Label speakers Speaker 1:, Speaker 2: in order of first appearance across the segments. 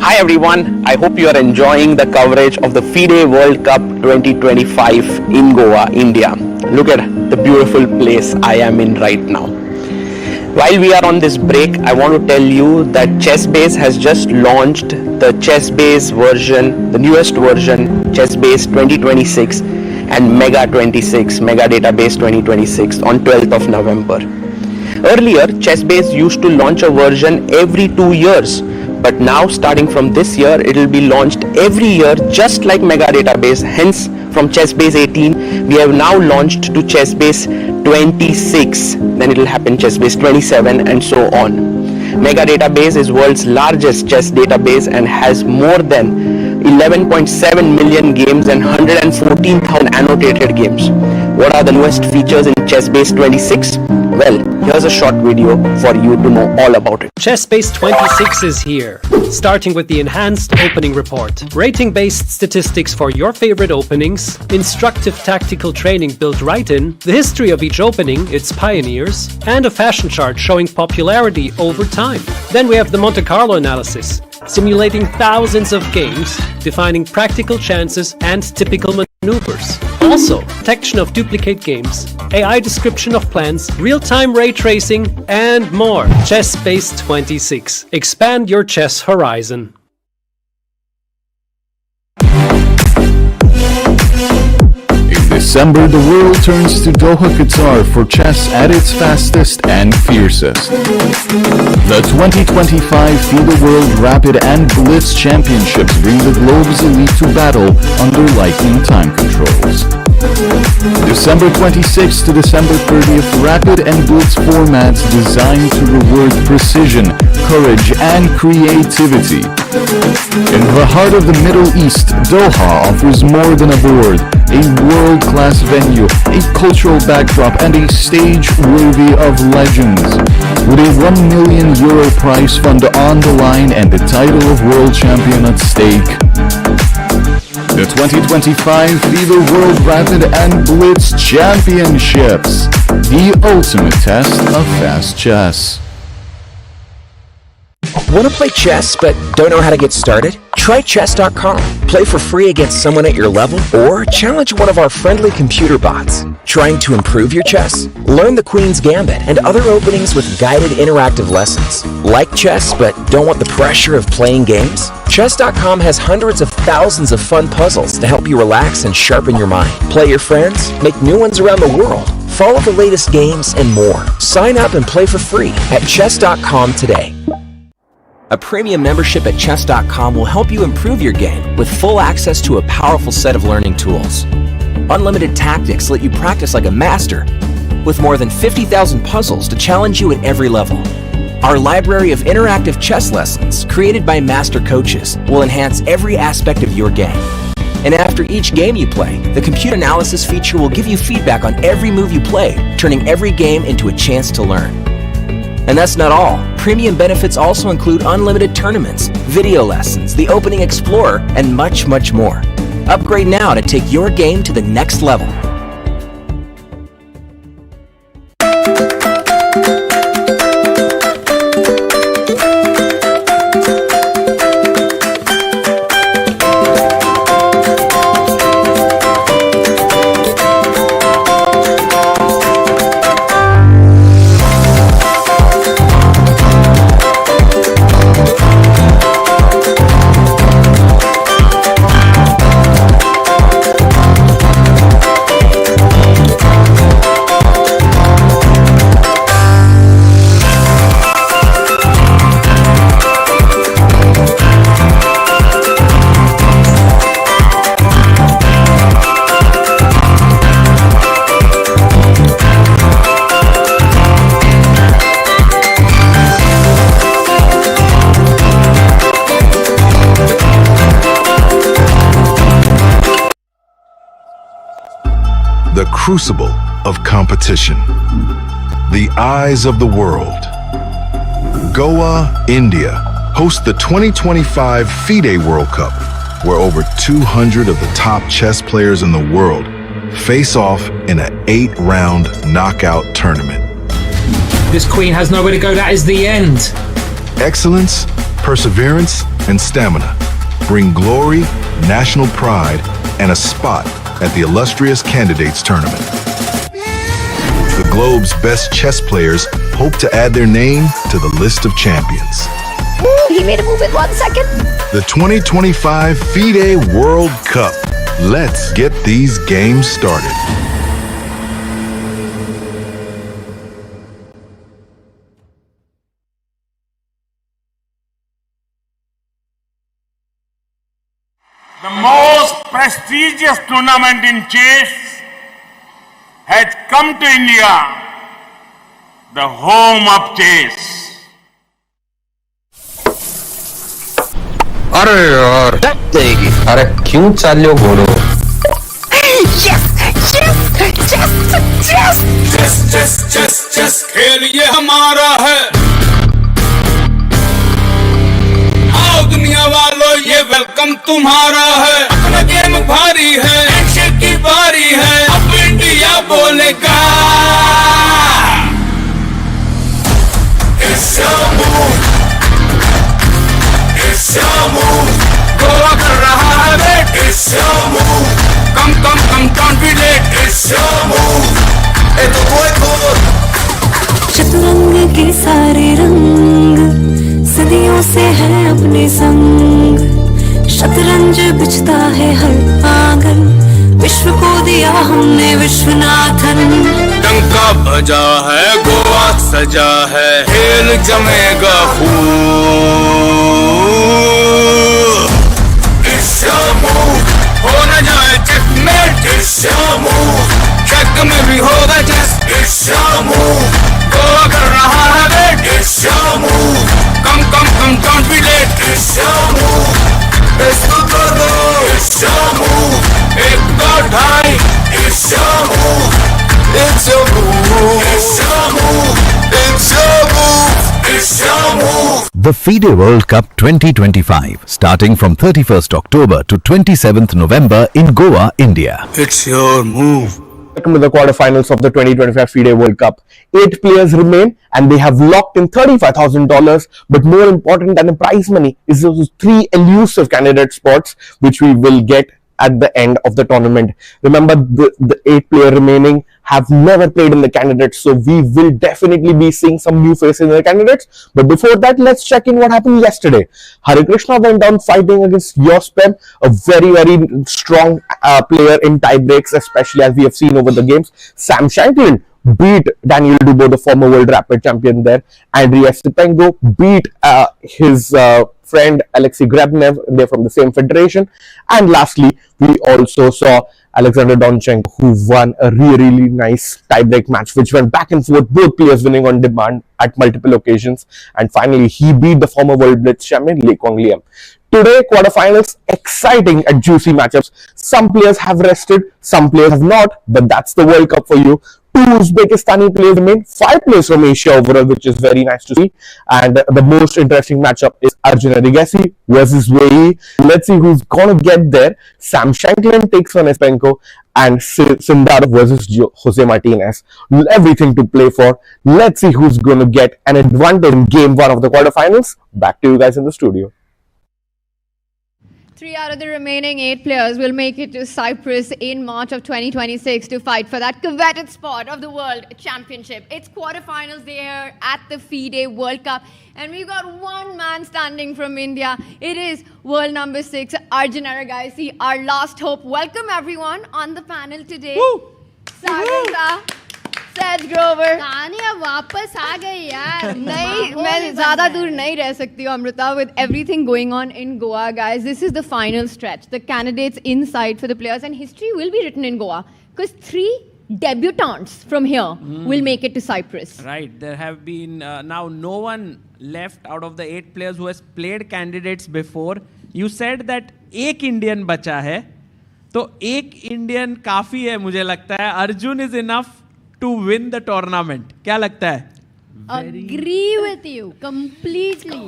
Speaker 1: Hi everyone, I hope you are enjoying the coverage of the FIDE World Cup 2025 in Goa, India. Look at the beautiful place I am in right now. While we are on this break, I want to tell you that ChessBase has just launched the ChessBase version, the newest version, ChessBase 2026 and Mega 26, Mega Database 2026 on 12th of November. Earlier, ChessBase used to launch a version every 2 years. But now, starting from this year, it will be launched every year, just like Mega Database. Hence, from ChessBase 18, we have now launched to ChessBase 26. Then it will happen ChessBase 27 and so on. Mega Database is world's largest chess database and has more than 11.7 million games and 114,000 annotated games. What are the newest features in ChessBase 26? Well, here's a short video for you to know all about it.
Speaker 2: ChessBase 26 is here, starting with the enhanced opening report, rating-based statistics for your favorite openings, instructive tactical training built right in, the history of each opening, its pioneers, and a fashion chart showing popularity over time. Then we have the Monte Carlo analysis, simulating thousands of games, defining practical chances and typical maneuvers. Also, detection of duplicate games, AI description of plans, real-time ray tracing, and more. ChessBase 26. Expand your chess horizon.
Speaker 3: In December, the world turns to Doha, Qatar for chess at its fastest and fiercest. The 2025 FIDE World Rapid and Blitz Championships bring the globe's elite to battle under lightning time controls. December 26th to December 30th, Rapid and Blitz formats designed to reward precision, courage, and creativity. In the heart of the Middle East, Doha offers more than a board, a world-class venue, a cultural backdrop, and a stage worthy of legends. With a €1 million prize fund on the line and the title of world champion at stake. The 2025 FIDE World Rapid and Blitz Championships, the ultimate test of fast chess.
Speaker 4: Want to play chess but don't know how to get started? Try chess.com. Play for free against someone at your level or challenge one of our friendly computer bots. Trying to improve your chess? Learn the Queen's Gambit and other openings with guided interactive lessons. Like chess but don't want the pressure of playing games? Chess.com has hundreds of thousands of fun puzzles to help you relax and sharpen your mind. Play your friends, make new ones around the world, follow the latest games, and more. Sign up and play for free at chess.com today. A premium membership at chess.com will help you improve your game with full access to a powerful set of learning tools. Unlimited tactics let you practice like a master, with more than 50,000 puzzles to challenge you at every level. Our library of interactive chess lessons, created by master coaches, will enhance every aspect of your game. And after each game you play, the computer analysis feature will give you feedback on every move you play, turning every game into a chance to learn. And that's not all. Premium benefits also include unlimited tournaments, video lessons, the Opening Explorer, and much, much more. Upgrade now to take your game to the next level.
Speaker 5: The crucible of competition. The eyes of the world. Goa, India hosts the 2025 FIDE World Cup, where over 200 of the top chess players in the world face off in an 8-round knockout tournament.
Speaker 6: This queen has nowhere to go. That is the end.
Speaker 5: Excellence, perseverance, and stamina bring glory, national pride, and a spot at the illustrious Candidates Tournament. The globe's best chess players hope to add their name to the list of champions.
Speaker 6: He made a move in 1 second.
Speaker 5: The 2025 FIDE World Cup. Let's get these games started.
Speaker 7: The most prestigious tournament in chess has come to India, the home of chess.
Speaker 8: अरे यार देगी अरे क्यों चाल्यो घोड़ो
Speaker 7: chess खेल ये हमारा है आओ दुनिया वालों ये वेलकम तुम्हारा है अपना गेम भारी है एक्शन की बारी है अब इंडिया बोलेगा It's your move It's your move Goa कर रहा है wait It's your move come don't be late It's your move ए तो कोई
Speaker 6: शतरंग के सारे रंग सदियों से है अपने संग शतरंज बिछता है हर आंगन विश्व को दिया हमने विश्वनाथन
Speaker 7: डंका बजा है गोवा सजा है खेल जमेगा खूब It's your move हो न जाए checkmate It's your move check में भी होगा chess It's your move Goa कर रहा है wait It's your move come don't be late It's your move इसको कर दो It's your move एक दो ढाई It's your move It's your move It's your move It's your move It's your move
Speaker 3: The FIDE World Cup 2025, starting from 31st October to 27th November in Goa, India.
Speaker 7: It's your move
Speaker 1: Welcome to the quarterfinals of the 2025 FIDE World Cup. 8 players remain and they have locked in $35,000. But more important than the prize money is those 3 elusive candidate spots which we will get at the end of the tournament. Remember, the 8 players remaining have never played in the candidates, so we will definitely be seeing some new faces in the candidates. But before that, let's check in what happened yesterday. Hari Krishna went down fighting against Yospem, a very strong player in tiebreaks, especially as we have seen over the games. Sam Shanklin beat Daniel Dubois, the former world rapid champion there. Andriy Stepenko beat his friend Alexei Grebnev. They're from the same federation. And lastly, we also saw Alexander Donchenko, who won a really nice tiebreak match, which went back and forth, both players winning on demand at multiple occasions. And finally, he beat the former world Blitz champion, Lee Kwang Liam. Today, quarterfinals, exciting and juicy matchups. Some players have rested, some players have not, but that's the World Cup for you. 2 Uzbekistani players remain, 5 players from Asia overall, which is very nice to see. And the most interesting matchup is Arjun Erigaisi versus Wei Yi. Let's see who's gonna get there. Sam Shanklin takes on Espenko and Sindar versus Jose Martinez. Everything to play for. Let's see who's gonna get an advantage in game 1 of the quarterfinals. Back to you guys in the studio.
Speaker 9: 3 out of the remaining 8 players will make it to Cyprus in March of 2026 to fight for that coveted spot of the World Championship. It's quarterfinals there at the FIDE World Cup. And we've got one man standing from India. It is world number 6, Arjun Erigaisi, our last hope. Welcome everyone on the panel today. Woo! Sagar Seth Grover.
Speaker 10: कहानी अब वापस आ गई यार
Speaker 9: नहीं मैं ज़्यादा दूर नहीं रह सकती हूँ Amrita. With everything going on in Goa, guys, this is the final stretch. The candidates inside for the players, and history will be written in Goa because 3 debutants from here will make it to Cyprus.
Speaker 11: Right. There have been now no one left out of the 8 players who has played candidates before. You said that एक Indian बचा है, तो एक Indian काफी है मुझे लगता है. Arjun is enough to win the tournament. क्या लगता है?
Speaker 10: Agree with you completely.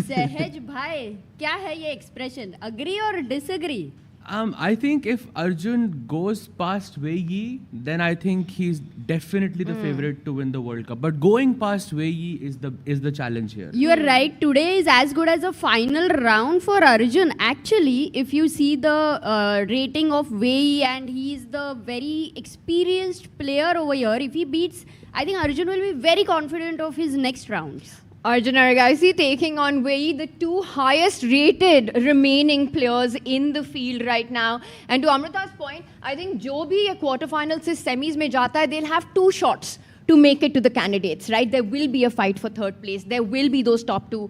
Speaker 10: सहज भाई क्या है ये expression? Agree or disagree?
Speaker 12: I think if Arjun goes past Wei Yi, then I think he's definitely the favorite to win the World Cup. But going past Wei Yi is the challenge here.
Speaker 10: You are right. Today is as good as a final round for Arjun. Actually, if you see the rating of Wei Yi, and he's the very experienced player over here, if he beats, I think Arjun will be very confident of his next rounds.
Speaker 9: Arjun Erigaisi taking on Wei Yi, the two highest rated remaining players in the field right now. And to Amrita's point, I think jo bhi ye quarterfinals se semis mein jata hai, they'll have two shots to make it to the candidates, right? There will be a fight for third place. There will be those top two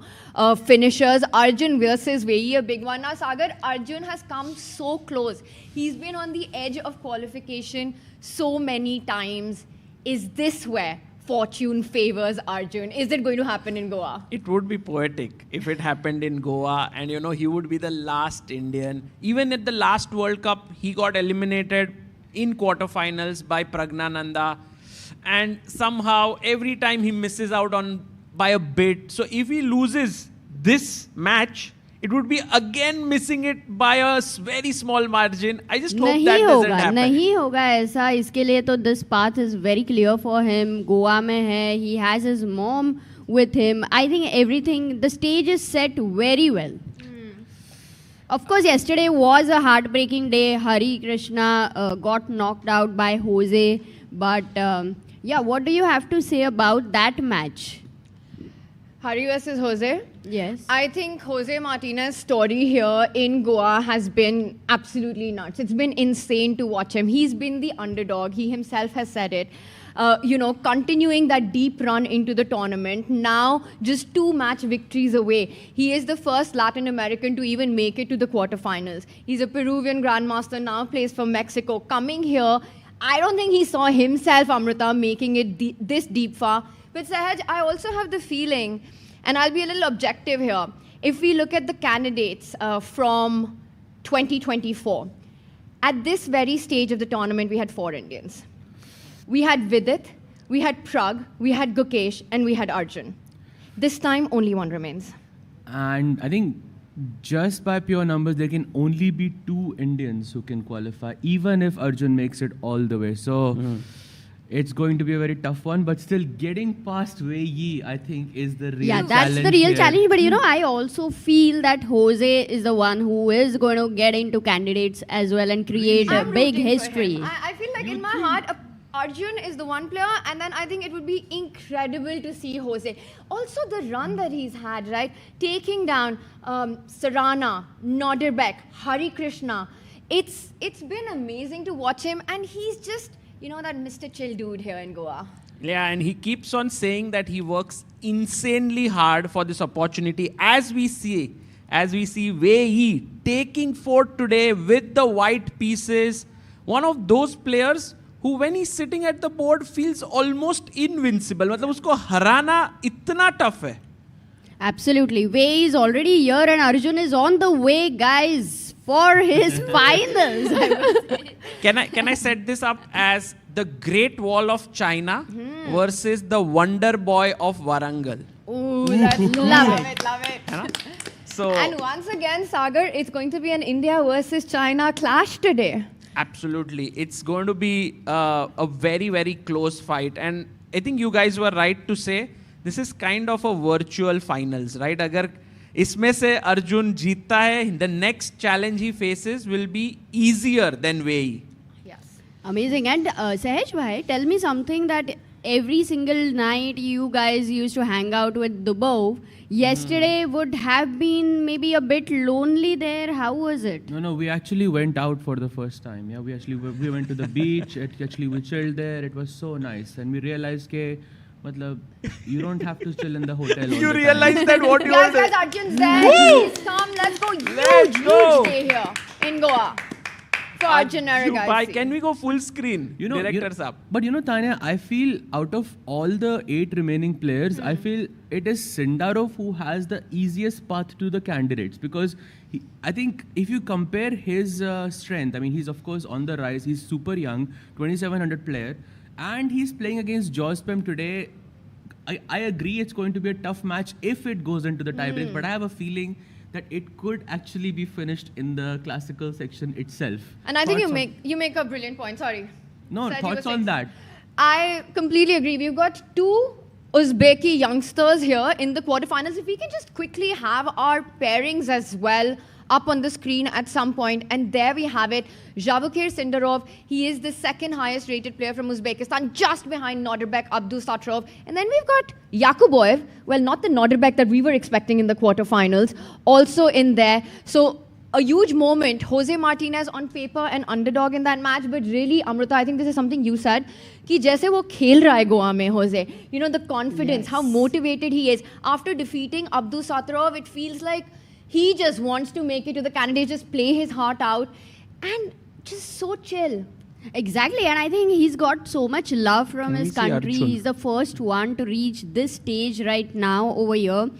Speaker 9: finishers. Arjun versus Wei Yi, a big one. Now, Sagar, Arjun has come so close. He's been on the edge of qualification so many times. Is this where fortune favors Arjun? Is it going to happen in Goa?
Speaker 11: It would be poetic if it happened in Goa, and he would be the last Indian. Even at the last World Cup, he got eliminated in quarterfinals by Pragnananda, and somehow every time he misses out by a bit. So if he loses this match, it would be again missing it by a very small margin. I just hope that doesn't happen.
Speaker 10: नहीं होगा ऐसा. इसके लिए तो this path is very clear for him. Goa में है. He has his mom with him. I think everything, the stage is set very well. Of course, yesterday was a heartbreaking day. Hari Krishna got knocked out by Jose. But yeah, what do you have to say about that match?
Speaker 9: Hari versus Jose?
Speaker 10: Yes.
Speaker 9: I think Jose Martinez's story here in Goa has been absolutely nuts. It's been insane to watch him. He's been the underdog. He himself has said it. Continuing that deep run into the tournament. Now, just 2 match victories away. He is the first Latin American to even make it to the quarterfinals. He's a Peruvian grandmaster, now plays for Mexico. Coming here, I don't think he saw himself, Amrita, making it this deep far. But Sahaj, I also have the feeling, and I'll be a little objective here, if we look at the candidates from 2024, at this very stage of the tournament, we had 4 Indians. We had Vidit, we had Prag, we had Gukesh, and we had Arjun. This time, only 1 remains.
Speaker 12: And I think just by pure numbers, there can only be 2 Indians who can qualify, even if Arjun makes it all the way. So it's going to be a very tough one, but still getting past Wei Yi, I think, is the real challenge.
Speaker 10: Yeah, that's the real challenge. But I also feel that Jose is the one who is going to get into candidates as well and create a big history.
Speaker 9: I feel like in my heart, Arjun is the one player, and then I think it would be incredible to see Jose. Also, the run that he's had, right? Taking down Sarana, Noderbek, Hari Krishna. It's been amazing to watch him, and he's just, that Mr. Chill dude here in Goa.
Speaker 11: Yeah, and he keeps on saying that he works insanely hard for this opportunity. As we see Wei Yi taking forth today with the white pieces, one of those players who, when he's sitting at the board, feels almost invincible. मतलब उसको हराना इतना tough है.
Speaker 10: Absolutely. Wei is already here and Arjun is on the way, guys, for his finals.
Speaker 11: Can I set this up as the Great Wall of China versus the Wonder Boy of Warangal?
Speaker 9: Ooh, love it.
Speaker 11: So,
Speaker 9: and once again, Sagar, it's going to be an India versus China clash today.
Speaker 11: Absolutely. It's going to be a very, very close fight. And I think you guys were right to say this is kind of a virtual finals, right? Agar isme se Arjun jeetta hai, the next challenge he faces will be easier than Wei Yi.
Speaker 10: Yes. Amazing. And Sahaj bhai, tell me something that every single night you guys used to hang out with Dubov. Yesterday would have been maybe a bit lonely there. How was it?
Speaker 12: No, we actually went out for the first time. Yeah, we went to the beach. We chilled there. It was so nice, and we realized that you don't have to chill in the hotel.
Speaker 11: You realized that what you
Speaker 9: guys,
Speaker 11: were
Speaker 9: Arjun's there. Please come. Let's go. Huge day here in Goa. For Arjun Erigaisi.
Speaker 11: Can we go full screen? Directors up.
Speaker 12: But Tanya, I feel out of all the 8 remaining players, I feel it is Sindarov who has the easiest path to the candidates, because I think if you compare his strength, I mean, he's of course on the rise. He's super young, 2700 player, and he's playing against Jospem today. I agree it's going to be a tough match if it goes into the tiebreaks, but I have a feeling that it could actually be finished in the classical section itself.
Speaker 9: And I think
Speaker 12: Thoughts
Speaker 9: you make a brilliant point. Sorry.
Speaker 12: No,
Speaker 9: Said you
Speaker 12: thoughts
Speaker 9: were
Speaker 12: on
Speaker 9: saying-
Speaker 12: that?
Speaker 9: I completely agree. We've got two Uzbeki youngsters here in the quarterfinals. If we can just quickly have our pairings as well up on the screen at some point. And there we have it. Javukir Sindarov, he is the second highest rated player from Uzbekistan, just behind Nordirbek Abdusattorov. And then we've got Yakuboev, well, not the Nordirbek that we were expecting in the quarterfinals, also in there. So a huge moment. Jose Martinez on paper an underdog in that match, but really, Amrita, I think this is something you said, कि जैसे वो खेल रहा है गोवा में, Jose. You know, the confidence, how motivated he is. After defeating Abdusattorov, it feels like he just wants to make it to the candidates, just play his heart out, and just so chill.
Speaker 10: Exactly, and I think he's got so much love from his country.
Speaker 11: Arjun?
Speaker 10: He's the first one to reach this stage right now over here.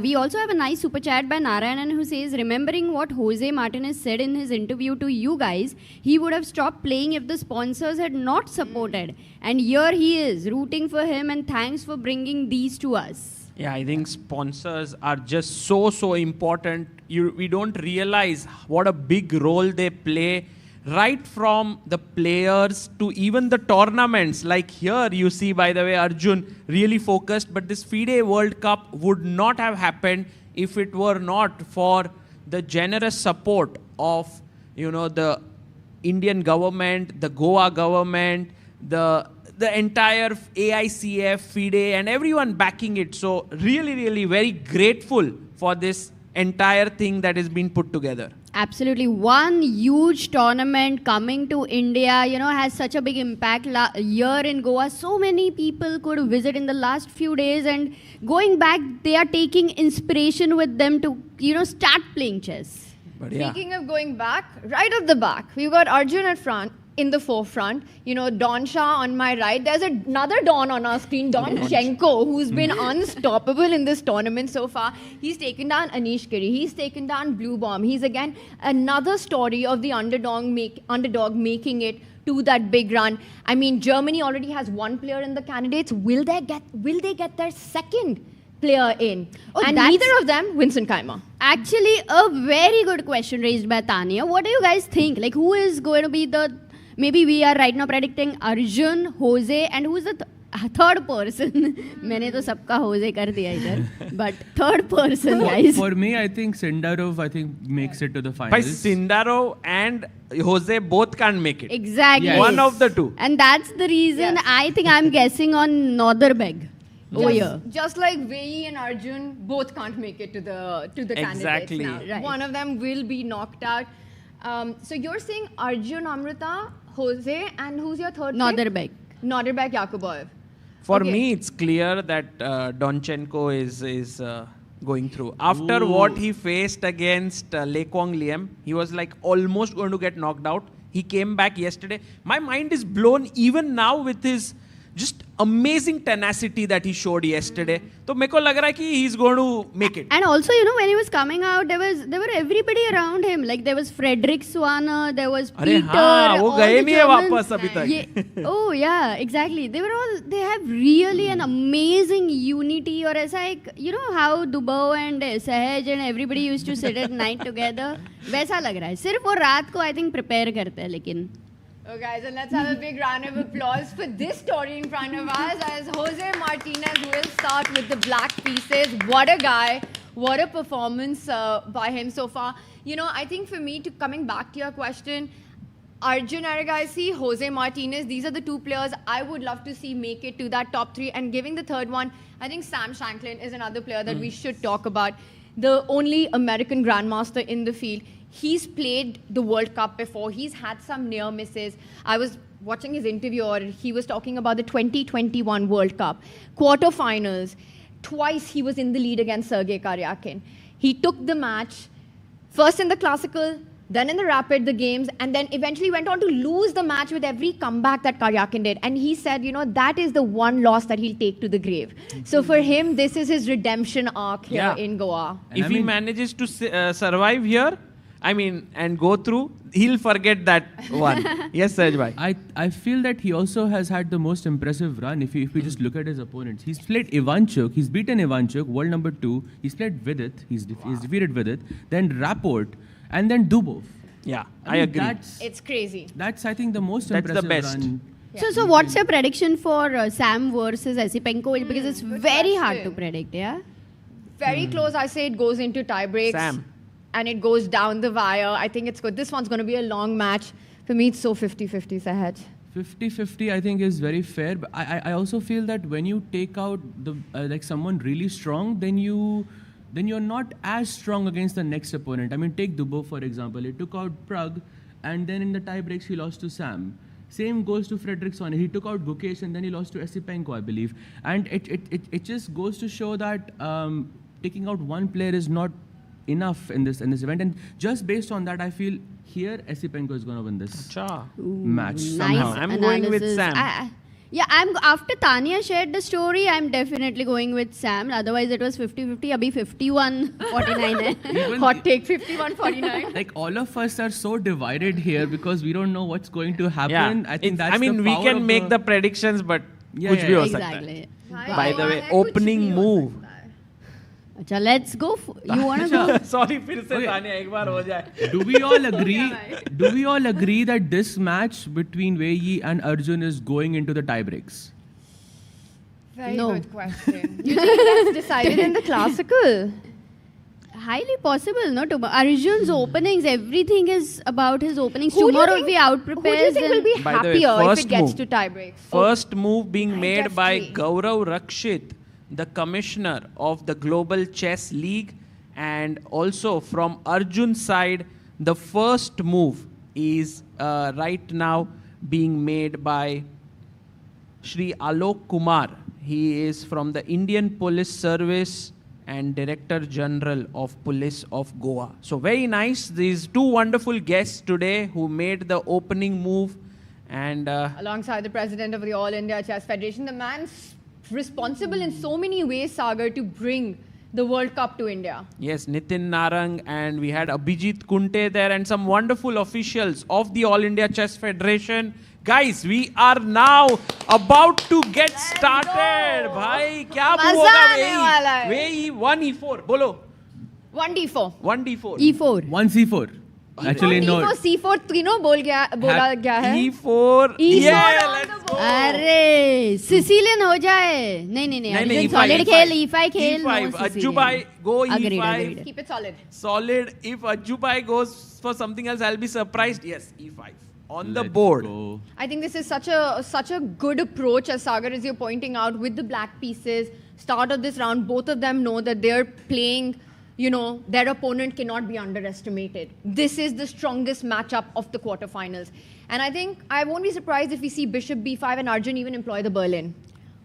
Speaker 10: We also have a nice super chat by Narayanan who says, remembering what Jose Martinez said in his interview to you guys, he would have stopped playing if the sponsors had not supported. And here he is, rooting for him, and thanks for bringing these to us.
Speaker 11: Yeah, I think sponsors are just so important. We don't realize what a big role they play, right from the players to even the tournaments. Like here, you see, by the way, Arjun really focused, but this FIDE World Cup would not have happened if it were not for the generous support of, you know, the Indian government, the Goa government, the entire AICF, FIDE, and everyone backing it. So really very grateful for this entire thing that has been put together.
Speaker 10: Absolutely. One huge tournament coming to India, you know, has such a big impact here in Goa. So many people could visit in the last few days, and going back, they are taking inspiration with them to, you know, start playing chess.
Speaker 11: But yeah.
Speaker 9: Speaking of going back, right at the back, we've got Arjun at front. In the forefront, you know, Don Shah on my right. There's another Don on our screen, Don Chenko, who's been unstoppable in this tournament so far. He's taken down Anish Giri. He's taken down Blue Bomb. He's again another story of the underdog making it to that big run. I mean, Germany already has one player in the candidates. Will they get their second player in? And neither of them, Vincent Kaimer.
Speaker 10: Actually, a very good question raised by Tanya. What do you guys think? Like, who is going to be the... Maybe we are right now predicting Arjun, Jose, and who's the third person? मैंने तो सबका Jose कर दिया इधर. But third person, guys.
Speaker 12: For me, I think Sindarov, makes it to the finals.
Speaker 11: But Sindarov and Jose both can't make it.
Speaker 10: Exactly.
Speaker 12: Yes.
Speaker 11: One of the two.
Speaker 10: And that's the reason I think I'm guessing on Nordirbek. Oh yeah.
Speaker 9: Just like Wei Yi and Arjun both can't make it to the
Speaker 11: Exactly.
Speaker 9: candidates now.
Speaker 10: Right.
Speaker 9: One of them will be knocked out. So you're saying Arjun, Amrita, Jose, and who's your third pick?
Speaker 10: Nordirbek.
Speaker 9: Nordirbek Yakuboev.
Speaker 11: For me, it's clear that Donchenko is going through. After what he faced against Le Quang Liem, he was like almost going to get knocked out. He came back yesterday. My mind is blown even now with his just amazing tenacity that he showed yesterday. So मेरे को लग रहा है कि he's going to make it.
Speaker 10: And also, you know, when he was coming out, there were everybody around him. Like there was Frederick Swanner, there was Peter.
Speaker 11: हाँ, वो
Speaker 10: all
Speaker 11: गए
Speaker 10: the
Speaker 11: नहीं है
Speaker 10: Germans.
Speaker 11: वापस अभी तक.
Speaker 10: Oh yeah, exactly. They have really an amazing unity. और ऐसा एक, you know how Dubao and Sahaj and everybody used to sit at night together. वैसा लग रहा है. सिर्फ वो रात को I think prepare करते हैं लेकिन.
Speaker 9: Oh guys, and let's have a big round of applause for this story in front of us as Jose Martinez will start with the black pieces. What a guy. What a performance by him so far. You know, I think for me, coming back to your question, Arjun Erigaisi, Jose Martinez, these are the two players I would love to see make it to that top three. And giving the third one, I think Sam Shanklin is another player that we should talk about. The only American grandmaster in the field. He's played the World Cup before. He's had some near misses. I was watching his interview, or he was talking about the 2021 World Cup. Quarterfinals. Twice he was in the lead against Sergei Karyakin. He took the match, first in the classical, then in the rapid, the games, and then eventually went on to lose the match with every comeback that Karyakin did. And he said, you know, that is the one loss that he'll take to the grave. So for him, this is his redemption arc here in Goa.
Speaker 11: If he manages to survive here, I mean, and go through, he'll forget that one. Yes, Sahaj bhai.
Speaker 12: I feel that he also has had the most impressive run if we just look at his opponents. He's played Ivanchuk, he's beaten Ivanchuk, world number 2. He's played Vidit, he's defeated Vidit, then Rapport, and then Dubov.
Speaker 11: Yeah, I agree.
Speaker 9: It's crazy.
Speaker 12: That's, I think, the most
Speaker 11: That's
Speaker 12: impressive
Speaker 11: the best.
Speaker 12: run.
Speaker 10: So what's your prediction for Sam versus Esipenko? Because it's very hard to predict, yeah?
Speaker 9: Very close. I say it goes into tiebreaks.
Speaker 11: Sam.
Speaker 9: And it goes down the wire. I think it's good. This one's going to be a long match. For me, it's so 50-50, Sahaj.
Speaker 12: 50-50 I think is very fair. But I also feel that when you take out the like someone really strong, then you're not as strong against the next opponent. I mean, take Dubov for example. He took out Prag, and then in the tiebreaks he lost to Sam. Same goes to Fredriksson. He took out Gukesh and then he lost to Esipenko, I believe. And it just goes to show that taking out one player is not enough in this event. And just based on that, I feel here Esipenko is going to win this match somehow.
Speaker 11: I'm going with Sam.
Speaker 10: I'm after Tanya shared the story, I'm definitely going with Sam. Otherwise, it was 50-50. Abhi 51-49 hai.
Speaker 9: Hot take 51-49.
Speaker 12: Like all of us are so divided here because we don't know what's going to happen.
Speaker 11: Yeah.
Speaker 12: I think that's
Speaker 11: we can make the predictions, but kuch bhi ho sakta hai. By the way, opening move.
Speaker 10: Acha, let's go. You want to go?
Speaker 11: Sorry, फिर से तानिया एक बार हो जाए.
Speaker 12: Do we all agree that this match between Wei Yi and Arjun is going into the tiebreaks?
Speaker 9: Very good question. You think that's decided in the classical?
Speaker 10: Highly possible, no? Arjun's openings, everything is about his openings.
Speaker 9: Who do you
Speaker 10: Tomorrow
Speaker 9: think-
Speaker 10: we out-prepares.
Speaker 9: Who do you think will be
Speaker 11: By the way,
Speaker 9: happier if
Speaker 11: first
Speaker 9: it gets
Speaker 11: move.
Speaker 9: to tiebreaks?
Speaker 11: First move being made by
Speaker 9: Definitely.
Speaker 11: Gaurav Rakshit, the commissioner of the Global Chess League, and also from Arjun's side, the first move is right now being made by Shri Alok Kumar. He is from the Indian Police Service and Director General of Police of Goa. So very nice. These two wonderful guests today who made the opening move, and
Speaker 9: Alongside the president of the All India Chess Federation, the man's responsible in so many ways, Sagar, to bring the World Cup to India.
Speaker 11: yes, Nitin Narang, and we had Abhijit Kunte there and some wonderful officials of the All India Chess Federation. Guys, we are now about to get started. Bhai, kya
Speaker 9: मजा
Speaker 11: होगा
Speaker 9: आने वाला है.
Speaker 11: Wei Yi 1 E4. Bolo.
Speaker 9: 1d4.
Speaker 11: 1 D4.
Speaker 10: E4.
Speaker 12: 1 C4. Actually, no.
Speaker 9: D4, C4 तीनों बोला गया है.
Speaker 11: E4.
Speaker 10: E4
Speaker 11: Yeah,
Speaker 9: on
Speaker 11: let's
Speaker 9: the
Speaker 11: go.
Speaker 10: अरे सिसिलियन हो जाए. नहीं
Speaker 11: नहीं,
Speaker 10: अर्जुन सॉलिड
Speaker 11: E5.
Speaker 10: खेल E5 खेल.
Speaker 11: E5.
Speaker 10: no
Speaker 11: Ajju bhai, go
Speaker 10: Agreed,
Speaker 11: E5.
Speaker 10: agreed.
Speaker 9: Keep it solid.
Speaker 11: Solid. If Ajju bhai goes for something else, I'll be surprised. Yes, E5. On the
Speaker 12: Let's
Speaker 11: board.
Speaker 12: go.
Speaker 9: I think this is such a good approach, as Sagar, as you're pointing out, with the black pieces. Start of this round, both of them know that they're playing, their opponent cannot be underestimated. This is the strongest matchup of the quarterfinals. And I think I won't be surprised if we see Bishop B5 and Arjun even employ the Berlin.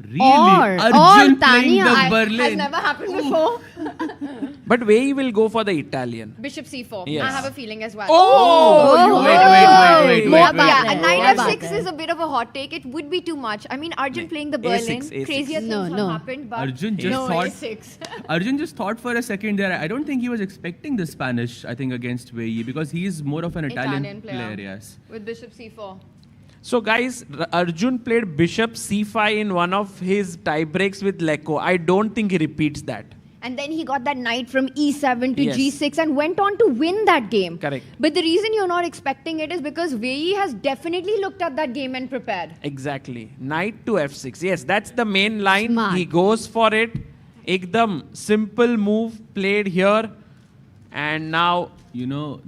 Speaker 12: Really?
Speaker 10: Or
Speaker 12: Arjun playing
Speaker 10: Tanya,
Speaker 12: the
Speaker 10: I-
Speaker 12: Berlin.
Speaker 9: Has never happened before.
Speaker 11: But Wei Yi will go for the Italian.
Speaker 9: Bishop C4.
Speaker 11: Yes.
Speaker 9: I have a feeling as well.
Speaker 12: Wait.
Speaker 9: Yeah, a
Speaker 10: Wait.
Speaker 9: knight f6 is a bit of a hot take. It would be too much. I mean, Arjun playing the Berlin.
Speaker 11: A6.
Speaker 9: Crazier things have
Speaker 10: No.
Speaker 9: happened, but
Speaker 12: Arjun just
Speaker 9: no,
Speaker 12: thought-
Speaker 9: A6.
Speaker 12: Arjun just thought for a second there. I don't think he was expecting the Spanish, I think, against Wei Yi because he is more of an Italian player, yes.
Speaker 9: With Bishop C4.
Speaker 11: So guys, Arjun played Bishop C5 in one of his tiebreaks with Lecco. I don't think he repeats that.
Speaker 9: And then he got that knight from E7 to
Speaker 11: Yes.
Speaker 9: G6 and went on to win that game.
Speaker 11: Correct.
Speaker 9: But the reason you're not expecting it is because Wei Yi has definitely looked at that game and prepared.
Speaker 11: Exactly. Knight to F6. Yes, that's the main line.
Speaker 10: Smart.
Speaker 11: He goes for it. Ekdam simple move played here. And now,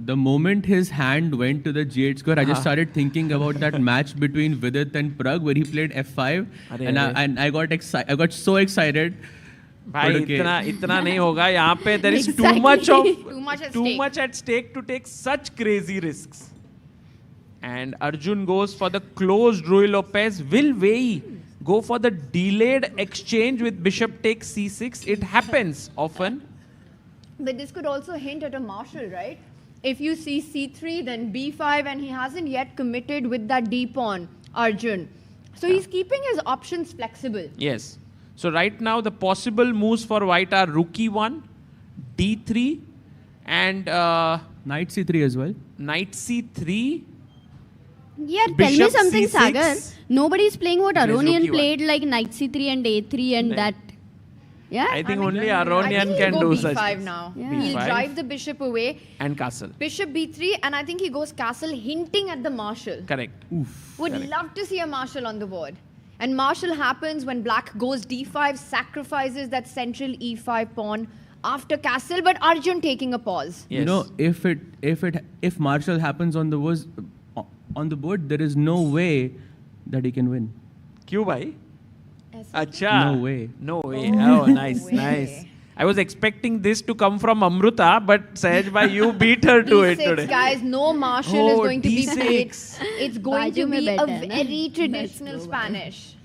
Speaker 12: The moment his hand went to the G8 square, I just started thinking about that match between Vidit and Prag where he played F5. And I got excited. I got so excited.
Speaker 11: भाई
Speaker 12: But okay.
Speaker 11: इतना नहीं होगा यहाँ पे there is too
Speaker 10: Exactly.
Speaker 11: much at stake to take such crazy risks. And Arjun goes for the closed Rui Lopez. Will Wei Yi go for the delayed exchange with Bishop takes C6? It happens often.
Speaker 9: But this could also hint at a marshal, right? If you see C3, then B5, and he hasn't yet committed with that D pawn, Arjun. So he's keeping his options flexible.
Speaker 11: Yes. So right now the possible moves for white are Rook E1, D3, And
Speaker 12: Knight c3 as well.
Speaker 11: knight c3.
Speaker 10: Yeah, tell me
Speaker 11: Bishop
Speaker 10: something,
Speaker 11: C6.
Speaker 10: Sagar. Nobody's playing what
Speaker 11: There's
Speaker 10: Aronian
Speaker 11: rookie one.
Speaker 10: played, like knight c3 and a3 and that. Yeah?
Speaker 11: I think only
Speaker 9: I
Speaker 11: Aronian
Speaker 9: think
Speaker 11: can
Speaker 9: he'll
Speaker 11: do
Speaker 9: go
Speaker 11: such
Speaker 9: b5
Speaker 11: things.
Speaker 9: now.
Speaker 10: Yeah.
Speaker 9: He'll
Speaker 11: B5.
Speaker 9: drive the bishop away.
Speaker 11: And castle.
Speaker 9: Bishop b3, and I think he goes castle, hinting at the marshal.
Speaker 11: Correct.
Speaker 9: Would love to see a marshal on the board. And marshal happens when black goes d5, sacrifices that central e5 pawn after castle, but Arjun taking a pause.
Speaker 11: Yes.
Speaker 12: You know, if marshal happens on the board, there is no way that he can win.
Speaker 11: Kyun bhai? Acha.
Speaker 12: No way.
Speaker 11: No way. Oh, nice, nice. I was expecting this to come from Amruta, but Sahaj bhai, you beat her to it
Speaker 9: D6,
Speaker 11: today.
Speaker 9: guys, no marshal is
Speaker 11: Oh,
Speaker 9: going to be played.
Speaker 11: D6.
Speaker 9: It's going to
Speaker 10: Baju mein
Speaker 9: be a
Speaker 10: better hai na?
Speaker 9: very traditional Spanish.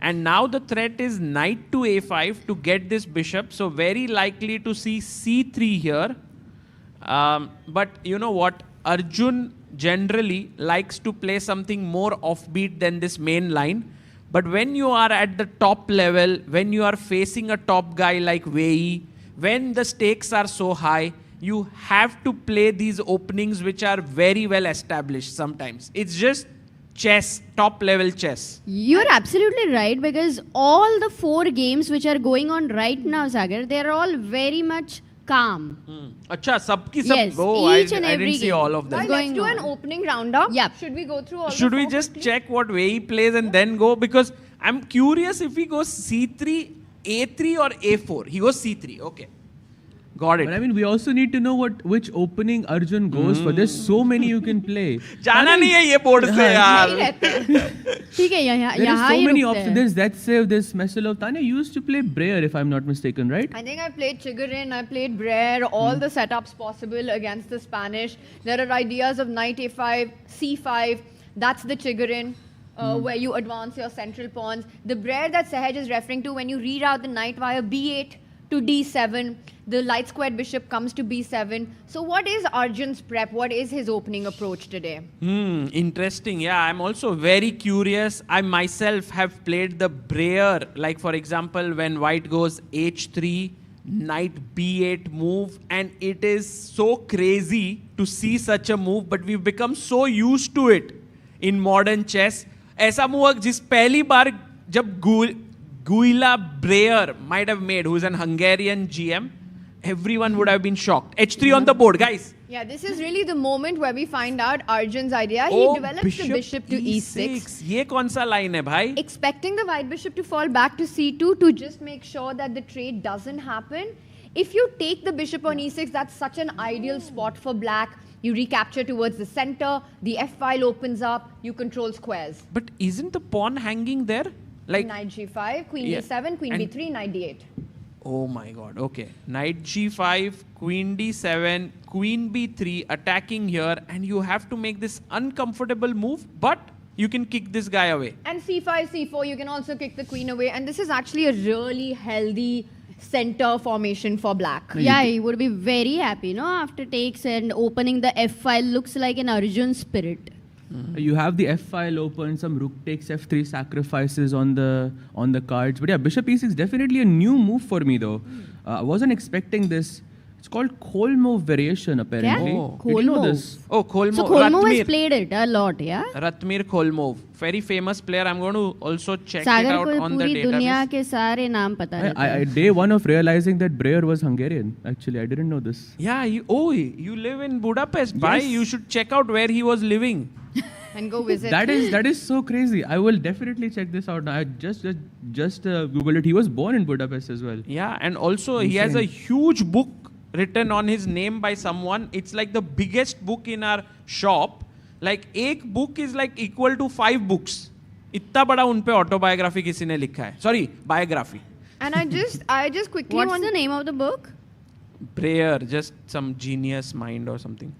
Speaker 11: And now the threat is knight to a5 to get this bishop. So very likely to see c3 here. But you know what? Arjun generally likes to play something more offbeat than this main line. But when you are at the top level, when you are facing a top guy like Wei Yi, when the stakes are so high, you have to play these openings which are very well established sometimes. It's just chess, top level chess.
Speaker 10: You're absolutely right, because all the 4 games which are going on right now, Sagar, they're all very much calm.
Speaker 11: Acha, sabki sab.
Speaker 10: Yes,
Speaker 11: Oh,
Speaker 10: each
Speaker 11: I
Speaker 10: and every
Speaker 11: didn't see
Speaker 10: game.
Speaker 11: all of them.
Speaker 9: Guys,
Speaker 10: going
Speaker 9: let's do
Speaker 10: on.
Speaker 9: an opening roundup.
Speaker 10: Yep.
Speaker 9: Should we go through all
Speaker 11: Should
Speaker 9: the
Speaker 11: we
Speaker 9: 4
Speaker 11: just
Speaker 9: quickly?
Speaker 11: check what Wei Yi plays and then go? Because I'm curious if he goes c3, a3 or a4. He goes c3. Okay. Got it.
Speaker 12: But I mean, we also need to know which opening Arjun goes for. There's so many you can play.
Speaker 11: जाना नहीं है ये board से यार.
Speaker 10: ठीक है, यहाँ
Speaker 12: There are
Speaker 10: यहाँ
Speaker 12: so
Speaker 10: ही
Speaker 12: many
Speaker 10: रुकते
Speaker 12: options.
Speaker 10: हैं.
Speaker 12: There's that save, there's Messelov. Tanya used to play Breyer, if I'm not mistaken, right?
Speaker 9: I think I played Chigorin, I played Brer, all the setups possible against the Spanish. There are ideas of knight a5, c5, that's the Chigorin, where you advance your central pawns. The Brer that Sahaj is referring to, when you reroute the knight via b8 to d7, the light squared bishop comes to b7. So what is Arjun's prep? What is his opening approach today?
Speaker 11: Interesting. Yeah, I'm also very curious. I myself have played the Breyer, like for example, when white goes h3, knight b8 move, and it is so crazy to see such a move, but we've become so used to it in modern chess. ऐसा move जिस पहली बार जब Guila Breyer might have made, who's an Hungarian GM, everyone would have been shocked. h3 on the board, guys.
Speaker 9: Yeah, this is really the moment where we find out Arjun's idea.
Speaker 11: Oh,
Speaker 9: He develops the bishop to e6.
Speaker 11: ये कौन सा line है भाई?
Speaker 9: Expecting the white bishop to fall back to c2 to just make sure that the trade doesn't happen. If you take the bishop on e6, that's such an ideal spot for black. You recapture towards the center, the f file opens up, you control squares.
Speaker 11: But isn't the pawn hanging there? Like,
Speaker 9: Knight g5, queen
Speaker 11: Yeah.
Speaker 9: d7, queen
Speaker 11: And-
Speaker 9: b3, knight d8.
Speaker 11: oh my god, okay. Knight g5, queen d7, queen b3 attacking here, and you have to make this uncomfortable move, but you can kick this guy away.
Speaker 9: And c5, c4, you can also kick the queen away. And this is actually a really healthy center formation for black.
Speaker 10: Yeah, he would be very happy, no? After takes and opening the f file looks like an Arjun spirit.
Speaker 12: You have the f file open, some rook takes f3 sacrifices on the cards. But yeah, bishop e6 definitely a new move for me though. I wasn't expecting this. It's called Kolmov variation apparently.
Speaker 10: Oh.
Speaker 12: Did you know
Speaker 10: Kolmov.
Speaker 12: this?
Speaker 11: Oh, Kolmov.
Speaker 10: So Kolmov has
Speaker 11: Ratmir.
Speaker 10: played it a lot, yeah?
Speaker 11: Ratmir Kolmov. Very famous player. I'm going to also check it
Speaker 10: Sagar
Speaker 11: out
Speaker 10: को
Speaker 11: on the
Speaker 10: पूरी दुनिया
Speaker 11: database.
Speaker 10: के सारे नाम पता रहते
Speaker 12: I
Speaker 10: हैं.
Speaker 12: day one of realizing that Breyer was Hungarian. Actually, I didn't know this.
Speaker 11: Yeah, you live in Budapest. Bye.
Speaker 12: Yes.
Speaker 11: You should check out where he was living.
Speaker 9: And go visit.
Speaker 12: That is so crazy. I will definitely check this out. I just Googled it. He was born in Budapest as well.
Speaker 11: Yeah, and also he has a huge book written on his name by someone. It's like the biggest book in our shop. Like एक book is like equal to 5 books. इतना बड़ा उन पे autobiography किसी ने लिखा है. Sorry, biography.
Speaker 9: And I just quickly
Speaker 10: What's
Speaker 9: want
Speaker 10: the name of the book?
Speaker 11: Breyer, just some genius mind or something.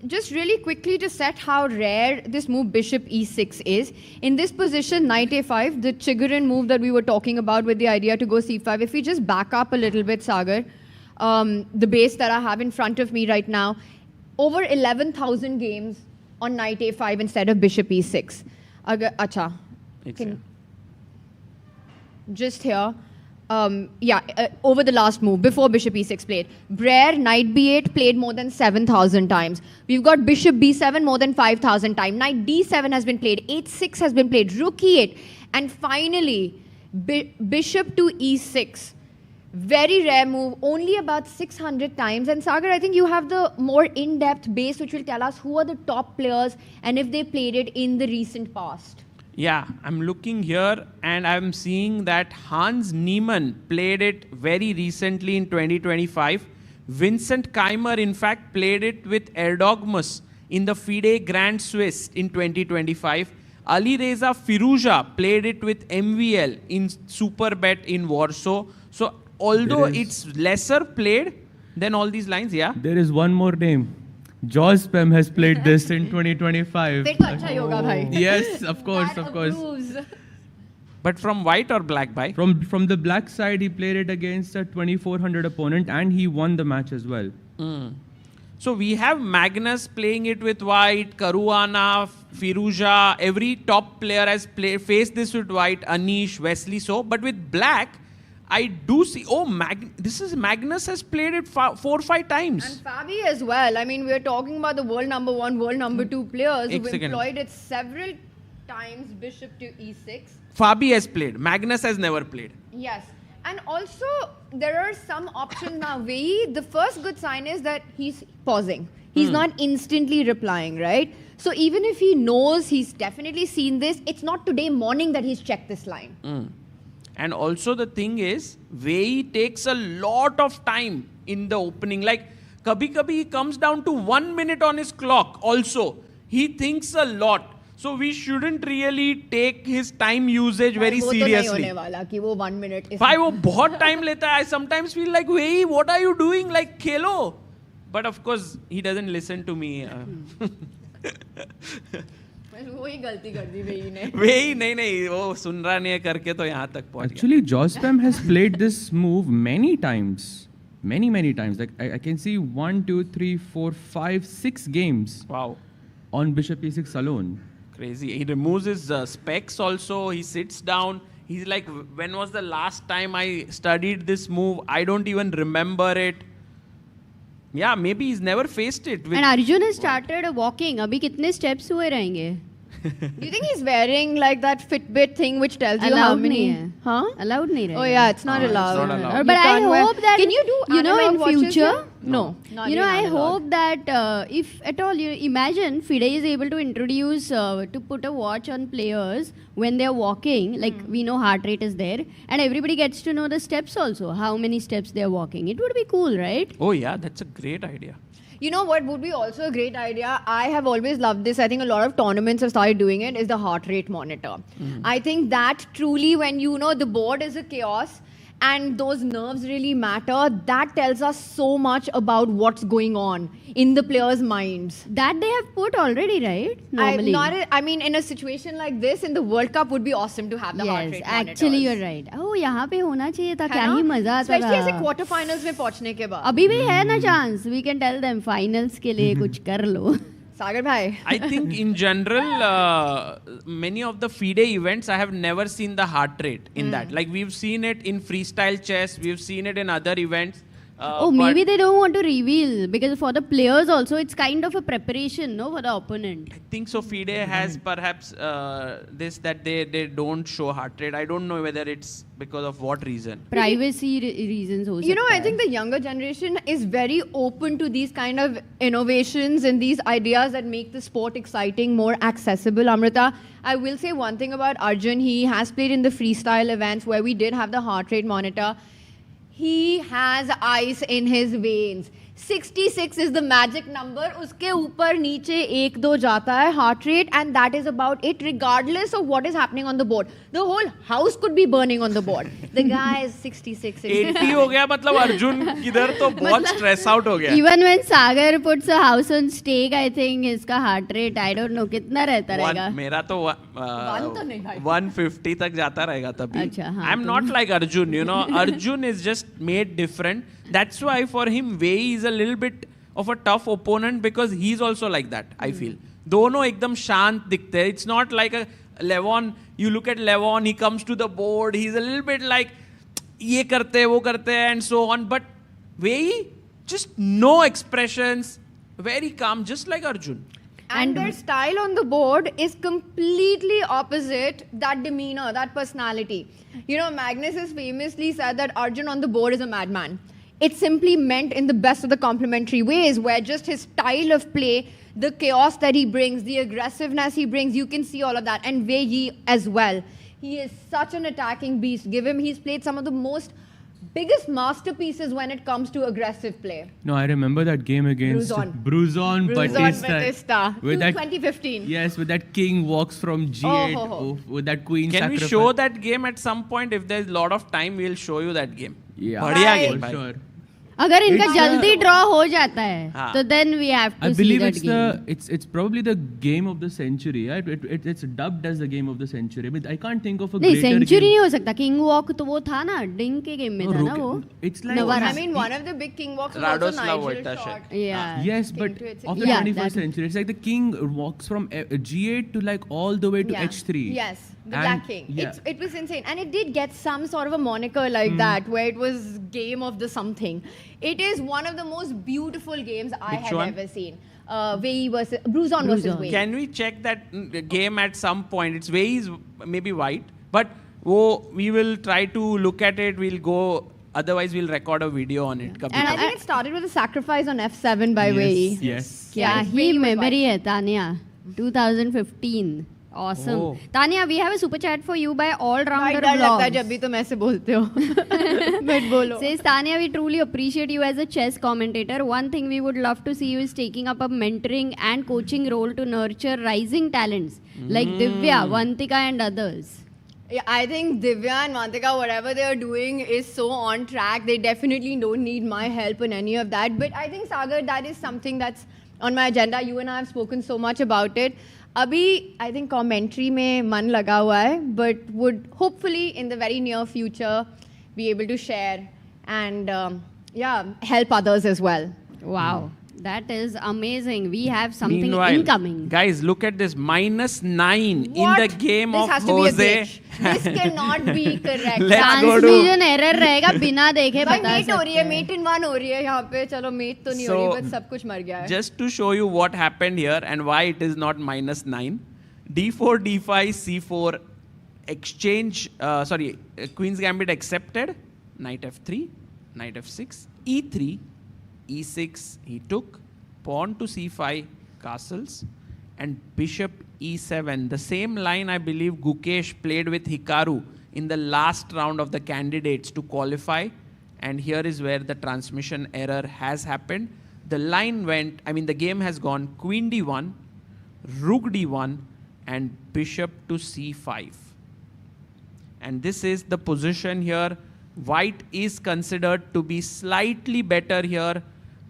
Speaker 9: just really quickly to set how rare this move bishop e6 is. In this position, knight a5, the Chigorin move that we were talking about with the idea to go c5, if we just back up a little bit, Sagar, the base that I have in front of me right now, over 11,000 games on knight a5 instead of bishop e6. Acha.
Speaker 11: It's
Speaker 9: Just here. over the last move, before bishop e6 played. Brer, knight b8 played more than 7,000 times. We've got bishop b7 more than 5,000 times. Knight d7 has been played. h6 has been played. Rook e8. And finally, bishop to e6. Very rare move, only about 600 times. And Sagar, I think you have the more in-depth base which will tell us who are the top players and if they played it in the recent past.
Speaker 11: Yeah, I'm looking here and I'm seeing that Hans Niemann played it very recently in 2025. Vincent Keimer, in fact, played it with Erdogmus in the FIDE Grand Swiss in 2025. Ali Reza Firuza played it with MVL in Superbet in Warsaw. So, although it's lesser played than all these lines, yeah.
Speaker 12: There is one more name. Jaws Pem has played this in 2025. Yes, of course, of course.
Speaker 11: But from white or black, bhai?
Speaker 12: From the black side, he played it against a 2400 opponent and he won the match as well.
Speaker 11: So we have Magnus playing it with white, Caruana, Firuza. Every top player has faced this with white, Anish, Wesley. So, but with black, I do see, Magnus has played it 4 or 5 times.
Speaker 9: And Fabi as well. I mean, we're talking about the world number 1, world number 2 players who've employed it several times, bishop to e6.
Speaker 11: Fabi has played. Magnus has never played.
Speaker 9: Yes. And also, there are some options now. Wei Yi, the first good sign is that he's pausing. He's not instantly replying, right? So even if he knows he's definitely seen this, it's not today morning that he's checked this line.
Speaker 11: And also the thing is, Wei Yi takes a lot of time in the opening. Like, kabhi he comes down to 1 minute on his clock also. He thinks a lot. So we shouldn't really take his time usage very seriously.
Speaker 9: वो 1 minute is
Speaker 11: भाई वो बहुत time लेता है. I sometimes feel like, Wei Yi, what are you doing? Like, khelo. But of course, he doesn't listen to me.
Speaker 9: वही गलती कर दी वेई ने.
Speaker 11: वेई नहीं वो सुन रहा नहीं है करके तो यहाँ तक पहुँच गया.
Speaker 12: Actually, Jaws Pem has played this move many times. Many times. Like I can see 1, 2, 3, 4, 5, 6 games.
Speaker 11: Wow.
Speaker 12: On bishop e6 alone.
Speaker 11: Crazy. He removes his specs also. He sits down. He's like, when was the last time I studied this move? I don't even remember it. Yeah, maybe he's never faced it.
Speaker 10: And Arjun has started walking. Abhi kitne steps हुए रहेंगे?
Speaker 9: Do you think he's wearing like that Fitbit thing which tells you how many?
Speaker 10: Allowed नहीं रहेगा.
Speaker 9: Oh yeah, it's not allowed.
Speaker 11: It's not allowed.
Speaker 10: But I hope that,
Speaker 9: can you do
Speaker 10: in future?
Speaker 9: No.
Speaker 10: I hope that if at all, imagine FIDE is able to introduce, to put a watch on players when they're walking, like we know heart rate is there, and everybody gets to know the steps also, how many steps they're walking. It would be cool, right?
Speaker 11: Oh yeah, that's a great idea.
Speaker 9: You know what would be also a great idea? I have always loved this. I think a lot of tournaments have started doing it, is the heart rate monitor. I think that truly, when the board is a chaos and those nerves really matter, that tells us so much about what's going on in the players' minds.
Speaker 10: That they have put already, right? Normally.
Speaker 9: I mean, in a situation like this, in the World Cup, would be awesome to have the heart rate monitors.
Speaker 10: Actually, you're right. Oh, यहाँ पे होना चाहिए था. क्या ही मजा आता था.
Speaker 9: Especially ऐसे quarterfinals में पहुँचने के बाद.
Speaker 10: अभी भी है ना chance. We can tell them finals के लिए कुछ कर लो.
Speaker 9: Sagar bhai.
Speaker 11: I think in general, many of the FIDE events, I have never seen the heart rate in that. Like we've seen it in freestyle chess, we've seen it in other events.
Speaker 10: Maybe they don't want to reveal, because for the players also, it's kind of a preparation, for the opponent.
Speaker 11: I think so. FIDE has perhaps this, that they don't show heart rate. I don't know whether it's because of what reason.
Speaker 10: Privacy reasons also.
Speaker 9: I think the younger generation is very open to these kind of innovations and these ideas that make the sport exciting, more accessible. Amrita, I will say one thing about Arjun. He has played in the freestyle events where we did have the heart rate monitor. He has ice in his veins. 66 is the magic number. उसके ऊपर नीचे 1-2 जाता है heart rate, and that is about it, regardless of what is happening on the board. The whole house could be burning on the board. The guy is 66.
Speaker 11: 80 हो गया मतलब अर्जुन किधर तो बहुत stress out हो गया.
Speaker 10: Even when Sagar puts a house on stake, I think इसका heart rate, I don't know, कितना रहता रहेगा.
Speaker 11: मेरा तो 150 तक जाता रहेगा तभी. I'm not like Arjun, Arjun is just made different. That's why for him, Wei Yi is a little bit of a tough opponent, because he's also like that, I feel. दोनों एकदम शांत दिखते हैं. It's not like a Levon. You look at Levon, he comes to the board, he's a little bit like, ये करते हैं, वो करते हैं, and so on. But Wei Yi, just no expressions, very calm, just like Arjun.
Speaker 9: And their style on the board is completely opposite that demeanor, that personality. You know, Magnus has famously said that Arjun on the board is a madman. It's simply meant in the best of the complimentary ways, where just his style of play, the chaos that he brings, the aggressiveness he brings, you can see all of that. And Wei Yi as well. He is such an attacking beast. He's played some of the most biggest masterpieces when it comes to aggressive play.
Speaker 12: No, I remember that game against Bruzon Batista.
Speaker 9: With 2015.
Speaker 12: Yes, with that king walks from G8 with that queen
Speaker 11: Can
Speaker 12: sacrifice.
Speaker 11: we show that game at some point? If there's a lot of time, we'll show you that game.
Speaker 12: Yeah,
Speaker 11: बढ़िया game,
Speaker 12: for
Speaker 11: भाई.
Speaker 12: sure.
Speaker 10: अगर इनका जल्दी draw हो जाता है तो then we have to
Speaker 12: I
Speaker 10: see
Speaker 12: believe
Speaker 10: that
Speaker 12: it's
Speaker 10: game.
Speaker 12: it's probably the game of the century. Right? It's dubbed as the game of the century. But I can't think of a
Speaker 10: नहीं
Speaker 12: greater
Speaker 10: century
Speaker 12: game.
Speaker 10: नहीं हो सकता king walk तो वो था ना डिंग के game में था ना वो
Speaker 12: It's like
Speaker 9: I mean, one of the big king walks was also
Speaker 11: Radoslav
Speaker 9: Nigel
Speaker 11: Volta
Speaker 9: shot.
Speaker 10: yeah
Speaker 12: Yes, but
Speaker 9: into its-
Speaker 12: of the
Speaker 10: Yeah,
Speaker 12: 21st
Speaker 10: that-
Speaker 12: century, it's like the king walks from G8 to like all the way to
Speaker 9: Yeah.
Speaker 12: H3.
Speaker 9: Yes, the
Speaker 12: And-
Speaker 9: Black King.
Speaker 12: yeah.
Speaker 9: It was insane. And it did get some sort of a moniker like that, where it was game of the something. It is one of the most beautiful games I
Speaker 11: Which
Speaker 9: have
Speaker 11: one?
Speaker 9: ever seen. Wei Yi versus Bruzon versus Wei Yi.
Speaker 11: Can we check that game at some point? It's Wei Yi's maybe white, but we will try to look at it. We'll go. Otherwise, we'll record a video on it.
Speaker 9: And I think it started with a sacrifice on F7 by Wei Yi.
Speaker 12: Yes.
Speaker 10: क्या
Speaker 9: Yes,
Speaker 10: he
Speaker 9: Wei Yi was
Speaker 10: memory है Tania 2015 awesome
Speaker 11: Oh.
Speaker 10: Tania we have a super chat for you by all
Speaker 9: भाई
Speaker 10: rounder
Speaker 9: डर लगता है
Speaker 10: vlogs
Speaker 9: जब भी तुम ऐसे बोलते हो बट बोलो
Speaker 10: Says Tanya, we truly appreciate you as a chess commentator. One thing we would love to see you is taking up a mentoring and coaching role to nurture rising talents like Divya, Vantika and others.
Speaker 9: Yeah, I think Divya and Vantika, whatever they are doing is so on track. They definitely don't need my help in any of that. But I think, Sagar, that is something that's on my agenda. You and I have spoken so much about it. Abhi, I think commentary mein man laga hua hai, but would hopefully in the very near future be able to share and help others as well.
Speaker 10: Wow, that is amazing. We have something
Speaker 11: Meanwhile,
Speaker 10: incoming.
Speaker 11: guys, look at this -9 in
Speaker 9: What?
Speaker 11: the game
Speaker 9: This
Speaker 11: of
Speaker 9: has to be a
Speaker 11: Jose.
Speaker 9: glitch. This cannot be correct.
Speaker 11: Let's go to-
Speaker 10: Transmission error रहेगा बिना देखे
Speaker 9: भाई
Speaker 10: बता
Speaker 9: met हो रही है,
Speaker 10: सकते हैं.
Speaker 9: मेट इन वन हो रही है यहाँ पे. चलो मेट तो नहीं हो
Speaker 11: So,
Speaker 9: रही, बट सब कुछ मर गया है.
Speaker 11: Just to show you what happened here and why it is not -9. D4, D5, C4, exchange, Queen's Gambit accepted, Knight F3, Knight F6, E3, E6 he took, Pawn to C5, castles, and Bishop E7. The same line I believe Gukesh played with Hikaru in the last round of the candidates to qualify. And here is where the transmission error has happened. The line went, the game has gone Queen D1, Rook D1, and Bishop to C5. And this is the position here. White is considered to be slightly better here,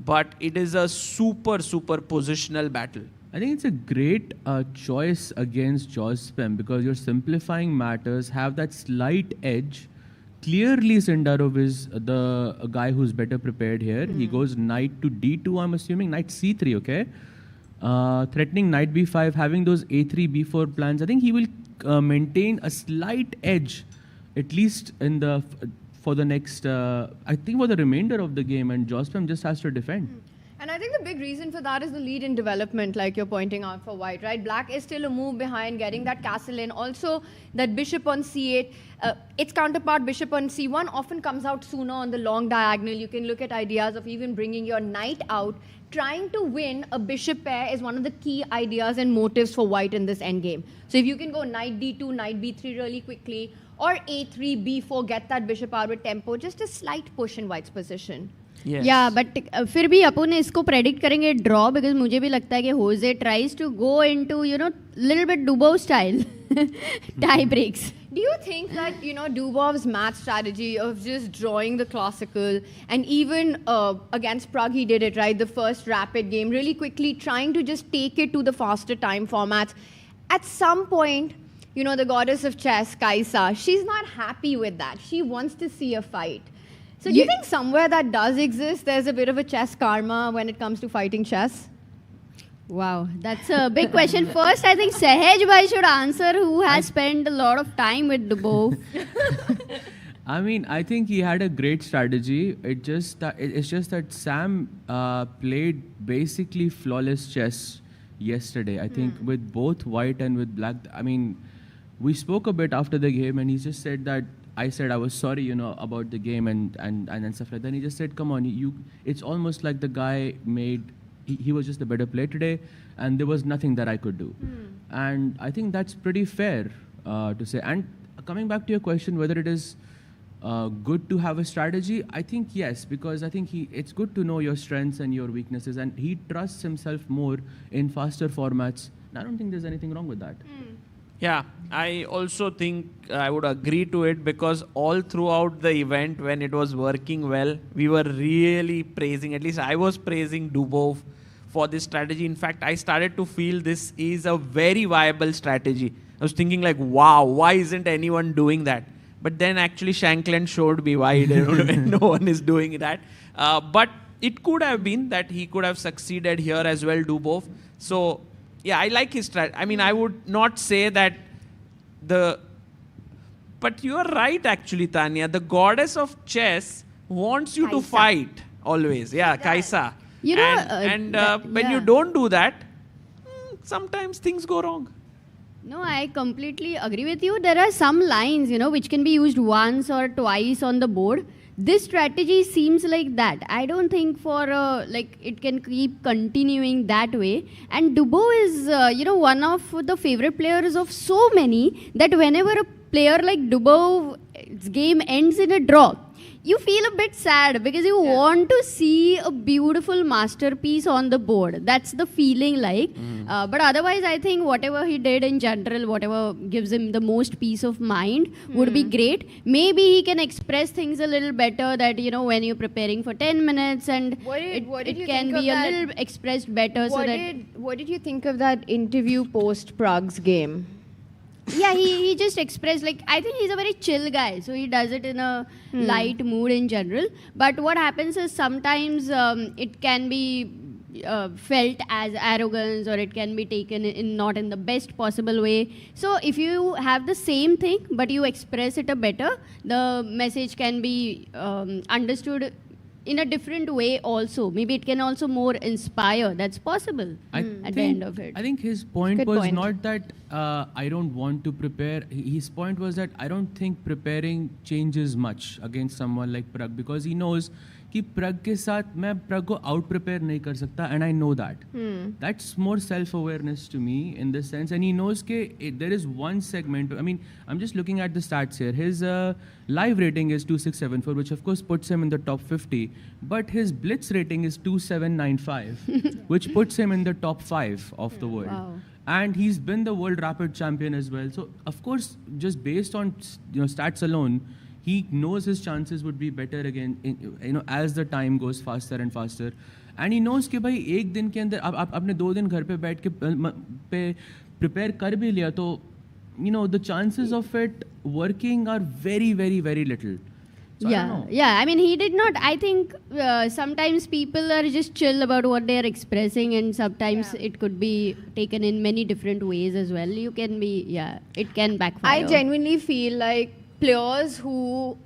Speaker 11: but it is a super positional battle.
Speaker 12: I think it's a great choice against Jospem because you're simplifying matters, have that slight edge. Clearly, Sindarov is the guy who's better prepared here. He goes knight to d2, I'm assuming, knight c3, okay? Threatening knight b5, having those a3, b4 plans. I think he will maintain a slight edge, at least in the for the next, I think for the remainder of the game, and Jospem just has to defend.
Speaker 9: And I think the big reason for that is the lead in development, like you're pointing out for White, right? Black is still a move behind getting that castle in. Also, that bishop on c8, its counterpart bishop on c1 often comes out sooner on the long diagonal. You can look at ideas of even bringing your knight out. Trying to win a bishop pair is one of the key ideas and motives for White in this endgame. So if you can go knight d2, knight b3 really quickly, or a3, b4, get that bishop out with tempo, just a slight push in White's position.
Speaker 11: Yes.
Speaker 10: या but फिर भी अपन इसको predict करेंगे draw because मुझे भी लगता है कि Jose tries to go into little bit Dubov style tie breaks.
Speaker 9: Do you think that, Dubov's math strategy of just drawing the classical, and even against Prague he did it, right? The first rapid game, really quickly trying to just take it to the faster time formats. At some point, the goddess of chess, Kaisa, she's not happy with that. She wants to see a fight. So do you think somewhere that does exist, there's a bit of a chess karma when it comes to fighting chess?
Speaker 10: Wow, that's a big question. First, I think Sahaj bhai should answer, who has spent a lot of time with Dubov.
Speaker 12: I mean, I think he had a great strategy. It's just that Sam played basically flawless chess yesterday. I think with both white and with black. I mean, we spoke a bit after the game, and he just said that I said I was sorry, about the game and stuff like that. And he just said, "Come on, it's almost like the guy made. He was just a better player today, and there was nothing that I could do." And I think that's pretty fair to say. And coming back to your question, whether it is good to have a strategy, I think yes, because I think it's good to know your strengths and your weaknesses, and he trusts himself more in faster formats. And I don't think there's anything wrong with that.
Speaker 11: Yeah, I also think I would agree to it, because all throughout the event, when it was working well, we were really praising, at least I was praising Dubov for this strategy. In fact, I started to feel this is a very viable strategy. I was thinking like, wow, why isn't anyone doing that? But then actually Shankland showed me why no one is doing that. But it could have been that he could have succeeded here as well, Dubov. So yeah, I like his strategy. I mean, I would not say that but you are right actually, Tanya. The goddess of chess wants you to fight always. Yeah, Kaisa. When you don't do that, sometimes things go wrong.
Speaker 10: No, I completely agree with you. There are some lines, which can be used once or twice on the board. This strategy seems like that. I don't think it can keep continuing that way. And Dubov is, one of the favorite players of so many that whenever a player like Dubov's game ends in a draw, you feel a bit sad because you want to see a beautiful masterpiece on the board. That's the feeling like. But otherwise, I think whatever he did in general, whatever gives him the most peace of mind would be great. Maybe he can express things a little better that, when you're preparing for 10 minutes and it can be a little expressed better.
Speaker 9: What did you think of that interview post Prague's game?
Speaker 10: Yeah, he just expressed, I think he's a very chill guy, so he does it in a light mood in general. But what happens is sometimes it can be felt as arrogance, or it can be taken in not in the best possible way. So if you have the same thing, but you express it better, the message can be understood in a different way also. Maybe it can also more inspire. That's possible at the end of it.
Speaker 12: I think his point was not that I don't want to prepare. His point was that I don't think preparing changes much against someone like Prag, because he knows कि प्रग के साथ मैं प्रग को out prepare नहीं कर सकता, and I know that. That's more self-awareness to me in this sense, and he knows that there is one segment. I mean, I'm just looking at the stats here. His live rating is 2674, which of course puts him in the top 50, but his Blitz rating is 2795, which puts him in the top 5 of the world.
Speaker 10: Wow.
Speaker 12: And he's been the world rapid champion as well. So of course, just based on stats alone, he knows his chances would be better again, as the time goes faster and faster. And he knows कि भाई एक दिन के अंदर आपने 2 दिन घर पे बैठ के prepare कर भी लिया तो the chances of it working are very, very, very little. So
Speaker 10: I mean, he did not. I think sometimes people are just chill about what they are expressing, and sometimes it could be taken in many different ways as well. You can be, it can backfire.
Speaker 9: I genuinely feel like players who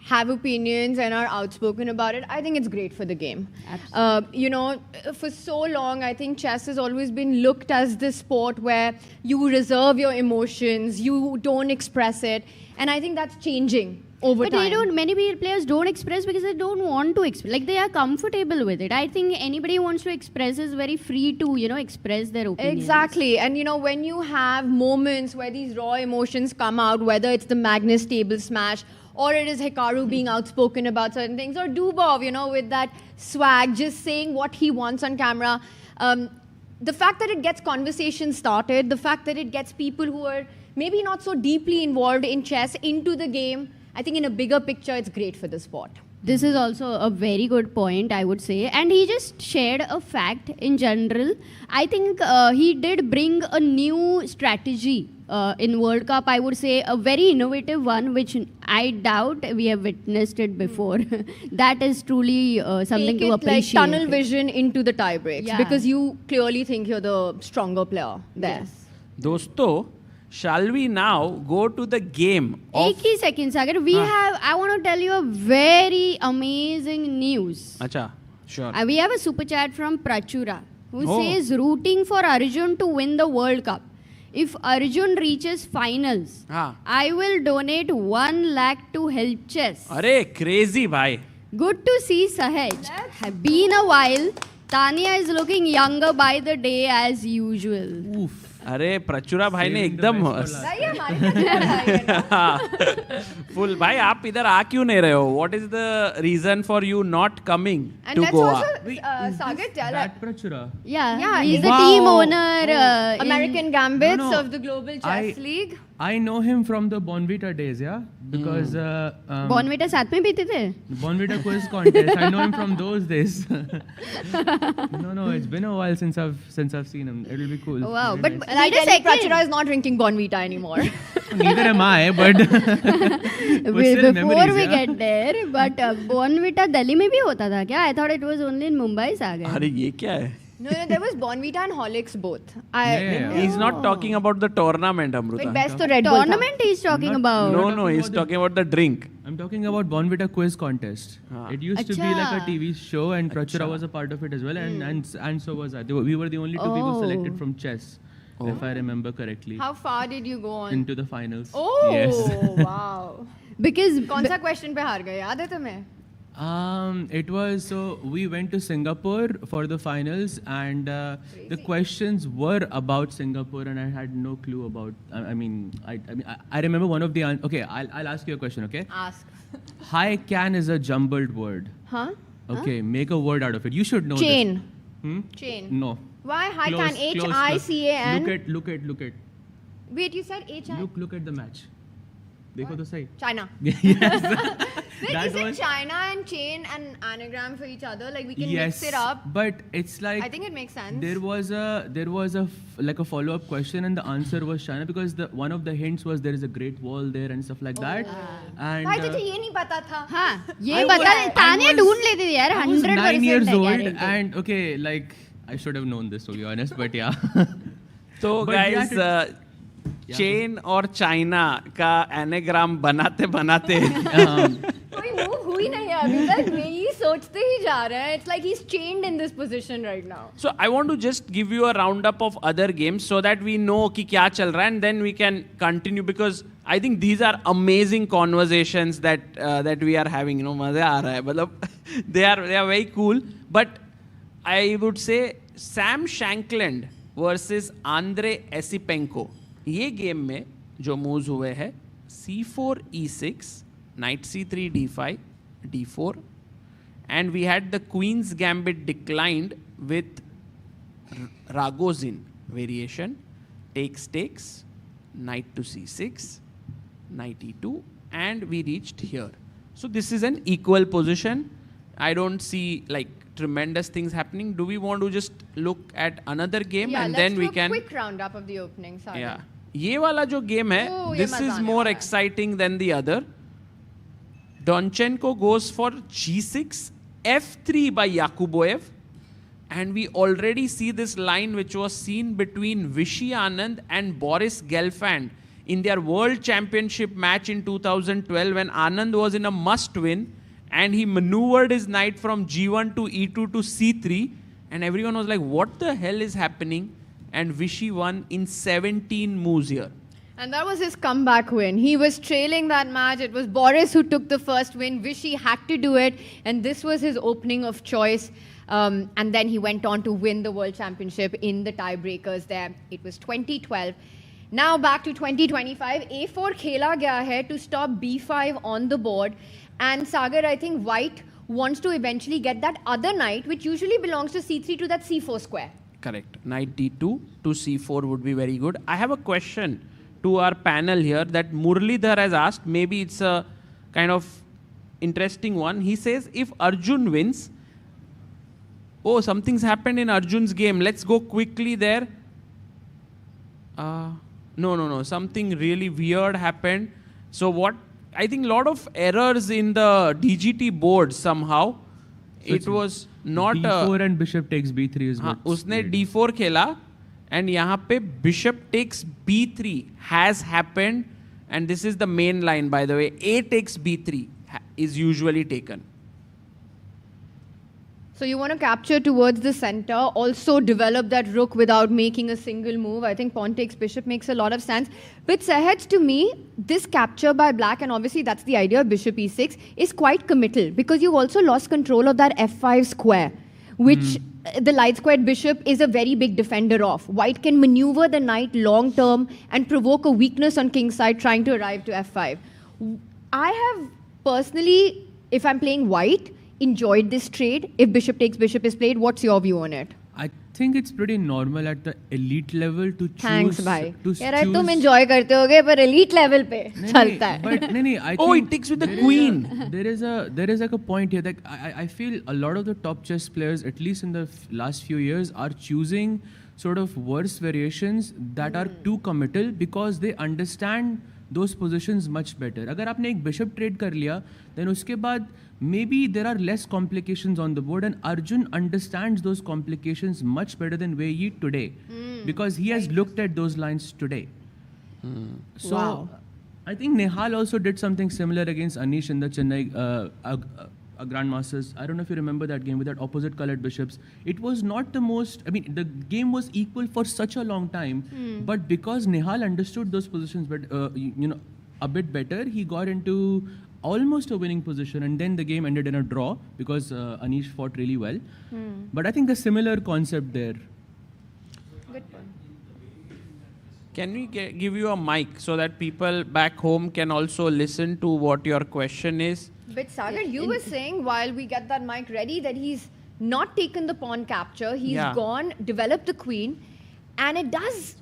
Speaker 9: have opinions and are outspoken about it, I think it's great for the game.
Speaker 10: Absolutely.
Speaker 9: For so long, I think chess has always been looked as this sport where you reserve your emotions, you don't express it, and I think that's changing over time.
Speaker 10: Many players don't express because they don't want to express. They are comfortable with it. I think anybody who wants to express is very free to, express their opinions.
Speaker 9: Exactly. And, when you have moments where these raw emotions come out, whether it's the Magnus table smash, or it is Hikaru being outspoken about certain things, or Dubov, with that swag, just saying what he wants on camera. The fact that it gets conversation started, the fact that it gets people who are maybe not so deeply involved in chess into the game, I think in a bigger picture, it's great for the sport.
Speaker 10: This is also a very good point, I would say. And he just shared a fact in general. I think he did bring a new strategy in World Cup, I would say a very innovative one, which I doubt we have witnessed it before. That is truly something to appreciate.
Speaker 9: Like tunnel vision into the tiebreaks, because you clearly think you're the stronger player there.
Speaker 10: Yes.
Speaker 11: दोस्तों, shall we now go to the game of...
Speaker 10: एक ही second, Sagar. I want to tell you a very amazing news.
Speaker 11: Acha, sure.
Speaker 10: We have a super chat from Prachura who
Speaker 11: Oh.
Speaker 10: says rooting for Arjun to win the World Cup. If Arjun reaches finals, I will donate 1 lakh to help chess.
Speaker 11: अरे crazy भाई.
Speaker 10: Good to see Sahaj. Been a while. Tanya is looking younger by the day as usual.
Speaker 11: अरे प्रचुरा भाई ने एकदम full भाई आप इधर आ क्यों नहीं रहे हो? What is the reason for you not coming
Speaker 9: And
Speaker 11: to
Speaker 9: let's
Speaker 11: Goa?
Speaker 9: also, Sagar, tell
Speaker 12: That Prachura.
Speaker 10: Yeah, he's the team owner.
Speaker 9: American Gambits
Speaker 12: No, no.
Speaker 9: of the Global Chess League.
Speaker 12: I know him from the Bonvita days, yeah? Because...
Speaker 10: Bonvita साथ में पीते थे?
Speaker 12: Bonvita quiz contest. I know him from those days. No, it's been a while since I've seen him. It'll be cool.
Speaker 10: Wow,
Speaker 12: Very
Speaker 10: but
Speaker 12: nice.
Speaker 9: And I
Speaker 10: wait a
Speaker 9: tell you,
Speaker 10: second.
Speaker 9: Prachura is not drinking Bonvita anymore.
Speaker 12: Neither am I, but...
Speaker 10: Before we get there, but Bonvita Delhi में भी होता था क्या? I thought it was only in Mumbai, Sagar.
Speaker 11: अरे ये क्या है?
Speaker 9: No, there was Bonvita and Horlicks both.
Speaker 11: He's not talking about the tournament, Amruta.
Speaker 9: Like best to Red Bull.
Speaker 10: Tournament he's talking about.
Speaker 11: No, he's talking about the drink.
Speaker 12: I'm talking about Bonvita quiz contest. It used to be like a TV show, and Prachura was a part of it as well, and so was I. We were the only two people selected from chess, if I remember correctly.
Speaker 9: How far did you go on?
Speaker 12: Into the finals.
Speaker 9: Oh,
Speaker 12: Yes.
Speaker 9: wow.
Speaker 10: Because
Speaker 9: कौन सा question पे हार गए? याद है तुम्हें?
Speaker 12: It was so we went to Singapore for the finals, and the questions were about Singapore, and I had no clue about. I remember one of the okay. I'll ask you a question. Okay.
Speaker 9: Ask.
Speaker 12: Hi can is a jumbled word.
Speaker 9: Huh?
Speaker 12: Okay, make a word out of it. You should know.
Speaker 9: Chain.
Speaker 12: This.
Speaker 9: Chain.
Speaker 12: No.
Speaker 9: Why? Hi
Speaker 12: Close,
Speaker 9: can
Speaker 12: close, close.
Speaker 9: H-I-C-A-N.
Speaker 12: Look at.
Speaker 9: Wait, you said H-I?
Speaker 12: Look at the match. देखो तो सही.
Speaker 9: China.
Speaker 12: Yes.
Speaker 9: Wait,
Speaker 12: That
Speaker 9: you said
Speaker 12: was-
Speaker 9: China and chain and anagram for each other. Like we can
Speaker 12: Yes,
Speaker 9: mix it up.
Speaker 12: but it's like
Speaker 9: I think it makes sense.
Speaker 12: there was a like a follow-up question, and the answer was China, because one of the hints was there is a great wall there and stuff like that. And
Speaker 9: भाई तुझे ये नहीं पता था?
Speaker 10: हाँ, ये पता नहीं. तानिया ढूंढ लेती थी यार.
Speaker 12: I was
Speaker 10: 100%
Speaker 12: 9 years
Speaker 10: है
Speaker 12: old,
Speaker 10: guarantee.
Speaker 12: and okay, like I should have known this, to be honest, but yeah.
Speaker 11: तो
Speaker 12: But
Speaker 11: guys,
Speaker 12: yeah,
Speaker 11: चेन और चाइना का एनेग्राम बनाते बनाते
Speaker 9: कोई move हुई नहीं है अभी तक. यही सोचते ही जा रहे हैं. It's like he's chained in this position right now.
Speaker 11: So I want to just give you a roundup of other games so that we know कि क्या चल रहा है, and then we can continue, because I think these are amazing conversations that we are having. You know, मजा आ रहा है. मतलब they are very cool. But I would say Sam Shankland versus Andre Esipenko. ये game में जो moves हुए हैं C4 E6, Knight C3 D5, D4, and we had the Queen's Gambit declined with Ragozin variation, takes, Knight to C6, Knight E2, and we reached here. So this is an equal position. I don't see like tremendous things happening. Do we want to just look at another game
Speaker 9: Yeah,
Speaker 11: and
Speaker 9: let's
Speaker 11: then
Speaker 9: do
Speaker 11: we
Speaker 9: a
Speaker 11: can...
Speaker 9: quick roundup of the opening. Sorry.
Speaker 11: Yeah. ये वाला जो game है,
Speaker 9: Oh, ये
Speaker 11: this
Speaker 9: मजा
Speaker 11: is
Speaker 9: आने
Speaker 11: more
Speaker 9: वाला है.
Speaker 11: exciting than the other. Donchenko goes for G6, F3 by Yakuboev, and we already see this line which was seen between Vishy Anand and Boris Gelfand in their World Championship match in 2012, when Anand was in a must-win and he maneuvered his knight from G1 to E2 to C3, and everyone was like, what the hell is happening? And Vishy won in 17 moves here.
Speaker 9: And that was his comeback win. He was trailing that match. It was Boris who took the first win. Vishy had to do it. And this was his opening of choice. And then he went on to win the World Championship in the tiebreakers there. It was 2012. Now back to 2025. A4 khela gaya hai to stop B5 on the board. And Sagar, I think White wants to eventually get that other knight, which usually belongs to C3, to that C4 square.
Speaker 11: Correct. Knight D2 to C4 would be very good. I have a question to our panel here that Murlidhar has asked. Maybe it's a kind of interesting one. He says, if Arjun wins, oh, something's happened in Arjun's game. Let's go quickly there. No. Something really weird happened. So what? I think a lot of errors in the DGT board somehow.
Speaker 12: So
Speaker 11: it was not
Speaker 12: D4 and bishop takes B3 is what.
Speaker 11: उसने D4 खेला And यहाँ पे bishop takes b3 has happened, and this is the main line, by the way. A takes b3 is usually taken.
Speaker 9: So you want to capture towards the center, also develop that rook without making a single move. I think pawn takes bishop makes a lot of sense. But Sahaj, to me, this capture by black, and obviously that's the idea, bishop e6, is quite committal because you've also lost control of that f5 square, which the light squared bishop is a very big defender of. White can maneuver the knight long term and provoke a weakness on king's side trying to arrive to f5. I have personally, if I'm playing white, enjoyed this trade. If bishop takes bishop is played, what's your view on it?
Speaker 12: I think it's pretty normal at the elite level to choose.
Speaker 9: Thanks, bhai.
Speaker 12: To
Speaker 9: यार तुम enjoy करते होगे पर elite level पे चलता है.
Speaker 12: But I
Speaker 11: Oh,
Speaker 12: think
Speaker 11: it takes with the queen.
Speaker 12: There is like a point here that I feel a lot of the top chess players, at least in the last few years, are choosing sort of worse variations that are too committal because they understand those positions much better. अगर आपने एक bishop trade कर लिया, then उसके बाद maybe there are less complications on the board, and Arjun understands those complications much better than Wei Yi today because he has looked at those lines today. So
Speaker 9: Wow.
Speaker 12: I think Nehal also did something similar against Anish in the Chennai Grandmasters. I don't know if you remember that game with that opposite colored bishops. It was not the most, I mean, the game was equal for such a long time, but because Nehal understood those positions a bit better, he got into almost a winning position, and then the game ended in a draw because Anish fought really well. But I think a similar concept there.
Speaker 9: Good point.
Speaker 11: Can we give you a mic so that people back home can also listen to what your question is?
Speaker 9: But Sagar, you were saying while we get that mic ready that he's not taken the pawn capture. He's gone, developed the queen, and it does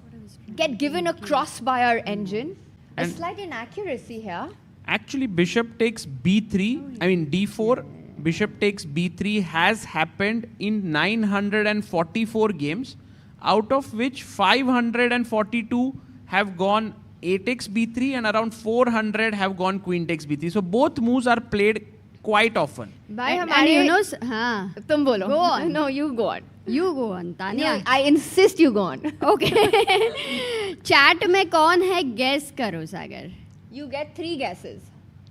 Speaker 9: get given a cross by our engine. A slight inaccuracy here.
Speaker 11: Actually, bishop takes b3, I mean d4, bishop takes b3 has happened in 944 games, out of which 542 have gone a takes b3 and around 400 have gone queen takes b3. So both moves are played quite often.
Speaker 10: Bhai, हमारे हाँ
Speaker 9: तुम बोलो.
Speaker 10: Go on.
Speaker 9: No, you go on.
Speaker 10: You go on, Tanya.
Speaker 9: No, I insist you go on.
Speaker 10: Okay. Chat में कौन है guess करो सागर.
Speaker 9: You get 3 guesses.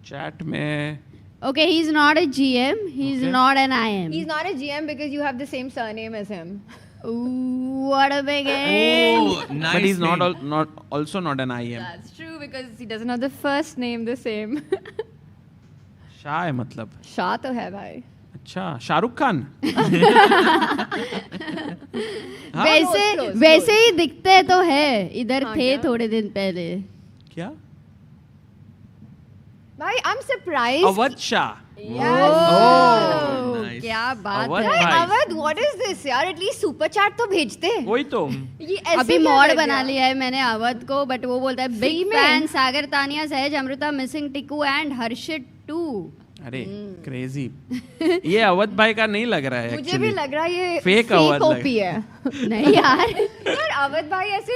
Speaker 11: Chat में.
Speaker 10: Okay, he's not a GM. He's not an IM.
Speaker 9: He's not a GM because you have the same surname as him.
Speaker 10: Ooh, what a big name.
Speaker 12: Oh, nice.
Speaker 11: But he's not also not an IM.
Speaker 9: That's true because he doesn't have the first name the same.
Speaker 11: Shah है मतलब.
Speaker 9: शाह तो है भाई.
Speaker 11: अच्छा, शाहरुख खान.
Speaker 10: वैसे ही दिखते तो है. इधर थे थोड़े दिन पहले.
Speaker 11: क्या?
Speaker 9: भाई, I'm surprised.
Speaker 11: Awadh Shah.
Speaker 9: Yes.
Speaker 11: Oh,
Speaker 12: nice.
Speaker 10: क्या बात
Speaker 11: अवध
Speaker 10: है.
Speaker 11: भाई.
Speaker 9: अवध, what is this यार? At least super chat तो भेजते.
Speaker 11: वही तो.
Speaker 9: ये ऐसे
Speaker 10: अभी
Speaker 9: क्या
Speaker 10: मॉड
Speaker 9: कर
Speaker 10: बना
Speaker 9: दिया?
Speaker 10: लिया है मैंने अवध को, बट वो बोलता है बिग
Speaker 9: में?
Speaker 10: Fan Sagar Tania Sahaj Amrita missing Tiku and Harshit too.
Speaker 11: अरे क्रेजी. ये अवध भाई का नहीं लग रहा है.
Speaker 9: मुझे भी लग रहा है ये
Speaker 11: फेक अवध
Speaker 9: कॉपी है.
Speaker 10: नहीं यार,
Speaker 9: यार अवध भाई ऐसे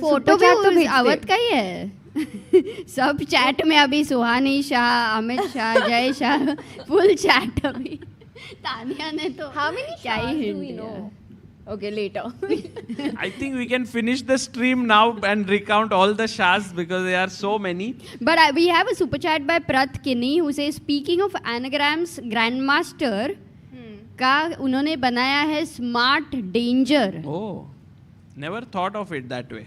Speaker 10: फोटो
Speaker 9: super chat तो
Speaker 10: भी
Speaker 9: भेजते.
Speaker 10: अवध का ही है. सब चैट में अभी सुहानी शाह, अमित शाह, जय शाह, फुल चैट अभी. तानिया ने तो
Speaker 9: How many
Speaker 10: क्या ही
Speaker 9: shahs do
Speaker 10: हिंट
Speaker 9: we
Speaker 10: दिया.
Speaker 9: know? Okay, later.
Speaker 11: I think we can finish the stream now and recount all the shahs because there are so many.
Speaker 10: But we have a super chat by Prath Kinney who says, speaking of anagrams, Grandmaster का उन्होंने बनाया है smart danger.
Speaker 11: Oh, never thought of it that way.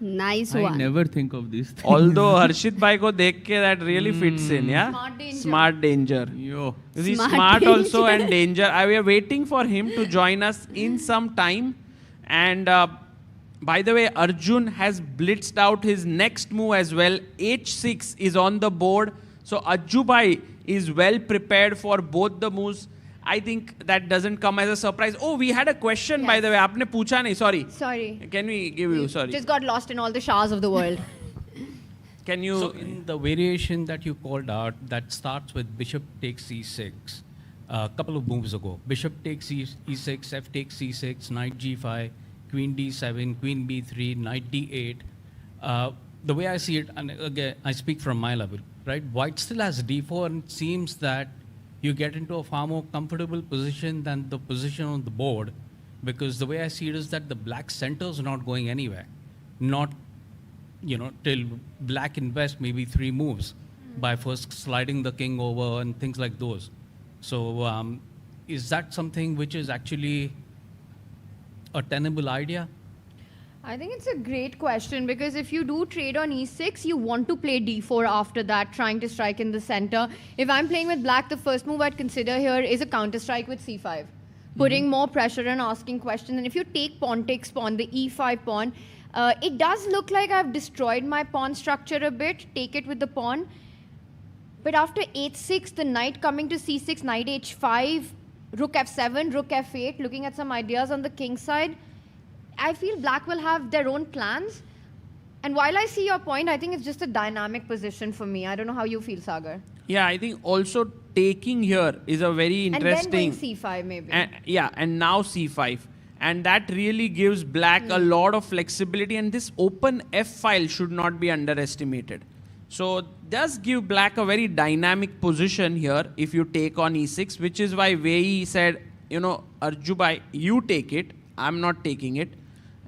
Speaker 10: Nice
Speaker 12: I
Speaker 10: one.
Speaker 12: never think of these things.
Speaker 11: Although Harshit bhai ko dekh ke that really fits in, yeah?
Speaker 9: Smart danger.
Speaker 11: Smart danger.
Speaker 12: Yo.
Speaker 11: He's
Speaker 10: Smart
Speaker 11: smart also
Speaker 10: danger.
Speaker 11: and danger. We are waiting for him to join us in some time. And by the way, Arjun has blitzed out his next move as well. H6 is on the board. So Ajju bhai is well prepared for both the moves. I think that doesn't come as a surprise. Oh, we had a question by the way. Aapne pucha nahi, sorry.
Speaker 9: Sorry.
Speaker 11: Can we give you, sorry.
Speaker 9: Just got lost in all the shahs of the world.
Speaker 11: Can you...
Speaker 13: So in the variation that you called out, that starts with bishop takes e6, a couple of moves ago. Bishop takes e6, f takes c6, knight g5, queen d7, queen b3, knight d8. The way I see it, and again, I speak from my level, right? White still has d4, and it seems that you get into a far more comfortable position than the position on the board because the way I see it is that the black center is not going anywhere. Not, till black invests maybe 3 moves by first sliding the king over and things like those. So is that something which is actually a tenable idea?
Speaker 9: I think it's a great question because if you do trade on e6, you want to play d4 after that, trying to strike in the center. If I'm playing with black, the first move I'd consider here is a counter strike with c5, putting more pressure and asking questions. And if you take pawn takes pawn, the e5 pawn, it does look like I've destroyed my pawn structure a bit. Take it with the pawn. But after h6, the knight coming to c6, knight h5, rook f7, rook f8, looking at some ideas on the king side, I feel black will have their own plans. And while I see your point, I think it's just a dynamic position for me. I don't know how you feel, Sagar.
Speaker 11: Yeah, I think also taking here is a very interesting...
Speaker 9: And then going c5 maybe.
Speaker 11: And now c5. And that really gives black a lot of flexibility. And this open f file should not be underestimated. So does give black a very dynamic position here if you take on e6, which is why Wei Yi said, Arjubai, you take it. I'm not taking it.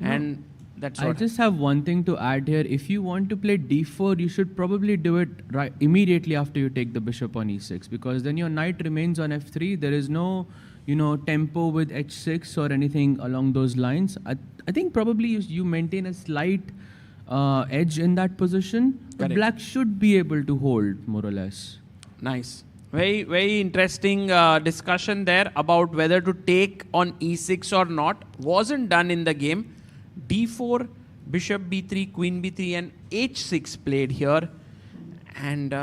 Speaker 11: And that's what...
Speaker 12: I just have one thing to add here. If you want to play d4, you should probably do it right immediately after you take the bishop on e6, because then your knight remains on f3. There is no, tempo with h6 or anything along those lines. I think probably you maintain a slight edge in that position. But black should be able to hold, more or less.
Speaker 11: Nice. Very, very interesting discussion there about whether to take on e6 or not. Wasn't done in the game. d4, bishop b3, queen b3 and h6 played here. And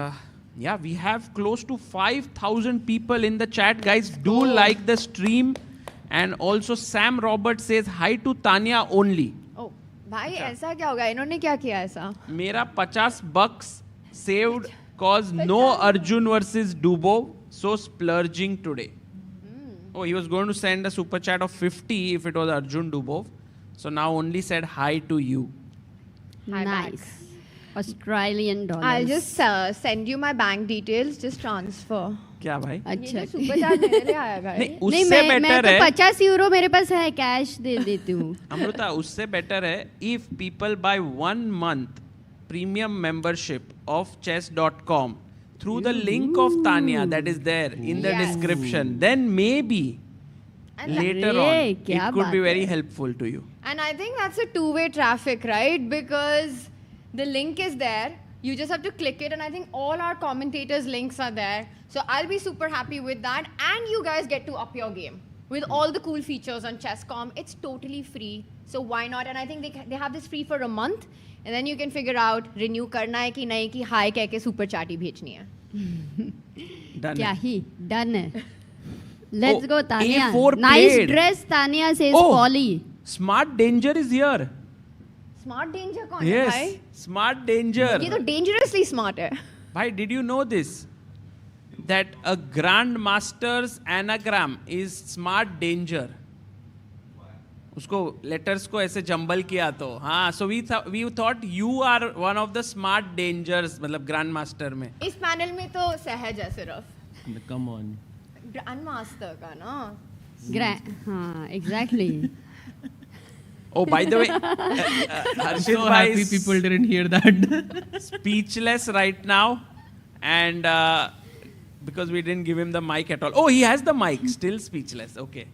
Speaker 11: we have close to 5,000 people in the chat. Guys, do like the stream. And also Sam Roberts says hi to Tanya only.
Speaker 9: Oh, भाई ऐसा क्या होगा? इन्होंने क्या किया ऐसा?
Speaker 11: मेरा $50 saved cause no Arjun versus Dubov, so splurging today. Oh, he was going to send a super chat of 50 if it was Arjun Dubov. So now only said hi to you.
Speaker 9: Hi
Speaker 10: Nice.
Speaker 9: back.
Speaker 10: Australian dollars.
Speaker 9: I'll just send you my bank details. Just transfer.
Speaker 11: क्या भाई?
Speaker 10: अच्छा
Speaker 9: super charge मेरे लिए आएगा
Speaker 11: नहीं,
Speaker 10: नहीं,
Speaker 11: उससे
Speaker 10: मैं
Speaker 11: बेटर
Speaker 10: तो
Speaker 11: है
Speaker 10: 50 यूरो मेरे पास है, कैश दे देती हूँ.
Speaker 11: अमृता, उससे बेटर है if people buy 1 month premium membership of chess.com through the link of Tanya that is there in the description, then maybe later on it could be very helpful to you.
Speaker 9: And I think that's a two-way traffic, right? Because the link is there. You just have to click it. And I think all our commentators' links are there. So I'll be super happy with that. And you guys get to up your game with all the cool features on Chess.com. It's totally free. So why not? And I think they have this free for a month. And then you can figure out renew करना है कि नहीं कि hi कह के super chat ही भेजनी है.
Speaker 10: क्या ही done है. Let's go, Tanya.
Speaker 11: A4
Speaker 10: Nice
Speaker 11: played.
Speaker 10: dress, Tanya says Polly.
Speaker 11: Smart Danger is here.
Speaker 9: Smart Danger कौन है
Speaker 11: Yes,
Speaker 9: भाई?
Speaker 11: Smart Danger.
Speaker 9: ये तो dangerously smart है.
Speaker 11: Bhai, did you know this? That a grandmaster's anagram is Smart Danger. उसको letters को ऐसे jumble किया तो हाँ, so we thought you are one of the smart dangers, मतलब grandmaster में.
Speaker 9: इस panel में तो सहज है सिर्फ.
Speaker 12: Come on.
Speaker 9: Grandmaster का ना.
Speaker 10: हाँ, exactly.
Speaker 11: Oh, by the way, Harshit
Speaker 12: So
Speaker 11: bhai
Speaker 12: happy
Speaker 11: is
Speaker 12: people didn't hear that.
Speaker 11: speechless right now, and because we didn't give him the mic at all. Oh, he has the mic, still speechless. Okay.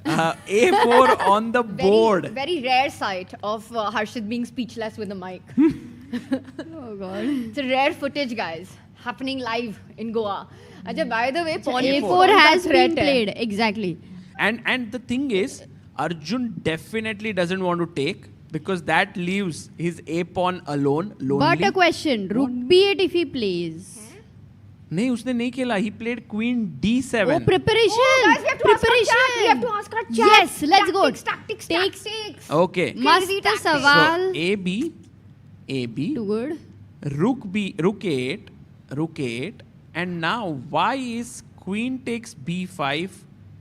Speaker 11: A4 on the board.
Speaker 9: Very rare sight of Harshit being speechless with a mic.
Speaker 10: Oh God.
Speaker 9: It's a rare footage, guys, happening live in Goa. Ajay, by the way, pawn
Speaker 10: A4 has been played. Exactly.
Speaker 11: And the thing is, Arjun definitely doesn't want to take because that leaves his A pawn alone, lonely.
Speaker 10: But a question, rook b8 if he plays.
Speaker 11: नहीं, उसने नहीं खेला. He played queen d7.
Speaker 10: Oh, preparation.
Speaker 9: Oh, guys, we have to
Speaker 10: preparation.
Speaker 9: ask our chat. We have to ask our chat.
Speaker 10: Yes, let's go.
Speaker 9: Tactics.
Speaker 11: Okay.
Speaker 10: Must सवाल.
Speaker 11: So AB.
Speaker 10: Too good.
Speaker 11: Rook 8, and now why is queen takes b5?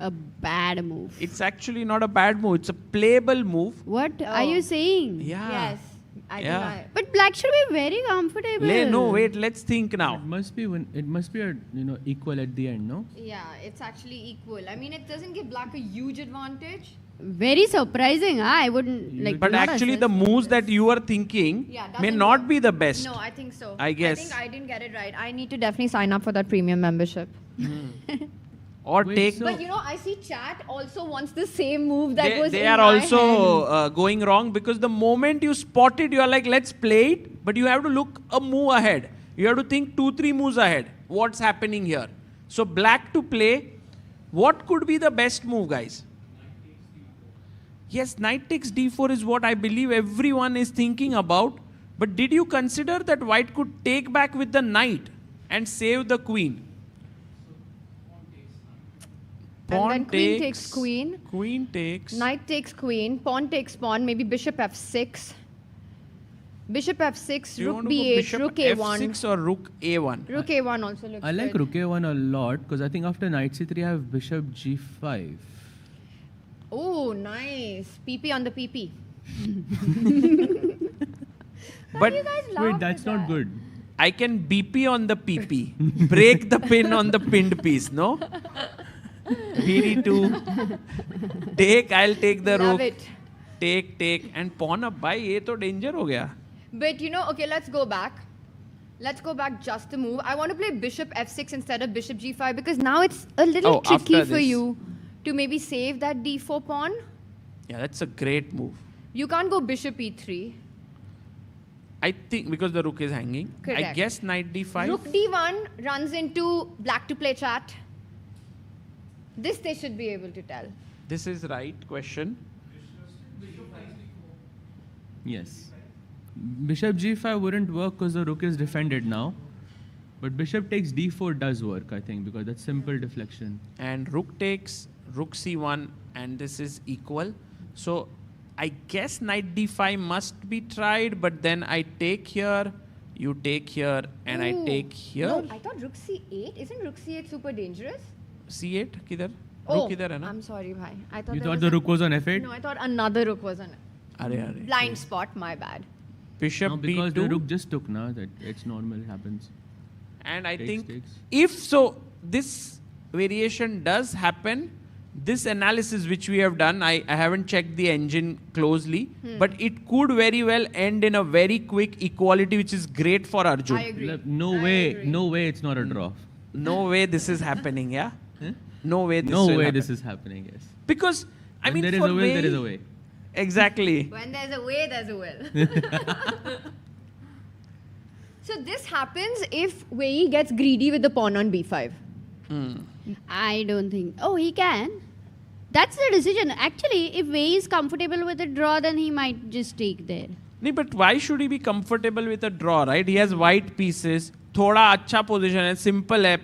Speaker 10: A bad move.
Speaker 11: It's actually not a bad move. It's a playable move.
Speaker 10: What are you saying?
Speaker 11: Yeah.
Speaker 9: Yes. I deny.
Speaker 10: But black should be very comfortable.
Speaker 11: No, wait. Let's think now.
Speaker 12: It must be equal at the end, no?
Speaker 9: Yeah, it's actually equal. I mean, it doesn't give black a huge advantage.
Speaker 10: Very surprising. I wouldn't like.
Speaker 11: But
Speaker 10: not
Speaker 11: actually,
Speaker 10: assess
Speaker 11: the moves that you are thinking may not be the best.
Speaker 9: No, I think so.
Speaker 11: I guess.
Speaker 9: I think I didn't get it right. I need to definitely sign up for that premium membership.
Speaker 11: Or take.
Speaker 9: But I see chat also wants the same move that was
Speaker 11: They
Speaker 9: in
Speaker 11: are
Speaker 9: my
Speaker 11: also
Speaker 9: hand.
Speaker 11: going wrong because the moment you spot it, you are like, let's play it. But you have to look a move ahead. You have to think 2-3 moves ahead. What's happening here? So black to play. What could be the best move, guys? Yes, knight takes d4 is what I believe everyone is thinking about. But did you consider that white could take back with the knight and save the queen?
Speaker 9: And then queen takes queen.
Speaker 11: Queen takes.
Speaker 9: Knight takes queen. Pawn takes pawn. Maybe bishop f6. Bishop f6,
Speaker 11: Do you
Speaker 9: rook
Speaker 11: want to go
Speaker 9: b8,
Speaker 11: bishop
Speaker 9: rook a1.
Speaker 11: f6 or rook a1?
Speaker 9: Rook a1 also looks
Speaker 12: I like
Speaker 9: good.
Speaker 12: rook a1 a lot because I think after knight c3 I have bishop g5.
Speaker 9: Oh, nice. PP on the PP.
Speaker 11: But
Speaker 9: you guys laugh
Speaker 12: Wait, that's
Speaker 9: at
Speaker 12: not
Speaker 9: that?
Speaker 12: good.
Speaker 11: I can BP on the PP. Break the pin on the pinned piece, no? BD2. Take, I'll take the
Speaker 9: Love
Speaker 11: rook.
Speaker 9: it.
Speaker 11: Take. And pawn up by ये तो danger हो गया.
Speaker 9: But okay, let's go back. Let's go back just a move. I want to play bishop f6 instead of bishop g5 because now it's a little tricky
Speaker 11: after
Speaker 9: for
Speaker 11: this.
Speaker 9: you to maybe save that d4 pawn.
Speaker 11: Yeah, that's a great move.
Speaker 9: You can't go bishop e3.
Speaker 11: I think because the rook is hanging. I
Speaker 9: Correct.
Speaker 11: guess knight d5.
Speaker 9: Rook d1 runs into black to play chat. This they should be able to tell.
Speaker 11: This is right question.
Speaker 12: Yes. Bishop g5 wouldn't work because the rook is defended now. But bishop takes d4 does work, I think, because that's simple deflection.
Speaker 11: And rook takes rook c1 and this is equal. So I guess knight d5 must be tried, but then I take here, you take here, and I
Speaker 9: Ooh.
Speaker 11: take here.
Speaker 9: No, I thought rook c8. Isn't rook c8 super dangerous?
Speaker 11: c8 किधर?
Speaker 9: Oh,
Speaker 11: rook इधर है ना?
Speaker 9: I'm sorry, bhai. I thought
Speaker 12: You
Speaker 9: there
Speaker 12: thought
Speaker 9: was
Speaker 12: the rook was on f8?
Speaker 9: No, I thought another rook was on
Speaker 11: अरे
Speaker 9: blind spot. My bad.
Speaker 11: Bishop
Speaker 12: No, because
Speaker 11: b2.
Speaker 12: the rook just took now. That it's normal, it happens.
Speaker 11: And I
Speaker 12: Takes,
Speaker 11: think
Speaker 12: takes.
Speaker 11: if so, this variation does happen. This analysis which we have done, I haven't checked the engine closely, but it could very well end in a very quick equality, which is great for Arjun.
Speaker 9: I agree.
Speaker 12: No way it's not a draw.
Speaker 11: No way this is happening, yeah?
Speaker 12: Huh?
Speaker 11: No way this
Speaker 12: No
Speaker 11: will
Speaker 12: way
Speaker 11: happen.
Speaker 12: this is happening, yes.
Speaker 11: Because, I
Speaker 12: When
Speaker 11: mean,
Speaker 12: there is
Speaker 11: for
Speaker 12: a will, there is a way.
Speaker 11: Exactly.
Speaker 9: When there's a way, there's a will. So this happens if Wei Yi gets greedy with the pawn on b5.
Speaker 10: I don't think. Oh, he can. That's the decision. Actually, if Wei is comfortable with a draw, then he might just take there.
Speaker 11: No, but why should he be comfortable with a draw, right? He has white pieces. Thoda acha position hai, simple hai.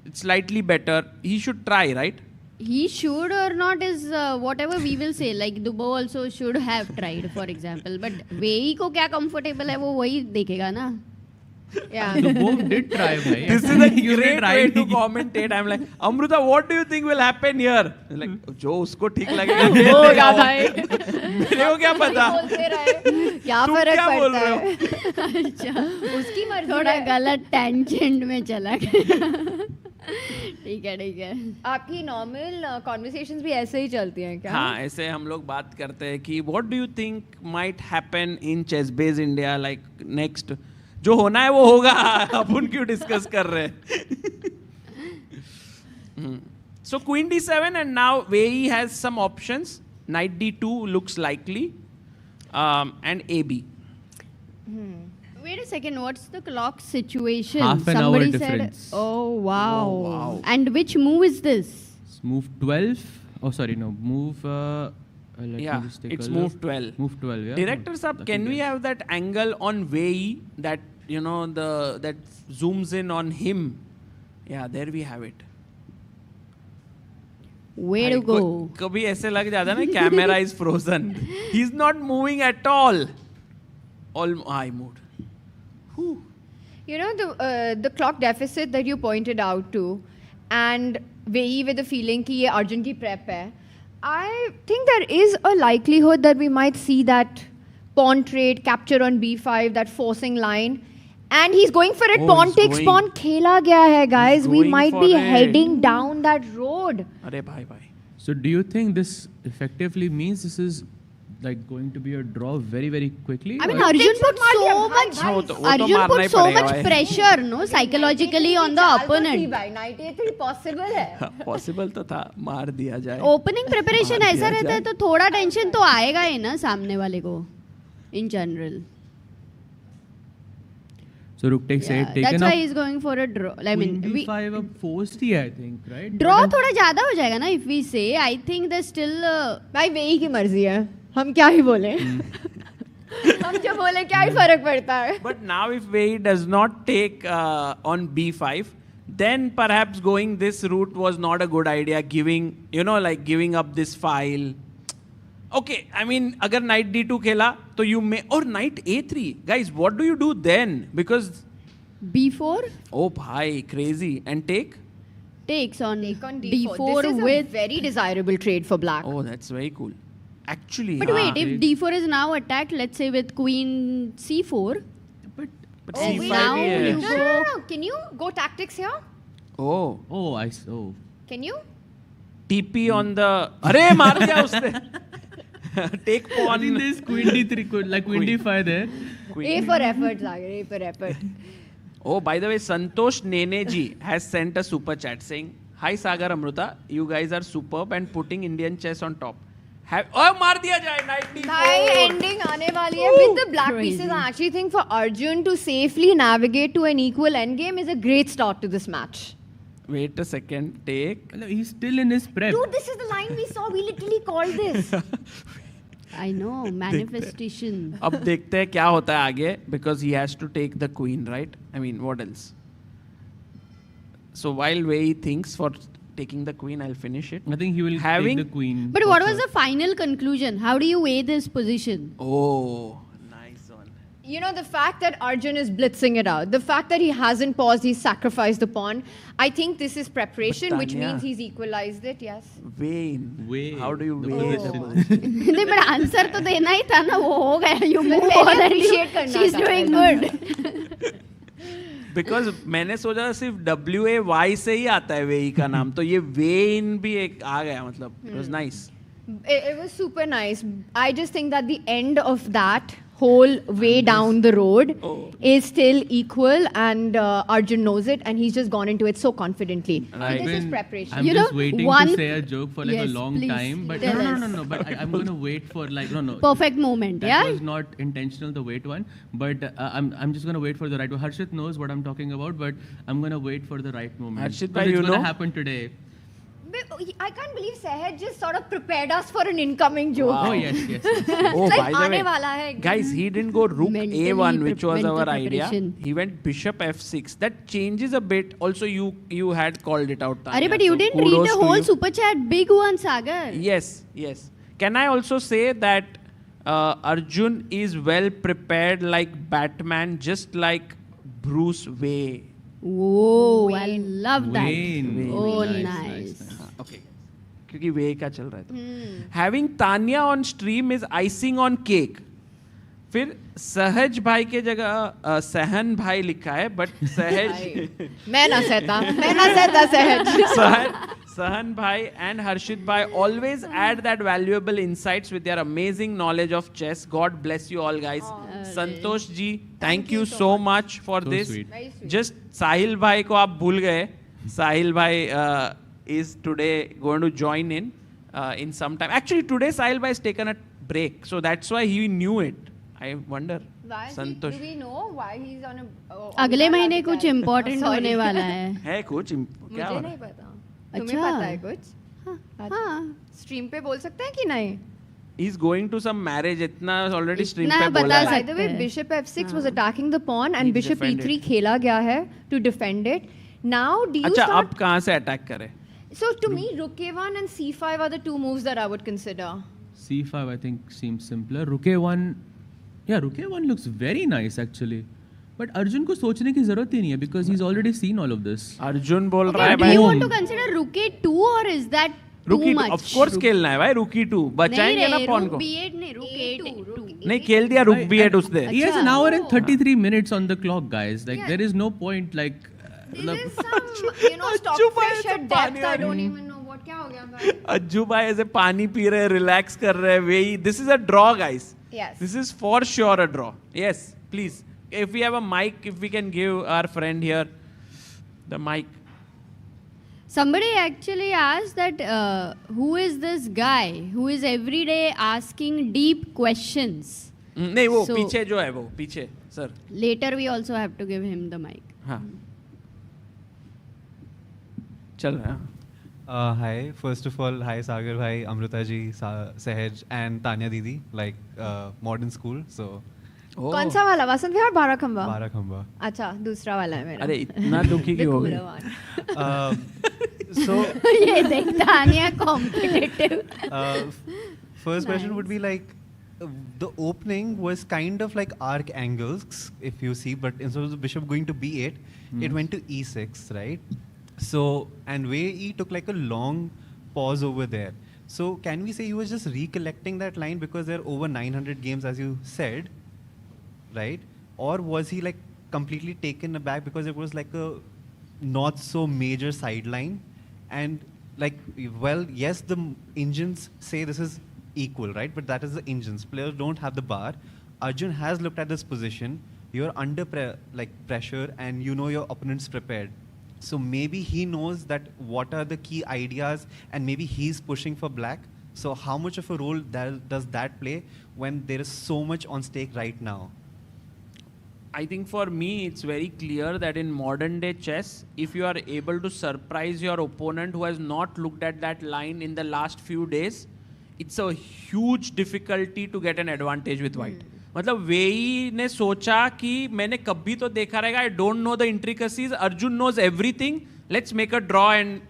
Speaker 11: It's slightly better. He should try, right?
Speaker 10: He should or not is whatever we will say. Like Dubo also should have tried, for example. But Wei को क्या comfortable है वो वही देखेगा ना.
Speaker 9: Yeah.
Speaker 12: The both did try, bhai.
Speaker 11: This is a
Speaker 12: You did
Speaker 11: great
Speaker 12: try.
Speaker 11: way to commentate. I'm like, Amruta, what do you think will happen here? Like, जो उसको ठीक लगेगा दे
Speaker 9: होगा
Speaker 11: देगा वो।
Speaker 9: भाई।
Speaker 11: मेरे को क्या पता?
Speaker 9: बोलते रहे, क्या
Speaker 11: तुम
Speaker 9: फर्क
Speaker 11: क्या बोल
Speaker 9: पड़ता
Speaker 11: रहे
Speaker 9: है? अच्छा, उसकी मर्जी
Speaker 10: थोड़ा
Speaker 9: है।
Speaker 10: गलत टेंशन में चला गया. ठीक है.
Speaker 9: आपकी नॉर्मल कॉन्वर्सेशंस भी ऐसे ही चलती हैं क्या?
Speaker 11: हाँ, ऐसे हम लोग बात करते हैं कि what do you think might happen in ChessBase India like next? जो होना है वो होगा. अपन क्यों डिस्कस कर रहे हैं? So Queen D7 and now Wei Yi has some options. Knight D2 looks likely, and AB.
Speaker 10: Wait a second, what's the clock situation?
Speaker 12: Half an hour
Speaker 10: Somebody
Speaker 12: difference.
Speaker 10: said, oh wow.
Speaker 11: Oh, wow.
Speaker 10: And which move is this?
Speaker 12: Move 12. Oh, sorry, no. Move. Let me
Speaker 11: Yeah,
Speaker 12: just take
Speaker 11: it's
Speaker 12: a look.
Speaker 11: move 12.
Speaker 12: Move 12, yeah.
Speaker 11: Director Saab,
Speaker 12: Lucky
Speaker 11: can we
Speaker 12: guess.
Speaker 11: have that angle on Wei Yi that that zooms in on him? Yeah, there we have it.
Speaker 10: Way to go.
Speaker 11: कभी ऐसे लग जाता है ना camera is frozen. He's not moving at all. I moved. Whew.
Speaker 9: You know the clock deficit that you pointed out to, and Wei Yi with the feeling कि ये Arjun की prep है. I think there is a likelihood that we might see that pawn trade, capture on b5, that forcing line. And he's going for it.
Speaker 11: Oh,
Speaker 9: Pawn
Speaker 11: he's
Speaker 9: takes
Speaker 11: going.
Speaker 9: pawn. खेला गया है, guys. We
Speaker 11: going
Speaker 9: might
Speaker 11: for
Speaker 9: be
Speaker 11: it.
Speaker 9: heading down that road.
Speaker 11: अरे भाई भाई.
Speaker 12: So do you think this effectively means this is like going to be a draw very, very quickly?
Speaker 10: I mean, Arjun put so much pressure, no, psychologically on the opponent.
Speaker 9: Knight A3 possible है.
Speaker 11: Possible तो था, मार दिया जाए.
Speaker 10: Opening preparation ऐसा रहता है तो थोड़ा टेंशन तो आएगा ही ना सामने वाले को. In general.
Speaker 12: So rook takes 8 taken
Speaker 10: That's why
Speaker 12: up.
Speaker 10: he's going for a draw. I mean,
Speaker 12: Queen d5 अब forced ही है, I think, right?
Speaker 10: Draw थोड़ा ज़्यादा हो जाएगा ना if we say. I think there's still.
Speaker 9: भाई वेई की मर्जी है. हम क्या ही बोले. हम जो बोले क्या ही फर्क पड़ता है.
Speaker 11: But now if Wei does not take on b5, then perhaps going this route was not a good idea. Giving up this file. Okay, I mean, अगर knight d2 खेला, तो you may, or knight a3. Guys, what do you do then? Because
Speaker 10: b4.
Speaker 11: Oh, bhai, crazy. And take?
Speaker 10: Takes on
Speaker 9: D4.
Speaker 10: d4
Speaker 9: This is
Speaker 10: with.
Speaker 9: a very desirable trade for black.
Speaker 11: Oh, that's very cool. Actually,
Speaker 10: But wait, if d4 is now attacked, let's say with queen c4.
Speaker 12: But
Speaker 11: C5
Speaker 10: now
Speaker 11: is-
Speaker 10: you
Speaker 9: No. Can you go tactics here?
Speaker 11: Oh,
Speaker 9: Can you?
Speaker 11: TP on the. अरे मार दिया उसने. Take
Speaker 12: I
Speaker 11: pawn.
Speaker 12: think there's queen d3, like queen d5 there.
Speaker 9: A for effort, Sagar. A for effort.
Speaker 11: Oh, by the way, Santosh Nene ji has sent a super chat saying, "Hi Sagar Amruta, you guys are superb and putting Indian chess on top." मार दिया जाए knight d4.
Speaker 9: Bhai, ending आने वाली है. With the black pieces, I actually think for Arjun to safely navigate to an equal endgame is a great start to this match.
Speaker 11: Wait a second. Take.
Speaker 12: He's still in his prep.
Speaker 9: Dude, this is the line we saw. We literally called this.
Speaker 10: I know, manifestation.
Speaker 11: अब देखते हैं क्या होता है आगे, because he has to take the queen, right? I mean, what else? So while Wei thinks for taking the queen, I'll finish it.
Speaker 12: I think he will take the queen.
Speaker 10: But what was the final conclusion? How do you weigh this position?
Speaker 11: Oh, nice one.
Speaker 9: You know, the fact that Arjun is blitzing it out, the fact that he hasn't paused, he's sacrificed the pawn. I think this is preparation, which
Speaker 11: Tanya.
Speaker 9: means he's equalized it, yes.
Speaker 11: Wei. How do you weigh the ball?
Speaker 10: नहीं but answer तो देना ही था ना वो हो गया you move
Speaker 9: पहले
Speaker 10: on and
Speaker 9: appreciate करना
Speaker 10: she's
Speaker 9: था।
Speaker 10: doing good.
Speaker 11: Because मैंने सोचा सिर्फ WAY से ही आता है वेई का नाम, तो ये वेइन भी एक आ गया, मतलब it was nice.
Speaker 9: It was super nice. I just think that the end of that whole way down the road is still equal, and Arjun knows it, and he's just gone into it so confidently.
Speaker 12: Right.
Speaker 9: This is preparation.
Speaker 12: I'm just waiting to say a joke for like a
Speaker 10: Yes,
Speaker 12: long
Speaker 10: please,
Speaker 12: time, but
Speaker 10: tell us.
Speaker 12: no. But I'm gonna wait for like no.
Speaker 10: Perfect moment,
Speaker 12: that
Speaker 10: yeah?
Speaker 12: was not intentional, the wait one, but I'm just gonna wait for the right one. Harshit knows what I'm talking about, but I'm gonna wait for the right moment.
Speaker 11: Harshit,
Speaker 12: But
Speaker 11: bhai,
Speaker 12: it's
Speaker 11: you
Speaker 12: gonna
Speaker 11: know?
Speaker 12: happen today.
Speaker 9: I can't believe Sahaj just sort of prepared us for an incoming joke.
Speaker 12: Oh yes.
Speaker 11: Oh,
Speaker 9: It's like
Speaker 11: by the
Speaker 9: आने
Speaker 11: way,
Speaker 9: वाला है।
Speaker 11: guys, he didn't go rook
Speaker 10: Mentally
Speaker 11: a1, which was
Speaker 10: mental
Speaker 11: our idea.
Speaker 10: preparation.
Speaker 11: He went bishop f6. That changes a bit. Also, you had called it out, Tanya,
Speaker 10: Arey, but you
Speaker 11: so
Speaker 10: didn't read
Speaker 11: kudos
Speaker 10: the
Speaker 11: to
Speaker 10: whole
Speaker 11: you.
Speaker 10: super chat, big one, Sagar.
Speaker 11: Yes. Can I also say that Arjun is well prepared like Batman, just like Bruce Wayne?
Speaker 10: Whoa, I love that.
Speaker 12: Wayne.
Speaker 10: Oh,
Speaker 12: Nice,
Speaker 10: nice.
Speaker 11: Okay. क्योंकि वे का चल रहा है. Having Tanya on stream is icing on cake. फिर सहज भाई के जगह सहन भाई लिखा है, but सहज
Speaker 9: मैं ना सहता सहज.
Speaker 11: Sahan bhai and Harshit bhai always add that valuable insights with their amazing knowledge of chess. God bless you all, guys. Santosh ji, thank you so much for
Speaker 12: So
Speaker 11: this.
Speaker 12: sweet.
Speaker 11: Just Sahil bhai ko aap bhul gaye. Sahil bhai is today going to join in some time. Actually, today Sahil bhai has taken a break, so that's why he knew it. I wonder.
Speaker 9: Do we know why he's on a?
Speaker 10: अगले महीने कुछ important होने वाला है.
Speaker 11: है कुछ क्या
Speaker 9: मुझे
Speaker 11: हो
Speaker 9: नहीं
Speaker 11: रहा है?
Speaker 9: पता. तुम्हें
Speaker 10: अच्छा.
Speaker 9: पता है कुछ? हाँ. स्ट्रीम पे बोल सकते हैं कि नहीं?
Speaker 11: He's going to some marriage. इतना already stream
Speaker 10: इतना
Speaker 11: पे बोला
Speaker 10: बता
Speaker 11: है.
Speaker 9: By the way,
Speaker 10: सकते हैं.
Speaker 9: bishop f6 was attacking the pawn, and
Speaker 11: He
Speaker 9: bishop
Speaker 11: defended.
Speaker 9: e3 खेला गया है to defend it. Now, do you
Speaker 11: अच्छा,
Speaker 9: start?
Speaker 11: अब कहाँ से अटैक करे?
Speaker 9: So to me, rook a1 and c5 are the two moves that I would consider.
Speaker 12: C5 I think seems simpler. Rook a1, rook a1 looks very nice actually. But Arjun को सोचने की जरूरत ही नहीं है because he's already seen all of this.
Speaker 11: Arjun बोल रहा
Speaker 10: Okay,
Speaker 11: है
Speaker 10: do
Speaker 11: भाई.
Speaker 10: you want to consider rook a2 or is that too
Speaker 11: रुकी
Speaker 10: much?
Speaker 11: ऑफ कोर्स खेलना है भाई. रुकी 2 बचाएंगे ना पॉन
Speaker 10: rook
Speaker 11: को.
Speaker 10: b8 नहीं, rook a2.
Speaker 11: नहीं खेल दिया रुक b8 उसने.
Speaker 12: He has an hour and 33 minutes on the clock, guys. Like there is no point like.
Speaker 9: This is some, stockfish at depth. I don't even know what What क्या हो गया भाई?
Speaker 11: अज्जू भाई ऐसे पानी पी रहे, relax कर रहे, Wei. This is a draw, guys.
Speaker 9: Yes.
Speaker 11: This is for sure a draw. Yes, please. If we have a mic, if we can give our friend here the mic.
Speaker 10: Somebody actually asked that who is this guy who is every day asking deep questions?
Speaker 11: नहीं वो
Speaker 10: So-
Speaker 11: पीछे जो है वो पीछे sir.
Speaker 10: Later we also have to give him the mic.
Speaker 11: हाँ. चल रहा है.
Speaker 14: Hi, first of all, hi Sagar bhai, Amrita ji, Sahaj and Tanya didi, like modern school, so.
Speaker 9: कौन सा वाला? वसंत विहार बाराखंबा?
Speaker 14: बाराखंबा.
Speaker 9: अच्छा, दूसरा वाला है मेरा.
Speaker 11: अरे इतना दुखी क्यों हो गए?
Speaker 14: So.
Speaker 10: ये देख Tania competitive.
Speaker 14: First question would be like, the opening was kind of like arc angles, if you see, but instead of the bishop going to b8, it went to e6, right? So, and Wei Yi took like a long pause over there. So, can we say he was just recollecting that line because there are over 900 games, as you said, right? Or was he like completely taken aback because it was like a not so major sideline? And like, well, yes, the engines say this is equal, right? But that is the engines. Players don't have the bar. Arjun has looked at this position. You're under pressure and you know your opponent's prepared. So maybe he knows that what are the key ideas and maybe he's pushing for black. So how much of a role does that play when there is so much on stake right now?
Speaker 11: I think for me, it's very clear that in modern day chess, if you are able to surprise your opponent who has not looked at that line in the last few days, it's a huge difficulty to get an advantage with white. मतलब वेई ने सोचा कि मैंने कभी तो देखा रहेगा, I don't know the intricacies, Arjun knows everything, let's make a draw and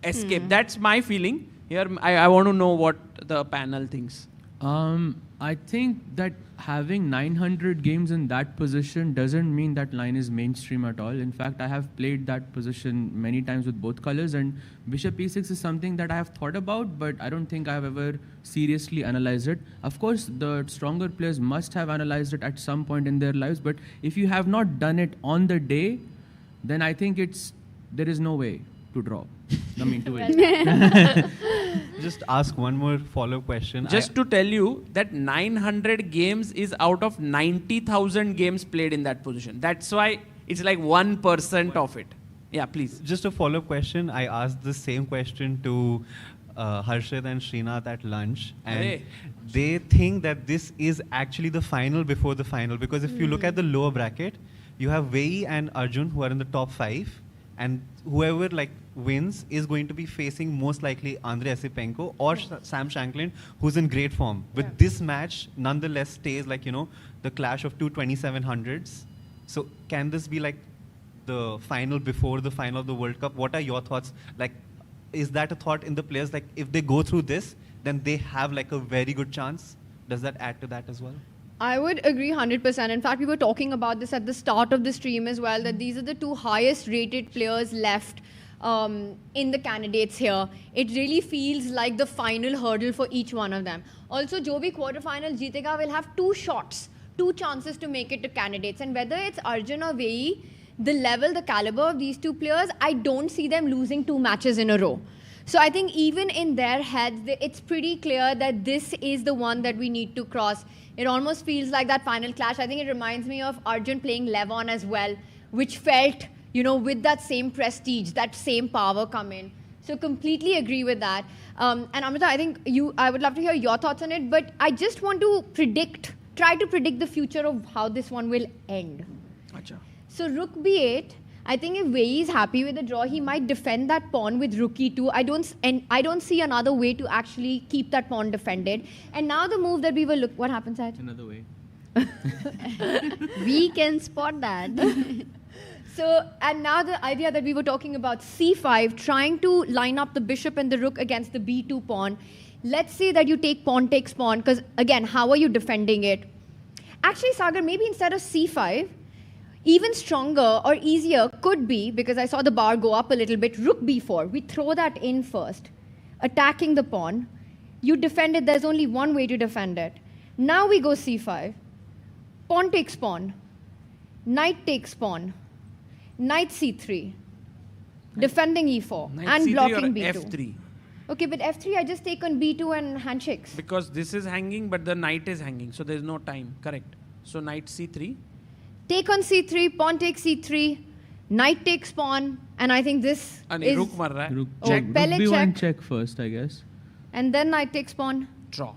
Speaker 11: escape. That's my feeling. Here, I want to know what the panel thinks.
Speaker 12: I think that having 900 games in that position doesn't mean that line is mainstream at all. In fact, I have played that position many times with both colors, and bishop e6 is something that I have thought about, but I don't think I have ever seriously analyzed it. Of course, the stronger players must have analyzed it at some point in their lives, but if you have not done it on the day, then I think there is no way to draw. I mean, to win.
Speaker 14: Just ask one more follow-up question.
Speaker 11: Just to tell you that 900 games is out of 90,000 games played in that position. That's why it's like 1% of it. Yeah, please.
Speaker 14: Just a follow-up question. I asked the same question to Harshad and Srinath at lunch, and they think that this is actually the final before the final, because if you look at the lower bracket, you have Wei Yi and Arjun who are in the top 5, and whoever wins is going to be facing most likely Andrei Esipenko or Sam Shankland, who's in great form. But this match nonetheless stays the clash of two 2700s. So can this be the final before the final of the World Cup? What are your thoughts? Is that a thought in the players? If they go through this, then they have a very good chance. Does that add to that as well?
Speaker 9: I would agree 100%. In fact, we were talking about this at the start of the stream as well, that these are the two highest rated players left in the candidates here. It really feels like the final hurdle for each one of them. Also, jo bhi quarterfinal jeetega will have 2 shots, 2 chances to make it to candidates. And whether it's Arjun or Wei Yi, the level, the caliber of these 2 players, I don't see them losing 2 matches in a row. So I think even in their heads, it's pretty clear that this is the one that we need to cross. It almost feels like that final clash. I think it reminds me of Arjun playing Levon as well, which felt, with that same prestige, that same power come in. So completely agree with that. And Amrita, I think I would love to hear your thoughts on it, but I just want to try to predict the future of how this one will end.
Speaker 11: Achha.
Speaker 9: So rook b8, I think if Wei Yi is happy with the draw, he might defend that pawn with rook e2. I don't see another way to actually keep that pawn defended. And now the move that we will look, what happens, Sahaj?
Speaker 12: Another way.
Speaker 10: We can spot that.
Speaker 9: So, and now the idea that we were talking about, c5, trying to line up the bishop and the rook against the b2 pawn. Let's say that you take pawn takes pawn, because again, how are you defending it? Actually, Sagar, maybe instead of c5, even stronger or easier could be, because I saw the bar go up a little bit, rook b4. We throw that in first, attacking the pawn. You defend it, there's only one way to defend it. Now we go c5, pawn takes pawn, knight takes pawn, knight c3, defending e4,
Speaker 11: Knight
Speaker 9: and
Speaker 11: C3
Speaker 9: blocking
Speaker 11: or
Speaker 9: b2.
Speaker 11: F3.
Speaker 9: Okay, but f3, I just take on b2 and handshakes.
Speaker 11: Because this is hanging, but the knight is hanging, so there's no time. Correct. So knight c3.
Speaker 9: Take on c3, pawn takes c3, knight takes pawn, and I think this is...
Speaker 11: Rook mar raha hai.
Speaker 12: Rook
Speaker 9: Oh,
Speaker 12: check.
Speaker 9: pehle
Speaker 12: Rook b1
Speaker 9: check.
Speaker 12: check first, I guess.
Speaker 9: And then knight takes pawn.
Speaker 11: Draw.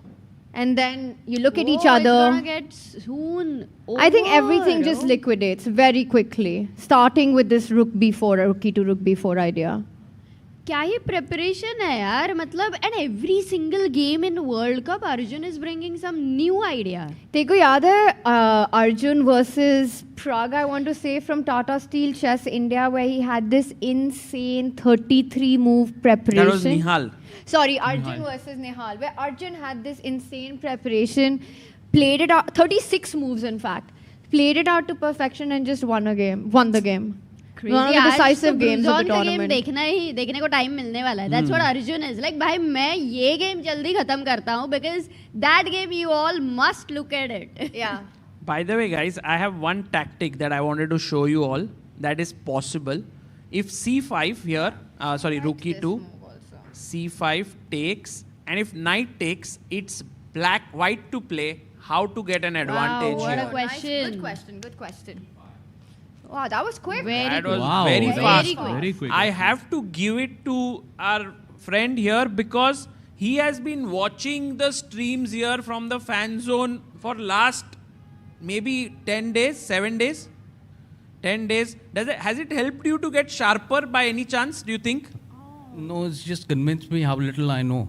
Speaker 9: And then you look at each
Speaker 10: It's
Speaker 9: other.
Speaker 10: gonna get soon
Speaker 9: I think
Speaker 10: over.
Speaker 9: everything just liquidates very quickly, starting with this rook b4, rook e2, rook b4 idea.
Speaker 10: क्या ये preparation है यार मतलब and every single game in World Cup Arjun is bringing some new idea.
Speaker 9: Teko yaad hai Arjun versus Prague, I want to say, from Tata Steel Chess India, where he had this insane 33 move preparation.
Speaker 11: That was Nihal.
Speaker 9: Sorry, Arjun versus Nihal, where Arjun had this insane preparation, played it out, 36 moves in fact, played it out to perfection and just won the game. One of the decisive games of the tournament.
Speaker 10: देखने को time मिलने वाला है. That's what Arjun is like. भाई मैं ये game जल्दी खत्म करता हूँ because that game you all must look at it.
Speaker 9: Yeah.
Speaker 11: By the way, guys, I have one tactic that I wanted to show you all that is possible. If c5 here, rook e2, c5 takes, and if knight takes, it's white to play. How to get an advantage
Speaker 10: what
Speaker 11: here?
Speaker 10: a question.
Speaker 9: Good question. Wow, that was quick.
Speaker 11: That was
Speaker 12: Wow,
Speaker 11: very
Speaker 12: that
Speaker 11: fast.
Speaker 12: was very quick.
Speaker 11: I have to give it to our friend here because he has been watching the streams here from the fan zone for last maybe 10 days, 7 days, 10 days. Has it helped you to get sharper by any chance, do you think?
Speaker 13: No, it's just convinced me how little I know.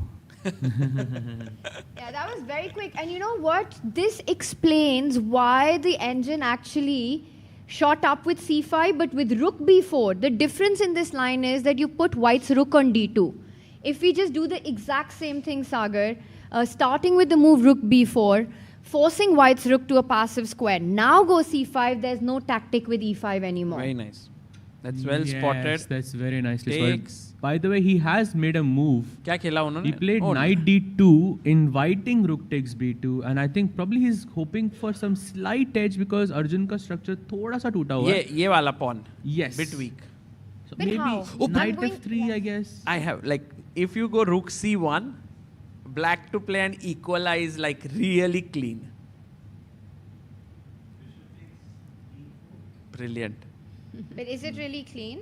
Speaker 9: Yeah, that was very quick. And you know what? This explains why the engine actually shot up with c5, but with rook b4. The difference in this line is that you put white's rook on d2. If we just do the exact same thing, Sagar, starting with the move rook b4, forcing white's rook to a passive square. Now go c5, there's no tactic with e5 anymore.
Speaker 11: Very nice. That's well spotted.
Speaker 12: That's very nicely
Speaker 11: Takes.
Speaker 12: spotted. By the way, he has made a move.
Speaker 11: क्या खेला उन्होंने?
Speaker 12: He played knight d2, inviting rook takes b2, and I think probably he's hoping for some slight edge because Arjun का structure थोड़ा सा टूटा हुआ है.
Speaker 11: ये वाला pawn.
Speaker 12: Yes.
Speaker 11: Bit weak.
Speaker 12: So
Speaker 9: But
Speaker 12: maybe
Speaker 9: how?
Speaker 12: knight
Speaker 9: I'm going-
Speaker 12: f3, I guess.
Speaker 11: I have, like, if you go rook c1, black to play and equalize, like, really clean. Brilliant.
Speaker 9: But is it really clean?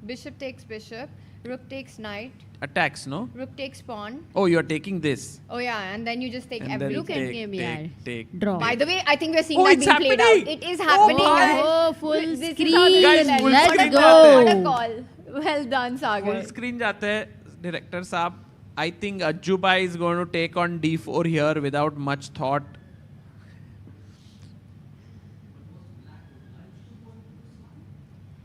Speaker 9: Bishop takes bishop, rook takes knight,
Speaker 11: Attacks, no?
Speaker 9: rook takes pawn.
Speaker 11: Oh, you're taking this.
Speaker 9: Oh yeah, and then you just take
Speaker 11: And then
Speaker 9: everything.
Speaker 11: take.
Speaker 10: Draw.
Speaker 9: By the way, I think we're seeing
Speaker 11: Oh,
Speaker 9: that
Speaker 11: it's
Speaker 9: being played out.
Speaker 11: happening.
Speaker 9: It is happening.
Speaker 10: Oh, full
Speaker 9: This is
Speaker 10: screen.
Speaker 9: how this
Speaker 11: Guys,
Speaker 9: will
Speaker 11: full
Speaker 9: end.
Speaker 11: screen
Speaker 10: Let's
Speaker 11: जाता है.
Speaker 9: What a
Speaker 10: go.
Speaker 9: call. Well done, Sagar.
Speaker 11: Full screen जाते हैं, director साहब. I think Ajubai is going to take on d4 here without much thought.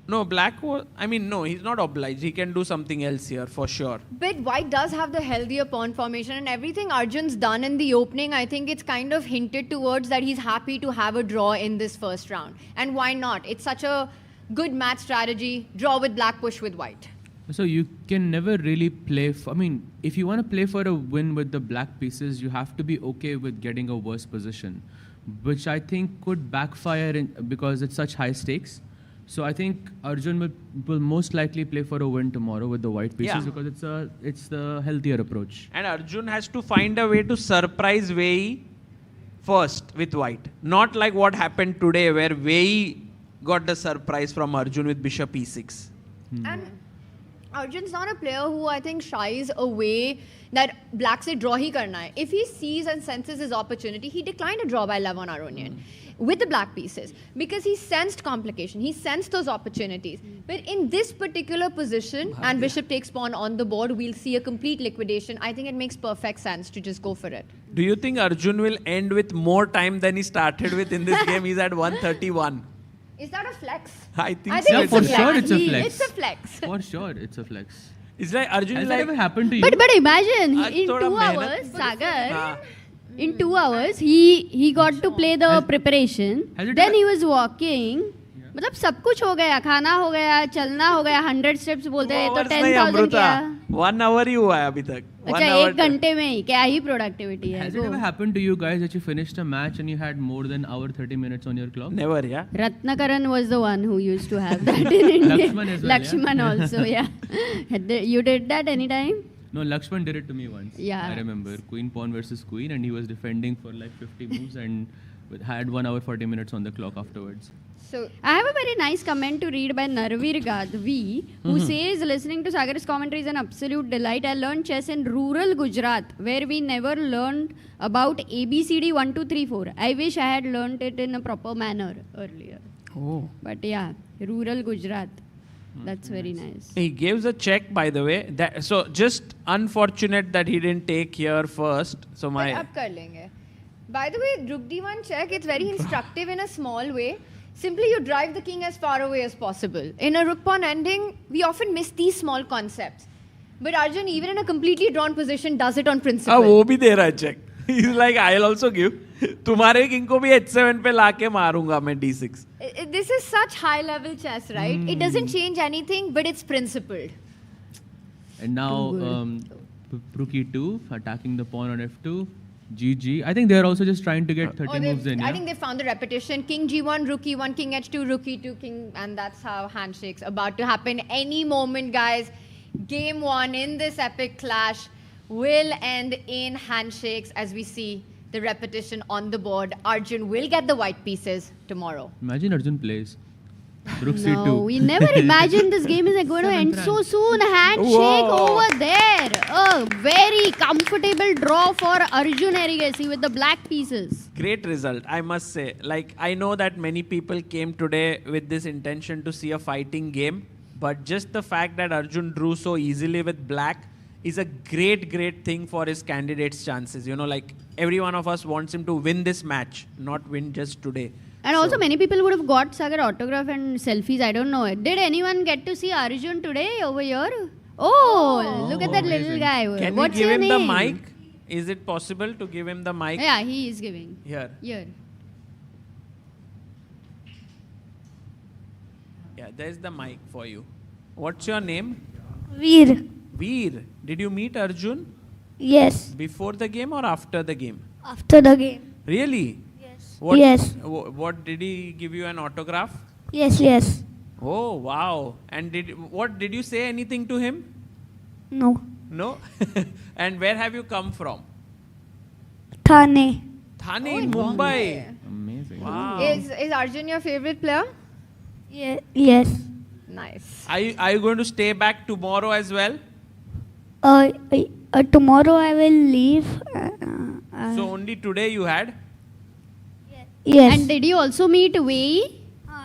Speaker 11: No, black was, no, he's not obliged. He can do something else here for sure.
Speaker 9: But white does have the healthier pawn formation, and everything Arjun's done in the opening, I think it's kind of hinted towards that he's happy to have a draw in this first round. And why not? It's such a good match strategy. Draw with black, push with white.
Speaker 12: So you can never really play if you want to play for a win with the black pieces, you have to be okay with getting a worse position, which I think could backfire because it's such high stakes. So I think Arjun will most likely play for a win tomorrow with the white pieces because it's the healthier approach.
Speaker 11: And Arjun has to find a way to surprise Wei Yi first with white. Not like what happened today where Wei Yi got the surprise from Arjun with bishop e6.
Speaker 9: And Arjun's not a player who I think shies away that black se draw hi karna hai. If he sees and senses his opportunity, he declined a draw by Lev on Aronian with the black pieces because he sensed complication. He sensed those opportunities. But in this particular position, and bishop takes pawn on the board, we'll see a complete liquidation. I think it makes perfect sense to just go for it.
Speaker 11: Do you think Arjun will end with more time than he started with in this game? He's at 131.
Speaker 9: Is that a flex?
Speaker 11: I think
Speaker 12: Yeah,
Speaker 11: so.
Speaker 12: for sure it's a flex.
Speaker 9: It's a flex.
Speaker 12: For sure it's a flex.
Speaker 11: It's like Arjun
Speaker 12: Has
Speaker 11: is
Speaker 12: that
Speaker 11: like...
Speaker 12: ever happened to you?
Speaker 10: But imagine
Speaker 11: Aaj
Speaker 10: in
Speaker 11: thoda
Speaker 10: 2
Speaker 11: mehnat-
Speaker 10: hours, Sagar,
Speaker 11: हाँ.
Speaker 10: in 2 hours he got to play the preparation.
Speaker 12: has it
Speaker 10: Then
Speaker 12: ever-
Speaker 10: he was walking. मतलब सब कुछ हो गया, खाना हो गया, चलना हो गया, 100 steps बोलते हैं तो 10,000 क्या?
Speaker 11: 1 hour ही हुआ है अभी तक.
Speaker 10: अच्छा 1 घंटे में ही क्या ही productivity है?
Speaker 12: Has it ever happened to you guys that you finished a match and you had more than hour 30 minutes on your clock?
Speaker 11: Never, yeah.
Speaker 10: Ratnakaran was the one who used to have that in India.
Speaker 12: Lakshman as well,
Speaker 10: Lakshman also, yeah. You did that anytime?
Speaker 12: No, Lakshman did it to me once.
Speaker 10: Yeah.
Speaker 12: I remember. Queen pawn versus queen, and he was defending for like 50 moves and had 1 hour 40 minutes on the clock afterwards.
Speaker 10: So I have a very nice comment to read by Narvir Gadvi, who says, listening to Sagar's commentary is an absolute delight. I learned chess in rural Gujarat, where we never learned about ABCD 1, 2, 3, 4. I wish I had learned it in a proper manner earlier.
Speaker 11: Oh.
Speaker 10: But yeah, rural Gujarat. That's very nice.
Speaker 11: He gives a check, by the way. So just unfortunate that he didn't take here first. So my.
Speaker 9: Up kar lenge. By the way, Rook D1 check, it's very instructive in a small way. Simply you drive the king as far away as possible. In a rook pawn ending, we often miss these small concepts. But Arjun, even in a completely drawn position, does it on principle.
Speaker 11: वो भी दे रहा है check. He's like, I'll also give. तुम्हारे king को भी h7 पे लाके मारूंगा मैं d6.
Speaker 9: This is such high level chess, right? It doesn't change anything, but it's principled.
Speaker 12: And now Rook e2, attacking the pawn on f2. GG. I think they're also just trying to get 30 moves in.
Speaker 9: I think they found the repetition. King g1, rook e1, king h2, rook e2, king, and that's how handshakes about to happen any moment, guys. Game 1 in this epic clash will end in handshakes as we see the repetition on the board. Arjun will get the white pieces tomorrow.
Speaker 12: Imagine Arjun plays. Rook
Speaker 10: No,
Speaker 12: c2.
Speaker 10: we never imagined this game is going to end so soon. Handshake over there. A very comfortable draw for Arjun Erigaisi with the black pieces.
Speaker 11: Great result, I must say. Like, I know that many people came today with this intention to see a fighting game, but just the fact that Arjun drew so easily with black is a great, great thing for his candidate's chances. You know, like, every one of us wants him to win this match, not win just today.
Speaker 10: And also many people would have got Sagar autograph and selfies. I don't know. Did anyone get to see Arjun today over here? Oh, look at that little guy.
Speaker 11: Can
Speaker 10: What's
Speaker 11: you give
Speaker 10: your
Speaker 11: him
Speaker 10: name?
Speaker 11: the mic? Is it possible to give him the mic?
Speaker 10: Yeah, he is giving.
Speaker 11: Here.
Speaker 10: Here.
Speaker 11: Yeah, there's the mic for you. What's your name?
Speaker 15: Veer.
Speaker 11: Veer. Did you meet Arjun?
Speaker 15: Yes.
Speaker 11: Before the game or after the game?
Speaker 15: After the game.
Speaker 11: Really?
Speaker 15: Yes.
Speaker 11: What,
Speaker 15: Yes.
Speaker 11: What did he give you an autograph?
Speaker 15: Yes, yes.
Speaker 11: Oh, wow. And what did you say anything to him?
Speaker 15: No.
Speaker 11: No? And where have you come from?
Speaker 15: Thane.
Speaker 11: Thane in Mumbai.
Speaker 12: Amazing.
Speaker 11: Wow.
Speaker 9: Is Arjun your favorite player?
Speaker 15: Yes.
Speaker 9: Nice.
Speaker 11: Are you going to stay back tomorrow as well?
Speaker 15: Tomorrow I will leave.
Speaker 11: So only today you had?
Speaker 15: Yes.
Speaker 10: And did you also meet Wei Yi?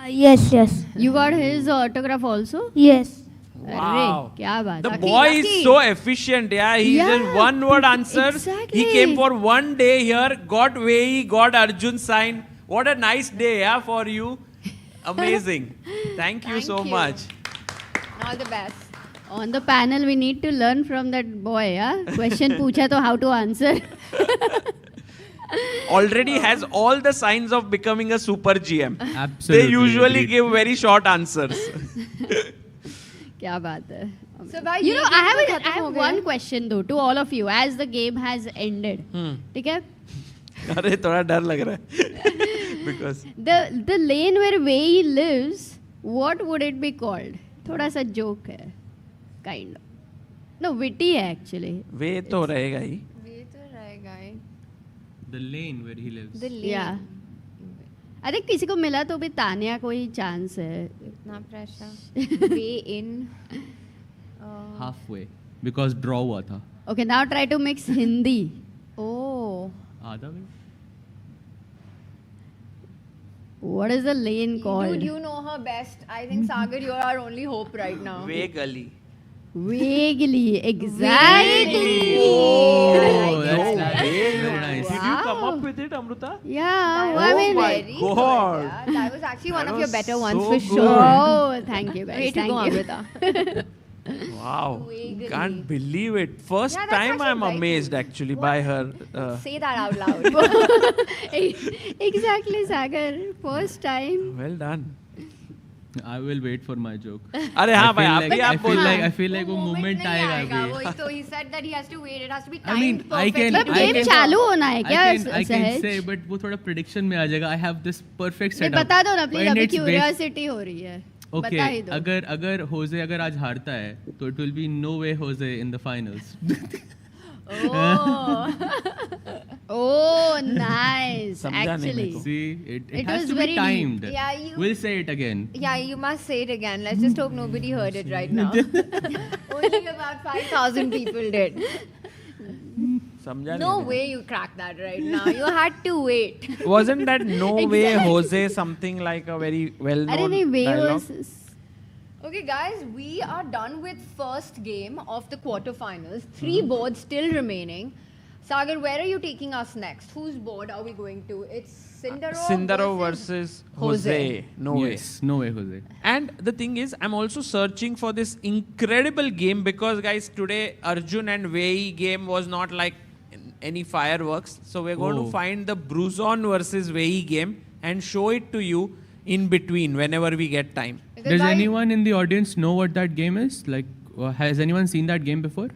Speaker 15: Yes, yes.
Speaker 10: You got his autograph also?
Speaker 15: Yes.
Speaker 11: Wow.
Speaker 10: Arre, kya baat.
Speaker 11: The boy is so efficient, yeah. He just one word answers.
Speaker 10: Exactly.
Speaker 11: He came for one day here, got Wei Yi, got Arjun sign. What a nice day, yeah, for you. Amazing. Thank you so much.
Speaker 9: All the best.
Speaker 10: On the panel, we need to learn from that boy. Yeah? Question pucha to how to answer.
Speaker 11: Already has all the signs of becoming a super GM.
Speaker 12: Absolutely.
Speaker 11: They usually
Speaker 12: agreed.
Speaker 11: give very short answers.
Speaker 10: Kya baat hai.
Speaker 9: So bhai,
Speaker 10: You know,
Speaker 9: ye
Speaker 10: I
Speaker 9: game to
Speaker 10: have
Speaker 9: khatam ho gaya
Speaker 10: one
Speaker 9: hai.
Speaker 10: question though to all of you as the game has ended. ठीक है?
Speaker 11: अरे थोड़ा डर लग रहा है. Because
Speaker 10: The lane where Wei Yi lives, what would it be called? थोड़ा सा joke है. Kind of. No, witty है actually.
Speaker 11: वे तो रहेगा ही.
Speaker 9: ये तो रहेगा ही.
Speaker 12: The lane where he lives.
Speaker 9: The lane.
Speaker 10: Yeah. I think किसी को मिला तो भी तानिया को ही chance है.
Speaker 9: इतना pressure. Way in.
Speaker 12: Halfway. Because draw हुआ था.
Speaker 10: Okay, now try to mix Hindi.
Speaker 9: Oh.
Speaker 12: आधा way.
Speaker 10: What is the lane called?
Speaker 9: Dude, you know her best. I think Sagar, you're our only hope right now.
Speaker 11: वे गली.
Speaker 10: Vaguely, exactly.
Speaker 12: Oh, that's very nice.
Speaker 11: Did you come up with it, Amruta?
Speaker 10: Yeah,
Speaker 11: Oh
Speaker 10: I mean,
Speaker 11: my God.
Speaker 9: Yeah, that was actually one
Speaker 11: That
Speaker 9: of your
Speaker 11: was
Speaker 9: better ones
Speaker 11: so
Speaker 9: for
Speaker 11: good.
Speaker 9: sure.
Speaker 10: Oh, thank you guys.
Speaker 9: Way to
Speaker 10: Thank
Speaker 9: go,
Speaker 10: you.
Speaker 9: Amrita.
Speaker 11: Wow.
Speaker 9: Vaguely.
Speaker 11: Can't believe it. First
Speaker 9: Yeah, that's
Speaker 11: time
Speaker 9: actually
Speaker 11: I'm
Speaker 9: right.
Speaker 11: amazed actually by her.
Speaker 9: Say that out loud.
Speaker 10: Exactly, Sagar. First time.
Speaker 11: Well done.
Speaker 12: I will wait for my joke.
Speaker 11: अरे हाँ भाई आप भी
Speaker 12: I
Speaker 11: आप
Speaker 12: feel
Speaker 11: बोलो.
Speaker 12: like I feel like वो moment
Speaker 9: नहीं
Speaker 12: आएगा
Speaker 9: आएगा,
Speaker 12: अभी.
Speaker 9: वही तो he said that he has to wait. It has to be
Speaker 12: I
Speaker 9: timed
Speaker 12: mean, I can.
Speaker 9: perfectly.
Speaker 10: मतलब game चालू होना है क्या
Speaker 12: I can
Speaker 10: सहज?
Speaker 12: say, but वो थोड़ा prediction में आ जाएगा. I have this perfect
Speaker 10: नहीं
Speaker 12: setup.
Speaker 10: बता दो ना प्लीज
Speaker 12: When
Speaker 10: अभी
Speaker 12: it's based-
Speaker 10: क्यूरियोसिटी हो रही है.
Speaker 12: Okay,
Speaker 10: बता ही दो.
Speaker 12: अगर Jose अगर आज हारता है, तो it will be no way Jose in the finals.
Speaker 10: Oh, nice. Actually,
Speaker 12: See, it
Speaker 10: It
Speaker 12: has
Speaker 10: was
Speaker 12: to
Speaker 10: very
Speaker 12: be
Speaker 10: deep.
Speaker 12: timed.
Speaker 9: Yeah, you-
Speaker 12: We'll say it again.
Speaker 9: Yeah, you must say it again. Let's just hope nobody heard it right now. Only about 5,000 people did.
Speaker 11: समझा
Speaker 9: No
Speaker 11: नहीं
Speaker 9: way you cracked that right now. You had to wait.
Speaker 11: Wasn't that no way
Speaker 10: Exactly.
Speaker 11: Jose something like a very well
Speaker 10: I don't
Speaker 11: known
Speaker 10: think Wei
Speaker 11: dialogue?
Speaker 10: was.
Speaker 9: Okay, guys, we are done with first game of the quarterfinals. 3 boards still remaining. Sagar, where are you taking us next? Whose board are we going to? It's
Speaker 11: Sindaro versus Jose. No way.
Speaker 12: Yes, no way Jose.
Speaker 11: And the thing is, I'm also searching for this incredible game because, guys, today Arjun and Wei Yi game was not like any fireworks. So we're going to find the Bruzon versus Wei Yi game and show it to you in between whenever we get time.
Speaker 12: Does anyone in the audience know what that game is? Like, has anyone seen that game before?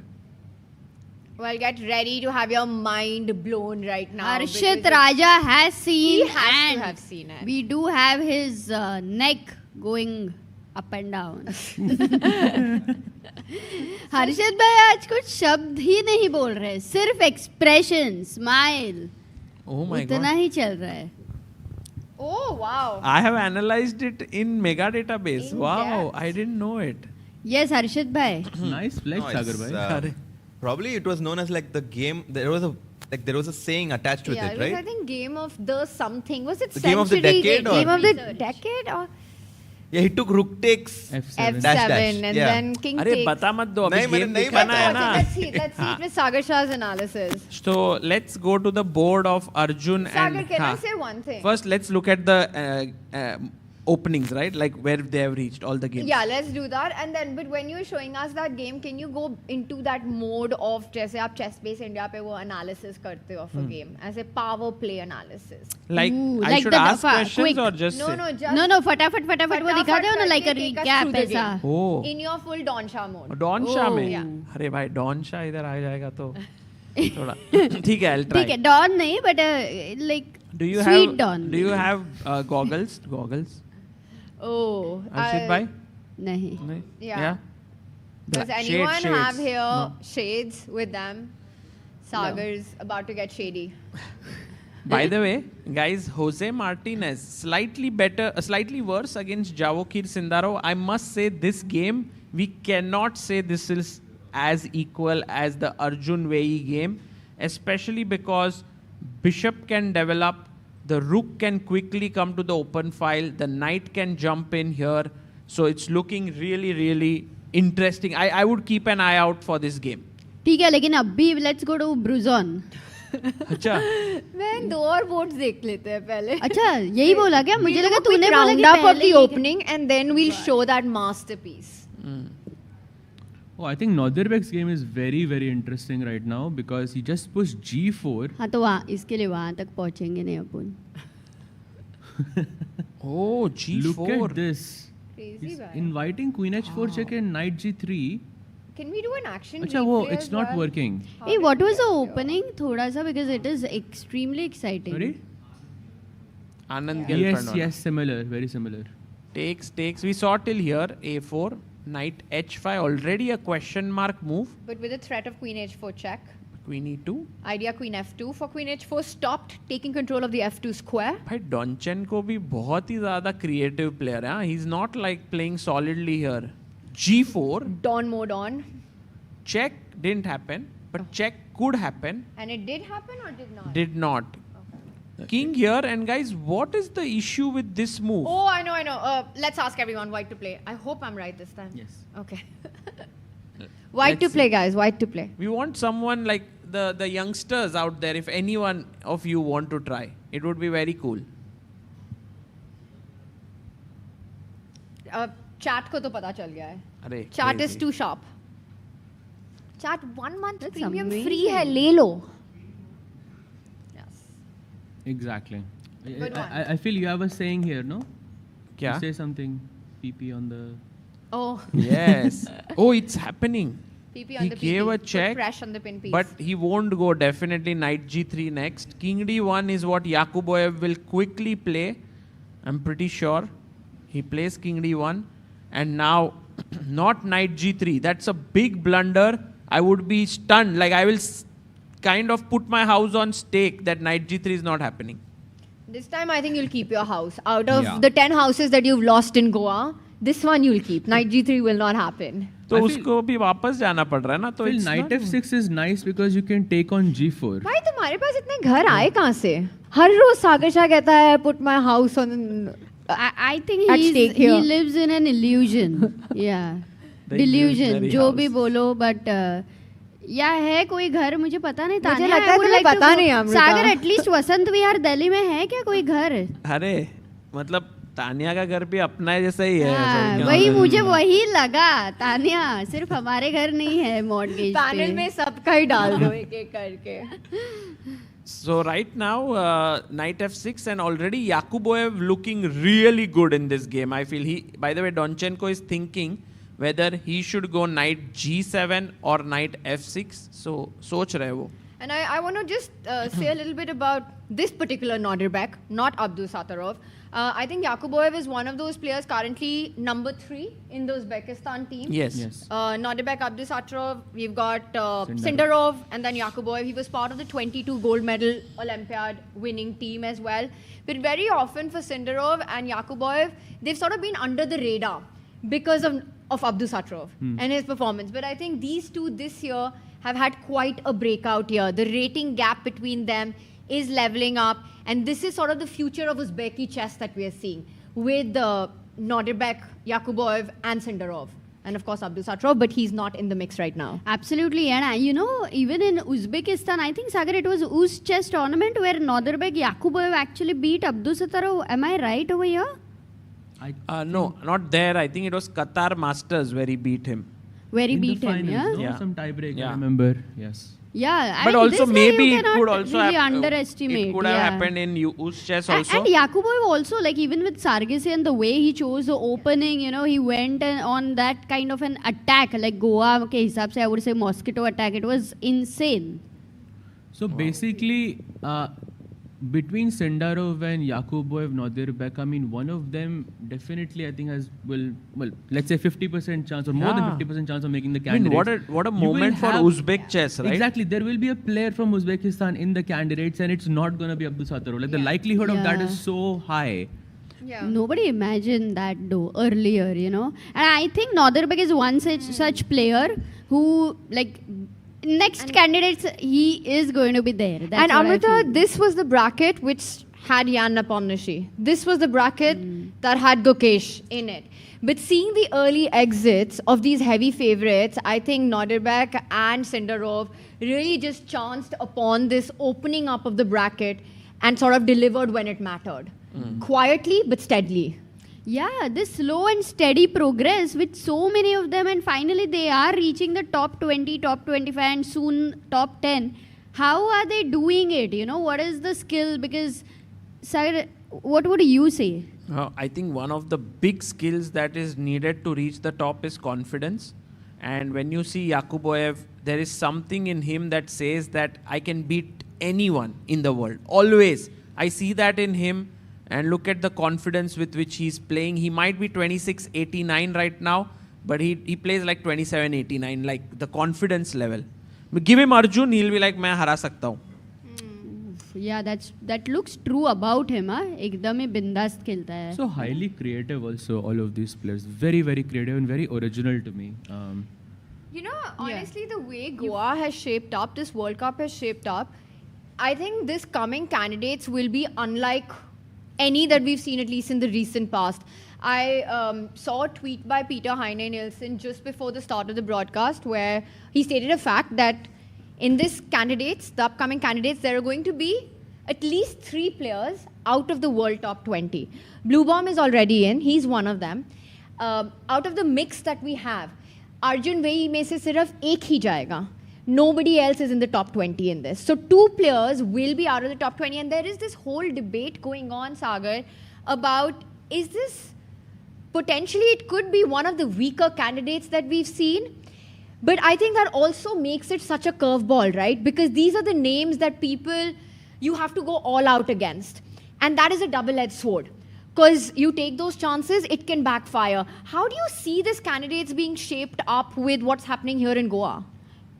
Speaker 9: Well, get ready to have your mind blown right now.
Speaker 10: Harshit
Speaker 9: because
Speaker 10: Raja has seen,
Speaker 9: He has
Speaker 10: and
Speaker 9: to have seen it.
Speaker 10: we do have his neck going up and down. हर्षित भाई आज कुछ शब्द ही नहीं बोल रहे, सिर्फ expression, smile,
Speaker 11: Oh my
Speaker 10: इतना
Speaker 11: god.
Speaker 10: ही चल रहा है.
Speaker 9: Oh, wow.
Speaker 11: I have analyzed it in Mega Database.
Speaker 9: In
Speaker 11: Wow,
Speaker 9: depth.
Speaker 11: I didn't know it.
Speaker 10: Yes, Harshit भाई.
Speaker 12: Nice flex,
Speaker 16: No,
Speaker 12: Sagar
Speaker 16: it's,
Speaker 12: bhai.
Speaker 16: probably it was known as like the game. There was a saying attached with
Speaker 9: Yeah,
Speaker 16: it,
Speaker 9: was, I
Speaker 16: right?
Speaker 9: think game of the something. Was it
Speaker 16: The game of the
Speaker 9: century
Speaker 16: decade
Speaker 9: game?
Speaker 16: or-
Speaker 9: Game of the decade or
Speaker 16: Yeah, he took rook takes
Speaker 9: F7
Speaker 16: dash, dash.
Speaker 9: and
Speaker 16: Yeah.
Speaker 9: then king
Speaker 11: अरे
Speaker 9: takes.
Speaker 11: बता मत दो अभी
Speaker 16: नहीं, मैंने
Speaker 11: game
Speaker 16: नहीं
Speaker 11: दिखाना है
Speaker 16: बताया.
Speaker 11: ना.
Speaker 9: Let's see it with Sagar Shah's analysis.
Speaker 11: So let's go to the board of Arjun
Speaker 9: Sagar,
Speaker 11: and
Speaker 9: can I
Speaker 11: हाँ.
Speaker 9: say one thing?
Speaker 11: First, let's look at the openings, right? Like where they have reached all the games.
Speaker 9: Yeah, let's do that. And then, but when you're showing us that game, can you go into that mode of जैसे आप ChessBase India पे वो analysis करते हो of a game, as a power play analysis?
Speaker 11: Like
Speaker 10: Ooh,
Speaker 11: I
Speaker 10: like
Speaker 11: should
Speaker 10: the
Speaker 11: ask
Speaker 10: quick.
Speaker 11: questions or just
Speaker 9: No,
Speaker 11: say?
Speaker 9: no, just
Speaker 10: No, फटाफट वो दिखा दो ना, like a
Speaker 9: take us
Speaker 10: recap
Speaker 9: through the
Speaker 10: ऐसा.
Speaker 9: game.
Speaker 11: Oh.
Speaker 9: In your full Dawn Shah mode.
Speaker 11: Dawn Shah में.
Speaker 9: Yeah.
Speaker 11: अरे भाई Dawn Shah इधर आ जाएगा तो थोड़ा ठीक है. I'll try.
Speaker 10: ठीक है, Dawn नहीं, but like
Speaker 11: Do you
Speaker 10: sweet
Speaker 11: have
Speaker 10: Dawn.
Speaker 11: Do you have goggles? Goggles?
Speaker 9: Oh.
Speaker 11: Arshit bhai?
Speaker 10: नहीं.
Speaker 11: नहीं?
Speaker 9: Yeah. Does
Speaker 11: Shade,
Speaker 9: anyone have
Speaker 11: shades.
Speaker 9: here
Speaker 11: No.
Speaker 9: shades with them? Sagar's about to get shady.
Speaker 11: By the way, guys, Jose Martinez slightly worse against Javokir Sindaro. I must say this game, we cannot say this is as equal as the Arjun Wei Yi game, especially because Bishop can develop, the Rook can quickly come to the open file, the Knight can jump in here. So it's looking really, really interesting. I would keep an eye out for this game.
Speaker 10: ठीक है, लेकिन अभी let's go to Bruzon.
Speaker 11: अच्छा
Speaker 9: मैं 2 और boards देख लेते हैं पहले.
Speaker 10: अच्छा, यही बोला क्या? मुझे लगा
Speaker 9: quick
Speaker 10: तूने बोला कि
Speaker 9: roundup of
Speaker 10: पहले
Speaker 9: the
Speaker 10: he-
Speaker 9: opening and then we'll show that masterpiece.
Speaker 12: Oh, I think Nodirbek's game is very, very interesting right now because he just pushed G4.
Speaker 10: हाँ तो वहाँ इसके लिए वहाँ तक पहुँचेंगे नहीं अपन.
Speaker 11: Oh, G4.
Speaker 12: Look at this.
Speaker 9: Crazy,
Speaker 12: He's
Speaker 9: bhai.
Speaker 12: inviting Queen H4 check and Knight G3.
Speaker 9: Can we do an action
Speaker 12: Acha, wo,
Speaker 9: replay
Speaker 12: it's
Speaker 9: as
Speaker 12: not
Speaker 9: well?
Speaker 12: working.
Speaker 10: Hey, what was the opening? थोड़ा सा, because it is extremely exciting.
Speaker 12: Sorry?
Speaker 11: Anand
Speaker 12: Yes, similar, very similar.
Speaker 11: Takes. We saw till here, A4, Knight H5, already a question mark move.
Speaker 9: But with the threat of Queen H4 check.
Speaker 11: Queen E2.
Speaker 9: Idea Queen F2 for Queen H4 stopped, taking control of the F2 square.
Speaker 11: भाई Donchenko भी बहुत ही ज़्यादा creative player है. He's not like playing solidly here. G4.
Speaker 9: Dawn mode on.
Speaker 11: Check didn't happen, but check could happen.
Speaker 9: And it did happen or did not?
Speaker 11: Did not. King here, and guys, what is the issue with this move?
Speaker 9: Oh, I know. Let's ask everyone white to play. I hope I'm right this time.
Speaker 12: Yes.
Speaker 9: Okay. White to play, guys. White to play.
Speaker 11: We want someone like the youngsters out there. If anyone of you want to try, it would be very cool.
Speaker 9: Chat को तो पता चल गया है.
Speaker 11: अरे
Speaker 9: Chat is
Speaker 11: crazy.
Speaker 9: too sharp. Chat 1 month
Speaker 10: That's
Speaker 9: premium
Speaker 10: amazing.
Speaker 9: free है, ले लो. Yes.
Speaker 12: Exactly.
Speaker 9: Good one.
Speaker 12: I feel you have a saying here, no?
Speaker 11: क्या?
Speaker 12: You say something. PP on the.
Speaker 9: Oh.
Speaker 11: Yes. Oh, it's happening.
Speaker 9: PP on
Speaker 11: He
Speaker 9: the
Speaker 11: gave
Speaker 9: PP.
Speaker 11: a
Speaker 9: Put
Speaker 11: check,
Speaker 9: press on the pin piece.
Speaker 11: but he won't go. Definitely Knight G3 next. King D1 is what Yakuboyev will quickly play. I'm pretty sure. He plays King D1. and now not knight g3. That's a big blunder. I would be stunned. Like, I will kind of put my house on stake that knight g3 is not happening.
Speaker 9: This time I think you'll keep your house. Out of the 10 houses that you've lost in Goa, this one you'll keep. Knight g3 will not happen.
Speaker 11: तो उसको भी वापस जाना पड़ रहा है ना, तो
Speaker 12: knight f6 is nice because you can take on g4.
Speaker 9: भाई तुम्हारे पास इतने घर आए कहाँ से? हर रोज सागर शाह कहता है put my house on.
Speaker 10: I think he lives in an illusion. Yeah, delusion. जो भी बोलो, but या है कोई घर मुझे पता नहीं.
Speaker 9: मुझे लगता है तुम्हें पता नहीं अमृता.
Speaker 10: सागर एटलीस्ट वसंत विहार दिल्ली में है क्या कोई घर?
Speaker 11: अरे मतलब तानिया का घर भी अपना है जैसा ही है.
Speaker 10: वही मुझे वही लगा. तानिया सिर्फ हमारे घर नहीं है मॉर्गेज पे.
Speaker 9: पैनल में सबका ही डाल दो एक एक करके.
Speaker 11: So right now, knight f6 and already Yakuboev looking really good in this game. I feel he, by the way, Donchenko is thinking whether he should go knight g7 or knight f6. So, soch rahe wo.
Speaker 9: And I want to just say a little bit about this particular Nordirbek, not Abdul Sattarov. I think Yakuboev is one of those players currently number 3 in the Uzbekistan team.
Speaker 11: Yes.
Speaker 9: Nordirbek, Abdul Sattarov, we've got Sindarov, and then Yakuboev. He was part of the 22 gold medal Olympiad winning team as well. But very often for Sindarov and Yakuboev, they've sort of been under the radar because of Abdul Sattarov and his performance. But I think these two this year have had quite a breakout year. The rating gap between them is leveling up, and this is sort of the future of Uzbeki chess that we are seeing with Nordirbek, Yakuboev and Sindarov. And of course Abdul Sattarov, but he's not in the mix right now.
Speaker 10: Absolutely. And you know, even in Uzbekistan, I think Sagar, it was Uz chess tournament where Nordirbek Yakuboev actually beat Abdul Sattarov. Am I right over here?
Speaker 11: No, not there. I think it was Qatar Masters where he beat him.
Speaker 10: Where he beat him,
Speaker 11: Yeah.
Speaker 12: Some tiebreak, I remember. Yes.
Speaker 10: Yeah,
Speaker 11: but also maybe it could also
Speaker 10: really
Speaker 11: have
Speaker 10: underestimate.
Speaker 11: It could have happened in Uz chess also.
Speaker 10: And Yakuboev also, like even with Sargsyan, the way he chose the opening, you know, he went on that kind of an attack, like Goa ke hisab se I would say mosquito attack. It was insane.
Speaker 12: So basically, between Sindarov and Yakuboev, Nordirbek, I mean, one of them definitely, I think, well, let's say 50% chance or more than 50% chance of making the candidates.
Speaker 11: I mean, what a moment for Uzbek chess, right?
Speaker 12: Exactly. There will be a player from Uzbekistan in the candidates, and it's not going to be Abdul Sattarov. Like, the likelihood of that is so high.
Speaker 10: Yeah. Nobody imagined that though earlier, you know. And I think Nordirbek is one such player who, like, next candidates, he is going to be there. That's
Speaker 9: and Amrita, this was the bracket which had Jan Nepomniachtchi. This was the bracket that had Gukesh in it. But seeing the early exits of these heavy favorites, I think Nordirbek and Sindarov really just chanced upon this opening up of the bracket and sort of delivered when it mattered. Quietly but steadily.
Speaker 10: Yeah, this slow and steady progress with so many of them, and finally they are reaching the top 20, top 25 and soon top 10. How are they doing it? You know, what is the skill? Because, Sagar, what would you say?
Speaker 11: I think one of the big skills that is needed to reach the top is confidence. And when you see Yakuboev, there is something in him that says that I can beat anyone in the world. Always. I see that in him. And look at the confidence with which he's playing. He might be 26-89 right now, but he plays like 27-89, like the confidence level. Give him Arjun, he'll be like, मैं हरा सकता हूँ.
Speaker 10: Yeah, that looks true about him. एकदम ही बिंदास खेलता है.
Speaker 12: So highly creative also, all of these players. Very, very creative and very original to me.
Speaker 9: You know, honestly, the way Goa has shaped up, this World Cup has shaped up, I think this coming candidates will be unlike any that we've seen, at least in the recent past. I saw a tweet by Peter Heine Nielsen just before the start of the broadcast where he stated a fact that in this candidates, the upcoming candidates, there are going to be at least 3 players out of the world top 20. Blue Bomb is already in. He's one of them. Out of the mix that we have, Arjun Wei Yi mein se sirf ek hi jayega. Nobody else is in the top 20 in this. So 2 players will be out of the top 20. And there is this whole debate going on, Sagar, about is this potentially it could be one of the weaker candidates that we've seen. But I think that also makes it such a curveball, right? Because these are the names that people, you have to go all out against. And that is a double-edged sword. because you take those chances, it can backfire. How do you see these candidates being shaped up with what's happening here in Goa?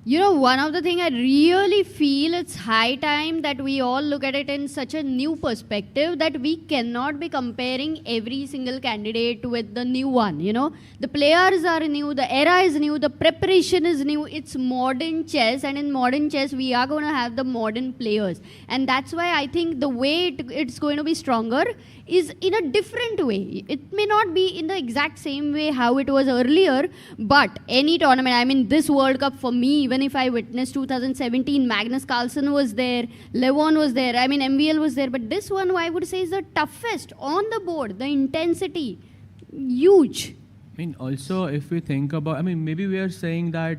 Speaker 10: You know, one of the things I really feel it's high time that we all look at it in such a new perspective that we cannot be comparing every single candidate with the new one, you know. The players are new, the era is new, the preparation is new. It's modern chess, and in modern chess, we are going to have the modern players. And that's why I think the way it's going to be stronger is in a different way. It may not be in the exact same way how it was earlier, but any tournament, I mean, this World Cup for me, even if I witnessed 2017, Magnus Carlsen was there, Levon was there, I mean, MVL was there, but this one I would say is the toughest on the board, the intensity, huge.
Speaker 12: I mean, also, if we think about, I mean, maybe we are saying that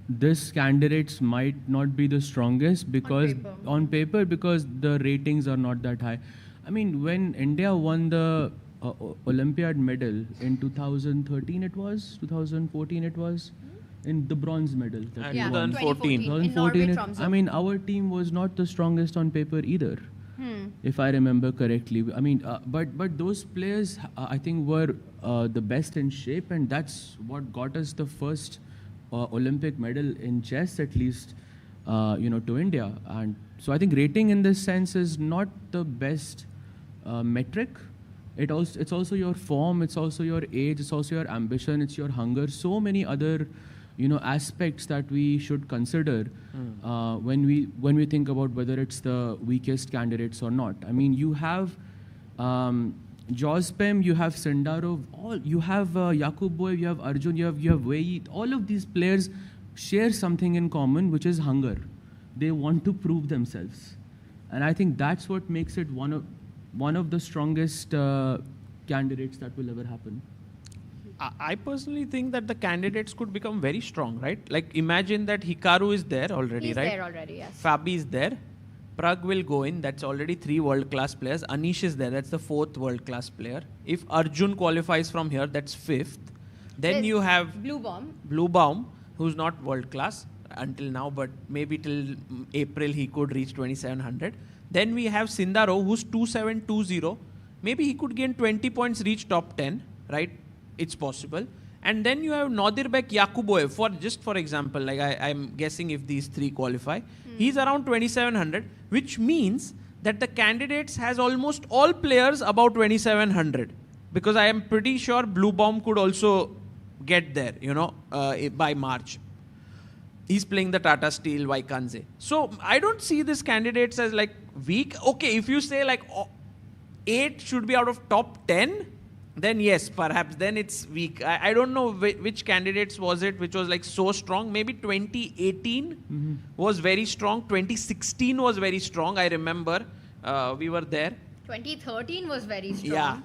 Speaker 12: this candidates might not be the strongest because on paper because the ratings are not that high. I mean, when India won the Olympiad medal in 2013 it was, 2014 it was, in the bronze medal. That we won.
Speaker 11: 2014.
Speaker 12: 2014 I mean, our team was not the strongest on paper either, if I remember correctly. I mean, but those players, I think, were the best in shape, and that's what got us the first Olympic medal in chess, at least, you know, to India. And so I think rating in this sense is not the best metric. It's also your form, it's also your age, it's also your ambition, it's your hunger. So many other, you know, aspects that we should consider when we think about whether it's the weakest candidates or not. I mean, you have Jospem, you have Sindarov, you have Yakuboy, you have Arjun, you have Wei Yi. All of these players share something in common, which is hunger. They want to prove themselves, and I think that's what makes it one of the strongest candidates that will ever happen.
Speaker 11: I personally think that the candidates could become very strong, right? Like, imagine that Hikaru is there already,
Speaker 9: He's
Speaker 11: right?
Speaker 9: there already, yes.
Speaker 11: Fabi is there. Prag will go in. That's already 3 world-class players. Anish is there. That's the 4th world-class player. If Arjun qualifies from here, that's 5th. Then you have Blue Baum, who's not world-class until now, but maybe till April he could reach 2700. Then we have Sindaro, who's 2720. Maybe he could gain 20 points, reach top 10, right? It's possible. And then you have Nadirbek Yakuboev, for example, like I'm guessing if these 3 qualify. He's around 2700, which means that the candidates has almost all players about 2700. Because I am pretty sure Blue Baum could also get there, you know, by March. He's playing the Tata Steel Vaikanze. So I don't see these candidates as like weak. Okay, if you say like 8 should be out of top 10, then yes, perhaps then it's weak. I don't know which candidates was it which was like so strong. Maybe 2018 was very strong. 2016 was very strong. I remember we were there.
Speaker 9: 2013 was very strong.
Speaker 11: Yeah.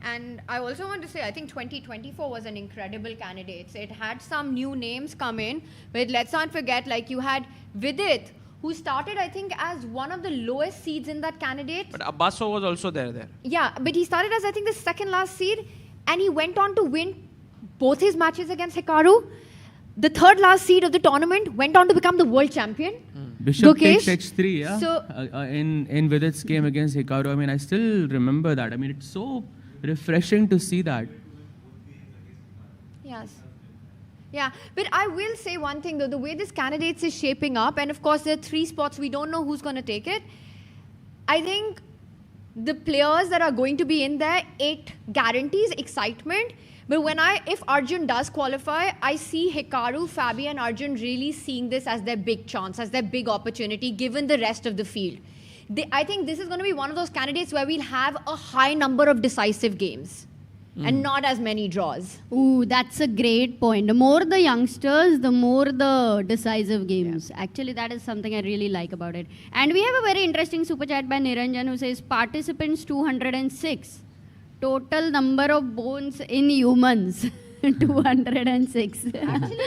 Speaker 9: And I also want to say, I think 2024 was an incredible candidate. It had some new names come in, but let's not forget, like you had Vidit, who started, I think, as one of the lowest seeds in that candidate.
Speaker 11: But Abbaso was also there.
Speaker 9: Yeah, but he started as, I think, the 2nd last seed, and he went on to win both his matches against Hikaru. The 3rd last seed of the tournament went on to become the world champion.
Speaker 12: Bishop
Speaker 9: Gukesh.
Speaker 12: takes H3, yeah? So, in Vidit's game against Hikaru, I mean, I still remember that. I mean, it's so refreshing to see that.
Speaker 9: Yes. Yeah, but I will say one thing though, the way this candidates is shaping up, and of course there are 3 spots, we don't know who's going to take it. I think the players that are going to be in there, it guarantees excitement. But if Arjun does qualify, I see Hikaru, Fabi and Arjun really seeing this as their big chance, as their big opportunity, given the rest of the field. I think this is going to be one of those candidates where we'll have a high number of decisive games and not as many draws.
Speaker 10: Ooh, that's a great point. The more the youngsters, the more the decisive games. Yeah. Actually, that is something I really like about it. And we have a very interesting super chat by Niranjan who says, participants 206. Total number of bones in humans, 206.
Speaker 9: Actually,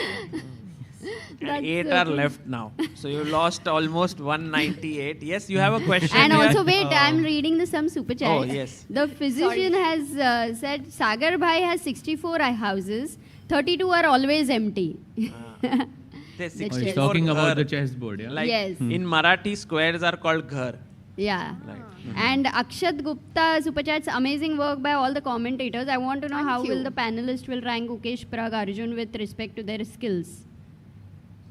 Speaker 11: and 8 are left now. So you lost almost 198. Yes, you have a question.
Speaker 10: And also, wait, I'm reading some super chat.
Speaker 11: Oh, yes.
Speaker 10: The physician has said Sagar Bhai has 64 houses, 32 are always empty.
Speaker 12: He's talking about the chessboard, yeah?
Speaker 11: Like
Speaker 10: yes.
Speaker 11: In Marathi, squares are called ghar.
Speaker 10: Yeah. And Akshat Gupta super chats, amazing work by all the commentators. I want to know how will the panelists will rank Gukesh, Prag, Arjun with respect to their skills.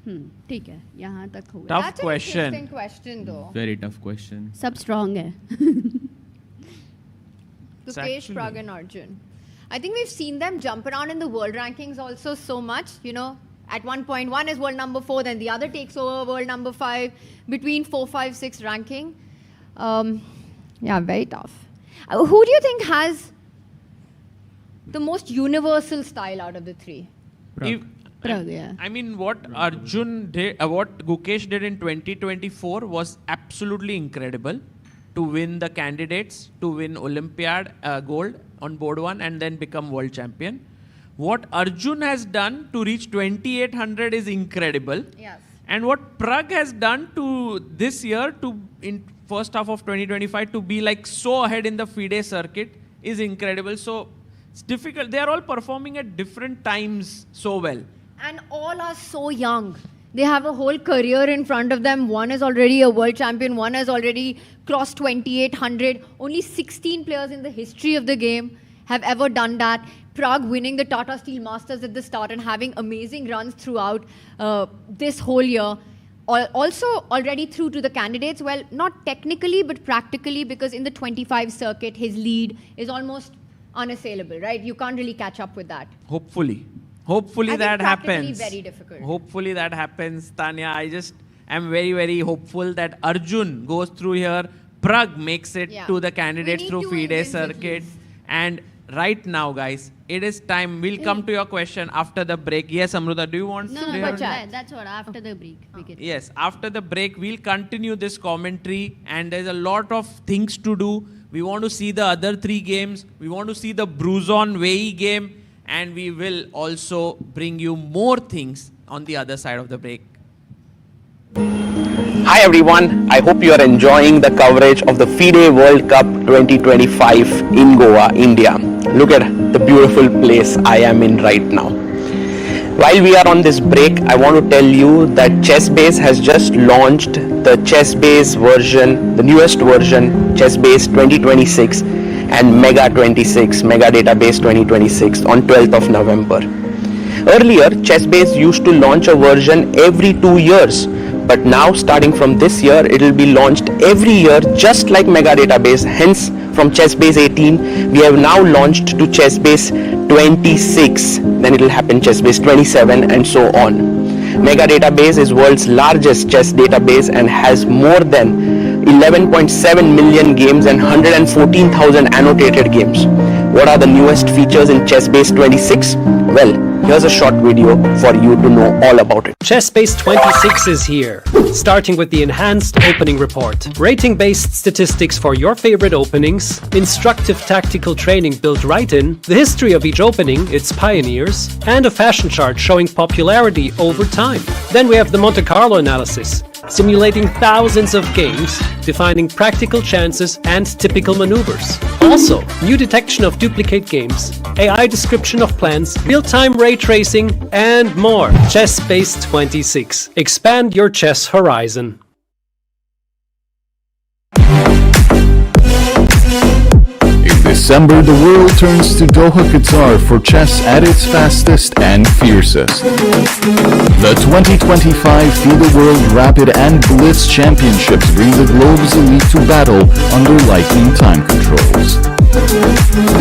Speaker 10: ठीक है, यहाँ तक हुआ.
Speaker 11: Tough
Speaker 9: That's
Speaker 11: question.
Speaker 9: an interesting question though.
Speaker 12: Very tough question.
Speaker 10: सब strong है.
Speaker 9: Gukesh, Prag and Arjun. I think we've seen them jump around in the world rankings also so much. You know, at one point one is world number 4, then the other takes over world number 5, between 4, 5, 6 ranking. Yeah, very tough. Who do you think has the most universal style out of the three?
Speaker 10: Prag, yeah.
Speaker 11: I mean, what Arjun did, what Gukesh did in 2024 was absolutely incredible. To win the candidates, to win Olympiad gold on board 1 and then become world champion. What Arjun has done to reach 2800 is incredible.
Speaker 9: Yes.
Speaker 11: And what Prag has done to this year, to in first half of 2025, to be like so ahead in the FIDE circuit is incredible. So it's difficult. They are all performing at different times so well.
Speaker 9: And all are so young. They have a whole career in front of them. One is already a world champion. One has already crossed 2800. Only 16 players in the history of the game have ever done that. Prag winning the Tata Steel Masters at the start and having amazing runs throughout this whole year. Also already through to the candidates. Well, not technically, but practically, because in the 25 circuit, his lead is almost unassailable, right? You can't really catch up with that.
Speaker 11: Hopefully. Hopefully that happens.
Speaker 9: Very difficult.
Speaker 11: Hopefully that happens, Tanya. I just am very, very hopeful that Arjun goes through here. Prag makes it to the candidates through FIDE circuit. And right now, guys, it is time. We'll come to your question after the break. Yes, Amruta, do you want to?
Speaker 10: No, that's what, after the break.
Speaker 11: Yes, after the break, we'll continue this commentary. And there's a lot of things to do. We want to see the other 3 games. We want to see the Bruzon Wei Yi game. And we will also bring you more things on the other side of the break.
Speaker 1: Hi everyone, I hope you are enjoying the coverage of the FIDE World Cup 2025 in Goa, India. Look at the beautiful place I am in right now. While we are on this break, I want to tell you that ChessBase has just launched the ChessBase version, the newest version, ChessBase 2026 and Mega 26, Mega Database 2026 on 12th of November. Earlier, ChessBase used to launch a version every 2 years, but now starting from this year, it will be launched every year just like Mega Database. Hence, from ChessBase 18, we have now launched to ChessBase 26, then it will happen ChessBase 27 and so on. Mega Database is world's largest chess database and has more than 11.7 million games and 114,000 annotated games. What are the newest features in ChessBase 26? Well, here's a short video for you to know all about it.
Speaker 2: ChessBase 26 is here, starting with the enhanced opening report. Rating-based statistics for your favorite openings, instructive tactical training built right in, the history of each opening, its pioneers, and a fashion chart showing popularity over time. Then we have the Monte Carlo analysis, simulating thousands of games, defining practical chances and typical maneuvers. Also, new detection of duplicate games, AI description of plans, real-time ray tracing, and more. ChessBase 26. Expand your chess horizon.
Speaker 3: In December, the world turns to Doha, Qatar for chess at its fastest and fiercest. The 2025 FIDE World Rapid and Blitz Championships bring the globe's elite to battle under lightning time controls.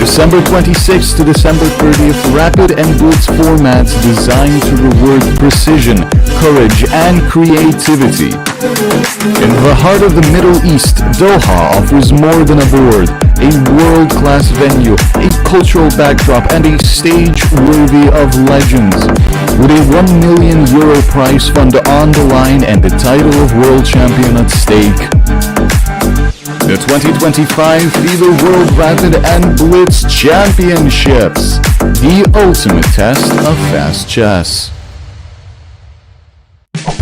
Speaker 3: December 26th to December 30th, Rapid and Blitz formats designed to reward precision, courage, and creativity. In the heart of the Middle East, Doha offers more than a board, a world-class venue, a cultural backdrop, and a stage worthy of legends. With a €1 million prize fund on the line and the title of world champion at stake. The 2025 FIDE World Rapid and Blitz Championships, the ultimate test of fast chess.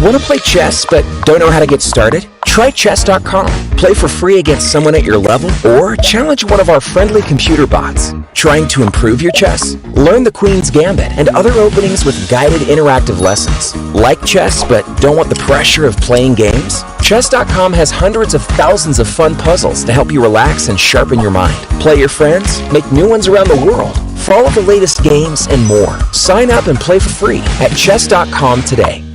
Speaker 4: Want to play chess but don't know how to get started? Try chess.com. Play for free against someone at your level or challenge one of our friendly computer bots. Trying to improve your chess? Learn the Queen's Gambit and other openings with guided interactive lessons. Like chess but don't want the pressure of playing games? Chess.com has hundreds of thousands of fun puzzles to help you relax and sharpen your mind. Play your friends, make new ones around the world, follow the latest games, and more. Sign up and play for free at chess.com today.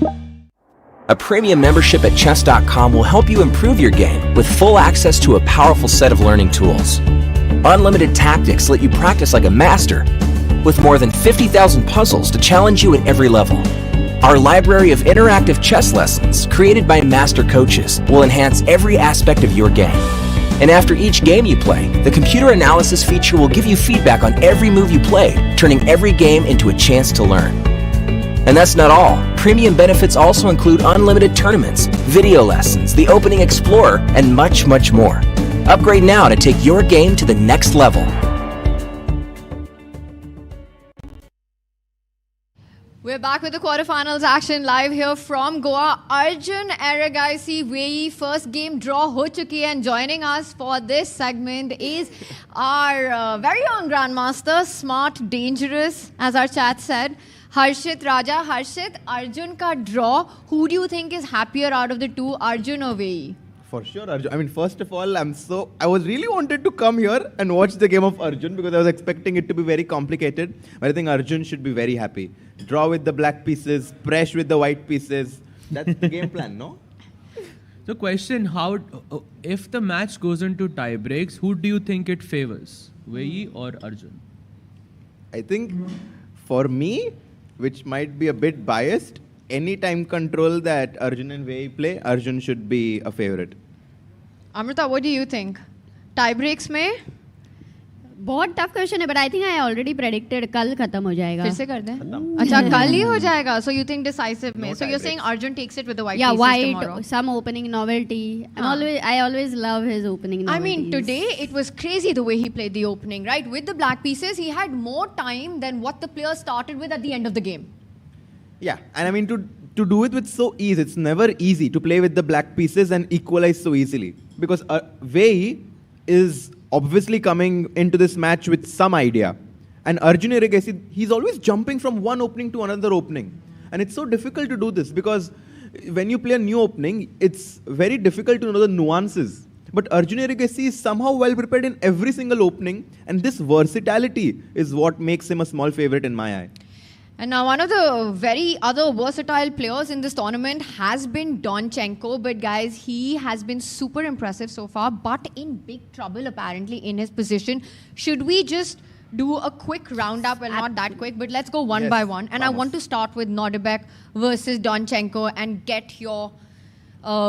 Speaker 4: A premium membership at chess.com will help you improve your game with full access to a powerful set of learning tools. Unlimited tactics let you practice like a master with more than 50,000 puzzles to challenge you at every level. Our library of interactive chess lessons created by master coaches will enhance every aspect of your game. And after each game you play, the computer analysis feature will give you feedback on every move you play, turning every game into a chance to learn. And that's not all. Premium benefits also include unlimited tournaments, video lessons, the Opening Explorer, and much, much more. Upgrade now to take your game to the next level.
Speaker 9: We're back with the quarterfinals action live here from Goa. Arjun Erigaisi, Wei Yi, first game draw ho chuki hai, and joining us for this segment is our very own Grandmaster, smart, dangerous, as our chat said, Harshit Raja. Harshit, Arjun ka draw, who do you think is happier out of the two, Arjun or Wei Yi?
Speaker 17: For sure, Arjun. I mean, first of all, I was really wanted to come here and watch the game of Arjun because I was expecting it to be very complicated. But I think Arjun should be very happy. Draw with the black pieces, press with the white pieces. That's the game plan, no?
Speaker 12: The question, if the match goes into tiebreaks, who do you think it favors? Wei Yi or Arjun?
Speaker 17: I think for me, which might be a bit biased, any time control that Arjun and Wei Yi play, Arjun should be a favorite.
Speaker 9: Amrita, what do you think? Tiebreaks में?
Speaker 10: बहुत tough question है, but I think I already predicted कल खत्म हो जाएगा.
Speaker 9: फिर से कर दें? अच्छा, कल ही हो जाएगा. So you think decisive में? So you're saying Arjun takes it with the white pieces tomorrow?
Speaker 10: Yeah, some opening novelty. I always love his opening novelties.
Speaker 9: I mean, today it was crazy the way he played the opening, right? With the black pieces, he had more time than what the players started with at the end of the game.
Speaker 17: Yeah, and I mean, to do it with so ease, it's never easy to play with the black pieces and equalize so easily. Because Wei Yi is obviously coming into this match with some idea. And Arjun Erigaisi, he's always jumping from one opening to another opening. And it's so difficult to do this because when you play a new opening, it's very difficult to know the nuances. But Arjun Erigaisi is somehow well prepared in every single opening. And this versatility is what makes him a small favorite in my eye.
Speaker 9: And now one of the very other versatile players in this tournament has been Donchenko. But guys, he has been super impressive so far, but in big trouble apparently in his position. Should we just do a quick roundup? Well, not that quick, but let's go one by one. And I want to start with Nordebek versus Donchenko and get your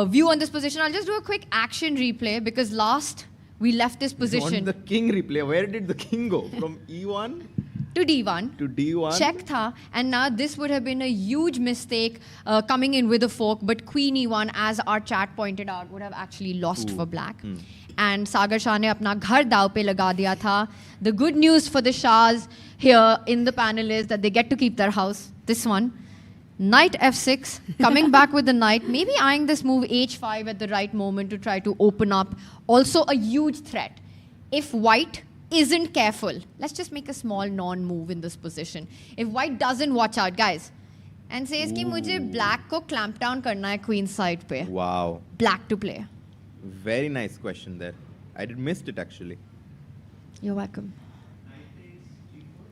Speaker 9: view on this position. I'll just do a quick action replay because last we left this position.
Speaker 17: On the king replay, where did the king go? From E1?
Speaker 9: To D1.
Speaker 17: To D1.
Speaker 9: Check tha. And now this would have been a huge mistake coming in with a fork. But Queen E1, as our chat pointed out, would have actually lost for black. And Sagar Shah ne apna ghar daaw pe laga diya tha. The good news for the Shahs here in the panel is that they get to keep their house. This one. Knight F6, coming back with the knight. Maybe eyeing this move H5 at the right moment to try to open up. Also a huge threat. If white isn't careful, let's just make a small non-move in this position. If white doesn't watch out, guys, and says कि मुझे black को clamp down करना है queen side पे.
Speaker 17: Wow.
Speaker 9: Black to play.
Speaker 17: Very nice question there. I did missed it actually.
Speaker 9: You're welcome.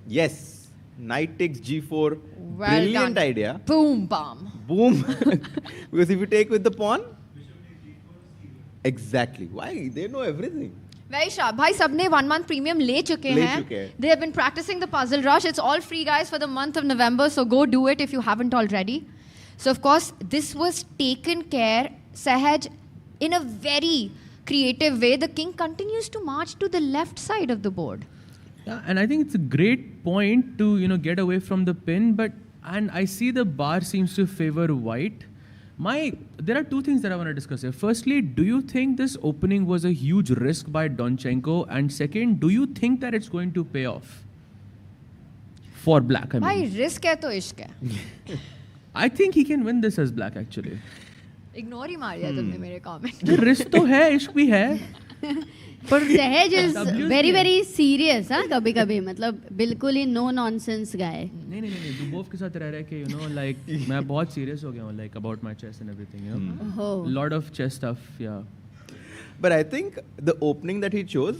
Speaker 17: Yes. Knight takes G4.
Speaker 9: Well
Speaker 17: Brilliant
Speaker 9: done.
Speaker 17: idea.
Speaker 9: Boom, bam.
Speaker 17: Boom. Because if you take with the pawn. Exactly. Why? They know everything.
Speaker 9: Very sharp. Bhai, sabne 1 month premium le chuke hain. They have been practicing the puzzle rush. It's all free, guys, for the month of November. So go do it if you haven't already. So, of course, this was taken care, Sahaj, in a very creative way. The king continues to march to the left side of the board.
Speaker 12: Yeah, and I think it's a great point to, get away from the pin. And I see the bar seems to favor white. There are two things that I want to discuss here. Firstly, do you think this opening was a huge risk by Donchenko? And second, do you think that it's going to pay off? For black, I mean.
Speaker 9: Bhai, risk hai to ishq hai.
Speaker 12: I think he can win this as black, actually.
Speaker 9: Ignore ही मार दिया तुमने मेरे comment.
Speaker 12: Risk तो है, इश्क भी है.
Speaker 10: पर सहज इज वेरी वेरी सीरियस. हाँ, कभी कभी मतलब बिल्कुल ही नो नॉनसेंस गाय.
Speaker 12: नहीं दुबोव के साथ रह के यू नो लाइक मैं बहुत सीरियस हो गया हूँ like about my chess and everything you know lot of chess stuff yeah.
Speaker 17: But I think the opening that he chose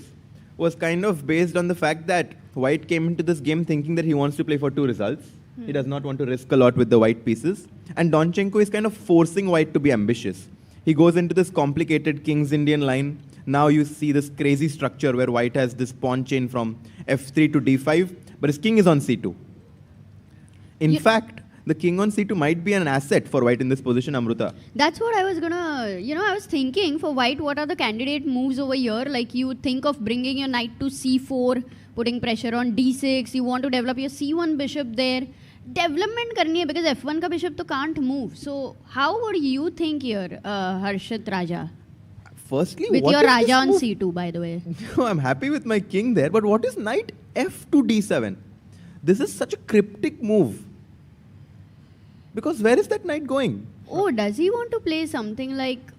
Speaker 17: was kind of based on the fact that White came into this game thinking that he wants to play for 2 results. He does not want to risk a lot with the white pieces. And Donchenko is kind of forcing White to be ambitious. He goes into this complicated King's Indian line. Now you see this crazy structure where White has this pawn chain from f3 to d5, but his king is on c2. In fact, the king on c2 might be an asset for White in this position, Amruta.
Speaker 10: That's what I was gonna, I was thinking for White, what are the candidate moves over here? Like you think of bringing your knight to c4, putting pressure on d6, you want to develop your c1 bishop there. Development करनी है because f1 का bishop तो can't move. So how would you think here, Harshit Raja?
Speaker 17: Firstly,
Speaker 10: with
Speaker 17: what
Speaker 10: your
Speaker 17: is
Speaker 10: Raja
Speaker 17: this
Speaker 10: on
Speaker 17: move?
Speaker 10: c2, by the way.
Speaker 17: No, I'm happy with my king there, but what is knight f to d7? This is such a cryptic move. Because where is that knight going?
Speaker 10: Oh, does he want to play something like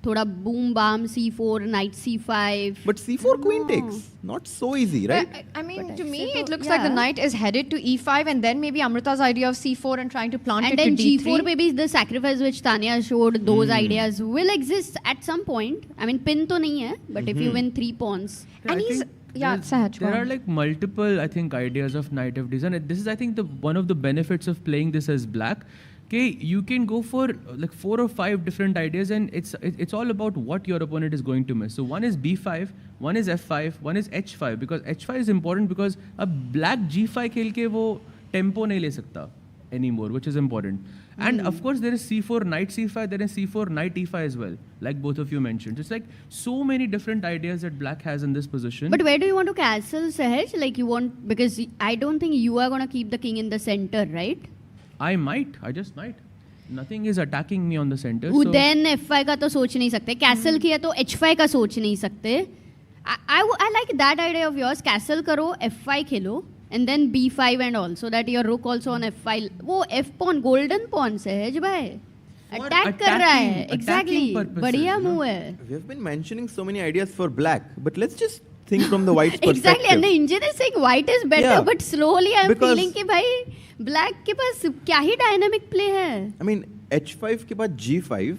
Speaker 10: thoda boom bam c4, knight c5?
Speaker 17: But c4 queen takes. Not so easy, right?
Speaker 9: I mean, to me, it looks like the knight is headed to e5 and then maybe Amrita's idea of c4 and trying to plant
Speaker 10: And
Speaker 9: it
Speaker 10: then
Speaker 9: to d3.
Speaker 10: g4 maybe the sacrifice which Tanya showed, those ideas will exist at some point. I mean, pin to nahi hai, but if you win 3 pawns.
Speaker 9: And he's... Yeah, Sahaj,
Speaker 12: there are like multiple, I think, ideas of knight f d7. This is, I think, one of the benefits of playing this as black. Okay, you can go for like 4 or 5 different ideas, and it's all about what your opponent is going to miss. So one is b5, one is f5, one is h5, because h5 is important because a black g5 खेल के वो tempo नहीं ले सकता anymore, which is important. And of course there is c4 knight c5, there is c4 knight e5 as well, like both of you mentioned. It's like so many different ideas that black has in this position.
Speaker 10: But where do you want to castle, Sahaj? Like you want, because I don't think you are going to keep the king in the center, right?
Speaker 12: I just might. Nothing is attacking me on the center.
Speaker 10: Who
Speaker 12: so
Speaker 10: then f5 का तो सोच नहीं सकते. Castle किया तो h5 का सोच नहीं सकते. I like that idea of yours. Castle करो, f5 Khelo, and then b5 and all, so that your rook also on f5. वो f pawn, golden pawn Sahaj भाई. Attack कर रहा है. Exactly. बढ़िया move है.
Speaker 17: We have been mentioning so many ideas for black, but let's just think from the white's perspective.
Speaker 10: Exactly, and the engine is saying white is better, but slowly I'm feeling कि भाई black के पास क्या ही dynamic play है.
Speaker 17: I mean, h5 के बाद g5,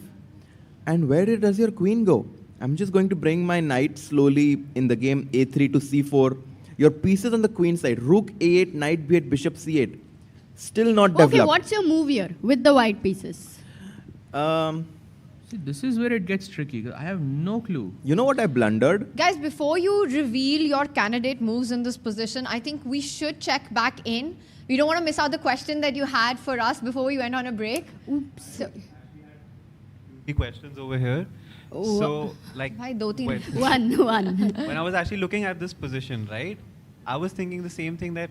Speaker 17: and where does your queen go? I'm just going to bring my knight slowly in the game a3 to c4. Your pieces on the queen side, rook a8, knight b8, bishop c8, still not developed.
Speaker 10: Okay, what's your move here with the white pieces?
Speaker 12: See, this is where it gets tricky. I have no clue.
Speaker 17: You know what I blundered?
Speaker 9: Guys, before you reveal your candidate moves in this position, I think we should check back in. We don't want to miss out the question that you had for us before we went on a break. Oops. So,
Speaker 14: The questions over here.
Speaker 10: Oh.
Speaker 14: So, like,
Speaker 9: Bhai, do teen.
Speaker 10: One.
Speaker 14: when I was actually looking at this position, right, I was thinking the same thing, that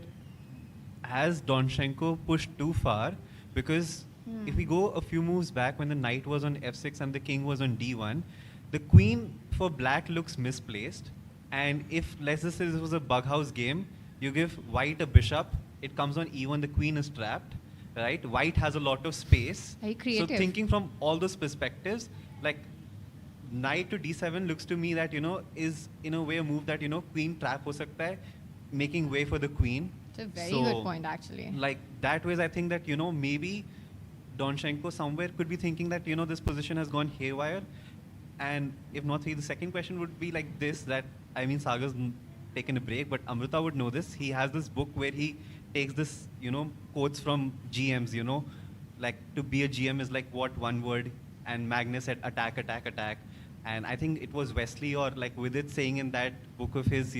Speaker 14: has Donchenko pushed too far? Because if we go a few moves back, when the knight was on f6 and the king was on d1, the queen for black looks misplaced. And if, let's just say this was a bug house game, you give white a bishop, it comes on e1, the queen is trapped, right? White has a lot of space.
Speaker 9: Very creative.
Speaker 14: So thinking from all those perspectives, like, knight to d7 looks to me that, is in a way a move that, queen trap ho sakta hai, making way for the queen.
Speaker 9: It's a very good point, actually.
Speaker 14: Like, that way I think that, maybe Donchenko somewhere could be thinking that, this position has gone haywire. And if not, the second question would be like this, that, I mean, Sagar's taken a break, but Amrita would know this. He has this book where he takes this, quotes from GMs, like, to be a GM is like what, one word, and Magnus said attack, attack, attack. And I think it was Wesley or like Vidit saying in that book of his,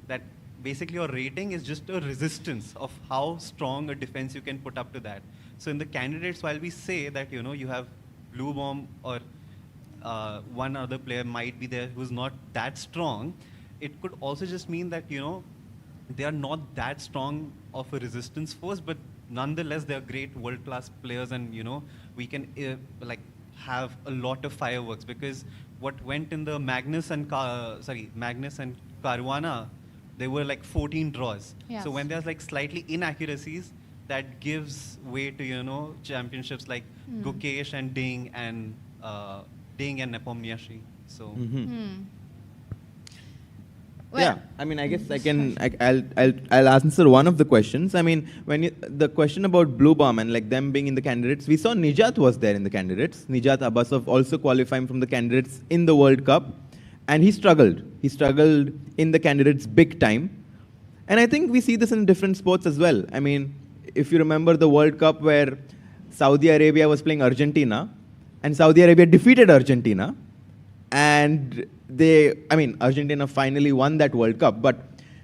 Speaker 14: that basically your rating is just a resistance of how strong a defense you can put up to that. So in the candidates, while we say that, you have Blue Bomb or one other player might be there who's not that strong, it could also just mean that, they are not that strong of a resistance force, but nonetheless, they are great world-class players, and, we can like have a lot of fireworks, because what went in the Magnus and Caruana, there were like 14 draws.
Speaker 9: Yes.
Speaker 14: So when there's like slightly inaccuracies, that gives way to, championships like Gukesh and Ding and Ding and Nepomniachtchi. So.
Speaker 9: Well,
Speaker 17: yeah, I mean, I guess I'll answer one of the questions. I mean, the question about Blue Bomb and like them being in the candidates, we saw Nijat was there in the candidates. Nijat Abbasov also qualifying from the candidates in the World Cup, and he struggled. He struggled in the candidates big time, and I think we see this in different sports as well. I mean, if you remember the World Cup where Saudi Arabia was playing Argentina, and Saudi Arabia defeated Argentina, and Argentina finally won that World Cup. But,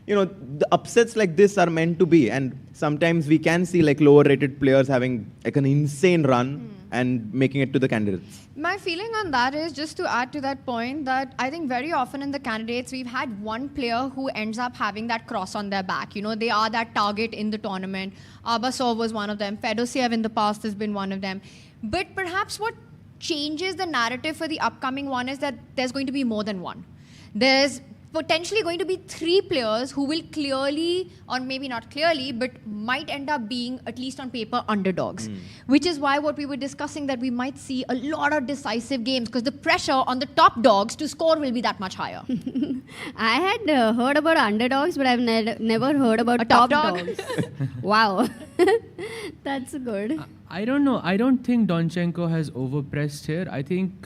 Speaker 17: you know, the upsets like this are meant to be. And sometimes we can see like lower rated players having like an insane run and making it to the candidates.
Speaker 9: My feeling on that is, just to add to that point, that I think very often in the candidates, we've had one player who ends up having that cross on their back. You know, they are that target in the tournament. Abbasov was one of them. Fedosiev in the past has been one of them. But perhaps what changes the narrative for the upcoming one is that there's going to be more than one. There's potentially going to be 3 players who will clearly, or maybe not clearly, but might end up being, at least on paper, underdogs. Which is why what we were discussing, that we might see a lot of decisive games, because the pressure on the top dogs to score will be that much higher.
Speaker 10: I had heard about underdogs, but I've never heard about top dogs. Wow. That's good.
Speaker 12: I don't know. I don't think Donchenko has overpressed here. I think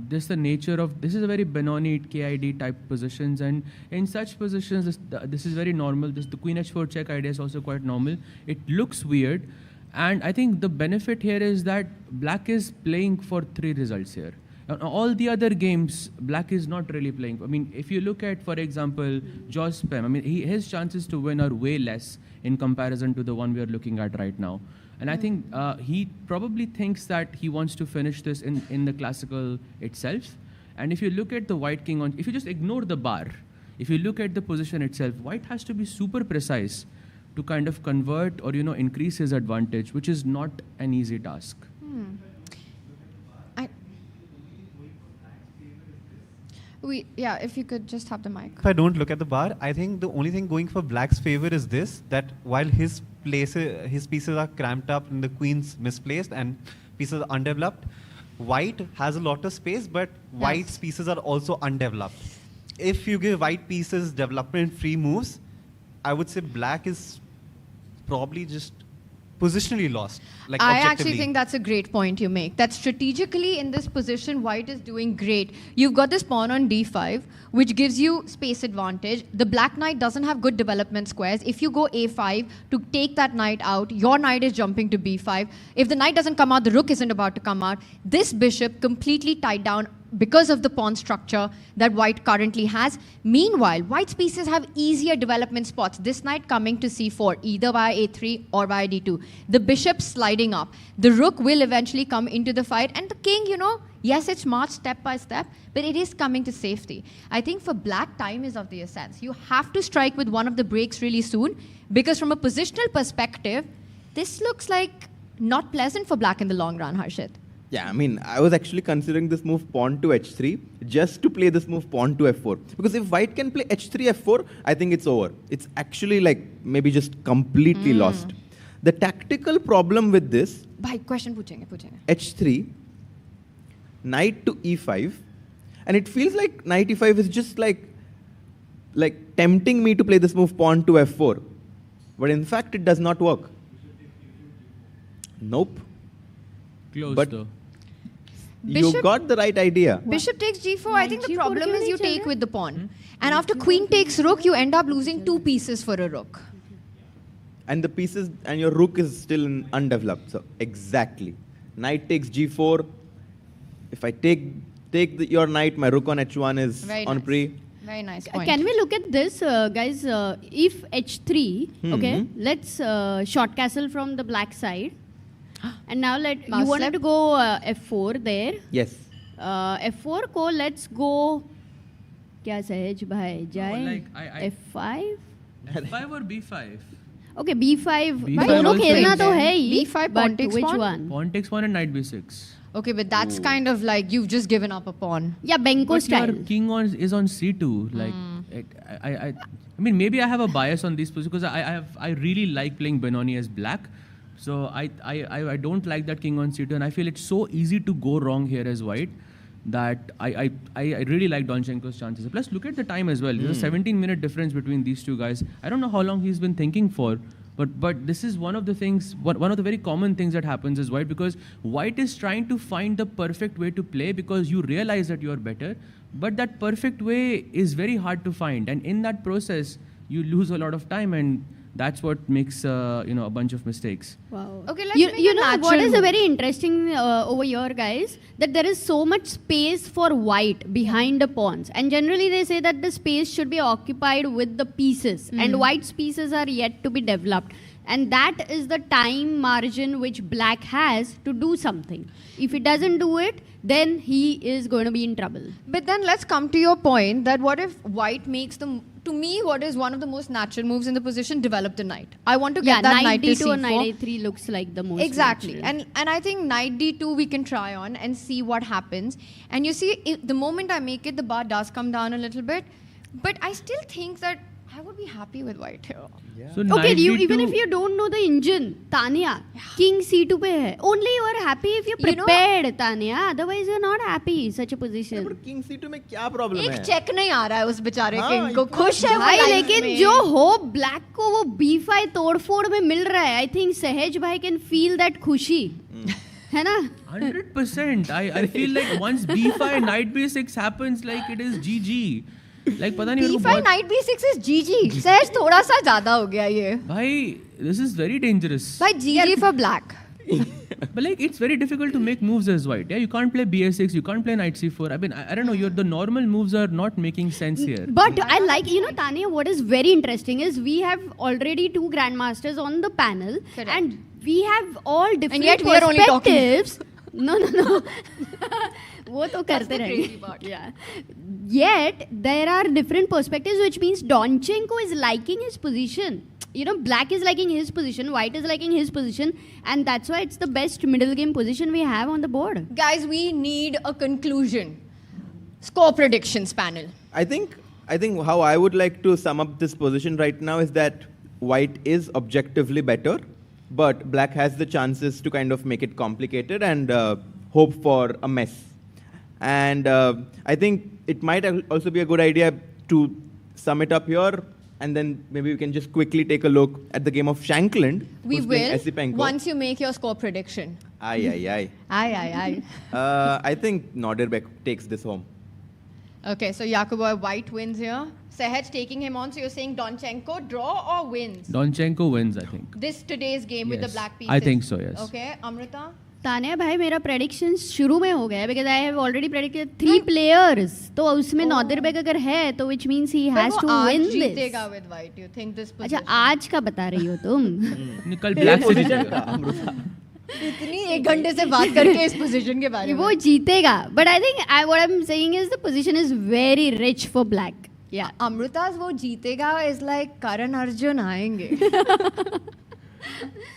Speaker 12: this is a very Benoni KID type positions, and in such positions, this is very normal. The Queen H4 check idea is also quite normal. It looks weird, and I think the benefit here is that Black is playing for 3 results here. All the other games, Black is not really playing. I mean, if you look at, for example, Jos Pem, I mean, his chances to win are way less in comparison to the one we are looking at right now. And I think he probably thinks that he wants to finish this in the classical itself. And if you look at the White King, if you just ignore the bar, if you look at the position itself, White has to be super precise to kind of convert or, you know, increase his advantage, which is not an easy task.
Speaker 9: If you could just have the mic.
Speaker 14: If I don't look at the bar, I think the only thing going for Black's favor is this, that while his pieces are cramped up and the Queen's misplaced and pieces are undeveloped, White has a lot of space, but White's pieces are also undeveloped. If you give White pieces development free moves, I would say Black is probably just positionally lost. Like
Speaker 9: I actually think that's a great point you make. That strategically in this position, White is doing great. You've got this pawn on d5, which gives you space advantage. The Black knight doesn't have good development squares. If you go a5 to take that knight out, your knight is jumping to b5. If the knight doesn't come out, the rook isn't about to come out. This bishop completely tied down because of the pawn structure that White currently has. Meanwhile, White's pieces have easier development spots. This knight coming to c4, either via a3 or via d2. The bishop sliding up. The rook will eventually come into the fight. And the king, you know, yes, it's marched step by step, but it is coming to safety. I think for Black, time is of the essence. You have to strike with one of the breaks really soon, because from a positional perspective, this looks like not pleasant for Black in the long run, Harshit.
Speaker 17: Yeah, I mean, I was actually considering this move pawn to h3 just to play this move pawn to f4. Because if White can play h3, f4, I think it's over. It's actually like maybe just completely lost. The tactical problem with this,
Speaker 9: question puchenge.
Speaker 17: h3, knight to e5, and it feels like knight e5 is just like tempting me to play this move pawn to f4. But in fact, it does not work. Nope.
Speaker 12: Close
Speaker 17: but
Speaker 12: though.
Speaker 17: You got the right idea.
Speaker 9: Bishop takes g4. I think the problem is you take with the pawn. And after queen takes rook, you end up losing 2 pieces for a rook.
Speaker 17: And the pieces, and your rook is still undeveloped. So exactly. Knight takes g4. If I take your knight, my rook on h1 is on pre.
Speaker 9: Very nice point.
Speaker 10: Can we look at this, guys? If h3, okay, let's short castle from the Black side. And now you wanted to go f4 there.
Speaker 17: Yes.
Speaker 10: F4 ko let's go. Kya Sahaj bhai jaye? F5.
Speaker 12: F5 or b5?
Speaker 10: Okay, b5.
Speaker 12: B5
Speaker 10: दोनों
Speaker 12: also
Speaker 10: खेलना
Speaker 12: is
Speaker 10: तो
Speaker 12: there.
Speaker 10: है ही.
Speaker 9: B5
Speaker 10: but
Speaker 9: pawn takes
Speaker 10: which
Speaker 9: pawn?
Speaker 10: one?
Speaker 12: Pawn takes pawn and knight b6.
Speaker 9: Okay, but that's kind of like you've just given up a pawn.
Speaker 10: Yeah, Benko
Speaker 12: But
Speaker 10: style.
Speaker 12: your king is on c2. Like, I mean, maybe I have a bias on these positions because I really like playing Benoni as Black. So I don't like that king on c2, and I feel it's so easy to go wrong here as white that I really like Donchenko's chances. Plus, look at the time as well. There's a 17-minute difference between these two guys. I don't know how long he's been thinking for, but this is one of the things, one of the very common things that happens is white, because white is trying to find the perfect way to play because you realize that you're better, but that perfect way is very hard to find, and in that process you lose a lot of time, and that's what makes a bunch of mistakes.
Speaker 10: Wow.
Speaker 9: Okay, let's make
Speaker 10: you
Speaker 9: a
Speaker 10: know what
Speaker 9: natural
Speaker 10: is
Speaker 9: move.
Speaker 10: very interesting over here, guys, that there is so much space for white behind the pawns, and generally they say that the space should be occupied with the pieces, and white's pieces are yet to be developed, and that is the time margin which black has to do something. If he doesn't do it, then he is going to be in trouble.
Speaker 9: But then let's come to your point that what if white makes to me, what is one of the most natural moves in the position, develop the knight. I want to get that knight to
Speaker 10: d2
Speaker 9: c4.
Speaker 10: or knight a3 looks like the most
Speaker 9: Exactly.
Speaker 10: natural.
Speaker 9: And I think knight d2 we can try on and see what happens. And you see, the moment I make it, the bar does come down a little bit. But I still think that I would be happy with white here.
Speaker 12: So
Speaker 10: Okay,
Speaker 12: knight
Speaker 10: even
Speaker 12: d2
Speaker 10: if you don't know the engine, Tanya, king c2 pe hai. Only you are happy if you're
Speaker 9: You know-
Speaker 10: prepared, Tanya. Otherwise, you're not happy in such a position.
Speaker 17: King c2 में क्या problem
Speaker 9: एक
Speaker 17: है?
Speaker 9: Check नहीं आ रहा है उस बेचारे
Speaker 17: हाँ,
Speaker 9: किंग को, खुश है वो
Speaker 10: भाई,
Speaker 9: life
Speaker 10: लेकिन
Speaker 9: में।
Speaker 10: जो हो ब्लैक को वो b5 तोड़फोड़ में मिल रहा है, आई थिंक सहज भाई कैन फील दैट खुशी, है ना?
Speaker 12: 100%. I feel like once b5 knight b6 happens, like it is GG. Like पता नहीं मेरे को
Speaker 9: b5
Speaker 12: बहुत
Speaker 9: knight b6 is GG. सहज थोड़ा सा ज्यादा हो गया ये.
Speaker 12: भाई, this is very dangerous.
Speaker 9: भाई GG for black.
Speaker 12: But like it's very difficult to make moves as white. Yeah, you can't play bs6, you can't play knight c4. I mean, I don't know. The normal moves are not making sense here.
Speaker 10: But I like, Tanya, what is very interesting is we have already 2 grandmasters on the panel,
Speaker 9: Correct.
Speaker 10: and we have all different
Speaker 9: And yet we are only talking.
Speaker 10: perspectives. No. वो तो करते
Speaker 9: the
Speaker 10: रहेंगे.
Speaker 9: crazy part.
Speaker 10: Yeah. Yet there are different perspectives, which means Donchenko is liking his position. Black is liking his position, white is liking his position, and that's why it's the best middle game position we have on the board.
Speaker 9: Guys, we need a conclusion. Score predictions panel.
Speaker 17: I think how I would like to sum up this position right now is that white is objectively better, but black has the chances to kind of make it complicated and hope for a mess. And I think it might also be a good idea to sum it up here, and then maybe we can just quickly take a look at the game of Shankland.
Speaker 9: We
Speaker 17: who's playing
Speaker 9: will,
Speaker 17: Esipenko.
Speaker 9: once you make your score prediction.
Speaker 17: Aye.
Speaker 9: Aye.
Speaker 17: I think Norderbeck takes this home.
Speaker 9: Okay, so Yakuboy white wins here. Sehaj taking him on, so you're saying Donchenko draw or wins?
Speaker 12: Donchenko wins, I think.
Speaker 9: Today's game with the
Speaker 12: Yes.
Speaker 9: black pieces.
Speaker 12: I think so, yes.
Speaker 9: Okay, Amrita?
Speaker 10: Tanya भाई मेरा prediction शुरू में हो गया है because I have already predicted 3 players, तो उसमें नॉदरबेग अगर है तो which means he has to win this.
Speaker 9: जीतेगा with white. You think this position?
Speaker 10: अच्छा आज का बता रही हो तुम?
Speaker 12: कल ब्लैक से जीतेगा.
Speaker 9: इतनी 1 घंटे से बात करके इस पोजीशन के बारे में.
Speaker 10: वो जीतेगा, but I think what I'm saying is the position is very rich for black. Yeah.
Speaker 9: Amrita's वो जीतेगा is like Karan Arjun आएंगे.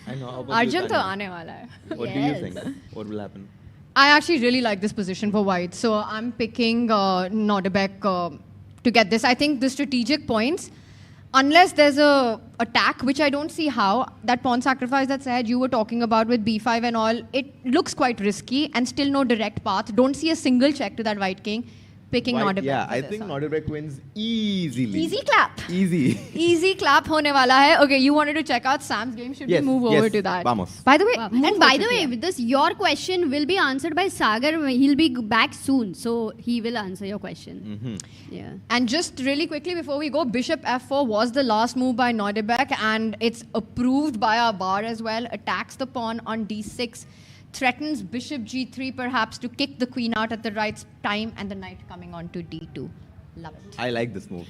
Speaker 17: I know. How about
Speaker 9: Arjun
Speaker 17: you,
Speaker 9: तो
Speaker 17: Tanya?
Speaker 9: आने वाला है.
Speaker 17: What do you think? What will happen?
Speaker 9: I actually really like this position for white, so I'm picking Norderbeck to get this. I think the strategic points, unless there's a attack, which I don't see how, that pawn sacrifice that said you were talking about with b5 and all, it looks quite risky and still no direct path. Don't see a single check to that white king. Picking
Speaker 17: White,
Speaker 9: Norderbeck.
Speaker 17: yeah,
Speaker 9: for
Speaker 17: I
Speaker 9: this
Speaker 17: think
Speaker 9: one.
Speaker 17: Norderbeck wins easily.
Speaker 9: Easy clap.
Speaker 17: Easy.
Speaker 9: Easy clap होने वाला है. Okay, you wanted to check out Sam's game. Should we move over to that?
Speaker 17: Vamos.
Speaker 9: By the way,
Speaker 10: Wow.
Speaker 9: move
Speaker 10: And by
Speaker 9: over
Speaker 10: the
Speaker 9: to
Speaker 10: way,
Speaker 9: here.
Speaker 10: this your question will be answered by Sagar. He'll be back soon, so he will answer your question. Yeah.
Speaker 9: And just really quickly before we go, Bishop f4 was the last move by Norderbeck, and it's approved by our bar as well. Attacks the pawn on d6, threatens Bishop g3 perhaps to kick the queen out at the right time, and the knight coming on to d2. Love it.
Speaker 17: I like this move.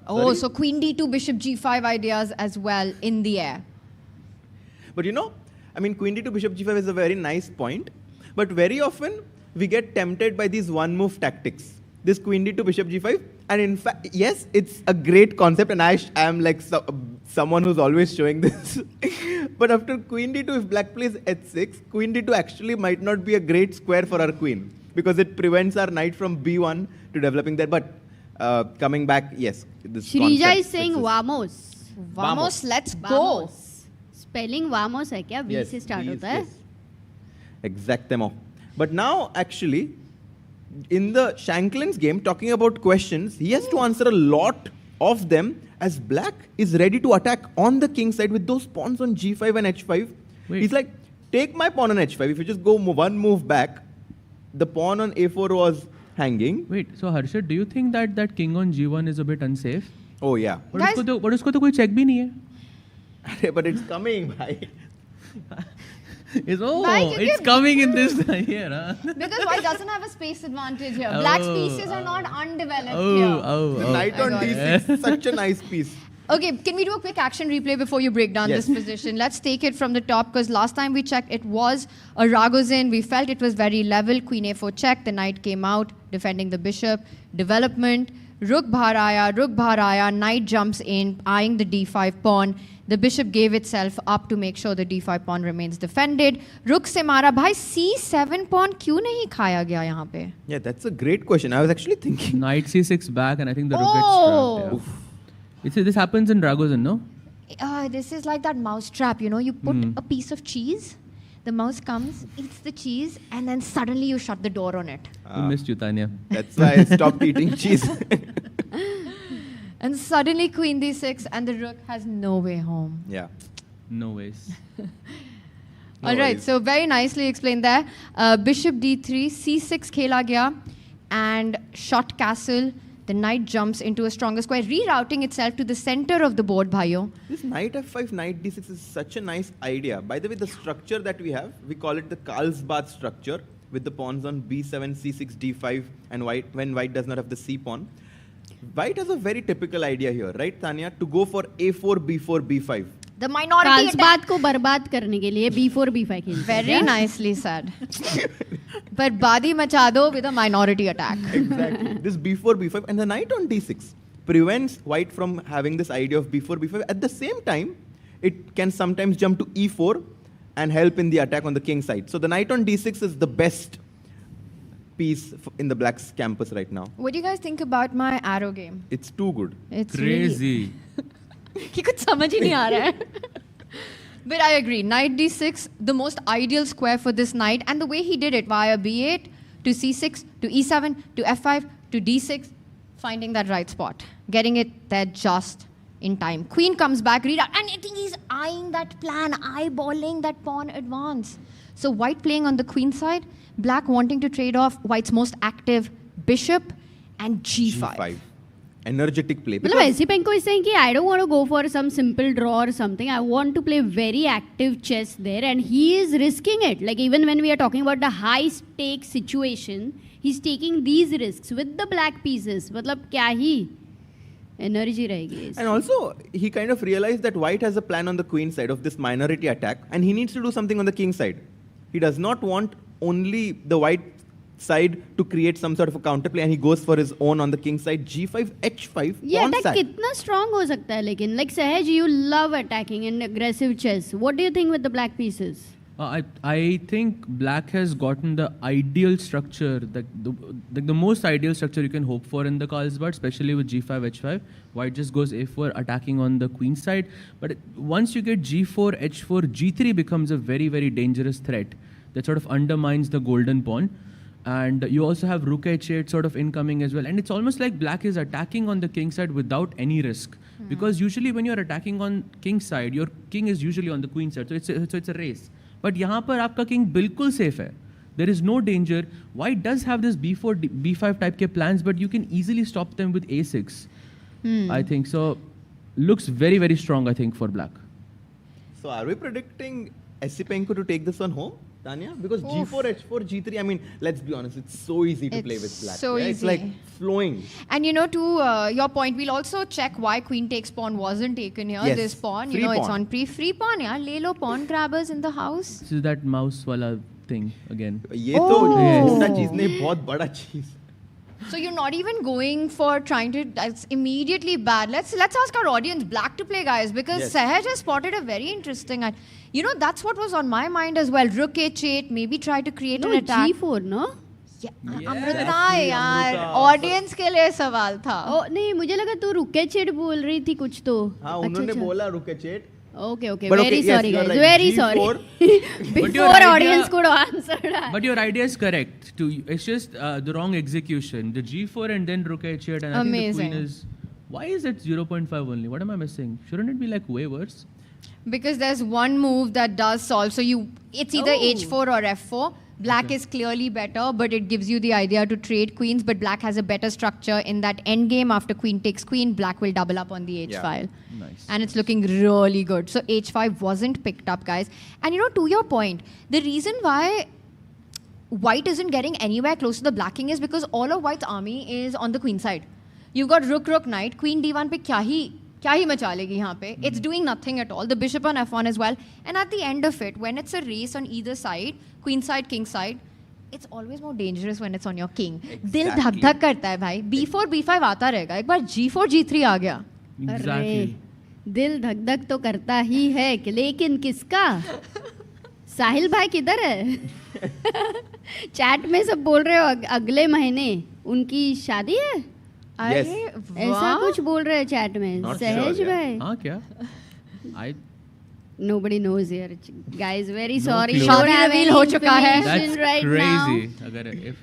Speaker 9: Oh,
Speaker 17: Sorry?
Speaker 9: so queen d2, Bishop g5 ideas as well in the air.
Speaker 17: But queen d2, bishop g5 is a very nice point. But very often, we get tempted by these one-move tactics. This queen d2, bishop g5. And in fact, yes, it's a great concept. And I am like someone who's always showing this. But after queen d2, if black plays h6, queen d2 actually might not be a great square for our queen, because it prevents our knight from b1 to developing there. But coming back, yes. This
Speaker 10: Shrija
Speaker 17: concept
Speaker 10: is saying
Speaker 17: exists.
Speaker 10: vamos.
Speaker 9: Vamos, let's go.
Speaker 10: Spelling वामोस है क्या? B से start होता है?
Speaker 17: Exactamo. But now, actually, in the Shanklin's game, talking about questions, he has to answer a lot of them as black is ready to attack on the king side with those pawns on g5 and h5.
Speaker 12: Wait.
Speaker 17: He's like, take my pawn on h5. If you just go one move back, the pawn on a4 was hanging.
Speaker 12: Wait, so Harshad, do you think that that king on g1 is a bit unsafe?
Speaker 17: Oh yeah.
Speaker 12: But उसको तो कोई check भी नहीं है.
Speaker 17: But it's coming, bhai.
Speaker 12: It's coming in this here. Huh?
Speaker 9: Because white doesn't have a space advantage here. Black's pieces are not undeveloped here.
Speaker 17: The knight on d6 is such a nice piece.
Speaker 9: Okay, can we do a quick action replay before you break down this position? Let's take it from the top, because last time we checked, it was a Ragozin. We felt it was very level. Queen a4 check. The knight came out, defending the bishop. Development. Rook bharaya. Knight jumps in, eyeing the d5 pawn. The bishop gave itself up to make sure the d5 pawn remains defended. Rook se mara. Bhai, c7 pawn क्यों नहीं खाया गया यहाँ पे?
Speaker 17: Yeah, that's a great question. I was actually thinking.
Speaker 12: Knight c6 back, and I think the rook gets trapped. Yeah. This happens in Ragozin, no?
Speaker 9: This is like that mouse trap, you know. You put a piece of cheese, the mouse comes, eats the cheese, and then suddenly you shut the door on it.
Speaker 12: We missed you, Tanya.
Speaker 17: That's why I stopped eating cheese.
Speaker 9: And suddenly queen d6 and the rook has no way home.
Speaker 17: Yeah.
Speaker 12: No ways.
Speaker 9: All right, so very nicely explained there. Bishop d3, c6 khela gaya, and shot castle. The knight jumps into a stronger square, rerouting itself to the center of the board, bhayo.
Speaker 17: This knight f5, knight d6 is such a nice idea. By the way, the structure that we have, we call it the Carlsbad structure, with the pawns on b7, c6, d5, and when white does not have the c pawn. White has a very typical idea here, right, Tanya? To go for a4, b4, b5.
Speaker 9: The minority
Speaker 10: attack को बर्बाद करने के लिए b4, b5 खेलते हैं.
Speaker 9: Very nicely said. Barbadi macha do with a minority attack.
Speaker 17: Exactly. This b4, b5, and the knight on d6 prevents white from having this idea of b4, b5. At the same time, it can sometimes jump to e4 and help in the attack on the king side. So the knight on d6 is the best piece in the black's campus right now.
Speaker 9: What do you guys think about my arrow game?
Speaker 17: It's too good.
Speaker 9: It's
Speaker 12: crazy.
Speaker 9: कि कुछ समझ ही नहीं आ रहा है. But I agree. Knight d6, the most ideal square for this knight, and the way he did it via b8 to c6 to e7 to f5 to d6, finding that right spot, getting it there just in time. Queen comes back, read out, and I think he's eyeing that plan, eyeballing that pawn advance. So white playing on the queen side, black wanting to trade off white's most active bishop and g5.
Speaker 17: Energetic play.
Speaker 10: मतलब Esipenko is saying कि I don't want to go for some simple draw or something. I want to play very active chess there, and he is risking it. Like even when we are talking about the high stake situation, he's taking these risks with the black pieces. मतलब क्या ही energy रहेगी.
Speaker 17: And also, he kind of realized that white has a plan on the queen side of this minority attack, and he needs to do something on the king side. He does not want only the white side to create some sort of a counterplay, and he goes for his own on the king side. g5, h5.
Speaker 10: Yeah, that कितना strong हो सकता है लेकिन. Like Sahaj, you love attacking and aggressive chess. What do you think with the black pieces?
Speaker 12: I think black has gotten the ideal structure, the most ideal structure you can hope for in the Carlsbad, especially with g5, h5. White just goes a4, attacking on the queen side. But once you get g4, h4, g3 becomes a very, very dangerous threat that sort of undermines the golden pawn. And you also have rook h8 sort of incoming as well. And it's almost like black is attacking on the king side without any risk. Because usually when you're attacking on king side, your king is usually on the queen side. So it's a race. But यहाँ पर आपका king बिल्कुल safe है. There is no danger. White does have this b4, b5 type के plans, but you can easily stop them with a6. I think so. Looks very, very strong, I think, for black.
Speaker 17: So are we predicting Esipenko to take this one home, Tanya? Because g4, h4, g3, I mean, let's be honest, it's so easy to play with black.
Speaker 9: So easy.
Speaker 17: It's like flowing.
Speaker 9: And you know, to your point, we'll also check why queen takes pawn wasn't taken here.
Speaker 17: Yes.
Speaker 9: This pawn,
Speaker 17: Free
Speaker 9: you know, it's
Speaker 17: pawn.
Speaker 9: on free pawn, yeah. Lelo pawn grabbers in the house.
Speaker 12: This is that mouse wala thing again.
Speaker 17: ये तो छोटा चीज नहीं, बहुत बड़ा चीज.
Speaker 9: So you're not even going for trying to. That's immediately bad. Let's ask our audience black to play, guys, because Sahaj has spotted a very interesting. You know, that's what was on my mind as well. Rook h8, maybe try to create an attack.
Speaker 10: g4, no?
Speaker 9: Amrita यार, audience के लिए सवाल था.
Speaker 10: नहीं, मुझे लगा तू रुक h8 बोल रही थी कुछ तो.
Speaker 17: हाँ, उन्होंने बोला रुक h8.
Speaker 10: Okay.
Speaker 17: But
Speaker 10: Very
Speaker 17: okay, yes,
Speaker 10: sorry,
Speaker 17: you are
Speaker 10: guys.
Speaker 17: right.
Speaker 10: Very
Speaker 17: G4.
Speaker 10: sorry.
Speaker 12: But your
Speaker 10: Before
Speaker 12: idea-
Speaker 10: audience could answer that.
Speaker 12: But your idea is correct. It's just the wrong execution. The G4 and then Rook H8 and I think the Queen
Speaker 9: Amazing.
Speaker 12: is... Why is it 0.5 only? What am I missing? Shouldn't it be like way worse?
Speaker 9: Because there's one move that does solve. So it's either H4 or F4. Black is clearly better, but it gives you the idea to trade queens. But black has a better structure in that end game. After queen takes queen, black will double up on the H file.
Speaker 12: Nice.
Speaker 9: And it's looking really good. So H5 wasn't picked up, guys. And to your point, the reason why white isn't getting anywhere close to the black king is because all of white's army is on the queen side. You've got rook, knight, queen d1 pe kya hi macha legi yahan pe. It's doing nothing at all. The bishop on f1 as well. And at the end of it, when it's a race on either side, queen side, king side, it's always more dangerous when it's on your king. Dil dhak dhak karta hai bhai. B4, B5 आता रहेगा. एक बार G4, G3 आ गया.
Speaker 12: Exactly.
Speaker 10: दिल धक धक तो करता ही है लेकिन किसका? साहिल भाई किधर है? चैट में सब बोल रहे हो अगले महीने उनकी शादी है?
Speaker 17: Yes.
Speaker 10: ऐसा कुछ बोल रहे हैं चैट में.
Speaker 17: Not
Speaker 10: सहज
Speaker 17: sure,
Speaker 10: भाई.
Speaker 12: हाँ क्या?
Speaker 10: Nobody knows here. Guys, very sorry.
Speaker 12: clue.
Speaker 10: Don't have any
Speaker 9: हो चुका है.
Speaker 10: information
Speaker 12: That's
Speaker 10: right
Speaker 12: crazy.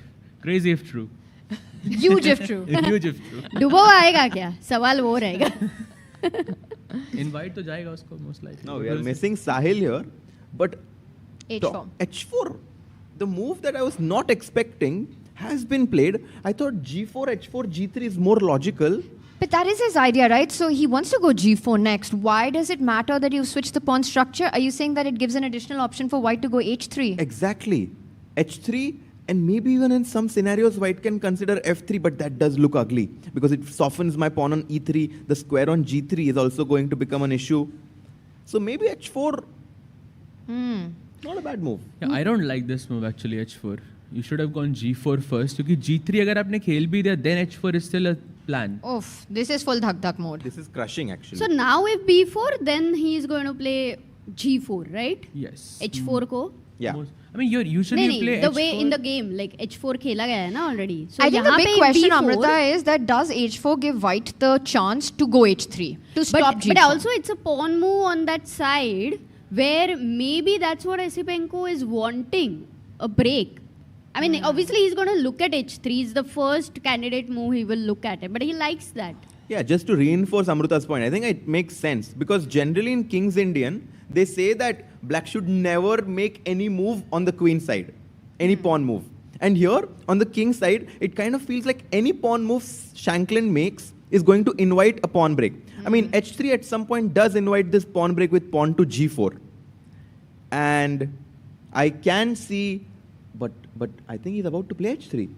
Speaker 12: Crazy if true.
Speaker 9: Huge if true.
Speaker 12: Huge if true.
Speaker 10: now. डुबो आएगा क्या? सवाल वो रहेगा.
Speaker 12: Invite तो जाएगा उसको most likely.
Speaker 17: No, we are missing Sahil here. But
Speaker 9: H4.
Speaker 17: H4, the move that I was not expecting has been played. I thought G4, H4, G3 is more logical.
Speaker 9: But that is his idea, right? So he wants to go G4 next. Why does it matter that you switch the pawn structure? Are you saying that it gives an additional option for white to go H3?
Speaker 17: Exactly. H3, and maybe even in some scenarios, white can consider F3, but that does look ugly because it softens my pawn on E3. The square on G3 is also going to become an issue. So maybe H4, not a bad move.
Speaker 12: Yeah, I don't like this move actually, H4. You should have gone G4 first. Because G3 अगर आपने खेल भी दिया, then H4 is still a plan.
Speaker 9: Oof, this is full dhak dhak mode.
Speaker 17: This is crushing actually.
Speaker 10: So now if B4, then he is going to play G4, right?
Speaker 12: Yes.
Speaker 10: H4 को.
Speaker 17: Yeah.
Speaker 12: I mean, usually you play
Speaker 10: the
Speaker 12: H4.
Speaker 10: way in the game, like H4 खेला गया है ना already. So
Speaker 9: I think the
Speaker 10: यहाँ
Speaker 9: big
Speaker 10: पे
Speaker 9: question,
Speaker 10: B4,
Speaker 9: Amrita, is that does H4 give white the chance to go H3? To stop G4?
Speaker 10: But also it's a pawn move on that side where maybe that's what Esipenko is wanting, a break. I mean, obviously he's going to look at H3. It's the first candidate move he will look at it. But he likes that.
Speaker 17: Yeah, just to reinforce Amrita's point, I think it makes sense because generally in King's Indian, they say that black should never make any move on the queen side, any pawn move. And here, on the king side, it kind of feels like any pawn move Shanklin makes is going to invite a pawn break. I mean, H3 at some point does invite this pawn break with pawn to G4. And I can see, but I think he's about to play H3.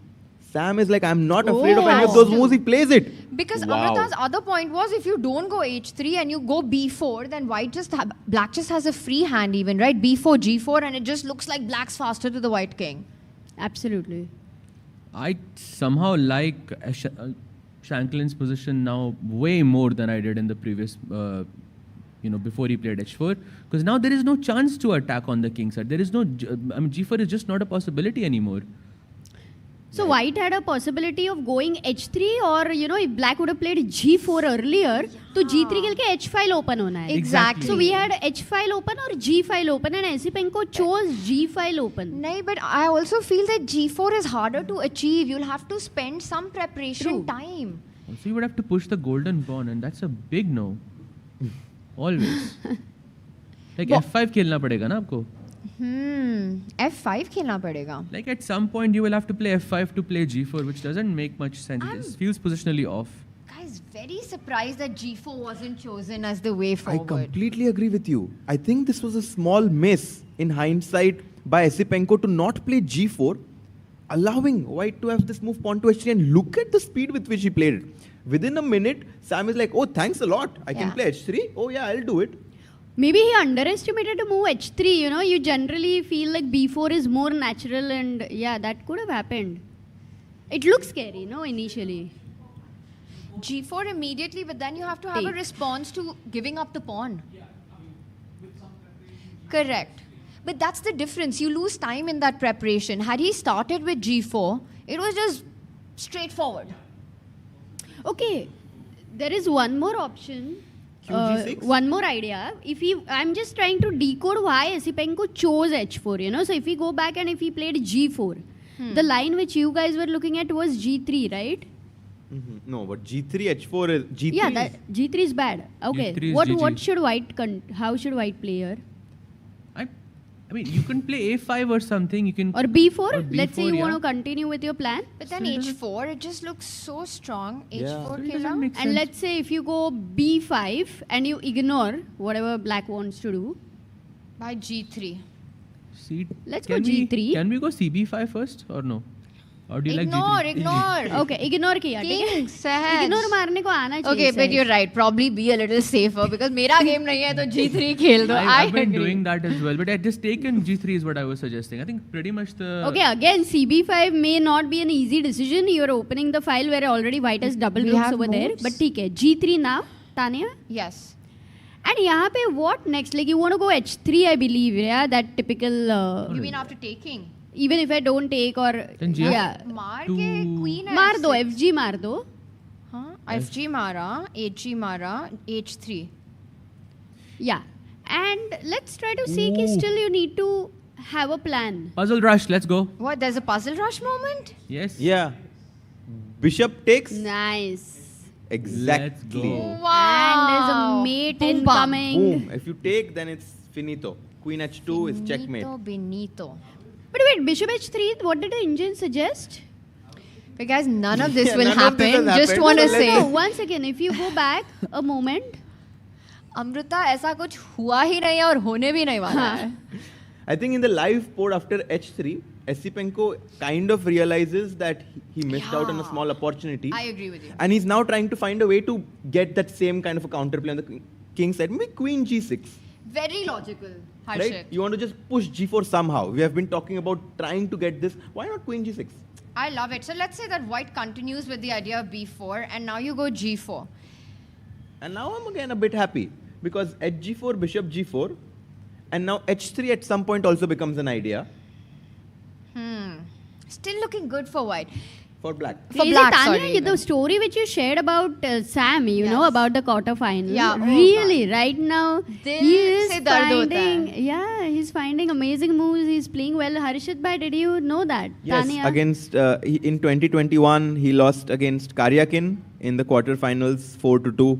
Speaker 17: Sam is like, I'm not afraid of any of those moves, he plays it.
Speaker 9: Because
Speaker 17: Wow.
Speaker 9: Amrita's other point was if you don't go H3 and you go B4, then black just has a free hand even, right? B4, G4, and it just looks like black's faster to the white king.
Speaker 10: Absolutely.
Speaker 12: I somehow like Shanklin's position now way more than I did in the previous, before he played H4. Because now there is no chance to attack on the king side. There is no, G4 is just not a possibility anymore.
Speaker 10: So white had a possibility of going H3 or, if black would have played G4 earlier, तो G3 खेल के H file open होना है.
Speaker 9: Exactly.
Speaker 10: So we had H file open or G file open and Esipenko chose G file open.
Speaker 9: No, but I also feel that G4 is harder to achieve. You'll have to spend some preparation time.
Speaker 12: So you would have to push the golden pawn and that's a big no. Always. Like F5 खेलना पड़ेगा ना आपको.
Speaker 9: F5 खेलना पड़ेगा.
Speaker 12: Like at some point you will have to play F5 to play G4, which doesn't make much sense. It just feels positionally off.
Speaker 9: Guys, very surprised that G4 wasn't chosen as the way
Speaker 17: I
Speaker 9: forward.
Speaker 17: completely agree with you. I think this was a small miss in hindsight by Esipenko to not play G4, allowing white to have this move pawn to H3 and look at the speed with which he played it. Within a minute, Sam is like, oh, thanks a lot. I can play H3. Oh yeah, I'll do it.
Speaker 10: Maybe he underestimated the move H3, you generally feel like B4 is more natural and yeah, that could have happened. It looks scary, initially.
Speaker 9: G4 immediately, but then you have to have a response to giving up the pawn. Correct. But that's the difference. You lose time in that preparation. Had he started with G4, it was just straightforward.
Speaker 10: Okay, there is one more option. one more idea. I'm just trying to decode why Esipenko chose h4. You know, so if we go back and if he played g4, the line which you guys were looking at was g3, right?
Speaker 17: No, but g3, h4 is g3.
Speaker 10: Yeah, g3 is bad. Okay,
Speaker 12: G3 is
Speaker 10: what
Speaker 12: GG.
Speaker 10: should white how should white play here?
Speaker 12: I mean, you can play a5 or something. You can
Speaker 10: Or b4.
Speaker 12: or
Speaker 10: Let's say
Speaker 12: B4,
Speaker 10: you
Speaker 12: yeah.
Speaker 10: want to continue with your plan.
Speaker 9: But then h4, it just looks so strong. H4
Speaker 12: So it
Speaker 9: killer.
Speaker 12: doesn't make
Speaker 10: And
Speaker 12: sense.
Speaker 10: let's say if you go b5 and you ignore whatever black wants to do.
Speaker 9: By g3.
Speaker 10: Let's
Speaker 12: Can
Speaker 10: go
Speaker 12: we-
Speaker 10: g3.
Speaker 12: Can we go cb5 first or no? Or do you
Speaker 9: Ignore,
Speaker 12: like g3?
Speaker 9: ignore.
Speaker 10: Okay, ignore किया, ठीक है?
Speaker 9: King, सहज.
Speaker 10: Ignore मारने को आना चाहिए.
Speaker 9: Okay, but
Speaker 10: सहज.
Speaker 9: you're right. Probably be a little safer because मेरा game नहीं है तो g3 खेल दो.
Speaker 12: I've been
Speaker 9: agree.
Speaker 12: doing that as well, but I just taken g3 is what I was suggesting. I think pretty much the.
Speaker 10: Okay, again, CB5 may not be an easy decision. You're opening the file where already white has double
Speaker 9: We
Speaker 10: groups
Speaker 9: have
Speaker 10: over there.
Speaker 9: moves.
Speaker 10: But ठीक है, G3 now, Tanya.
Speaker 9: Yes.
Speaker 10: And यहाँ पे what next? Like you want to go H3, I believe, yeah? That typical...
Speaker 9: You mean after taking?
Speaker 10: Even if I don't take or...
Speaker 12: Then G-
Speaker 10: Yeah.
Speaker 9: मार के queen है.
Speaker 10: मार दो, FG मार दो.
Speaker 9: हाँ, FG मारा, HG मारा, H3.
Speaker 10: Yeah. And let's try to see कि
Speaker 12: Ooh.
Speaker 10: still you need to have a plan.
Speaker 12: Puzzle rush, let's go.
Speaker 9: What? There's a puzzle rush moment?
Speaker 12: Yes.
Speaker 17: Yeah. Bishop takes.
Speaker 10: Nice.
Speaker 17: Exactly.
Speaker 10: And there's a mate
Speaker 9: Boom, bam.
Speaker 10: incoming.
Speaker 17: Boom. If you take, then it's finito. Queen h2 is checkmate.
Speaker 9: Benito.
Speaker 10: But wait, Bishop H3, what did the engine suggest?
Speaker 9: But guys, none of this
Speaker 17: Yeah,
Speaker 9: will
Speaker 17: none of this
Speaker 9: happen.
Speaker 17: has
Speaker 9: Just
Speaker 17: happened.
Speaker 9: want to
Speaker 17: So
Speaker 9: say.
Speaker 10: No, one second. If you go back a moment.
Speaker 9: Amrita ऐसा कुछ हुआ ही नहीं है और होने भी नहीं वाला है.
Speaker 17: I think in the live port after h3, Esipenko kind of realizes that he missed out on a small opportunity.
Speaker 9: I agree with you.
Speaker 17: And he's now trying to find a way to get that same kind of a counterplay on the king side. Maybe queen g6.
Speaker 9: Very logical, Harshit.
Speaker 17: Right? You want to just push g4 somehow. We have been talking about trying to get this. Why not queen g6?
Speaker 9: I love it. So let's say that white continues with the idea of b4 and now you go g4.
Speaker 17: And now I'm again a bit happy because at g4, bishop g4, and now h3 at some point also becomes an idea
Speaker 9: Still looking good for white.
Speaker 17: for black.
Speaker 9: For
Speaker 10: Crazy,
Speaker 9: black,
Speaker 10: Tanya,
Speaker 9: sorry.
Speaker 10: the story which you shared about Sam, you know, about the quarterfinal.
Speaker 9: Yeah, oh
Speaker 10: really, right now,
Speaker 9: Dil
Speaker 10: he is
Speaker 9: se dard hota
Speaker 10: finding, yeah, he's finding amazing moves. He's playing well. Harshit bhai, did you know that?
Speaker 17: Yes,
Speaker 10: Tanya?
Speaker 17: against in 2021 he lost against Karyakin in the quarterfinals 4-2.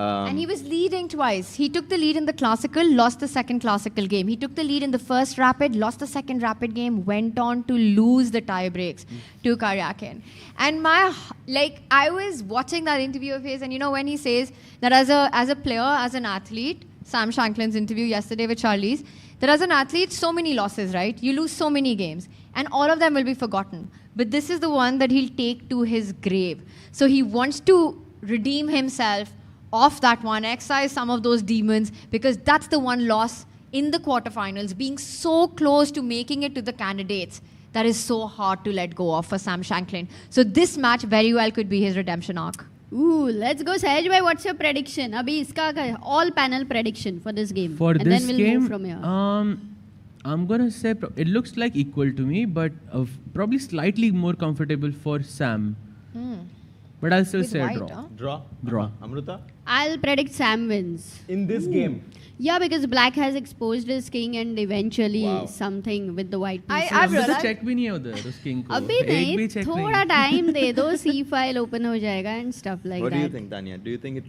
Speaker 9: And he was leading twice. He took the lead in the classical, lost the second classical game. He took the lead in the first rapid, lost the second rapid game, went on to lose the tiebreaks to Karyakin. And I was watching that interview of his, and you know when he says that as a player, as an athlete, Sam Shanklin's interview yesterday with Charlize, that as an athlete, so many losses, right? You lose so many games, and all of them will be forgotten. But this is the one that he'll take to his grave. So he wants to redeem himself off that one, excise some of those demons, because that's the one loss in the quarterfinals, being so close to making it to the candidates. That is so hard to let go of for Sam Shanklin. So this match very well could be his redemption arc.
Speaker 10: Ooh, let's go. Sahaj bhai, what's your prediction? Abhi iska all panel prediction for this game.
Speaker 12: For
Speaker 10: and
Speaker 12: this
Speaker 10: then we'll
Speaker 12: game,
Speaker 10: move from here.
Speaker 12: I'm gonna say it looks like equal to me, but probably slightly more comfortable for Sam. But I'll still
Speaker 9: With
Speaker 12: say a
Speaker 9: white,
Speaker 12: draw.
Speaker 9: huh?
Speaker 17: Draw.
Speaker 12: Draw.
Speaker 17: Amruta?
Speaker 10: I'll predict Sam wins.
Speaker 17: In this game.
Speaker 10: Yeah, because black has exposed his king and eventually
Speaker 17: Wow.
Speaker 10: something with the white pieces.
Speaker 9: I've
Speaker 12: तो
Speaker 9: realized-
Speaker 12: check भी नहीं है उधर उस king को.
Speaker 10: अभी
Speaker 12: एक भी
Speaker 10: नहीं,
Speaker 12: check
Speaker 10: थोड़ा
Speaker 12: नहीं.
Speaker 10: time दे दो, C file open हो जाएगा and stuff like
Speaker 17: What
Speaker 10: that.
Speaker 17: do you think, Tanya? Do you think it...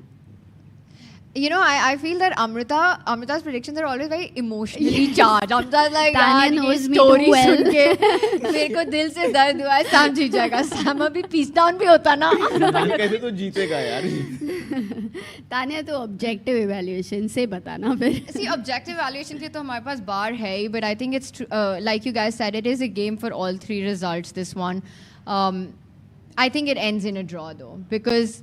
Speaker 9: You know, I feel that Amrita's predictions are always very emotionally charged. Amrita's like,
Speaker 10: Tanya
Speaker 9: यार,
Speaker 10: knows
Speaker 9: ये
Speaker 10: me
Speaker 9: story
Speaker 10: too well.
Speaker 9: सुन के मेरे को दिल से दर्द हुआ है. Sam जीत जाएगा. Sam अभी peace down भी होता ना.
Speaker 17: कैसे तो जीतेगा यार?
Speaker 10: तान्या तो objective evaluation से बताना फिर.
Speaker 9: See, objective evaluation के लिए तो हमारे पास bar है ही, but I think it's like you guys said, it is a game for all three results. This one, I think it ends in a draw though, because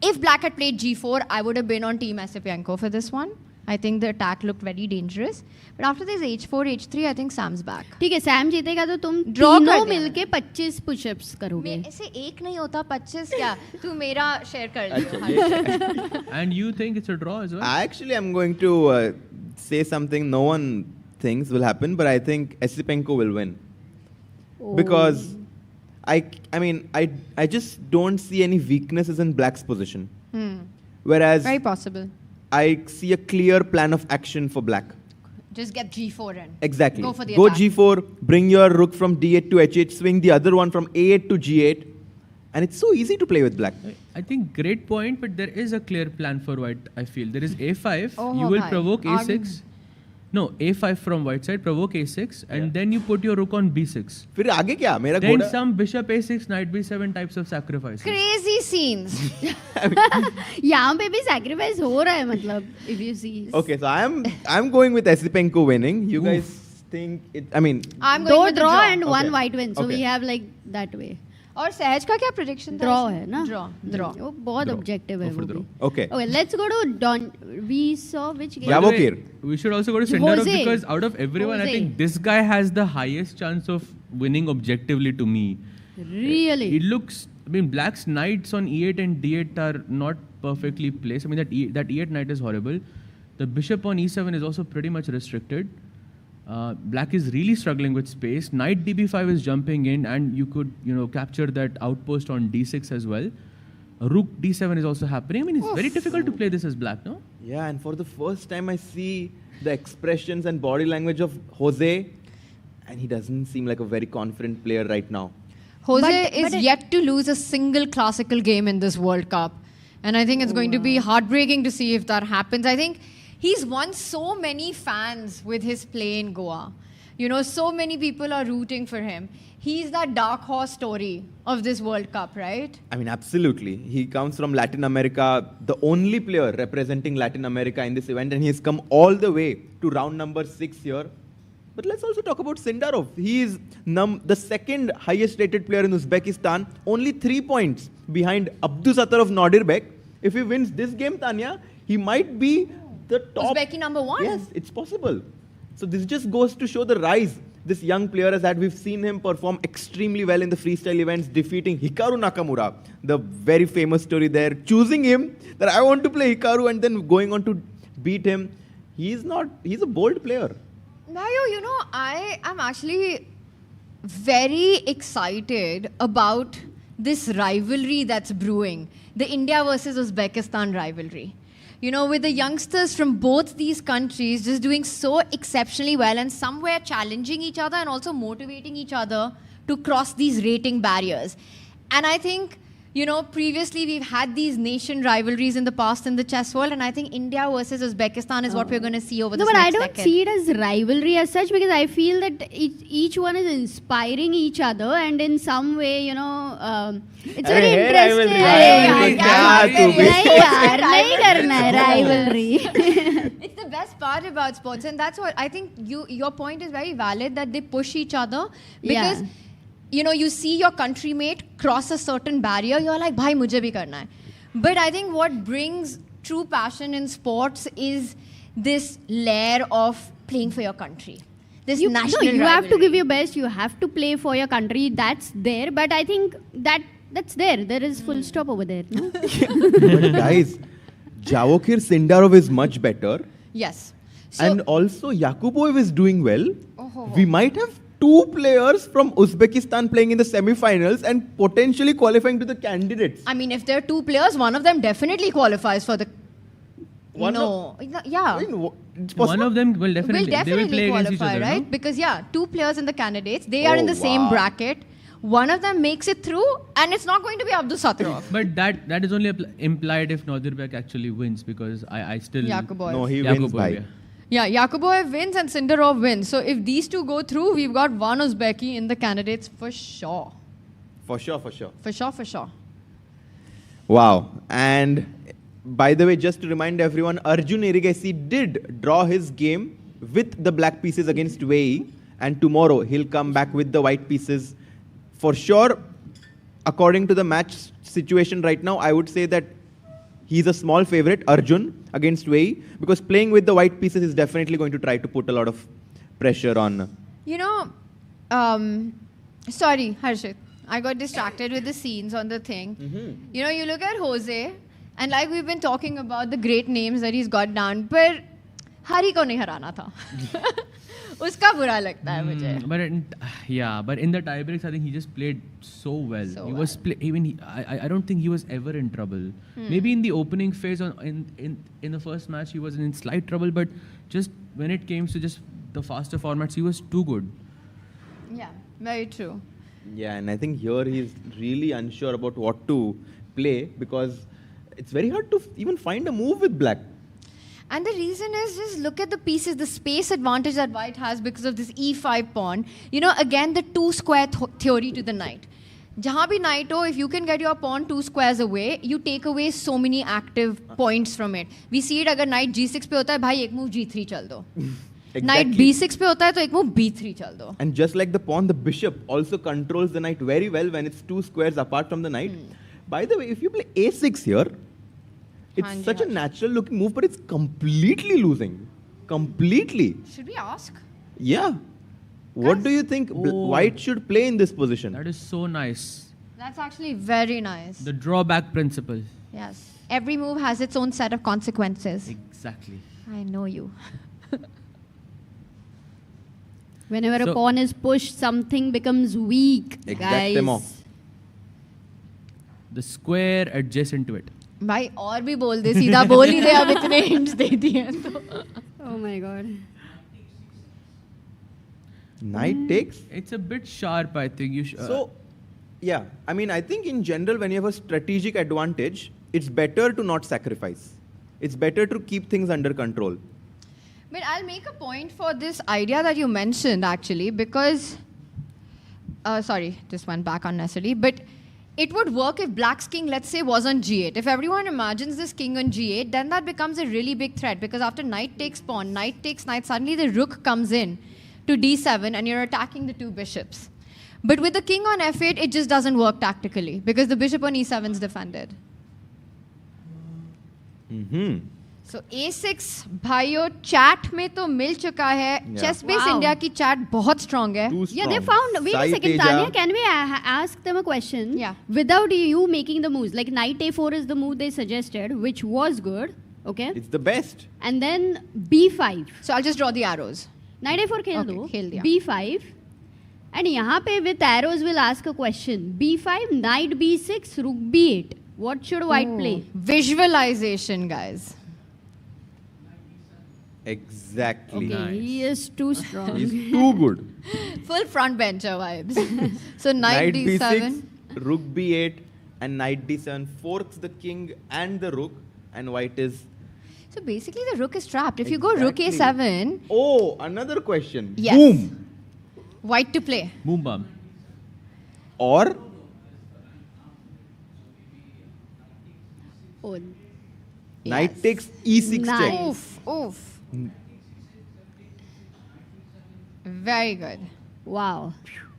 Speaker 9: if black had played g4, I would have been on team Esipenko for this one. I think the attack looked very dangerous. But after this h4, h3, I think Sam's back.
Speaker 10: ठीक है, Sam जीतेगा तो तुम
Speaker 9: Draw
Speaker 10: तीनों
Speaker 9: कर देना.
Speaker 10: मिलके 25 push-ups करोगे.
Speaker 9: ऐसे एक नहीं होता 25 क्या? तू मेरा share कर लियो.
Speaker 12: And you think it's a draw as well?
Speaker 17: Actually, I'm going to say something no one thinks will happen, but I think Esipenko will win. Because I just don't see any weaknesses in black's position. Whereas
Speaker 9: Very possible.
Speaker 17: I see a clear plan of action for black.
Speaker 9: Just get G4 in.
Speaker 17: Exactly.
Speaker 9: Go for the
Speaker 17: Go
Speaker 9: attack.
Speaker 17: G4, bring your rook from D8 to H8, swing the other one from A8 to G8. And it's so easy to play with black.
Speaker 12: I think great point, but there is a clear plan for white, I feel. There is A5,
Speaker 9: Oh,
Speaker 12: you will
Speaker 9: bhai.
Speaker 12: provoke
Speaker 9: Arjun.
Speaker 12: A6. No, A5 from white side, provoke A6, and then you put your rook on B6.
Speaker 17: फिर आगे क्या? मेरा
Speaker 12: Then
Speaker 17: घोड़ा-
Speaker 12: some bishop A6, knight B7 types of sacrifices.
Speaker 9: Crazy scenes.
Speaker 10: यहाँ पे भी sacrifice हो रहा है मतलब, if you see.
Speaker 17: Okay, so I'm going with Esipenko winning. You guys think it? I mean,
Speaker 9: I'm going
Speaker 10: Two
Speaker 9: with the
Speaker 10: draw
Speaker 9: draw.
Speaker 10: and one
Speaker 17: Okay.
Speaker 10: white win. So
Speaker 17: Okay.
Speaker 10: we have like that way.
Speaker 9: और सहज का क्या prediction था?
Speaker 10: Draw
Speaker 9: इसमें?
Speaker 10: है ना?
Speaker 9: Draw.
Speaker 10: वो बहुत objective है वो भी.
Speaker 17: Okay.
Speaker 10: Okay, let's go to Don. We saw which game?
Speaker 12: By the way, we should also go to Sindarov
Speaker 10: Jose.
Speaker 12: because out of everyone, I
Speaker 10: Jose.
Speaker 12: think this guy has the highest chance of winning objectively to me.
Speaker 10: Really?
Speaker 12: It looks, I mean, black's knights on E8 and D8 are not perfectly placed. I mean, that E8 knight is horrible. The bishop on E7 is also pretty much restricted. Black is really struggling with space. Knight DB5 is jumping in, and you could, capture that outpost on D6 as well. Rook D7 is also happening. I mean, it's very difficult to play this as black, no?
Speaker 17: yeah, and for the first time I see the expressions and body language of Jose, and he doesn't seem like a very confident player right now.
Speaker 9: Jose is yet to lose a single classical game in this World Cup. And I think it's going to be heartbreaking to see if that happens. I think he's won so many fans with his play in Goa. So many people are rooting for him. He's that dark horse story of this World Cup, right?
Speaker 17: I mean, absolutely. He comes from Latin America, the only player representing Latin America in this event, and he's come all the way to round number 6 here. But let's also talk about Sindarov. He is the second highest rated player in Uzbekistan, only 3 points behind Abdusattar of Nodirbek. If he wins this game, Tanya, he might be the top.
Speaker 9: Uzbeki number 1.
Speaker 17: Yes, it's possible. So this just goes to show the rise this young player has had. We've seen him perform extremely well in the freestyle events, defeating Hikaru Nakamura. The very famous story there, choosing him that I want to play Hikaru and then going on to beat him. He's a bold player.
Speaker 9: Mario, I am actually very excited about this rivalry that's brewing. The India versus Uzbekistan rivalry. With the youngsters from both these countries just doing so exceptionally well and somewhere challenging each other and also motivating each other to cross these rating barriers. And I think, previously we've had these nation rivalries in the past in the chess world, and I think India versus Uzbekistan is what we're going to see over
Speaker 10: No,
Speaker 9: this
Speaker 10: but
Speaker 9: next
Speaker 10: I don't
Speaker 9: decade.
Speaker 10: see it as rivalry as such because I feel that each one is inspiring each other and in some way, it's very interesting. Rivalry.
Speaker 9: It's the best part about sports, and that's what I think your point is very valid, that they push each other because you see your country mate cross a certain barrier, you're like, bhai, mujhe bhi karna hai. But I think what brings true passion in sports is this layer of playing for your country. This national
Speaker 10: you have to
Speaker 9: rivalry.
Speaker 10: give your best, you have to play for your country, that's there, but I think that's there. There is full stop over there. No?
Speaker 17: But guys, Jawokir Sindarov is much better.
Speaker 9: Yes.
Speaker 17: And also Yakuboev is doing well.
Speaker 9: Oh.
Speaker 17: We might have 2 players from Uzbekistan playing in the semi-finals and potentially qualifying to the candidates.
Speaker 9: I mean, if there are 2 players, one of them definitely qualifies for the...
Speaker 17: One
Speaker 9: yeah.
Speaker 12: One of them will definitely,
Speaker 9: Will
Speaker 12: they will play against each
Speaker 9: qualify,
Speaker 12: other,
Speaker 9: right?
Speaker 12: no?
Speaker 9: Because 2 players in the candidates, they are in the same
Speaker 17: wow.
Speaker 9: bracket. One of them makes it through, and it's not going to be Abdusattarov.
Speaker 12: But that is only implied if Nodirbek actually wins, because I still...
Speaker 9: Yakuboev.
Speaker 17: No, he
Speaker 12: Yakuboev,
Speaker 17: wins by.
Speaker 12: yeah.
Speaker 9: Yeah, Yakuboev wins and Sindarov wins. So if these 2 go through, we've got one Uzbeki in the candidates for sure.
Speaker 17: For sure.
Speaker 9: For sure.
Speaker 17: Wow. And by the way, just to remind everyone, Arjun Erigaisi did draw his game with the black pieces against Wei Yi, and tomorrow he'll come back with the white pieces. For sure, according to the match situation right now, I would say that he's a small favorite, Arjun, against Wei Yi, because playing with the white pieces is definitely going to try to put a lot of pressure on.
Speaker 9: Sorry, Harshit. I got distracted with the scenes on the thing. You look at Jose, and like we've been talking about the great names that he's got down, but हरी को नहीं हराना था. उसका बुरा लगता है मुझे.
Speaker 12: But in the tiebreaks, I think he just played so well. I don't think he was ever in trouble. Maybe in the opening phase, in the first match, he was in slight trouble. But just when it came to just the faster formats, he was too good.
Speaker 9: Yeah, very true.
Speaker 17: Yeah, and I think here he's really unsure about what to play because it's very hard to even find a move with black.
Speaker 9: And the reason is just look at the pieces, the space advantage that white has because of this e5 pawn. You know, again, the two square theory to the knight. Jahan bhi knight ho, if you can get your pawn 2 squares away, you take away so many active points from it. We see it, agar knight g6 pe hota hai, bhai ek move g3 chal do.
Speaker 17: Exactly.
Speaker 9: Knight b6 pe hota hai, to ek move b3 chal do.
Speaker 17: And just like the pawn, the bishop also controls the knight very well when it's 2 squares apart from the knight. By the way, if you play a6 here, it's such a natural looking move, but it's completely losing. Completely.
Speaker 9: Should we ask?
Speaker 17: Yeah. What do you think white should play in this position?
Speaker 12: That is so nice.
Speaker 9: That's actually very nice.
Speaker 12: The drawback principle.
Speaker 9: Yes. Every move has its own set of consequences.
Speaker 12: Exactly.
Speaker 9: I know you.
Speaker 10: Whenever a pawn is pushed, something becomes weak,
Speaker 17: Exactement.
Speaker 10: guys.
Speaker 12: The square adjacent to it.
Speaker 9: भाई और भी बोल दे सीधा बोल ही दे अब इतने hints दे दिए तो.
Speaker 10: Oh my god.
Speaker 17: Knight takes?
Speaker 12: It's a bit sharp, I think.
Speaker 17: So, yeah. I mean, I think in general, when you have a strategic advantage, it's better to not sacrifice. It's better to keep things under control.
Speaker 9: But I'll make a point for this idea that you mentioned actually because, sorry, just went back unnecessarily, but it would work if black's king, let's say, was on g8. If everyone imagines this king on g8, then that becomes a really big threat because after knight takes pawn, knight takes knight, suddenly the rook comes in to d7 and you're attacking the two bishops. But with the king on f8, it just doesn't work tactically because the bishop on e7 is defended. So a6 भाइयों chat में तो मिल चुका है. ChessBase India की chat बहुत strong है.
Speaker 10: Yeah, they found. Wait a second, Tanya. Can we ask them a question?
Speaker 9: Yeah.
Speaker 10: Without you making the moves, like knight a4 is the move they suggested, which was good. Okay.
Speaker 17: It's the best.
Speaker 10: And then b5.
Speaker 9: So I'll just draw the arrows.
Speaker 10: Knight a4 खेल दो.
Speaker 9: खेल दिया.
Speaker 10: b5. And यहाँ पे with arrows we'll ask a question. b5, knight b6, rook b8. What should white play?
Speaker 9: Visualization, guys.
Speaker 17: Exactly.
Speaker 10: Okay, he is too strong.
Speaker 17: He's too good.
Speaker 9: Full front bencher vibes. So knight d7.
Speaker 17: b6, rook b8, and knight d7 forks the king and the rook, and white is...
Speaker 9: So basically the rook is trapped. If you go rook a7...
Speaker 17: Oh, another question.
Speaker 9: Yes.
Speaker 17: Boom.
Speaker 9: White to play.
Speaker 12: Boom bam.
Speaker 17: Or...
Speaker 10: Oh.
Speaker 17: Knight takes e6 check.
Speaker 9: Oof, oof. Very good.
Speaker 10: Wow.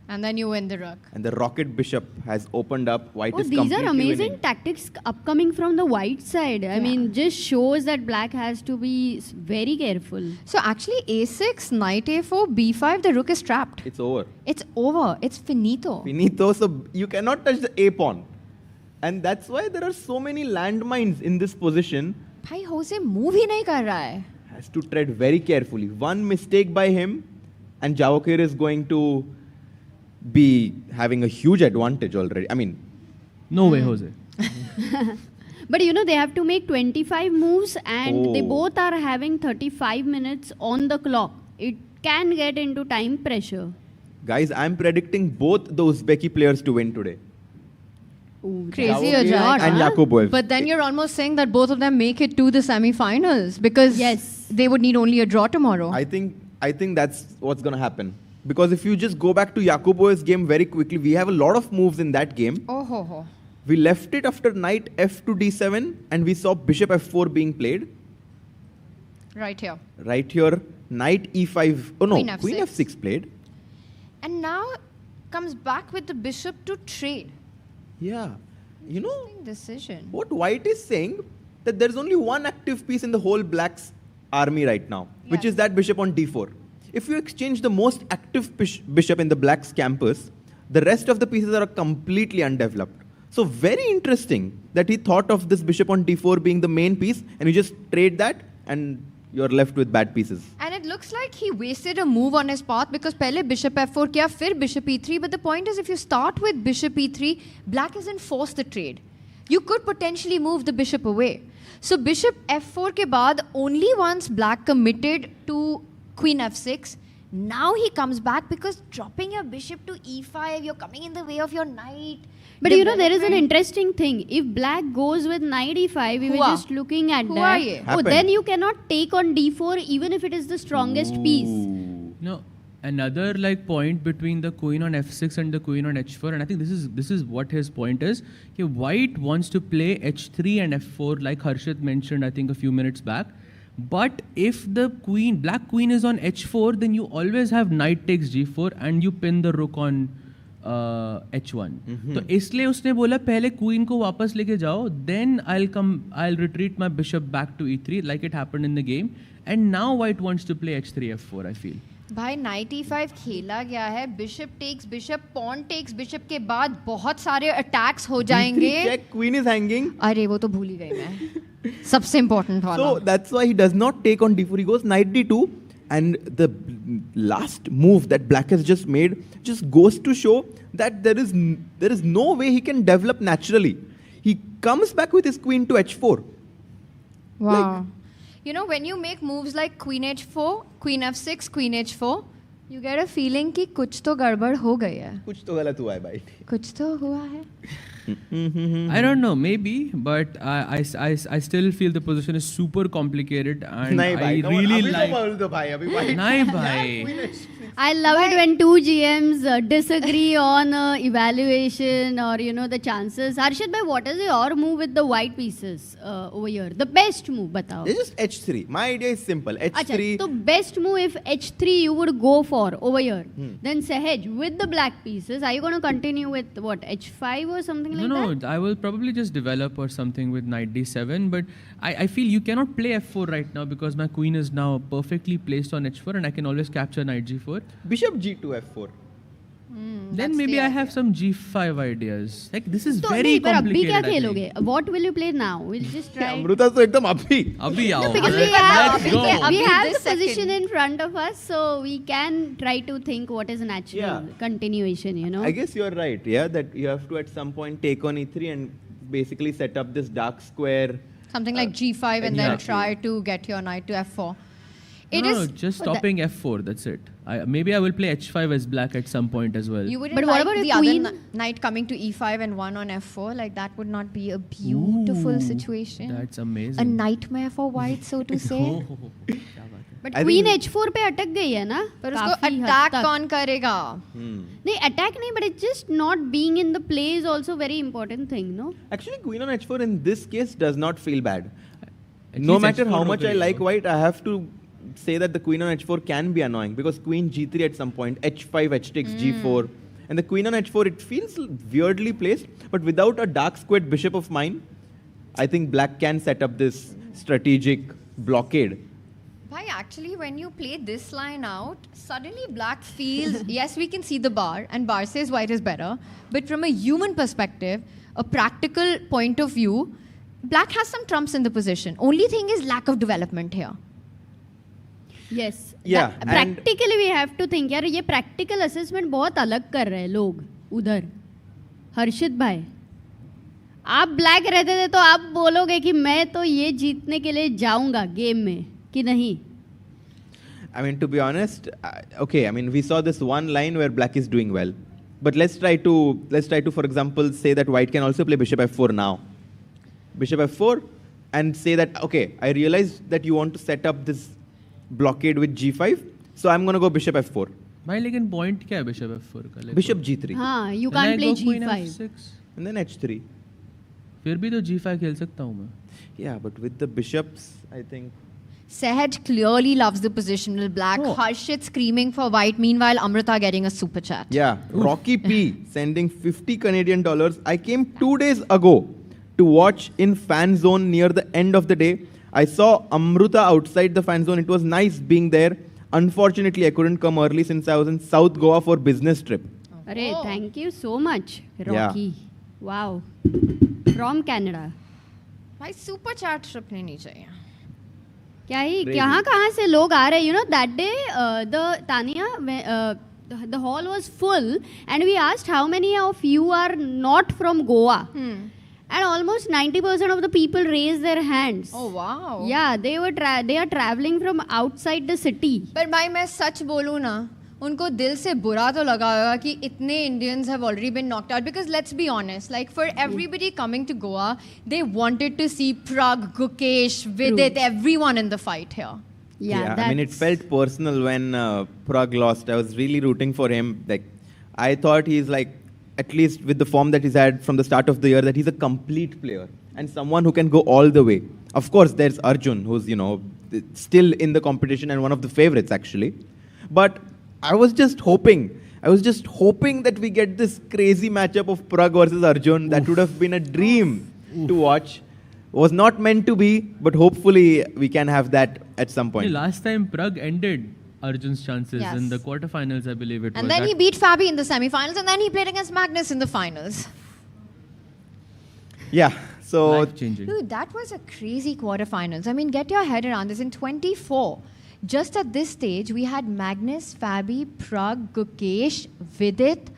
Speaker 9: And then you win the rook.
Speaker 17: And the rocket bishop has opened up. White is
Speaker 10: These
Speaker 17: completely
Speaker 10: are amazing
Speaker 17: winning.
Speaker 10: tactics upcoming from the white side. I mean, just shows that black has to be very careful.
Speaker 9: So actually a6, knight a4, b5, the rook is trapped.
Speaker 17: It's over.
Speaker 9: It's over. It's finito.
Speaker 17: Finito, so you cannot touch the a pawn. And that's why there are so many landmines in this position.
Speaker 9: भाई Jose move ही नहीं कर रहा है.
Speaker 17: Has to tread very carefully. One mistake by him and Javokir is going to be having a huge advantage already. I mean...
Speaker 12: No way, Jose.
Speaker 10: But you know, they have to make 25 moves and they both are having 35 minutes on the clock. It can get into time pressure.
Speaker 17: Guys, I'm predicting both those Uzbeki players to win today.
Speaker 9: Crazy हो जाएगा.
Speaker 17: And Yakuboev.
Speaker 9: But then you're almost saying that both of them make it to the semi-finals because they would need only a draw tomorrow.
Speaker 17: I think that's what's going to happen. Because if you just go back to Yakuboev's game very quickly, we have a lot of moves in that game.
Speaker 9: Oh ho ho.
Speaker 17: We left it after knight f to d7 and we saw bishop f4 being played.
Speaker 9: Right here.
Speaker 17: Right here, knight e5. Oh no, queen f6 played.
Speaker 9: And now comes back with the bishop to trade.
Speaker 17: Yeah. You know,
Speaker 9: decision.
Speaker 17: What white is saying, that there's only one active piece in the whole black's army right now, which is that bishop on d4. If you exchange the most active bishop in the black's campus, the rest of the pieces are completely undeveloped. So very interesting that he thought of this bishop on d4 being the main piece and you just trade that and you're left with bad pieces.
Speaker 9: And it looks like he wasted a move on his path because pehle bishop f4 kiya, fir bishop e3. But the point is, if you start with bishop e3, black isn't forced the trade. You could potentially move the bishop away. So bishop f4 ke baad, only once black committed to queen f6, now he comes back because dropping your bishop to e5, you're coming in the way of your knight.
Speaker 10: But you know, there is an interesting thing. If black goes with knight e5, we were just looking at that. Oh, then you cannot take on d4 even if it is the strongest piece.
Speaker 12: No, another like point between the queen on f6 and the queen on h4, and I think this is what his point is. Okay, white wants to play h3 and f4 like Harshit mentioned I think a few minutes back. But if the black queen is on h4, then you always have knight takes g4 and you pin the rook on h1. तो इसलिए उसने बोला पहले queen को वापस लेके जाओ, then I'll retreat my bishop back to e3 like it happened in the game. And now white wants to play h3 f4 I feel.
Speaker 9: भाई knight e5 खेला गया है, bishop takes bishop, pawn takes bishop के बाद बहुत सारे attacks हो जाएंगे.
Speaker 17: Check, queen is hanging.
Speaker 9: अरे वो तो भूल ही गई मैं. सबसे important वाला.
Speaker 17: So that's why he does not take on d4. He goes knight d2, and the last move that black has just made just goes to show that there is no way he can develop naturally. He comes back with his queen to h4.
Speaker 9: Wow. You know, when you make moves like queen h4, queen f6, queen h4, you get a feeling कि कुछ तो गड़बड़ हो गई है.
Speaker 17: कुछ तो गलत हुआ है भाई.
Speaker 9: कुछ तो हुआ है.
Speaker 12: I don't know, maybe, but I still feel the position is super complicated and I really like. Nahi bhai.
Speaker 10: I love it when two GMs disagree on evaluation or the chances. Harshit bhai, what is your move with the white pieces over here? The best move, batao.
Speaker 17: It's just h3. My idea is simple. h3.
Speaker 10: Achha, so best move if h3 you would go for over here. Then Sahaj, with the black pieces, are you going to continue with what, h5 or something like that?
Speaker 12: No, I will probably just develop or something with knight d7, but I feel you cannot play f4 right now because my queen is now perfectly placed on h4 and I can always capture knight g4.
Speaker 17: Bishop g2 f4.
Speaker 12: Then maybe I have some g5 ideas. Like this is very complicated.
Speaker 10: Abhi kya kheloge? What will you play now? We'll just try.
Speaker 17: Amruta so ekdam abhi.
Speaker 12: Abhi aao.
Speaker 10: No, because we have the position in front of us, so we can try to think what is a natural continuation,
Speaker 17: I guess you're right, that you have to at some point take on e3 and basically set up this dark square.
Speaker 9: Something like g5 and then try to get your knight to f4.
Speaker 12: No, just stopping f4, that's it. Maybe I will play h5 as black at some point as well.
Speaker 9: You wouldn't like the other knight coming to e5 and one on f4? Like that would not be a beautiful situation?
Speaker 12: That's amazing.
Speaker 9: A nightmare for white, so to say?
Speaker 10: But queen h4 पे अटक गई है ना?
Speaker 9: पर उसको attack कौन करेगा?
Speaker 10: नहीं, attack नहीं, but it's just not being in the play is also very important thing, no?
Speaker 17: Actually, queen on h4 in this case does not feel bad. No matter how much I like white, I have to say that the queen on h4 can be annoying because queen g3 at some point, h5, h takes g4, and the queen on h4, it feels weirdly placed, but without a dark squared bishop of mine, I think black can set up this strategic blockade.
Speaker 9: Bhai, actually, when you play this line out, suddenly black feels, yes, we can see the bar, and bar says white is better, but from a human perspective, a practical point of view, black has some trumps in the position. Only thing is lack of development here.
Speaker 10: Yes.
Speaker 17: Yeah.
Speaker 10: Practically we have to think, यार ये practical assessment बहुत अलग कर रहे हैं लोग उधर. हर्षित भाई, आप black रहते थे तो आप बोलोगे कि मैं तो ये जीतने के लिए जाऊंगा गेम में कि नहीं?
Speaker 17: I mean, to be honest, we saw this one line where black is doing well, but let's try to, for example, say that white can also play bishop f4 now. Bishop f4, and say that I realized that you want to set up this blockade with g5, so I'm going to go bishop f4.
Speaker 12: भाई लेकिन point क्या है bishop f4 का?
Speaker 17: Bishop g3.
Speaker 10: हाँ, you can't play g5.
Speaker 17: And then h3.
Speaker 12: फिर भी तो g5 खेल सकता हूँ मैं.
Speaker 17: Yeah, but with the bishops, I think.
Speaker 9: Sahaj clearly loves the positional black. Harshit screaming for white. Meanwhile, Amrita getting a super chat.
Speaker 17: Yeah, Rocky P sending $50 Canadian. I came 2 days ago to watch in fan zone near the end of the day. I saw Amruta outside the fan zone. It was nice being there. Unfortunately, I couldn't come early since I was in South Goa for business trip.
Speaker 10: Arey, thank you so much, Rocky.
Speaker 17: Yeah.
Speaker 10: Wow. From Canada.
Speaker 9: भाई super chat trip नहीं चाहिए.
Speaker 10: क्या ही
Speaker 17: Crazy.
Speaker 10: कहाँ से लोग आ रहे हैं? You know, that day the Tania, the hall was full, and we asked how many of you are not from Goa. And almost 90% of the people raised their hands.
Speaker 9: Oh wow.
Speaker 10: Yeah, they are traveling from outside the city.
Speaker 9: पर भाई मैं सच बोलूँ ना, उनको दिल से बुरा तो लगा होगा कि इतने Indians have already been knocked out, because let's be honest, like for everybody coming to Goa, they wanted to see Prag, Gukesh, Vidit, everyone in the fight here.
Speaker 10: Yeah,
Speaker 17: I mean, it felt personal when Prag lost. I was really rooting for him. Like, I thought he's like, at least with the form that he's had from the start of the year, that he's a complete player and someone who can go all the way. Of course, there's Arjun, who's, you know, still in the competition and one of the favorites, actually. But I was just hoping that we get this crazy matchup of Prag versus Arjun. That would have been a dream to watch. Was not meant to be, but hopefully we can have that at some point.
Speaker 12: Last time Prag ended Arjun's chances in the quarterfinals, I believe it was.
Speaker 9: And then he beat Fabi in the semi-finals, and then he played against Magnus in the finals.
Speaker 17: Yeah, so...
Speaker 12: Life-changing.
Speaker 9: Dude, that was a crazy quarterfinals. I mean, get your head around this. In 24, just at this stage, we had Magnus, Fabi, Prag, Gukesh, Vidit,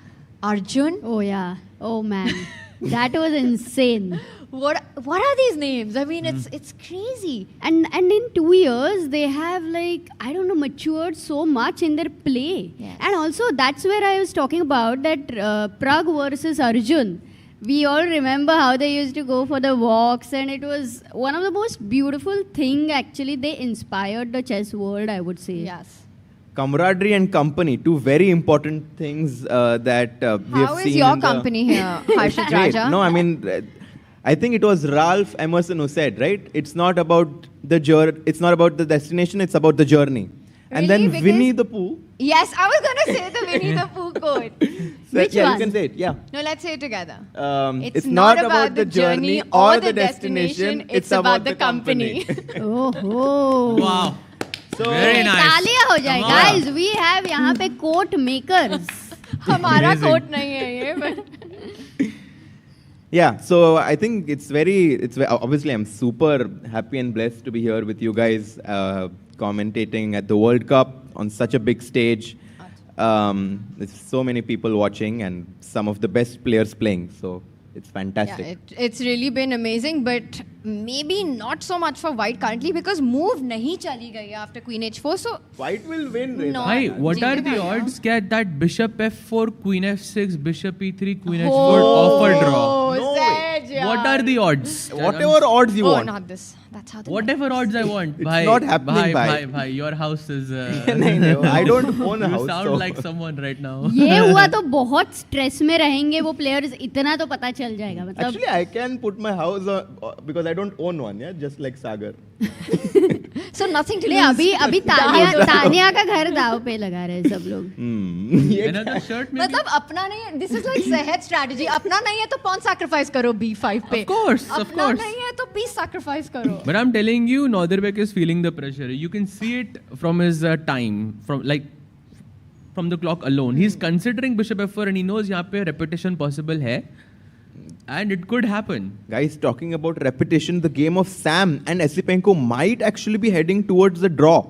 Speaker 9: Arjun.
Speaker 10: Oh yeah. Oh man. That was insane.
Speaker 9: What are these names? I mean, it's crazy.
Speaker 10: And in 2 years, they have like, I don't know, matured so much in their play.
Speaker 9: Yes.
Speaker 10: And also, that's where I was talking about that Prag versus Arjun. We all remember how they used to go for the walks, and it was one of the most beautiful thing. Actually, they inspired the chess world, I would say.
Speaker 9: Yes.
Speaker 17: Camaraderie and company, two very important things that we have seen.
Speaker 9: How is your company here, Harshit
Speaker 17: Great.
Speaker 9: Raja?
Speaker 17: No, I mean, I think it was Ralph Emerson who said, right? It's not about the journey. It's not about the destination. It's about the journey. And
Speaker 9: Really?
Speaker 17: then
Speaker 9: Because-
Speaker 17: Winnie the Pooh.
Speaker 9: Yes, I was going to say the Winnie the Pooh quote.
Speaker 10: Which
Speaker 17: yeah,
Speaker 10: one?
Speaker 17: you can say it. Yeah.
Speaker 9: No, let's say it together.
Speaker 17: It's not about the journey or the destination. It's about the company.
Speaker 10: Oh.
Speaker 12: Wow.
Speaker 17: So,
Speaker 12: Very nice.
Speaker 10: तालियां हो जाए, guys. We have यहाँ पे quote makers.
Speaker 9: हमारा quote नहीं है ये, but
Speaker 17: yeah, so I think obviously I'm super happy and blessed to be here with you guys commentating at the World Cup on such a big stage. There's so many people watching and some of the best players playing, so it's fantastic.
Speaker 9: yeah, it's really been amazing, but maybe not so much for White currently, because move nahi chali gayi after Queen H4. So
Speaker 17: White will win. Reza.
Speaker 9: No.
Speaker 12: Hi, what are the odds that Bishop F4, Queen F6, Bishop E3, Queen H4
Speaker 9: Oh,
Speaker 12: offer draw?
Speaker 17: No
Speaker 9: Sej, yeah.
Speaker 12: What are the odds?
Speaker 17: Whatever odds you
Speaker 9: Oh,
Speaker 17: want.
Speaker 9: not this. That's how the
Speaker 12: Whatever odds I want.
Speaker 17: It's not happening, bhai.
Speaker 12: Bhai, your house is...
Speaker 17: नहीं, नहीं, I don't own a house.
Speaker 12: You sound
Speaker 17: so-
Speaker 12: like someone right now.
Speaker 10: ये हुआ तो बहुत stress में रहेंगे वो players, इतना तो पता चल जाएगा. मतलब
Speaker 17: Actually, I can put my house because I don't own one, yeah, just like Sagar.
Speaker 9: So nothing to
Speaker 10: नहीं,
Speaker 9: lose.
Speaker 10: अभी तानिया का घर दाव पे लगा रहे हैं सब लोग.
Speaker 12: Another shirt maybe?
Speaker 9: मतलब अपना नहीं है. This is like सहज strategy. अपना नहीं है तो pawn sacrifice करो B5 पे.
Speaker 12: Of course, of
Speaker 9: अपना
Speaker 12: course.
Speaker 9: नहीं है तो piece sacrifice करो.
Speaker 12: But I'm telling you, Norderbek is feeling the pressure. You can see it from his time, from the clock alone. He's considering Bishop F4 and he knows यहाँ पे repetition possible है. And it could happen.
Speaker 17: Guys, talking about repetition, the game of Sam and Esipenko might actually be heading towards the draw.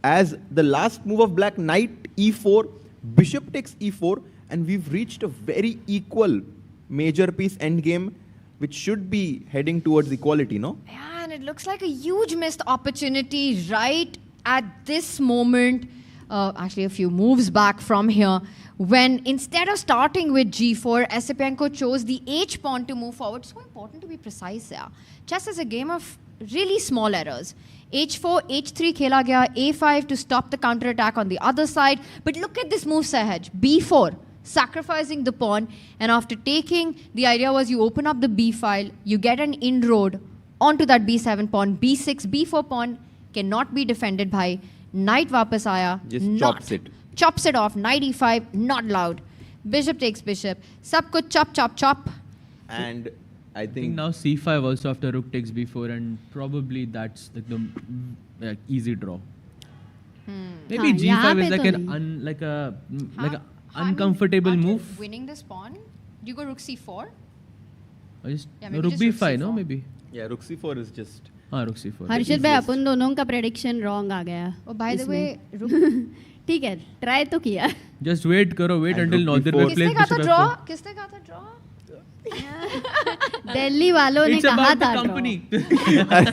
Speaker 17: As the last move of black, knight e4, bishop takes e4, and we've reached a very equal major piece endgame, which should be heading towards equality, no?
Speaker 9: Yeah, and it looks like a huge missed opportunity right at this moment. Actually, a few moves back from here, when instead of starting with g4, Esipenko chose the h pawn to move forward. So important to be precise here. Chess is a game of really small errors. h4, h3 khela gaya, a5 to stop the counter-attack on the other side. But look at this move, Sahaj. b4, sacrificing the pawn. And after taking, the idea was you open up the b file, you get an inroad onto that b7 pawn, b6, b4 pawn cannot be defended by knight वापस आया,
Speaker 17: Just
Speaker 9: chops it off, knight e5, not allowed. Bishop takes bishop, सब कुछ chop.
Speaker 17: And I
Speaker 12: I think
Speaker 17: think
Speaker 12: now c5 also after rook takes b4, and probably that's like the easy draw. Maybe g5 is like a uncomfortable move.
Speaker 9: Winning this pawn, do you go rook c4?
Speaker 12: Or just
Speaker 9: Yeah,
Speaker 12: no,
Speaker 9: maybe
Speaker 12: rook
Speaker 9: just rook
Speaker 12: b5, no,
Speaker 9: c4.
Speaker 12: maybe.
Speaker 17: yeah, rook c4 is just
Speaker 12: हाँ रुक C4.
Speaker 10: हर्षित भाई अपन दोनों का prediction wrong आ गया.
Speaker 9: Oh, by the way,
Speaker 10: ठीक है, try तो किया.
Speaker 12: Just wait करो, wait until Northern plays bishop f4.
Speaker 9: किसने कहा था draw?
Speaker 10: दिल्ली वालों ने कहा था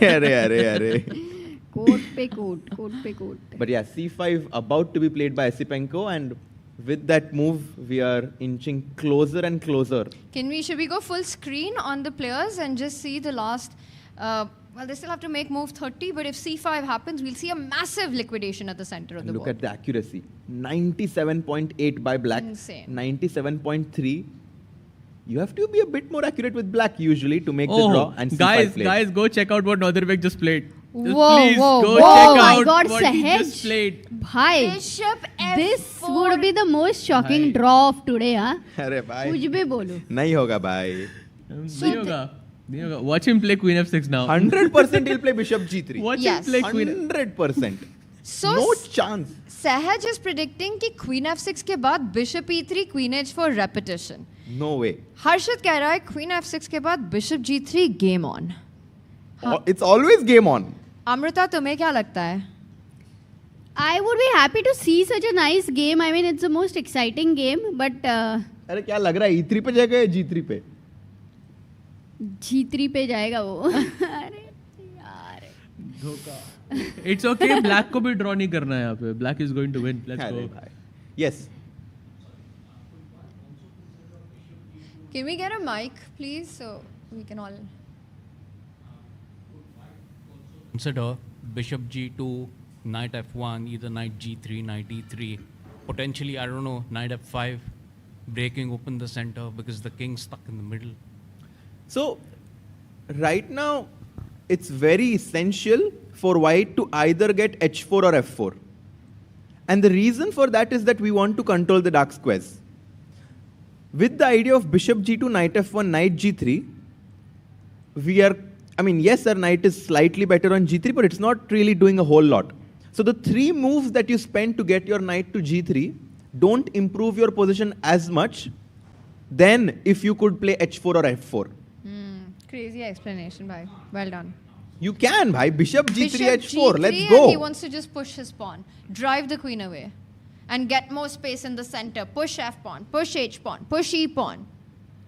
Speaker 17: अरे
Speaker 10: कोट पे coat.
Speaker 17: But yeah, C5 about to be played by Esipenko, and with that move we are inching closer and closer.
Speaker 9: Should we go full screen on the players and just see the last? Well, they still have to make move 30, but if C5 happens, we'll see a massive liquidation at the center of the board.
Speaker 17: Look at the accuracy. 97.8 by black.
Speaker 9: Insane.
Speaker 17: 97.3. You have to be a bit more accurate with black usually to make the draw. And C5 played.
Speaker 12: Guys, go check out what Northern just played.
Speaker 10: Please
Speaker 12: go check out
Speaker 10: God,
Speaker 12: what he just played.
Speaker 10: Bhai,
Speaker 9: Bishop F4.
Speaker 10: This would be the most shocking draw of today, huh?
Speaker 17: अरे भाई.
Speaker 10: कुछ भी बोलो.
Speaker 17: नहीं होगा भाई.
Speaker 12: नहीं होगा. Watch him play Queen F6 now.
Speaker 17: 100% he'll play Bishop G3.
Speaker 12: Watch him play Queen.
Speaker 17: 100%.
Speaker 9: So
Speaker 17: no chance.
Speaker 9: Sahaj is predicting कि Queen F6 के बाद Bishop E3, Queen H4 repetition.
Speaker 17: No way.
Speaker 9: हर्षित कह रहा है Queen F6 के बाद Bishop G3 game on.
Speaker 17: It's always game on.
Speaker 9: Amrita तुम्हें क्या लगता है?
Speaker 10: I would be happy to see such a nice game. I mean, it's the most exciting game, but
Speaker 17: अरे क्या लग रहा है E3 पे जाएगा या G3 पे?
Speaker 10: G3 पे जाएगा वो. अरे यार.
Speaker 12: धोखा. It's okay. Black को भी draw नहीं करना है यहाँ पे. Black is going to win. Let's go.
Speaker 17: Yes.
Speaker 9: Can we get a mic, please, so we can all...
Speaker 13: Consider Bishop G2, Knight F1, either Knight G3, Knight E3. Potentially, I don't know, Knight F5, breaking open the center because the king's stuck in the middle.
Speaker 17: So, right now, it's very essential for white to either get H4 or F4. And the reason for that is that we want to control the dark squares. With the idea of Bishop G2, Knight F1, Knight G3, we are, I mean, yes, our knight is slightly better on G3, but it's not really doing a whole lot. So the 3 moves that you spend to get your knight to G3 don't improve your position as much than if you could play H4 or F4.
Speaker 9: Crazy explanation, bhai. Well done.
Speaker 17: You can, bhai. Bishop G3,
Speaker 9: Bishop
Speaker 17: H4.
Speaker 9: G3,
Speaker 17: Let's go.
Speaker 9: And he wants to just push his pawn, drive the queen away, and get more space in the center. Push F pawn, push H pawn, push E pawn.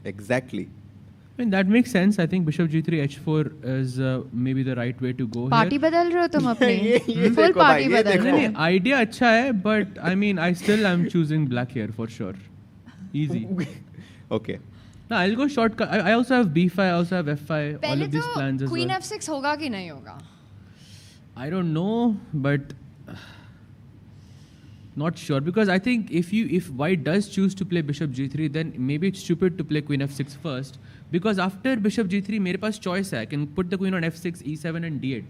Speaker 17: Exactly.
Speaker 12: I mean, that makes sense. I think Bishop G3, H4 is maybe the right way to go
Speaker 9: Party
Speaker 12: here.
Speaker 9: बदल रहे हो तुम अपनी. Full party बदल रहे हो.
Speaker 12: Idea अच्छा है, but I mean, I still am choosing black here for sure. Easy.
Speaker 17: Okay.
Speaker 12: No, I'll go shortcut. I also have B5, I also have F5, all of these plans as
Speaker 9: Queen
Speaker 12: well.
Speaker 9: F6 होगा कि नहीं होगा?
Speaker 12: I don't know, but not sure, because I think if white does choose to play Bishop G3, then maybe it's stupid to play Queen F6 first, because after Bishop G3, मेरे पास choice है. I can put the queen on F6, E7 and D8.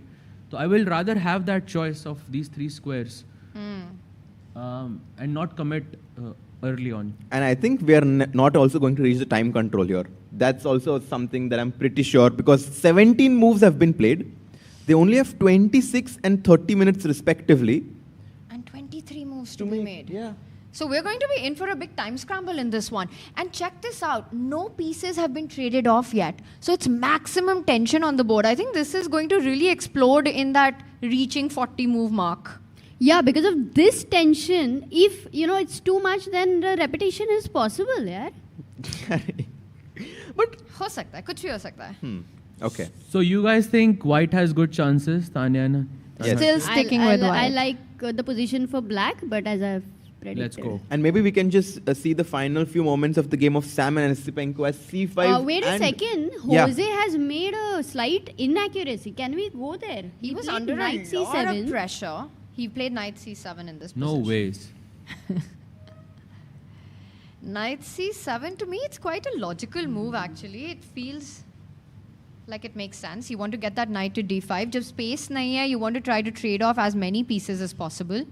Speaker 12: So I will rather have that choice of these 3 squares and not commit early on.
Speaker 17: And I think we are not also going to reach the time control here. That's also something that I'm pretty sure, because 17 moves have been played. They only have 26 and 30 minutes respectively.
Speaker 9: And 23 moves to be made.
Speaker 17: Yeah.
Speaker 9: So we're going to be in for a big time scramble in this one. And check this out. No pieces have been traded off yet. So it's maximum tension on the board. I think this is going to really explode in that reaching 40 move mark.
Speaker 10: Yeah, because of this tension, if, it's too much, then the repetition is possible, yeah.
Speaker 9: But हो सकता है, कुछ भी हो सकता है.
Speaker 17: Okay.
Speaker 12: So you guys think white has good chances, Tanya?
Speaker 17: Yes.
Speaker 9: Still sticking with white.
Speaker 10: I like the position for black, but as I've predicted.
Speaker 12: Let's go.
Speaker 17: And maybe we can just see the final few moments of the game of Sam and Esipenko as C5.
Speaker 10: Wait a second. Jose has made a slight inaccuracy. Can we go there?
Speaker 9: He was
Speaker 10: played
Speaker 9: under
Speaker 10: knight
Speaker 9: a lot
Speaker 10: C7.
Speaker 9: of pressure. He played knight C7 in this
Speaker 12: No
Speaker 9: position.
Speaker 12: ways.
Speaker 9: Knight C7, to me, it's quite a logical move, actually. It feels like it makes sense. You want to get that knight to D5. Jab space nahi hai, you want to try to trade off as many pieces as possible.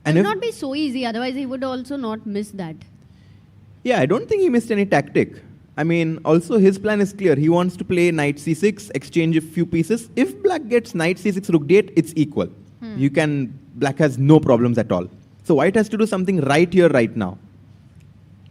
Speaker 10: It would not be so easy, otherwise he would also not miss that.
Speaker 17: Yeah, I don't think he missed any tactic. I mean, also his plan is clear. He wants to play knight c6, exchange a few pieces. If black gets knight c6, rook d8, it's equal. Black has no problems at all. So white has to do something right here, right now.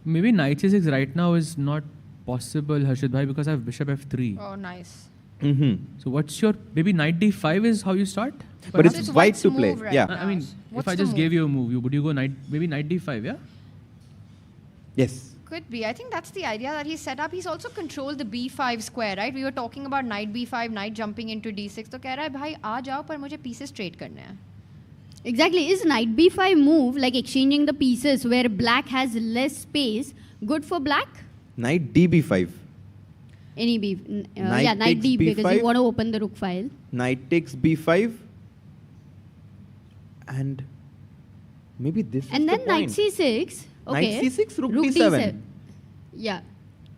Speaker 12: Maybe knight c6 right now is not possible, Harshit bhai, because I have bishop f3.
Speaker 9: Oh, nice.
Speaker 12: So what's your, maybe knight d5 is how you start?
Speaker 17: But it's white to play.
Speaker 9: Move right
Speaker 17: Yeah.
Speaker 9: now?
Speaker 12: I mean,
Speaker 9: What's
Speaker 12: if I
Speaker 9: the
Speaker 12: just
Speaker 9: move?
Speaker 12: gave you a move, would you go maybe knight d5, yeah?
Speaker 17: Yes.
Speaker 9: Could be. I think that's the idea that he set up. He's also controlled the b5 square, right? We were talking about knight b5, knight jumping into d6. तो कह रहा है भाई आ जाओ पर मुझे pieces straight करने हैं.
Speaker 10: Exactly. Is knight b5 move, like exchanging the pieces where black has less space, good for black?
Speaker 17: Knight db5.
Speaker 10: Any b,
Speaker 17: Knight
Speaker 10: yeah, knight
Speaker 17: takes
Speaker 10: d because
Speaker 17: b5.
Speaker 10: you want to open the rook file.
Speaker 17: Knight takes b5. And maybe this is
Speaker 10: And
Speaker 17: the
Speaker 10: then knight
Speaker 17: point.
Speaker 10: c6. Okay.
Speaker 17: Knight c6, rook d7.
Speaker 10: Yeah.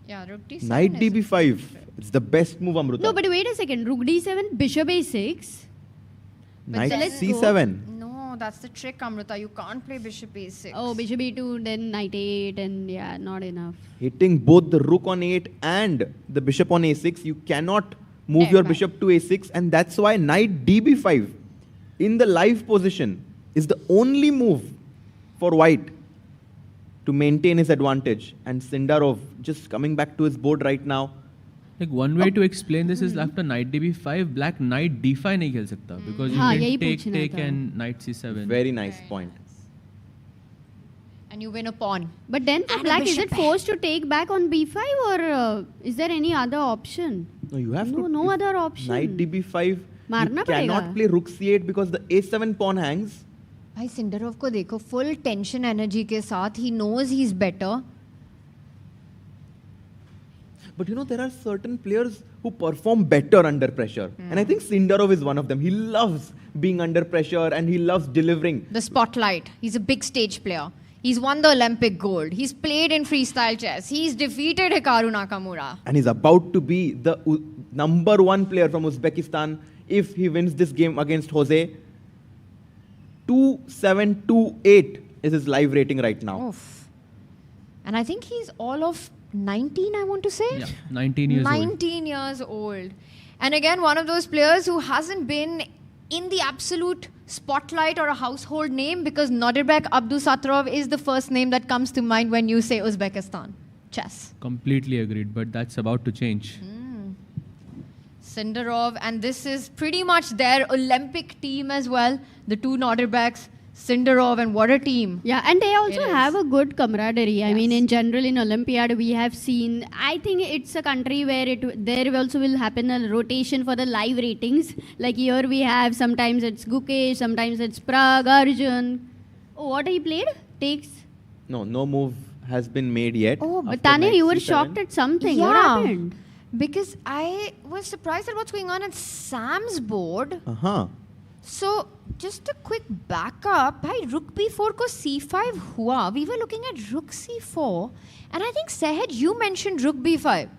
Speaker 9: Yeah, rook d7.
Speaker 17: Knight
Speaker 9: is-
Speaker 17: db5. It's the best move, Amruta.
Speaker 10: No, but wait a second. Rook d7, bishop a6.
Speaker 17: Knight
Speaker 10: then let's go.
Speaker 17: c7.
Speaker 9: No, that's the trick, Amruta. You can't play bishop a6.
Speaker 10: Oh, bishop e2, then knight 8, and yeah, not enough.
Speaker 17: Hitting both the rook on 8 and the bishop on a6, you cannot move
Speaker 10: Eh,
Speaker 17: your
Speaker 10: bye.
Speaker 17: bishop to a6, and that's why knight db5 in the live position is the only move for white to maintain his advantage. And Sindarov just coming back to his board right now.
Speaker 12: Like one way to explain this is after knight db5, black knight d5 नहीं खेल सकता because you
Speaker 10: हाँ,
Speaker 12: can
Speaker 10: यही
Speaker 12: take
Speaker 10: पूछना था।
Speaker 12: and knight c7.
Speaker 17: Very nice point.
Speaker 9: And you win a pawn.
Speaker 10: But then for
Speaker 9: And a
Speaker 10: black, is
Speaker 9: bishop
Speaker 10: it forced to take back on b5 or is there any other option?
Speaker 17: No, you have to.
Speaker 10: No other option.
Speaker 17: Knight db5.
Speaker 10: मारना
Speaker 17: You cannot
Speaker 10: पड़ेगा।
Speaker 17: play rook c8 because the a7 pawn hangs.
Speaker 9: भाई सिंडरोव को देखो full tension energy के साथ. He knows he's better.
Speaker 17: But you know, there are certain players who perform better under pressure. And I think Sindarov is one of them. He loves being under pressure and he loves delivering.
Speaker 9: The spotlight. He's a big stage player. He's won the Olympic gold. He's played in freestyle chess. He's defeated Hikaru Nakamura.
Speaker 17: And he's about to be the number one player from Uzbekistan if he wins this game against Jose. 2-7-2-8 is his live rating right now.
Speaker 9: Oof. And I think he's all of 19, I want to say.
Speaker 12: Yeah, 19 years old.
Speaker 9: 19 years old. And again, one of those players who hasn't been in the absolute spotlight or a household name because Nodirbek Abdusattorov is the first name that comes to mind when you say Uzbekistan chess.
Speaker 12: Completely agreed, but that's about to change.
Speaker 9: Sindarov, and this is pretty much their Olympic team as well. The two Nodirbeks, Sindarov, and what a team.
Speaker 10: Yeah, and they also
Speaker 9: It is.
Speaker 10: have a good camaraderie. I mean, in general, in Olympiad, we have seen, I think it's a country where there also will happen a rotation for the live ratings. Like here we have, sometimes it's Gukesh, sometimes it's Prag, Arjun. Oh, what he played? Takes.
Speaker 17: No move has been made yet.
Speaker 10: Oh, but
Speaker 17: after
Speaker 10: Tanya,
Speaker 17: knight
Speaker 10: you were
Speaker 17: c7.
Speaker 10: shocked at something. What
Speaker 9: Yeah.
Speaker 10: happened?
Speaker 9: Because I was surprised at what's going on at Sam's board.
Speaker 17: Uh-huh.
Speaker 9: So, just a quick backup. Bhai, rook b4 ko c5 hua. We were looking at rook c4. And I think, Sehaj, you mentioned rook b5.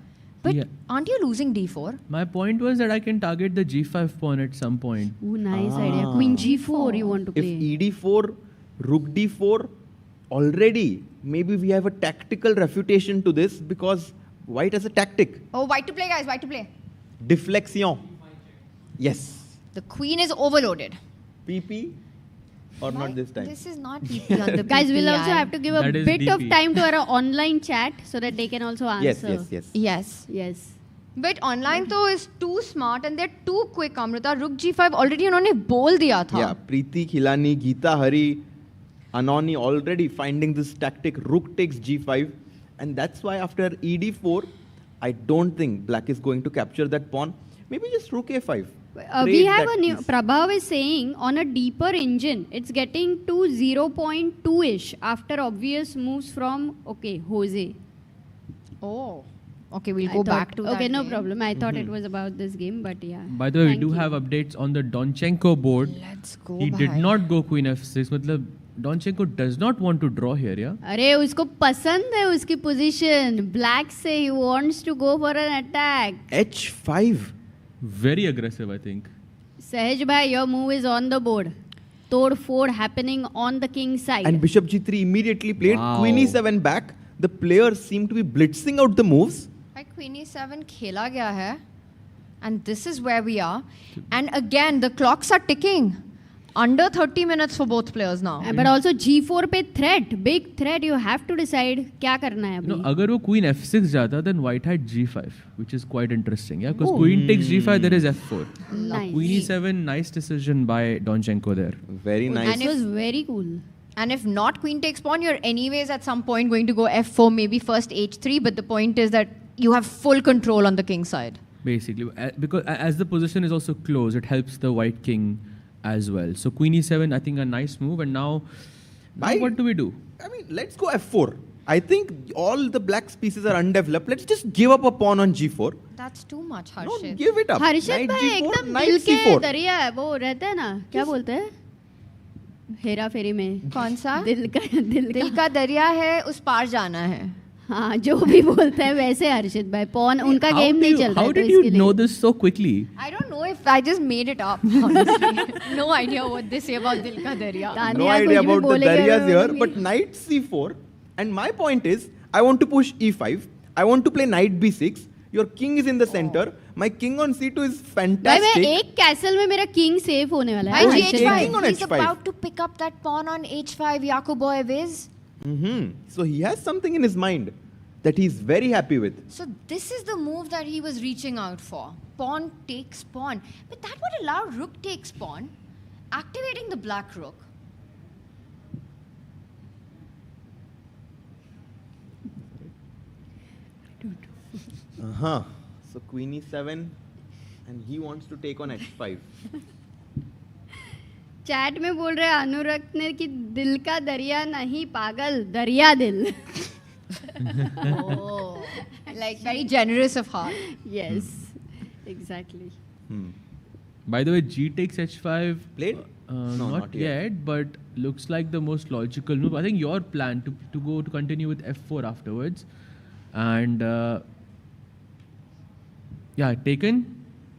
Speaker 9: But
Speaker 12: Yeah.
Speaker 9: aren't you losing d4?
Speaker 12: My point was that I can target the g5 pawn at some point.
Speaker 10: Ooh, nice idea. Queen g4 you want to
Speaker 17: If
Speaker 10: play.
Speaker 17: ed4, rook d4, already maybe we have a tactical refutation to this because white has a tactic.
Speaker 9: Oh, white to play, guys. White to play.
Speaker 17: Deflexion. Yes.
Speaker 9: The queen is overloaded.
Speaker 17: PP or not this time?
Speaker 9: This is not PP on the
Speaker 10: Guys, we'll
Speaker 9: PPI.
Speaker 10: also have to give a
Speaker 12: That is
Speaker 10: bit of
Speaker 12: DP.
Speaker 10: time to our online chat so that they can also answer.
Speaker 17: Yes.
Speaker 9: Yes.
Speaker 10: Yes.
Speaker 9: But online though is too smart and they're too quick, Amrita. Rook g5 already उन्होंने बोल दिया था.
Speaker 17: Yeah, Preeti Khilani, Geeta Hari, Anoni already finding this tactic. Rook takes g5. And that's why after ed4, I don't think black is going to capture that pawn. Maybe just rook a5.
Speaker 10: We
Speaker 17: Trade
Speaker 10: have
Speaker 17: that
Speaker 10: a new,
Speaker 17: piece.
Speaker 10: Prabhav is saying on a deeper engine, it's getting to 0.2-ish after obvious moves from, okay, Jose.
Speaker 9: Oh. Okay, we'll
Speaker 10: I
Speaker 9: go
Speaker 10: thought-
Speaker 9: back to that.
Speaker 10: Okay, no
Speaker 9: game.
Speaker 10: problem. I thought it was about this game, but yeah.
Speaker 12: By the way, we
Speaker 10: Thank
Speaker 12: do
Speaker 10: you.
Speaker 12: have updates on the Donchenko board.
Speaker 9: Let's go.
Speaker 12: He did
Speaker 9: bhai.
Speaker 12: not go queen f6. मतलब Donchenko does not want to draw here, yeah?
Speaker 10: अरे उसको पसंद है उसकी position. Black से he wants to go for an attack.
Speaker 17: h5.
Speaker 12: Very aggressive, I think.
Speaker 10: Sahaj bhai, your move is on the board. Tod 4 happening on the king side.
Speaker 17: And bishop g3 immediately played.
Speaker 12: Wow.
Speaker 17: Queen e7 back. The players seem to be blitzing out the moves.
Speaker 9: Bhai, Queen e7 खेला गया है. And this is where we are. And again, the clocks are ticking. Under 30 minutes for both players now.
Speaker 10: But also G4 पे threat, big threat. You have to decide क्या करना है
Speaker 12: No,
Speaker 10: अभी.
Speaker 12: अगर वो Queen F6 जाता, then White had G5, which is quite interesting. Yeah, because Queen takes G5, there is F4.
Speaker 10: Nice.
Speaker 12: Queen E7, nice decision by Donchenko there.
Speaker 17: Very nice.
Speaker 10: This was very cool.
Speaker 9: And if not queen takes pawn, you're anyways at some point going to go f4, maybe first h3. But the point is that you have full control on the king side.
Speaker 12: Basically, because as the position is also close, it helps the White king as well. So Queen E7, I think a nice move. And now what do we do?
Speaker 17: I mean, let's go F4. I think all the black pieces are undeveloped. Let's just give up a pawn on G4.
Speaker 9: That's too much, Harshit.
Speaker 17: No, give it up.
Speaker 10: Harshit
Speaker 17: Knight
Speaker 10: भाई
Speaker 17: G4,
Speaker 10: एकदम
Speaker 17: knight
Speaker 10: दिल के
Speaker 17: C4.
Speaker 10: दरिया है वो रहते हैं ना क्या बोलते हैं हेरा फेरी में
Speaker 9: कौन सा?
Speaker 10: दिल
Speaker 9: का दरिया है उस पार जाना है.
Speaker 10: हाँ जो भी बोलते हैं वैसे हर्षित भाई पॉन उनका गेम नहीं चल रहा है
Speaker 12: How
Speaker 10: तो
Speaker 12: did
Speaker 10: इसके
Speaker 12: you
Speaker 10: लिए
Speaker 12: know this so quickly?
Speaker 9: I don't know if I just made it up. Honestly. No idea what they say about Dil Ka Darya.
Speaker 17: No idea about the Daryas here, but knight C4. And my point is, I want to push E5. I want to play knight B6. Your king is in the center. My king on C2 is
Speaker 10: भाई मैं
Speaker 17: fantastic.
Speaker 10: एक castle में मेरा king safe होने वाला
Speaker 9: Why
Speaker 10: है
Speaker 9: H5?
Speaker 17: king on
Speaker 9: He's
Speaker 17: H5.
Speaker 9: about to pick up that pawn on H5, Yakuboyev is.
Speaker 17: So he has something in his mind that he's very happy with.
Speaker 9: So this is the move that he was reaching out for. Pawn takes pawn. But that would allow rook takes pawn, activating the black rook.
Speaker 17: So queen E7, and he wants to take on H5.
Speaker 10: Chat में बोल रहे हैं अनुरक्त ने कि दिल का दरिया नहीं पागल दरिया दिल
Speaker 9: Oh, like very generous of heart.
Speaker 10: Yes, exactly.
Speaker 12: By the way, G takes H5.
Speaker 17: Played? No,
Speaker 12: Not
Speaker 17: not yet.
Speaker 12: yet, but looks like the most logical move. I think your plan to continue with F4 afterwards. And yeah, taken.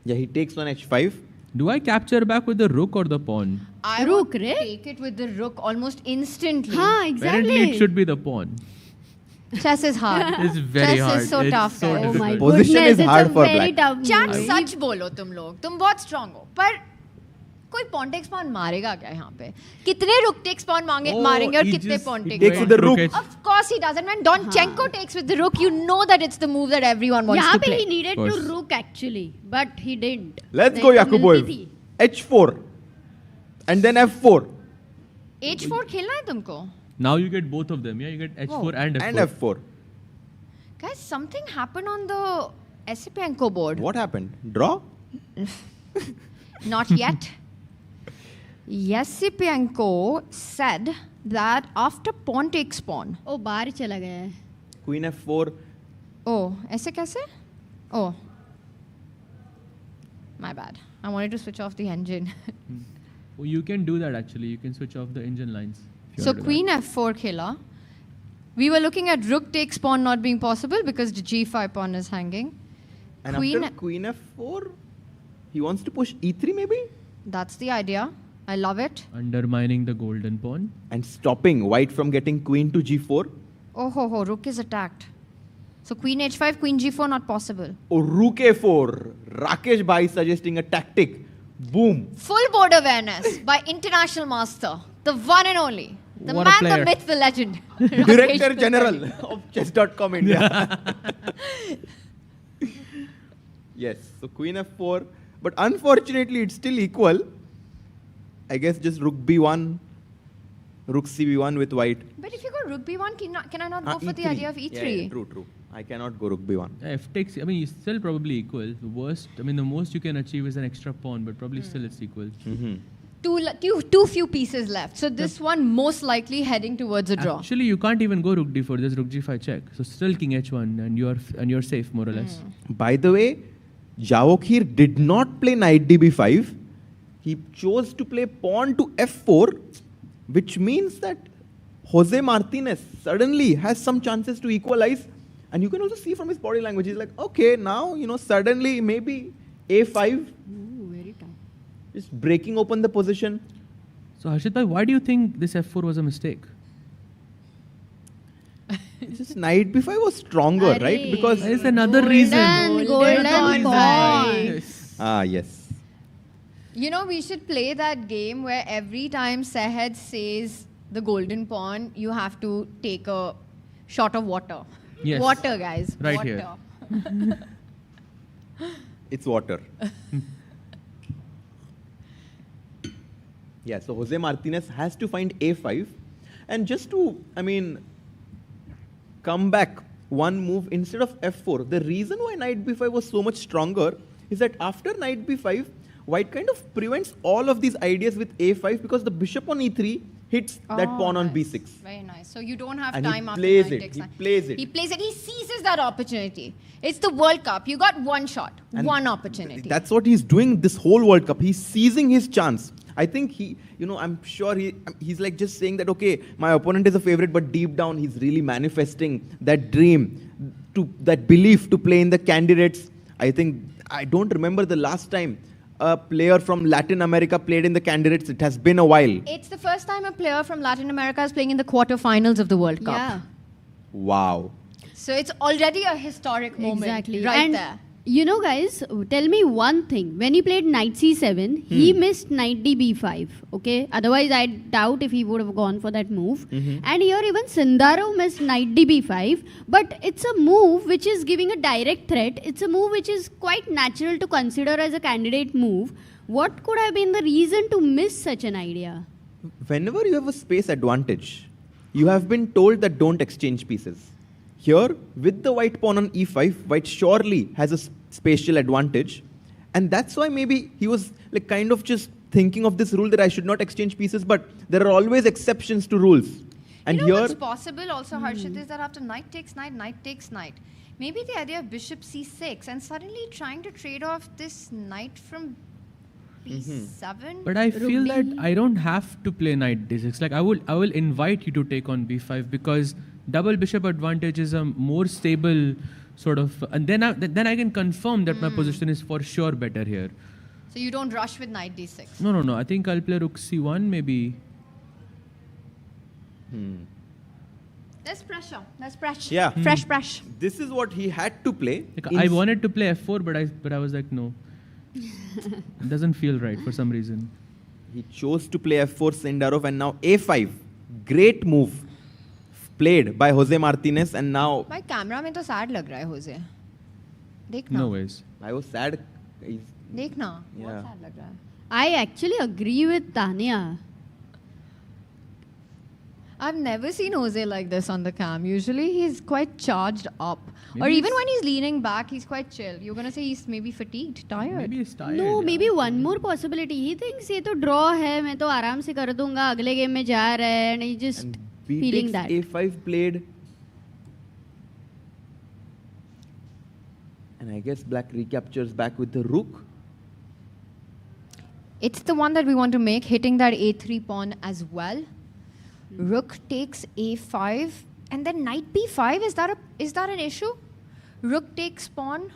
Speaker 17: Yeah, he takes on H5.
Speaker 12: Do I capture back with the rook or the pawn?
Speaker 9: I
Speaker 10: Rook,
Speaker 9: would
Speaker 10: right?
Speaker 9: take it with the rook almost instantly.
Speaker 10: हाँ exactly.
Speaker 12: Apparently, it should be the pawn.
Speaker 9: Chess is hard.
Speaker 12: It's very
Speaker 9: Chess
Speaker 12: hard.
Speaker 9: is so
Speaker 12: It's
Speaker 9: tough.
Speaker 12: so
Speaker 9: guys.
Speaker 10: Oh my
Speaker 12: difficult.
Speaker 17: Position
Speaker 10: goodness,
Speaker 17: is
Speaker 10: it's
Speaker 17: hard
Speaker 10: a
Speaker 17: for
Speaker 10: very
Speaker 17: black.
Speaker 10: tough
Speaker 9: chat
Speaker 10: move.
Speaker 9: सच बोलो तुम लोग, तुम बहुत strong हो, पर कोई pawn takes pawn मारेगा क्या यहाँ पे? कितने rook takes pawn मारेंगे और
Speaker 12: he
Speaker 9: कितने
Speaker 12: just
Speaker 9: pawn takes
Speaker 17: takes
Speaker 9: pawn?
Speaker 17: with the rook.
Speaker 9: Of course he doesn't. When Donchenko takes with the rook, you know that it's the move that everyone wants
Speaker 10: यहाँ
Speaker 9: to
Speaker 10: पे
Speaker 9: play.
Speaker 10: he needed
Speaker 12: Of
Speaker 10: to
Speaker 12: course.
Speaker 10: rook actually, but he didn't.
Speaker 17: Let's
Speaker 10: Like,
Speaker 17: go,
Speaker 10: मिलती
Speaker 17: Yakuboyev.
Speaker 10: थी.
Speaker 17: H4. And then F4.
Speaker 9: H4 खेलना है तुमको?
Speaker 12: Now you get both of them. Yeah, you get H4 and F4.
Speaker 17: And F4.
Speaker 9: Guys, something happened on the Esipenko board.
Speaker 17: What happened? Draw?
Speaker 9: Not yet. Yesipenko said that after pawn takes pawn.
Speaker 10: ओ बाहर चला गया है.
Speaker 17: Queen F4.
Speaker 9: Oh, ऐसे कैसे? Oh. My bad. I wanted to switch off the engine.
Speaker 12: Oh, you can do that actually. You can switch off the engine lines. if you
Speaker 9: So
Speaker 12: want to do
Speaker 9: queen f4 khela. We were looking at rook takes pawn not being possible because the g5 pawn is hanging.
Speaker 17: And
Speaker 9: Queen-
Speaker 17: after Queen F4, he wants to push E3 maybe?
Speaker 9: That's the idea. I love it.
Speaker 12: that. Undermining the golden pawn.
Speaker 17: And stopping white from getting queen to G4.
Speaker 9: Oh, ho, rook is attacked. So queen h5, queen g4 not possible.
Speaker 17: Oh, Rook A4. Rakesh Bhai suggesting a tactic. Boom.
Speaker 9: Full board awareness by international master, the one and only, the
Speaker 12: What a
Speaker 9: man,
Speaker 12: player.
Speaker 9: the myth, the legend.
Speaker 17: Director
Speaker 9: Rakesh
Speaker 17: General
Speaker 9: Kulkarni.
Speaker 17: of Chess.com India. Yes, so Queen F4. But unfortunately, it's still equal. I guess just Rook B1, Rook CB1 with white.
Speaker 9: But if you go rook b1, can I not go for the
Speaker 17: E3.
Speaker 9: idea of e3?
Speaker 17: Yeah, true. I cannot go Rook B1.
Speaker 12: F takes. I mean, it's still probably equal. The worst. I mean, the most you can achieve is an extra pawn, but probably still it's equal.
Speaker 9: Too few pieces left. So this one most likely heading towards a draw.
Speaker 12: Actually, you can't even go rook d4. There's rook g5 check. So still king h1, and you're safe more or less.
Speaker 17: By the way, Jawokir did not play knight DB5. He chose to play pawn to F4, which means that Jose Martinez suddenly has some chances to equalize. And you can also see from his body language, he's like, okay, now, suddenly maybe A5.
Speaker 10: Ooh, very tough.
Speaker 17: Just breaking open the position.
Speaker 12: So Harshit bhai, why do you think this f4 was a mistake?
Speaker 17: Just knight B5 was stronger, right? Because
Speaker 12: There's another reason.
Speaker 10: Golden pawn.
Speaker 17: yes.
Speaker 9: You know, we should play that game where every time Sehed says the golden pawn, you have to take a shot of water.
Speaker 12: Yes.
Speaker 9: Water, guys.
Speaker 12: Right
Speaker 9: water.
Speaker 12: here.
Speaker 17: It's water. Yeah, so Jose Martinez has to find a5. And just to, come back one move instead of f4, the reason why knight b5 was so much stronger is that after knight b5, white kind of prevents all of these ideas with a5 because the bishop on e3 hits that pawn on b6.
Speaker 9: Very nice. So you don't have
Speaker 17: And
Speaker 9: time
Speaker 17: he
Speaker 9: after
Speaker 17: plays
Speaker 9: knight
Speaker 17: it.
Speaker 9: takes
Speaker 17: He
Speaker 9: knight.
Speaker 17: plays it.
Speaker 9: He plays it. He seizes that opportunity. It's the World Cup. You got one shot,
Speaker 17: And
Speaker 9: one opportunity.
Speaker 17: That's what he's doing this whole World Cup. He's seizing his chance. I think I'm sure he's like just saying that, okay, my opponent is a favorite, but deep down he's really manifesting that dream, that belief to play in the candidates. I don't remember the last time a player from Latin America played in the candidates. It has been a while.
Speaker 9: It's the first time a player from Latin America is playing in the quarterfinals of the World Cup.
Speaker 10: Yeah.
Speaker 17: Wow.
Speaker 9: So it's already a historic moment.
Speaker 10: Exactly.
Speaker 9: Right
Speaker 10: And
Speaker 9: there.
Speaker 10: you know, guys, tell me one thing. When he played knight c7, he missed knight db5. Okay. Otherwise, I doubt if he would have gone for that move. And here even Sindaro missed knight db5. But it's a move which is giving a direct threat. It's a move which is quite natural to consider as a candidate move. What could have been the reason to miss such an idea?
Speaker 17: Whenever you have a space advantage, you have been told that don't exchange pieces. Here, with the white pawn on e5, white surely has a spatial advantage. And that's why maybe he was like kind of just thinking of this rule that I should not exchange pieces, but there are always exceptions to rules. And
Speaker 9: You know
Speaker 17: here,
Speaker 9: what's possible also, Harshit, is that after knight takes knight, knight takes knight, maybe the idea of bishop c6 and suddenly trying to trade off this knight from b7.
Speaker 12: But I feel that I don't have to play knight d6. Like I will invite you to take on b5 because double bishop advantage is a more stable sort of, and then I can confirm that my position is for sure better here.
Speaker 9: So you don't rush with knight d6.
Speaker 12: No. I think I'll play rook c1 maybe.
Speaker 9: There's pressure. There's pressure.
Speaker 17: yeah,
Speaker 9: Fresh pressure.
Speaker 17: this is what he had to play.
Speaker 12: Like, I wanted to play f4, but I was like no. It doesn't feel right for some reason.
Speaker 17: He chose to play f4 Sendarov and now a5. Great move played by Jose Martinez and now
Speaker 9: भाई camera में तो sad लग रहा है होजे. देखना.
Speaker 12: No ways.
Speaker 17: I was sad.
Speaker 9: देखना.
Speaker 17: Yeah.
Speaker 9: बहुत sad लग रहा है.
Speaker 10: I actually agree with Tanya.
Speaker 9: I've never seen Jose like this on the cam. Usually he's quite charged up.
Speaker 12: Maybe
Speaker 9: Or even when he's leaning back, he's quite chill. You're going to say he's maybe fatigued, tired.
Speaker 12: Maybe he's tired.
Speaker 10: No, maybe one more possibility. He thinks ये तो draw है, मैं तो आराम से कर दूंगा, अगले game में जा रहा है, and he just
Speaker 17: B
Speaker 10: feeling
Speaker 17: takes
Speaker 10: that.
Speaker 17: a5 played. And I guess black recaptures back with the rook.
Speaker 9: It's the one that we want to make, hitting that a3 pawn as well. Rook takes a5, and then knight b5. Is that an issue? Rook takes pawn.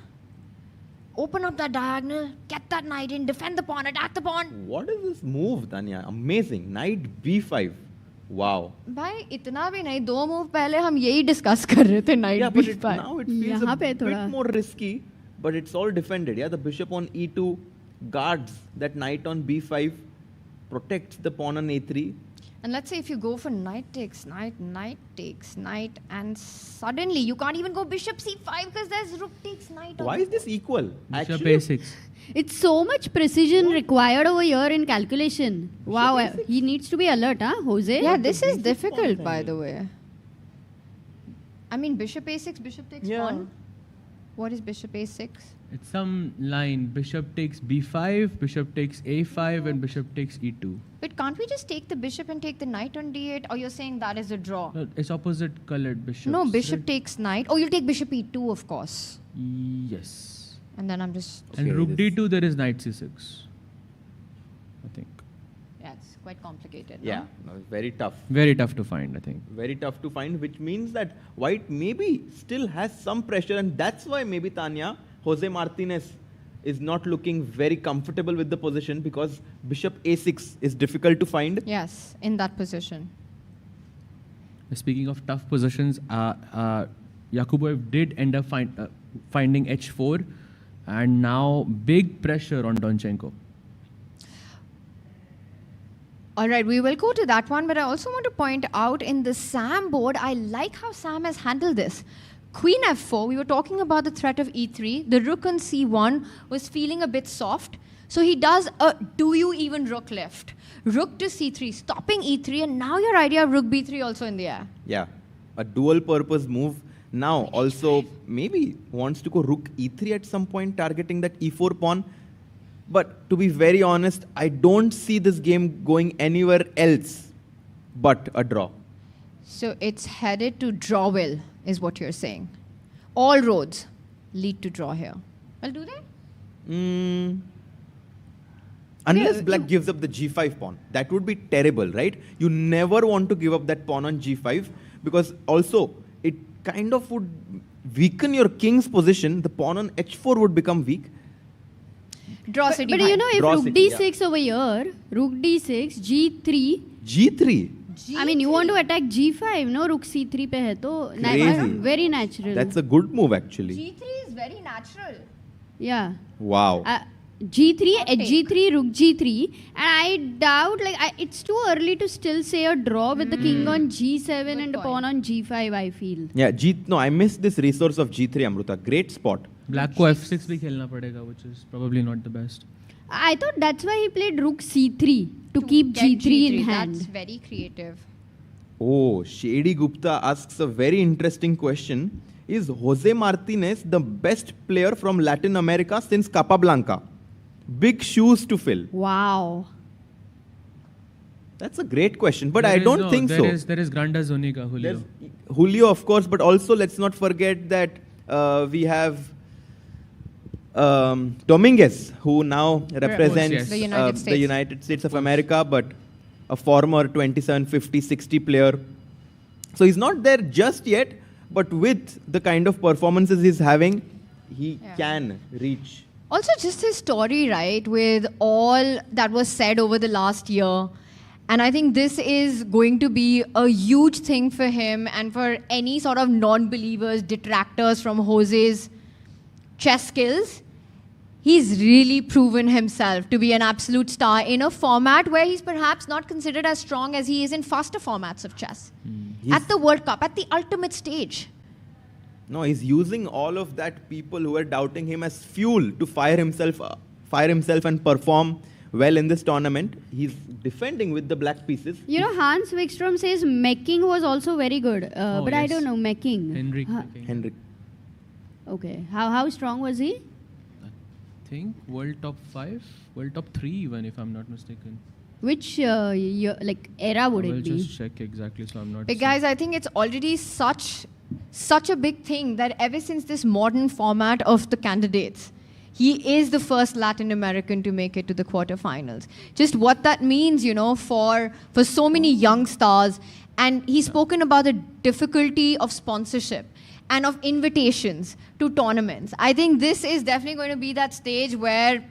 Speaker 9: Open up that diagonal, get that knight in, defend the pawn, attack the pawn.
Speaker 17: What is this move, Tanya? Amazing. Knight b5. Wow.
Speaker 9: भाई इतना भी नहीं, 2 move पहले हम यही discuss कर रहे थे knight
Speaker 17: Yeah, but
Speaker 9: b5.
Speaker 17: now it feels
Speaker 10: यहाँ
Speaker 17: a
Speaker 10: पे
Speaker 17: bit
Speaker 10: थोड़ा-
Speaker 17: more risky, but it's all defended. Yeah, the bishop on e2 guards that knight on b5, protects the pawn on a3.
Speaker 9: And let's say if you go for knight takes knight, knight takes knight, and suddenly you can't even go bishop c5 because there's rook takes knight.
Speaker 17: Why is this equal?
Speaker 12: Bishop
Speaker 17: Actually,
Speaker 12: a6.
Speaker 10: It's so much precision required over here in calculation. Wow, he needs to be alert, huh, Jose?
Speaker 9: Yeah, this is difficult, by the way. I mean, bishop a6, bishop takes pawn. What is bishop a6?
Speaker 12: It's some line. Bishop takes b5, bishop takes a5, and bishop takes e2.
Speaker 9: But can't we just take the bishop and take the knight on d8? Or you're saying that is a draw?
Speaker 12: No, it's opposite colored bishops.
Speaker 9: No, bishop
Speaker 12: right?
Speaker 9: takes knight. Oh, you'll take bishop e2, of course.
Speaker 12: Yes.
Speaker 9: And then I'm just...
Speaker 12: And rook d2, there is knight c6. I think.
Speaker 9: Yeah, it's quite complicated.
Speaker 17: Yeah, no, very tough.
Speaker 12: Very tough to find, I think.
Speaker 17: Very tough to find, which means that white maybe still has some pressure, and that's why maybe Tanya, Jose Martinez is not looking very comfortable with the position because bishop a6 is difficult to find.
Speaker 9: Yes, in that position.
Speaker 12: Speaking of tough positions, Yakuboev did end up finding h4, and now big pressure on Donchenko.
Speaker 9: All right, we will go to that one, but I also want to point out in the Sam board, I like how Sam has handled this. Queen f4, we were talking about the threat of e3. The rook on c1 was feeling a bit soft. So he does a do you even rook left. Rook to c3, stopping e3, and now your idea of rook b3 also in the air.
Speaker 17: Yeah, a dual purpose move. Now also maybe wants to go rook e3 at some point, targeting that e4 pawn. But to be very honest, I don't see this game going anywhere else but a draw.
Speaker 9: So it's headed to draw will, is what you're saying. All roads lead to draw here. Well, do they?
Speaker 17: Unless black gives up the g5 pawn. That would be terrible, right? You never want to give up that pawn on g5 because also it kind of would weaken your king's position. The pawn on h4 would become weak.
Speaker 9: Draw city.
Speaker 10: But you know, if
Speaker 17: Draw
Speaker 10: rook
Speaker 17: city,
Speaker 10: d6 over here, rook d6, g3.
Speaker 17: G3?
Speaker 10: I mean, you want to attack g5, no? Rook c3 pe hai to
Speaker 17: Crazy.
Speaker 10: very natural.
Speaker 17: That's a good move actually.
Speaker 9: G3 is very natural.
Speaker 10: Yeah.
Speaker 17: Wow.
Speaker 10: G3, H3, rook G3, and I doubt, it's too early to still say a draw with the king on G7 and a pawn on G5, I feel.
Speaker 17: Yeah, no, I missed this resource of G3, Amruta. Great spot.
Speaker 12: Black ko f6 bhi khelna padega, which is probably not the best.
Speaker 10: I thought that's why he played rook C3 to keep G3 in hand.
Speaker 9: That's very creative.
Speaker 17: Oh, Shady Gupta asks a very interesting question. Is Jose Martinez the best player from Latin America since Capablanca? Big shoes to fill.
Speaker 10: Wow.
Speaker 17: That's a great question, but I don't think so.
Speaker 12: There is Granda Zuniga, Julio.
Speaker 17: There's Julio, of course, but also let's not forget that we have Dominguez, who now represents
Speaker 9: the United
Speaker 17: States of America, but a former 27, 50, 60 player. So he's not there just yet, but with the kind of performances he's having, he can reach.
Speaker 9: Also, just his story, right, with all that was said over the last year. And I think this is going to be a huge thing for him and for any sort of non-believers, detractors from Jose's chess skills. He's really proven himself to be an absolute star in a format where he's perhaps not considered as strong as he is in faster formats of chess. At the World Cup, at the ultimate stage.
Speaker 17: No, he's using all of that people who are doubting him as fuel to fire himself and perform well in this tournament. He's defending with the black pieces.
Speaker 10: You know, Hans Wikström says Mecking was also very good, but I don't know, Mecking.
Speaker 17: Henrik.
Speaker 10: Okay, how strong was he?
Speaker 12: I think world top 5, world top 3 even, if I'm not mistaken.
Speaker 10: Which era would it be?
Speaker 12: I'll just check exactly, so I'm not.
Speaker 9: But guys, I think it's already such a big thing that ever since this modern format of the candidates, he is the first Latin American to make it to the quarterfinals. Just what that means, you know, for so many young stars. And he's spoken about the difficulty of sponsorship and of invitations to tournaments. I think this is definitely going to be that stage where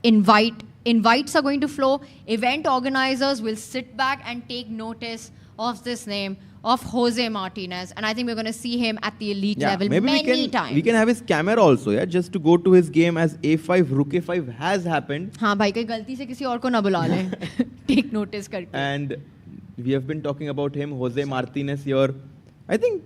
Speaker 9: invites are going to flow. Event organizers will sit back and take notice of this name of Jose Martinez, and I think we're going to see him at the elite level many times.
Speaker 17: We can have his camera also, yeah, just to go to his game as A5, Rook A5 has happened.
Speaker 9: हाँ भाई कहीं गलती से किसी और को ना बुला ले. Take notice करके.
Speaker 17: And we have been talking about him, Jose Martinez here. I think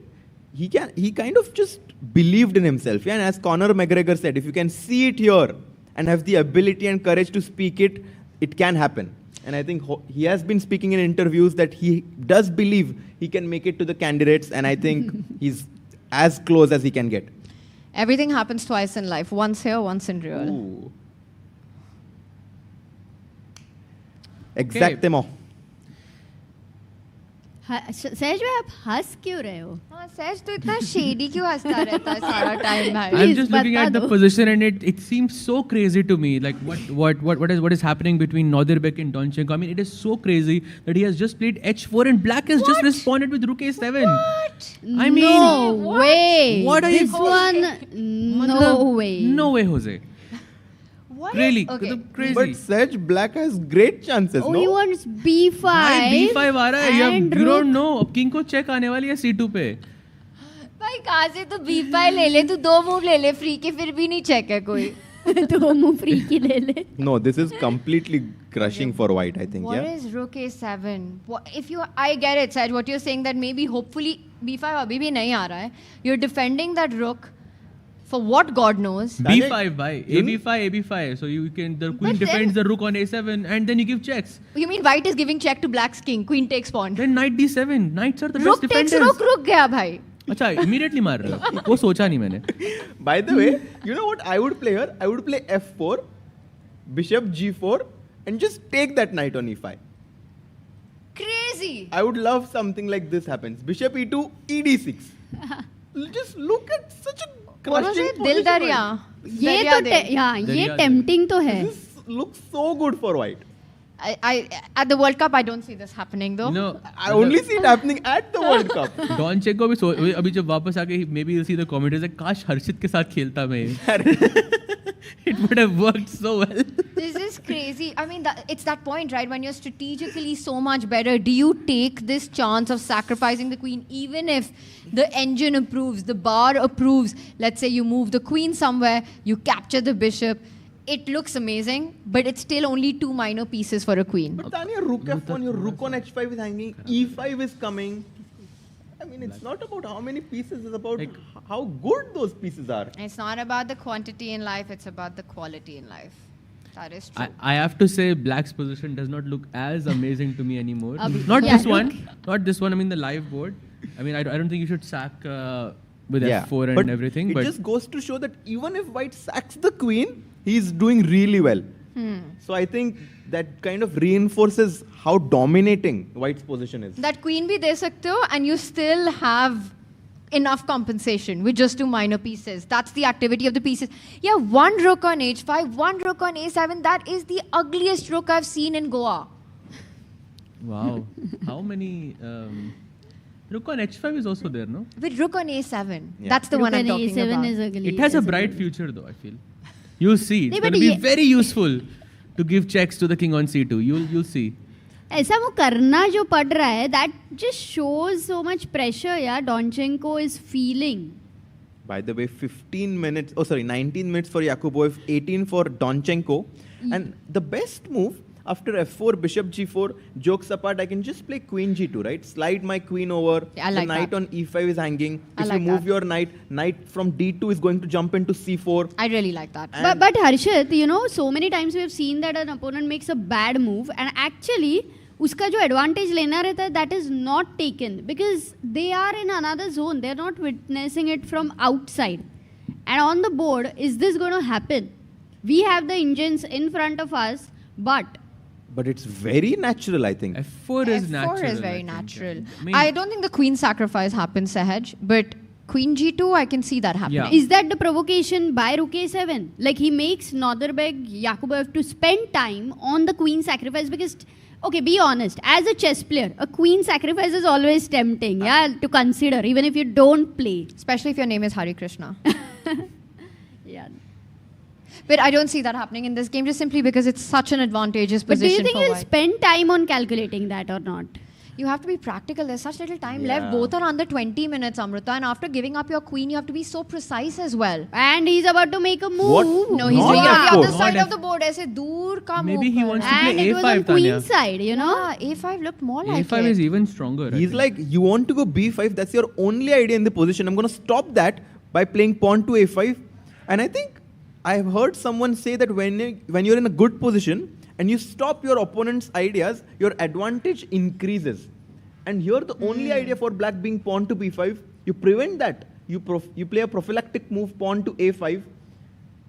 Speaker 17: he kind of just believed in himself, yeah. And as Conor McGregor said, if you can see it here and have the ability and courage to speak it, it can happen. And I think he has been speaking in interviews that he does believe he can make it to the candidates, and I think he's as close as he can get.
Speaker 9: Everything happens twice in life, once here, once in real.
Speaker 17: Ooh. Exactement.
Speaker 10: सहज भाई आप हंस क्यों रहे हो?
Speaker 9: हाँ सहज तो इतना shady क्यों हंसता रहता है सारा time भाई?
Speaker 12: I'm just looking at the position and it seems so crazy to me. Like what is happening between Nodirbek and Donchenko? I mean, it is so crazy that he has just played H4 and Black has just responded with Rook A7.
Speaker 9: What?
Speaker 12: I mean,
Speaker 10: no way.
Speaker 12: What are
Speaker 10: this one? No way.
Speaker 12: No way, Jose.
Speaker 9: What?
Speaker 12: Really?
Speaker 9: Okay.
Speaker 12: Crazy.
Speaker 17: But Serge Black has great chances,
Speaker 10: Oh,
Speaker 17: no?
Speaker 10: he wants B5.
Speaker 12: B5 आ रहा है.
Speaker 10: and
Speaker 12: You don't
Speaker 10: rook.
Speaker 12: know. अब king को check आने वाली है C2 पे.
Speaker 9: भाई कहाँ से तो B5 ले ले, तू 2 मूव ले ले फ्री के, फिर भी नहीं चेक है कोई.
Speaker 10: 2 मूव फ्री की ले ले.
Speaker 17: No, this is completely crushing for white, I think.
Speaker 9: What
Speaker 17: yeah.
Speaker 9: is rook a7? I get it, Saj. What you're saying that maybe hopefully b5 abhi bhi nahi aa raha hai. You're defending that rook for what God knows.
Speaker 12: b5 by ab5. So you can the queen defends the rook on a7 and then you give checks.
Speaker 9: You mean white is giving check to black's king? Queen takes pawn.
Speaker 12: Then knight d7. Knights are the
Speaker 9: Rook
Speaker 12: best
Speaker 9: takes
Speaker 12: defenders.
Speaker 9: rook gaya bhai.
Speaker 12: अच्छा immediately मार रहे हो वो सोचा नहीं मैंने.
Speaker 17: By the way, you know what I would play here? I would play f4, bishop g4, and just take that knight on e5.
Speaker 9: Crazy.
Speaker 17: I would love something like this happens. Bishop e2, ed6. Just look at such a
Speaker 9: What was
Speaker 17: crushing
Speaker 9: it? Dil Darya.
Speaker 10: ये तो ये tempting तो है.
Speaker 17: This looks so good for white.
Speaker 9: I at the World Cup I don't see this happening though.
Speaker 12: No,
Speaker 17: I only see it happening at the World Cup.
Speaker 12: Don Checo भी अभी जब वापस आके maybe you'll see the commentators like काश हर्षित के साथ खेलता मैं. It would have worked so well.
Speaker 9: This is crazy. I mean, it's that point, right? When you're strategically so much better, do you take this chance of sacrificing the queen even if the engine approves, the bar approves? Let's say you move the queen somewhere, you capture the bishop. It looks amazing, but it's still only two minor pieces for a queen.
Speaker 17: But Tanya, rook f1, your rook on h5 is hanging, e5 is coming. I mean, it's not about how many pieces, it's about how good those pieces are.
Speaker 9: It's not about the quantity in life, it's about the quality in life. That is true.
Speaker 12: I have to say black's position does not look as amazing to me anymore. Not this one. I mean the live board. I mean I don't think you should sack with f4 and everything.
Speaker 17: It just goes to show that even if white sacks the queen, he's doing really well. So I think that kind of reinforces how dominating white's position is.
Speaker 9: That queen bhi de sakte ho and you still have enough compensation with just two minor pieces. That's the activity of the pieces. Yeah, one rook on h5, one rook on a7. That is the ugliest rook I've seen in Goa.
Speaker 12: Wow. How many... rook on h5 is also there, no?
Speaker 9: With rook on a7. Yeah. That's the one I'm talking
Speaker 10: a7
Speaker 9: about.
Speaker 10: Is ugly.
Speaker 12: It has a bright future though, I feel. You'll see. It's going to be very useful to give checks to the king on c2. You'll see.
Speaker 10: ऐसा वो करना जो पड़ रहा है, that just shows so much pressure, yeah, Donchenko is feeling.
Speaker 17: By the way, 19 minutes for Yakubov, 18 for Donchenko. And the best move, after f4, bishop g4, jokes apart, I can just play queen g2, right? Slide my queen over,
Speaker 9: I like
Speaker 17: the knight
Speaker 9: that.
Speaker 17: on e5 is hanging. If
Speaker 9: like
Speaker 17: you move
Speaker 9: that.
Speaker 17: your knight from d2 is going to jump into c4.
Speaker 9: I really like that.
Speaker 10: But Harshit, you know, so many times we have seen that an opponent makes a bad move and actually उसका जो advantage लेना रहता है, that is not taken because they are in another zone. They are not witnessing it from outside. And on the board, is this going to happen? We have the engines in front of us, but
Speaker 17: it's very natural, I think.
Speaker 12: f4 is natural.
Speaker 9: f4 is very natural. I don't think the queen sacrifice happens, Sahaj, but queen g2, I can see that happening.
Speaker 12: Yeah.
Speaker 10: Is that the provocation by rook a7? Like he makes Northerbeg Yakubov to spend time on the queen sacrifice because, okay, be honest, as a chess player, a queen sacrifice is always tempting, to consider, even if you don't play.
Speaker 9: Especially if your name is Hari Krishna.
Speaker 10: Yeah.
Speaker 9: But I don't see that happening in this game just simply because it's such an advantageous
Speaker 10: But do you
Speaker 9: position
Speaker 10: think
Speaker 9: for
Speaker 10: he'll
Speaker 9: white.
Speaker 10: spend time on calculating that or not?
Speaker 9: You have to be practical. There's such little time left. Both are under 20 minutes, Amrita. And after giving up your queen, you have to be so precise as well.
Speaker 10: And he's about to make a move.
Speaker 17: What?
Speaker 9: No, he's
Speaker 17: Not
Speaker 9: doing it on the
Speaker 17: F4.
Speaker 9: other side of the board. Aise dur ka
Speaker 12: Maybe
Speaker 9: move
Speaker 12: he
Speaker 9: kar
Speaker 12: wants
Speaker 9: raha hai.
Speaker 12: to
Speaker 10: And
Speaker 12: play
Speaker 10: it was
Speaker 12: a5,
Speaker 10: on queen
Speaker 12: Tanya.
Speaker 10: side, you know?
Speaker 9: Yeah, a5 looked more like
Speaker 12: a5
Speaker 9: it.
Speaker 12: is even stronger.
Speaker 17: He's like, you want to go b5, that's your only idea in the position. I'm going to stop that by playing pawn to a5. And I think I've heard someone say that when you're in a good position and you stop your opponent's ideas, your advantage increases. And here the only idea for black being pawn to b5, you prevent that. You play a prophylactic move, pawn to a5.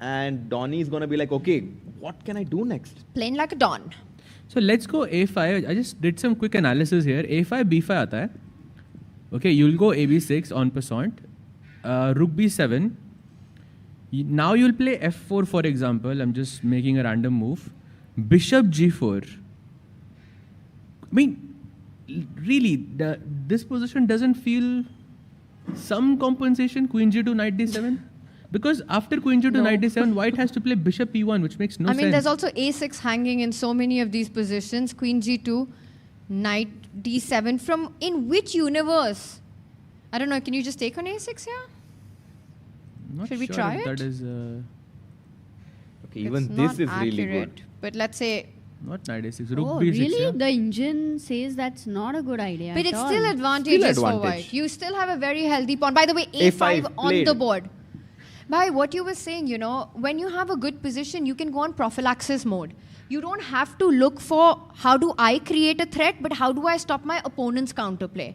Speaker 17: And Donnie is going to be like, okay, what can I do next?
Speaker 9: Playing like a don.
Speaker 12: So let's go a5. I just did some quick analysis here. a5, b5 aata hai. Okay, you'll go ab6 en passant. Rook b7. Now you'll play f4, for example. I'm just making a random move. Bishop g4. I mean, really, this position doesn't feel some compensation. Queen g2, knight d7. Because after queen g2, knight d7, white has to play bishop e1, which makes no sense.
Speaker 9: I mean, there's also a6 hanging in so many of these positions. Queen g2, knight d7. From in which universe? I don't know. Can you just take on a6 here?
Speaker 12: Not
Speaker 9: Should we
Speaker 12: sure
Speaker 9: try
Speaker 12: if
Speaker 9: it?
Speaker 12: That is.
Speaker 17: Okay, even
Speaker 9: It's
Speaker 17: this
Speaker 9: not
Speaker 17: is really
Speaker 9: accurate,
Speaker 17: good.
Speaker 9: But let's say
Speaker 12: Not knight a6. Rook
Speaker 10: Oh,
Speaker 12: b6.
Speaker 10: really?
Speaker 12: Yeah.
Speaker 10: The engine says that's not a good idea.
Speaker 9: But
Speaker 10: at
Speaker 9: it's
Speaker 10: all.
Speaker 9: still advantageous for
Speaker 17: advantage.
Speaker 9: white. You still have a very healthy pawn. By the way, A5 on
Speaker 17: played.
Speaker 9: the board. By what you were saying, you know, when you have a good position, you can go on prophylaxis mode. You don't have to look for how do I create a threat, but how do I stop my opponent's counterplay.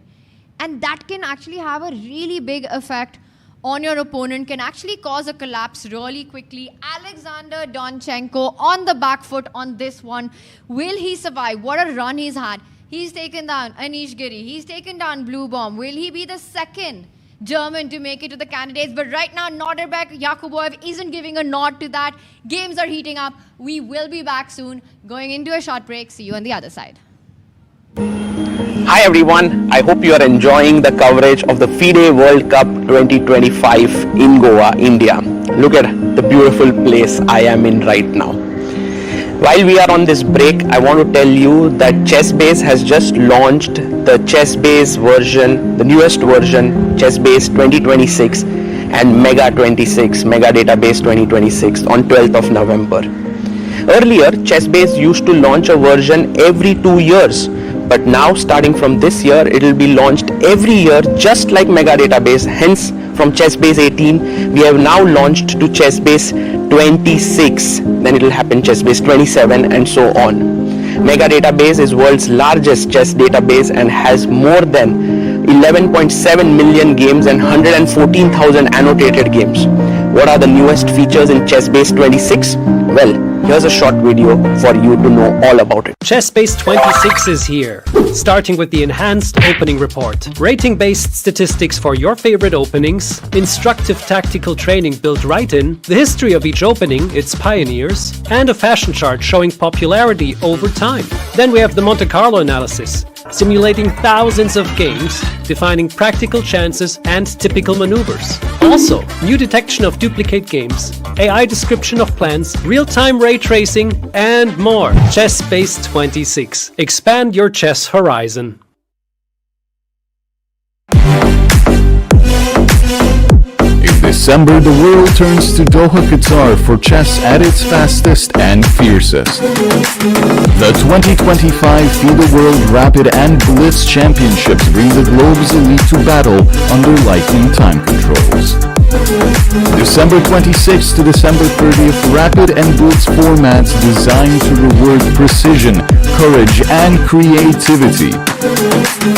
Speaker 9: And that can actually have a really big effect on your opponent, can actually cause a collapse really quickly. Alexander Donchenko on the back foot on this one. Will he survive? What a run he's had. He's taken down Anish Giri. He's taken down Blue Bomb. Will he be the second German to make it to the candidates? But right now, Norderbeck Yakuboev isn't giving a nod to that. Games are heating up. We will be back soon. Going into a short break. See you on the other side.
Speaker 1: Hi everyone, I hope you are enjoying the coverage of the FIDE World Cup 2025 in Goa, India. Look at the beautiful place I am in right now. While we are on this break, I want to tell you that ChessBase has just launched the ChessBase version, the newest version, ChessBase 2026 and Mega 26, Mega Database 2026 on 12th of November. Earlier, ChessBase used to launch a version every 2 years. But now, starting from this year, it will be launched every year, just like Mega Database. Hence, from ChessBase 18, we have now launched to ChessBase 26. Then it will happen ChessBase 27 and so on. Mega Database is world's largest chess database and has more than 11.7 million games and 114,000 annotated games. What are the newest features in ChessBase 26? Well, here's a short video for you to know all about it.
Speaker 2: ChessBase 26 is here. Starting with the enhanced opening report, rating-based statistics for your favorite openings, instructive tactical training built right in, the history of each opening, its pioneers, and a fashion chart showing popularity over time. Then we have the Monte Carlo analysis, simulating thousands of games, defining practical chances and typical maneuvers. Also, new detection of duplicate games, AI description of plans, real-time ray tracing, and more. ChessBase 26. Expand your chess horizon.
Speaker 3: In December, the world turns to Doha, Qatar for chess at its fastest and fiercest. The 2025 FIDE World Rapid and Blitz Championships bring the globe's elite to battle under lightning time controls. December 26th to December 30th, Rapid and Blitz formats designed to reward precision, courage, and creativity.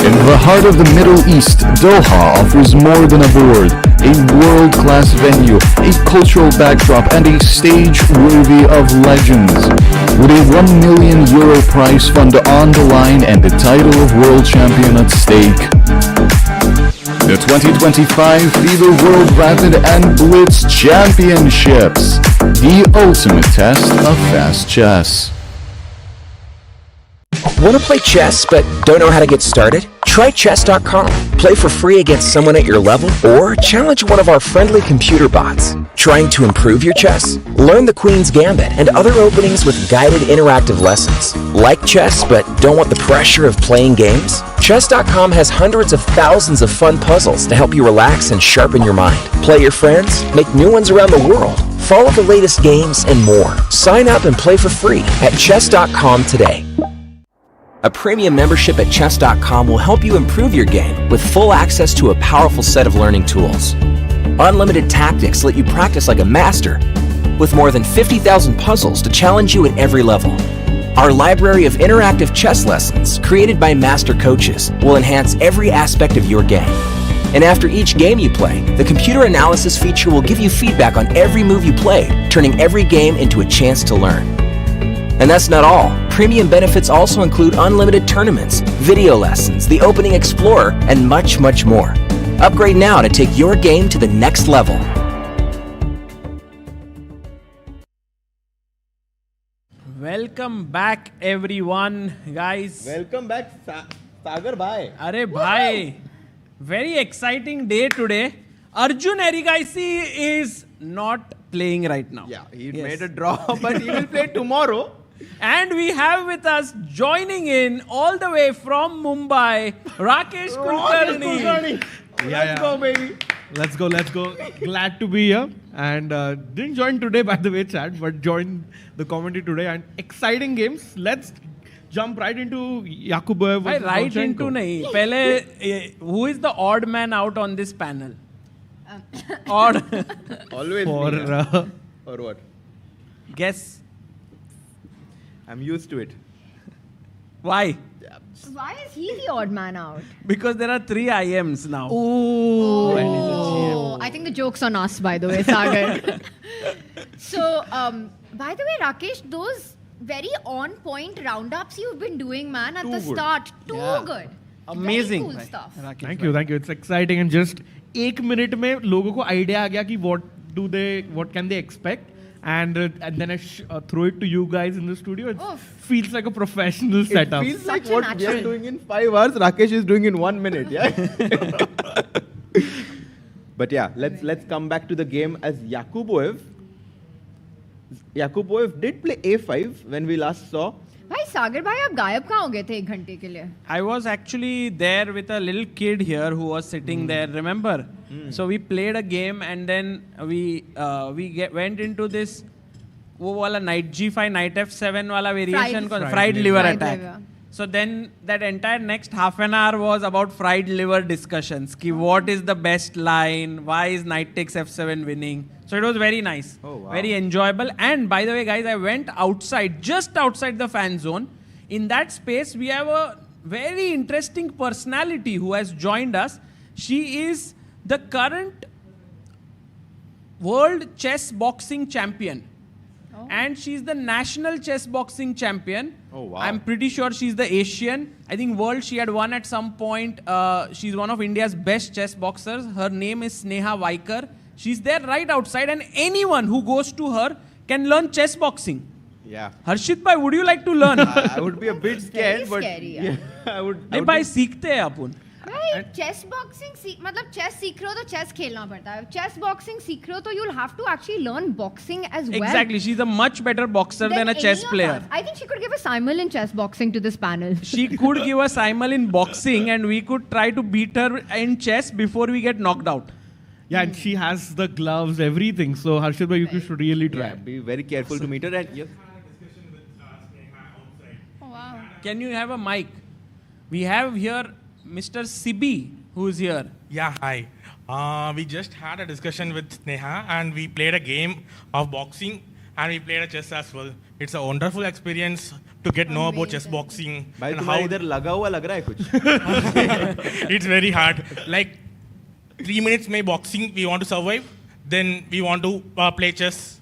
Speaker 3: In the heart of the Middle East, Doha offers more than a board, a world-class venue, a cultural backdrop, and a stage worthy of legends. With a €1 million prize fund on the line and the title of world champion at stake. The 2025 FIDE World Rapid and Blitz Championships, the ultimate test of fast chess.
Speaker 4: Want to play chess but don't know how to get started? Try chess.com. Play for free against someone at your level or challenge one of our friendly computer bots. Trying to improve your chess? Learn the Queen's Gambit and other openings with guided interactive lessons. Like chess but don't want the pressure of playing games? Chess.com has hundreds of thousands of fun puzzles to help you relax and sharpen your mind. Play your friends, make new ones around the world, follow the latest games, and more. Sign up and play for free at chess.com today. A premium membership at chess.com will help you improve your game with full access to a powerful set of learning tools. Unlimited tactics let you practice like a master, with more than 50,000 puzzles to challenge you at every level. Our library of interactive chess lessons, created by master coaches, will enhance every aspect of your game. And after each game you play, the computer analysis feature will give you feedback on every move you played, turning every game into a chance to learn. And that's not all. Premium benefits also include unlimited tournaments, video lessons, the Opening Explorer, and much, much more. Upgrade now to take your game to the next level.
Speaker 11: Welcome back, everyone, guys.
Speaker 17: Welcome back, Sagar bhai.
Speaker 11: Arey bhai, very exciting day today. Arjun Erigaisi is not playing right now.
Speaker 17: Yeah, he made a draw, but he will play tomorrow.
Speaker 11: And we have with us, joining in all the way from Mumbai, Rakesh Kulkarni.
Speaker 17: Let's go, baby.
Speaker 18: Let's go. Glad to be here. And didn't join today, by the way, chat, but joined the commentary today. And exciting games. Let's jump right into Yakubev versus
Speaker 11: Right
Speaker 18: Donchenko.
Speaker 11: into nahi. Pehle, who is the odd man out on this panel? Odd.
Speaker 17: Always
Speaker 18: For,
Speaker 17: me, yeah. Or what?
Speaker 11: Guess.
Speaker 17: I'm used to it.
Speaker 11: Why?
Speaker 9: Why is he the odd man out?
Speaker 11: Because there are 3 IMs now.
Speaker 9: Oh, I think the joke's on us, by the way, Sagar. So, by the way, Rakesh, those very on-point roundups you've been doing, man, at
Speaker 18: Too
Speaker 9: the
Speaker 18: good.
Speaker 9: start. Too good.
Speaker 11: Amazing.
Speaker 9: Very cool stuff.
Speaker 18: Thank you. It's exciting. And just 1 minute में लोगों को idea आ गया कि what can they expect. And then I throw it to you guys in the studio. It feels like a professional setup.
Speaker 17: It feels like what we are doing in 5 hours, Rakesh is doing in 1 minute. Yeah. But yeah, let's come back to the game as Yakubev did play A5 when we last saw.
Speaker 9: भाई सागर भाई आप गायब कहाँ हो गए थे 1 घंटे के लिए?
Speaker 11: I was actually there with a little kid here who was sitting there, remember? So we played a game and then we went into this वो वाला knight g5, knight f7 वाला variation, fried liver attack. So then that entire next half an hour was about fried liver discussions. Ki what is the best line? Why is knight takes f7 winning? So it was very nice, very enjoyable. And by the way, guys, I went outside, just outside the fan zone. In that space, we have a very interesting personality who has joined us. She is the current world chess boxing champion. And she's the national chess boxing champion.
Speaker 17: Oh, wow.
Speaker 11: I'm pretty sure she's the Asian. I think world she had won at some point. She's one of India's best chess boxers. Her name is Sneha Vaikar. She's there right outside and anyone who goes to her can learn chess boxing.
Speaker 17: Yeah.
Speaker 11: Harshit bhai, would you like to learn?
Speaker 17: I would be a bit scared, but
Speaker 9: scary,
Speaker 17: yeah, I would.
Speaker 11: नहीं भाई सीखते हैं अपन.
Speaker 9: भाई chess boxing मतलब chess सीख रहे हो तो chess खेलना पड़ता है. Chess boxing सीख रहे हो तो you'll have to actually learn boxing as well.
Speaker 11: Exactly. She's a much better boxer than a chess player.
Speaker 9: I think she could give a simul in chess boxing to this panel.
Speaker 11: She could give a simul in boxing and we could try to beat her in chess before we get knocked out.
Speaker 18: Yeah, and she has the gloves, everything. So Harshit bhai, you should really try.
Speaker 17: Yeah, be very careful to meet her. And yes.
Speaker 9: Oh, wow.
Speaker 11: Can you have a mic? We have here Mr. Sibi, who is here.
Speaker 19: Yeah, hi. We just had a discussion with Sneha and we played a game of boxing and we played a chess as well. It's a wonderful experience to get know about chess boxing.
Speaker 17: भाई
Speaker 19: and
Speaker 17: तुम्हारा
Speaker 19: how
Speaker 17: इधर लगा हुआ लग रहा है कुछ.
Speaker 19: it's very hard. Like 3 minutes may boxing we want to survive, then we want to play chess.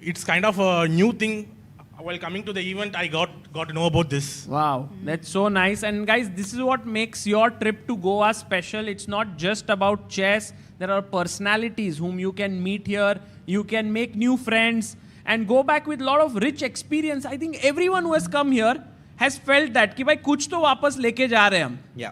Speaker 19: It's kind of a new thing. While coming to the event, I got to know about this.
Speaker 11: Wow, that's so nice. And guys, this is what makes your trip to Goa special. It's not just about chess. There are personalities whom you can meet here. You can make new friends and go back with a lot of rich experience. I think everyone who has come here has felt that कि भाई कुछ तो वापस लेके जा रहे हैं हम.
Speaker 17: Yeah.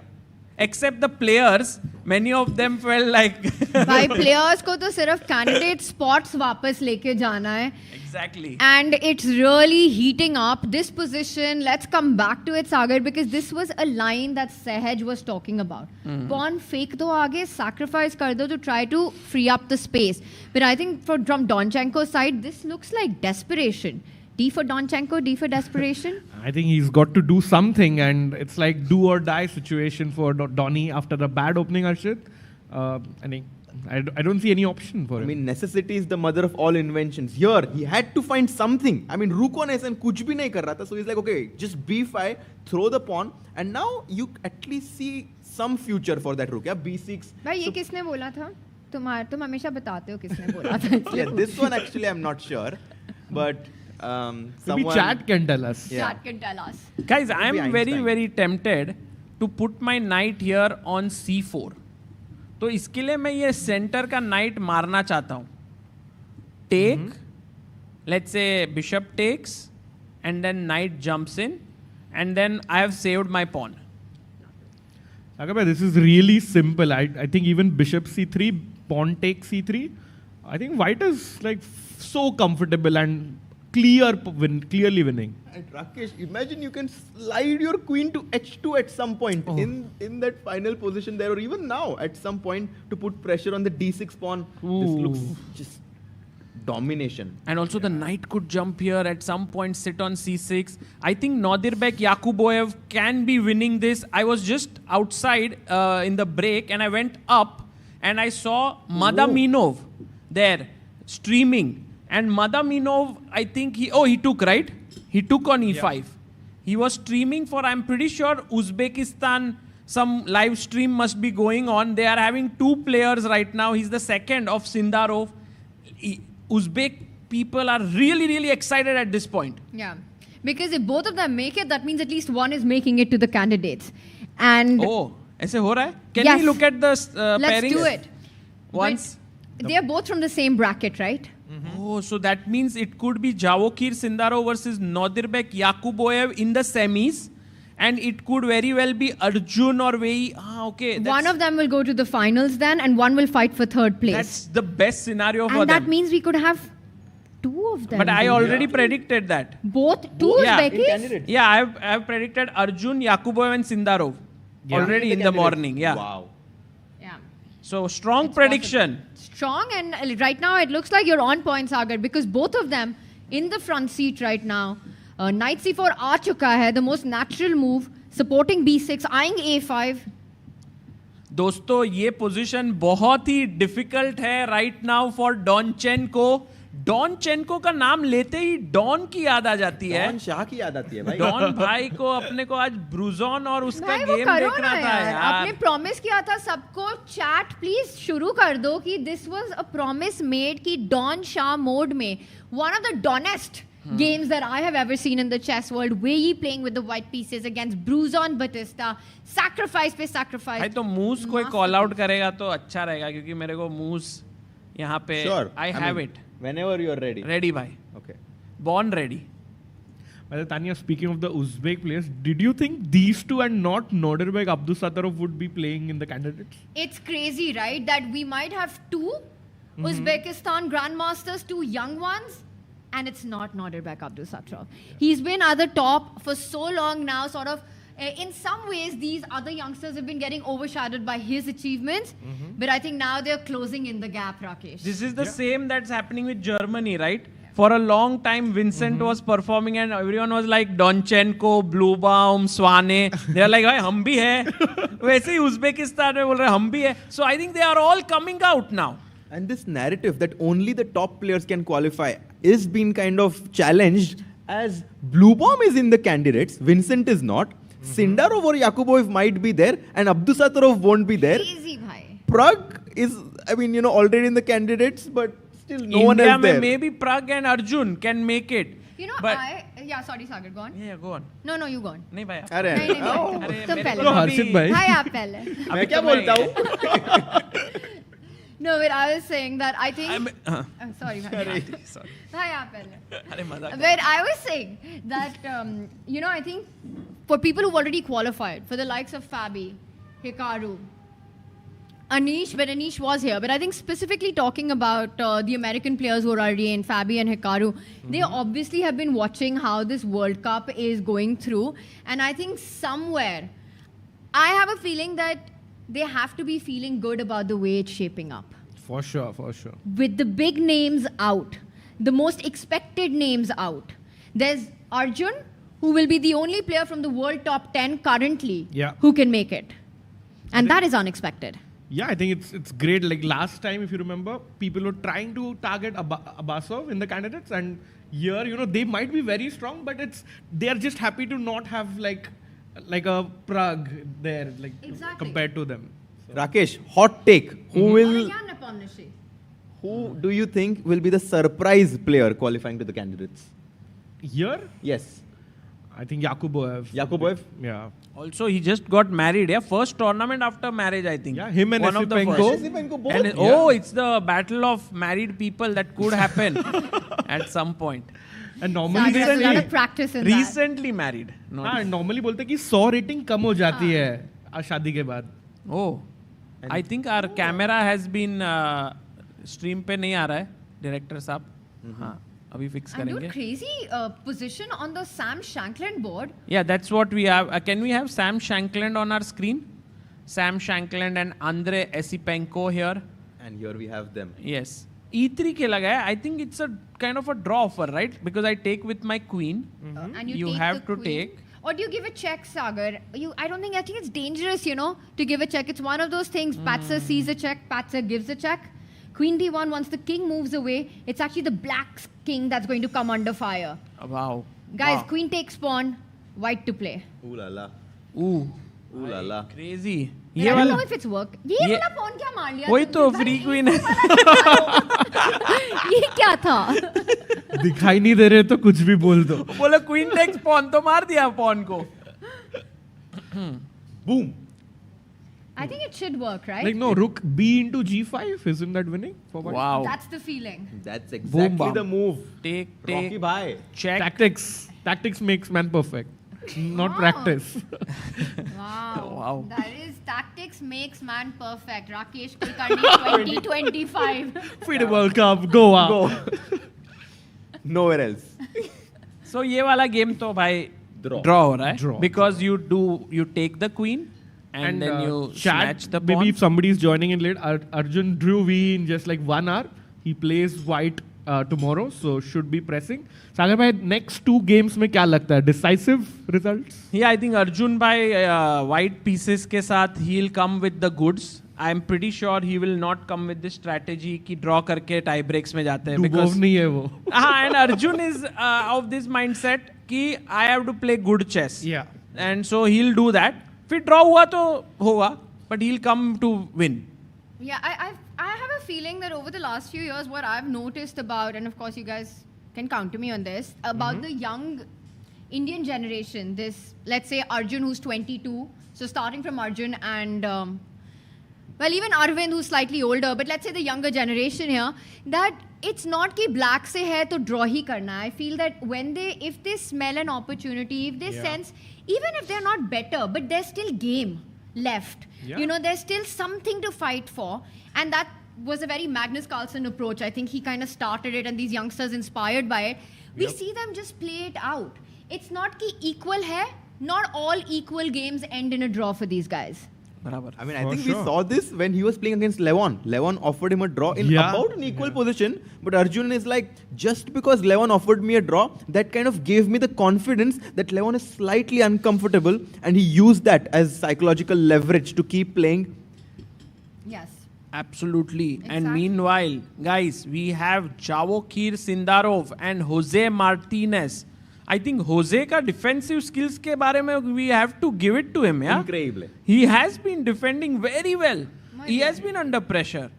Speaker 11: Except the players, many of them felt like
Speaker 9: भाई players को तो सिर्फ candidate spots वापस लेके जाना है.
Speaker 11: Exactly.
Speaker 9: And it's really heating up this position. Let's come back to it, Sagar, because this was a line that Sehaj was talking about. Pawn fake do aage, sacrifice kar do to try to free up the space. But I think from Donchenko's side, this looks like desperation. D for Donchenko, D for desperation.
Speaker 18: I think he's got to do something, and it's like do or die situation for Donny after the bad opening, Arshit. I don't see any option for him.
Speaker 17: I mean, necessity is the mother of all inventions. Here, he had to find something. I mean, Ruko ne aise kuch bhi nahi kar raha tha. So he's like, okay, just B5, throw the pawn, and now you at least see some future for that rook. Yeah, B6.
Speaker 9: भाई ये किसने बोला था? तुम हमेशा बताते हो किसने बोला था.
Speaker 17: Yeah, this one actually I'm not sure, but
Speaker 18: maybe chat can tell us.
Speaker 17: Yeah.
Speaker 9: Chat can tell us.
Speaker 11: Guys, I am very tempted to put my knight here on C4. तो इसके लिए मैं ये सेंटर का night मारना चाहता हूँ. Take, let's say bishop takes, and then knight jumps in, and then I have saved my pawn.
Speaker 18: Sagar, this is really simple. I think even bishop C3, pawn takes C3. I think white is like so comfortable and clearly winning.
Speaker 17: And Rakesh, imagine you can slide your queen to H2 at some point in that final position there, or even now at some point to put pressure on the D6 pawn.
Speaker 18: Ooh.
Speaker 17: This looks just domination.
Speaker 11: And also the knight could jump here at some point, sit on c6. I think Nodirbek Yakuboev can be winning this. I was just outside in the break and I went up and I saw Madaminov there streaming. And Madaminov, I think he took, right? He took on e5. Yeah. He was streaming for, I'm pretty sure, Uzbekistan. Some live stream must be going on. They are having 2 players right now. He's the second of Sindarov. Uzbek people are really, really excited at this point.
Speaker 9: Yeah. Because if both of them make it, that means at least one is making it to the candidates. And
Speaker 11: ऐसे हो रहा है? Can we look at the pairings?
Speaker 9: Let's do it.
Speaker 11: Once.
Speaker 9: They are both from the same bracket, right?
Speaker 11: Oh, so that means it could be Javokir Sindarov versus Nodirbek Yakuboev in the semis. And it could very well be Arjun or Wei Yi. Okay.
Speaker 9: One of them will go to the finals then, and one will fight for 3rd place.
Speaker 11: That's the best scenario for them.
Speaker 9: And that means we could have 2 of them.
Speaker 11: But I already predicted that.
Speaker 9: Both 2 Uzbekis?
Speaker 11: Yeah, I have predicted Arjun, Yakuboev and Sindarov already in the morning. Yeah.
Speaker 17: Wow.
Speaker 9: Yeah.
Speaker 11: So strong prediction.
Speaker 9: Strong, and right now it looks like you're on point, Sagar, because both of them in the front seat right now. Knight c4 आ चुका है, the most natural move, supporting b6, eyeing a5.
Speaker 11: दोस्तों ये position बहुत ही difficult है right now for डॉनचेनको. डॉनचेनको का नाम लेते ही don की याद आ जाती है.
Speaker 17: डॉन शाह की याद आती है भाई.
Speaker 11: डॉन भाई को अपने को आज ब्रूजॉन और उसका गेम देखना था यार.
Speaker 9: आपने प्रॉमिस किया था सबको, चैट प्लीज शुरू कर दो कि this was a promise made कि डॉन शाह मोड में वन ऑफ द डॉनेस्ट games that I have ever seen in the chess world. Wei Yi playing with the white pieces against Bruzon Batista. Sacrifice पे sacrifice.
Speaker 11: भाई तो मूस कोई call out करेगा तो अच्छा रहेगा क्योंकि मेरे को मूस यहाँ पे I have it.
Speaker 17: Whenever you are ready.
Speaker 11: Ready भाई.
Speaker 17: Okay.
Speaker 11: Born ready.
Speaker 18: Well, Tanya, speaking of the Uzbek players, did you think these two and not Nodirbek Abdusattorov would be playing in the candidates?
Speaker 9: It's crazy, right? That we might have 2 Uzbekistan grandmasters, 2 young ones. And it's not Nodirbek Abdusattorov. He's been at the top for so long now, sort of. In some ways, these other youngsters have been getting overshadowed by his achievements. But I think now they're closing in the gap, Rakesh.
Speaker 11: This is the same that's happening with Germany, right? For a long time, Vincent was performing and everyone was like Donchenko, Bluebaum, Swane. They're like, hey, hum bhi hai. वैसे ही Uzbekistan में बोल रहे हम भी है. So I think they are all coming out now.
Speaker 17: And this narrative that only the top players can qualify is being kind of challenged as Bluebaum is in the candidates, Vincent is not. Sindarov or Yakuboev might be there and Abdusattorov won't be there.
Speaker 9: Crazy, bhai.
Speaker 17: Prag is, I mean, already in the candidates, but still no
Speaker 11: India
Speaker 17: one else there.
Speaker 11: Maybe Prag and Arjun can make it.
Speaker 9: But sorry, Sagar, go on.
Speaker 11: Yeah, go on.
Speaker 9: No, you go on.
Speaker 11: नहीं भाई.
Speaker 17: अरे
Speaker 9: तुम पहले.
Speaker 18: हर्षित भाई.
Speaker 9: भाई आप पहले.
Speaker 17: मैं क्या बोलता हूँ?
Speaker 9: No, but I was saying that I think... sorry.
Speaker 11: Sorry.
Speaker 9: But I was saying that, I think for people who've already qualified, for the likes of Fabi, Hikaru, Anish, but Anish was here. But I think specifically talking about the American players who are already in, Fabi and Hikaru, they obviously have been watching how this World Cup is going through. And I think somewhere, I have a feeling that they have to be feeling good about the way it's shaping up.
Speaker 18: For sure.
Speaker 9: With the big names out, the most expected names out. There's Arjun, who will be the only player from the world top 10 currently who can make it. And that is unexpected.
Speaker 18: Yeah, I think it's great. Like last time, if you remember, people were trying to target Abbasov in the candidates. And here, they might be very strong, but they are just happy to not have like a Prague there, compared to them. So.
Speaker 17: Rakesh, hot take. Who do you think will be the surprise player qualifying to the candidates?
Speaker 18: Here?
Speaker 17: Yes.
Speaker 18: I think Yakuboev.
Speaker 17: Yakuboev?
Speaker 18: Yeah.
Speaker 11: Also, he just got married. Yeah, first tournament after marriage, I think.
Speaker 18: Yeah, him and
Speaker 11: one of the first. And it's the battle of married people that could happen at some point.
Speaker 18: And normally
Speaker 9: there's a lot of practice in
Speaker 11: recently married.
Speaker 18: Normally बोलते हैं कि 100 rating कम हो जाती है शादी के बाद.
Speaker 11: Oh, I think our camera has been stream पे नहीं आ रहा है director साहब. हाँ, अभी fix करेंगे.
Speaker 9: And your crazy position on the Sam Shankland board.
Speaker 11: Yeah, that's what we have. Can we have Sam Shankland on our screen? Sam Shankland and Andrei Esipenko here.
Speaker 17: And here we have them.
Speaker 11: Yes. E3 खेला गया है. I think it's a kind of a draw offer, right? Because I take with my queen.
Speaker 9: And you take
Speaker 11: have
Speaker 9: the
Speaker 11: to
Speaker 9: queen.
Speaker 11: take.
Speaker 9: Or do you give a check, Sagar? I think it's dangerous, to give a check. It's one of those things. Patser sees a check, Patser gives a check. Queen D1, once the king moves away, it's actually the black king that's going to come under fire.
Speaker 11: Wow.
Speaker 9: Guys,
Speaker 11: Wow.
Speaker 9: queen takes pawn, white to play.
Speaker 17: Ooh la la.
Speaker 11: Ooh.
Speaker 17: Ooh la la.
Speaker 11: Crazy.
Speaker 9: But I don't know if it's work. ये वाला pawn क्या मार लिया?
Speaker 11: वही तो free queen है.
Speaker 9: ये क्या था?
Speaker 18: दिखाई नहीं दे रहे तो कुछ भी बोल दो.
Speaker 11: बोला queen takes pawn तो मार दिया pawn को.
Speaker 18: Boom.
Speaker 9: I think it should work, right?
Speaker 18: Like no, rook B into G5, isn't that winning? For white?
Speaker 11: Wow.
Speaker 9: That's the feeling.
Speaker 17: That's exactly the move.
Speaker 11: Take.
Speaker 17: Rocky bhai.
Speaker 11: Check.
Speaker 18: Tactics makes man perfect. Not practice.
Speaker 9: Wow. That is tactics makes man perfect. Rakesh Kulkarni 2025.
Speaker 18: FIDE World Cup, Goa.
Speaker 17: Go. Nowhere else.
Speaker 11: So ये वाला game तो भाई draw हो रहा है.
Speaker 18: Draw.
Speaker 11: Because you take the queen and then you snatch the pawn.
Speaker 18: Maybe if somebody is joining in late, Arjun drew V in just like 1 hour. He plays white tomorrow, so should be pressing. Sagar bhai, next 2 games में क्या लगता है? Decisive results?
Speaker 11: Yeah, I think Arjun by white pieces के साथ he'll come with the goods. I'm pretty sure he will not come with this strategy कि draw करके tie breaks में जाते हैं.
Speaker 18: Dubov नहीं है वो.
Speaker 11: And Arjun is of this mindset कि I have to play good chess.
Speaker 18: Yeah.
Speaker 11: And so he'll do that. फिर draw हुआ तो होगा, but he'll come to win.
Speaker 9: Yeah, I have a feeling that over the last few years, what I've noticed about, and of course you guys can counter me on this, about the young Indian generation, this, let's say Arjun who's 22, so starting from Arjun and, well, even Arvind who's slightly older, but let's say the younger generation here, that it's not कि black से है तो draw ही करना. I feel that if they smell an opportunity, if they sense, even if they're not better, but there's still game left.
Speaker 18: Yeah.
Speaker 9: There's still something to fight for. And that was a very Magnus Carlsen approach. I think he kind of started it and these youngsters inspired by it. We see them just play it out. It's not कि equal है. Not all equal games end in a draw for these guys.
Speaker 17: I mean, I think we saw this when he was playing against Levon. Levon offered him a draw in about an equal position, but Arjun is like, just because Levon offered me a draw, that kind of gave me the confidence that Levon is slightly uncomfortable, and he used that as psychological leverage to keep playing.
Speaker 9: Yes.
Speaker 11: Absolutely. And meanwhile, guys, we have Javokir Sindarov and Jose Martinez. I think Jose का defensive skills के बारे में we have to give it to him, yeah?
Speaker 17: Incredible.
Speaker 11: He has been defending very well. He has been under pressure.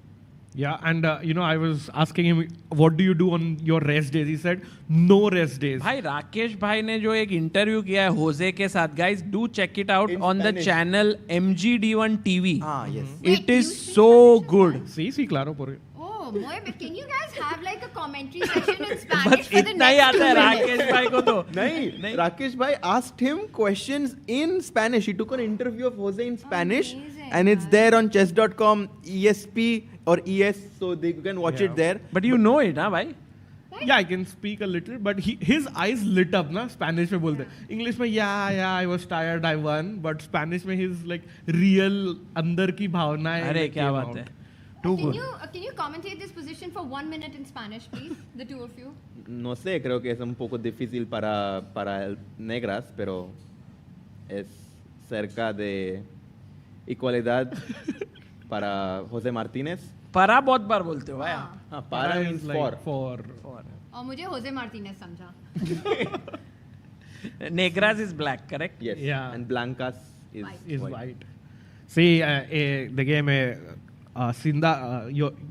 Speaker 18: Yeah, and I was asking him, what do you do on your rest days? He said, no rest days.
Speaker 11: भाई राकेश भाई ने जो एक interview किया है Jose के साथ, guys, do check it out on the channel MGD1 TV.
Speaker 17: Ah, yes.
Speaker 11: It is so good.
Speaker 18: Sí, claro, por
Speaker 9: Oh, but can you guys have like a commentary session in Spanish for the
Speaker 11: इतना ही
Speaker 9: next 2
Speaker 11: आता है
Speaker 9: minutes?
Speaker 11: Rakesh भाई को तो.
Speaker 17: नहीं, Rakesh bhai asked him questions in Spanish. He took an interview of Jose in Spanish, and it's there on chess.com, ESP or ES, so you can watch it there.
Speaker 11: But you know it, huh, bhai?
Speaker 18: Yeah, I can speak a little, but his eyes lit up, na? Spanish में बोलते. English में yeah, I was tired, I won, but Spanish में his like real अंदर की भावनाएं.
Speaker 11: अरे क्या बात है.
Speaker 9: Can you commentate this position for 1 minute in Spanish, please? The two of you.
Speaker 17: No sé, creo que es un poco difícil para negras, pero es cerca de igualdad para José Martínez.
Speaker 11: para बहुत बार बोलते हो भाई.
Speaker 17: हाँ, para means
Speaker 18: like
Speaker 17: for.
Speaker 9: और मुझे Jose Martinez समझा.
Speaker 11: Negras is black, correct?
Speaker 17: Yes.
Speaker 18: Yeah.
Speaker 17: And blancas is
Speaker 18: white. Sí, the game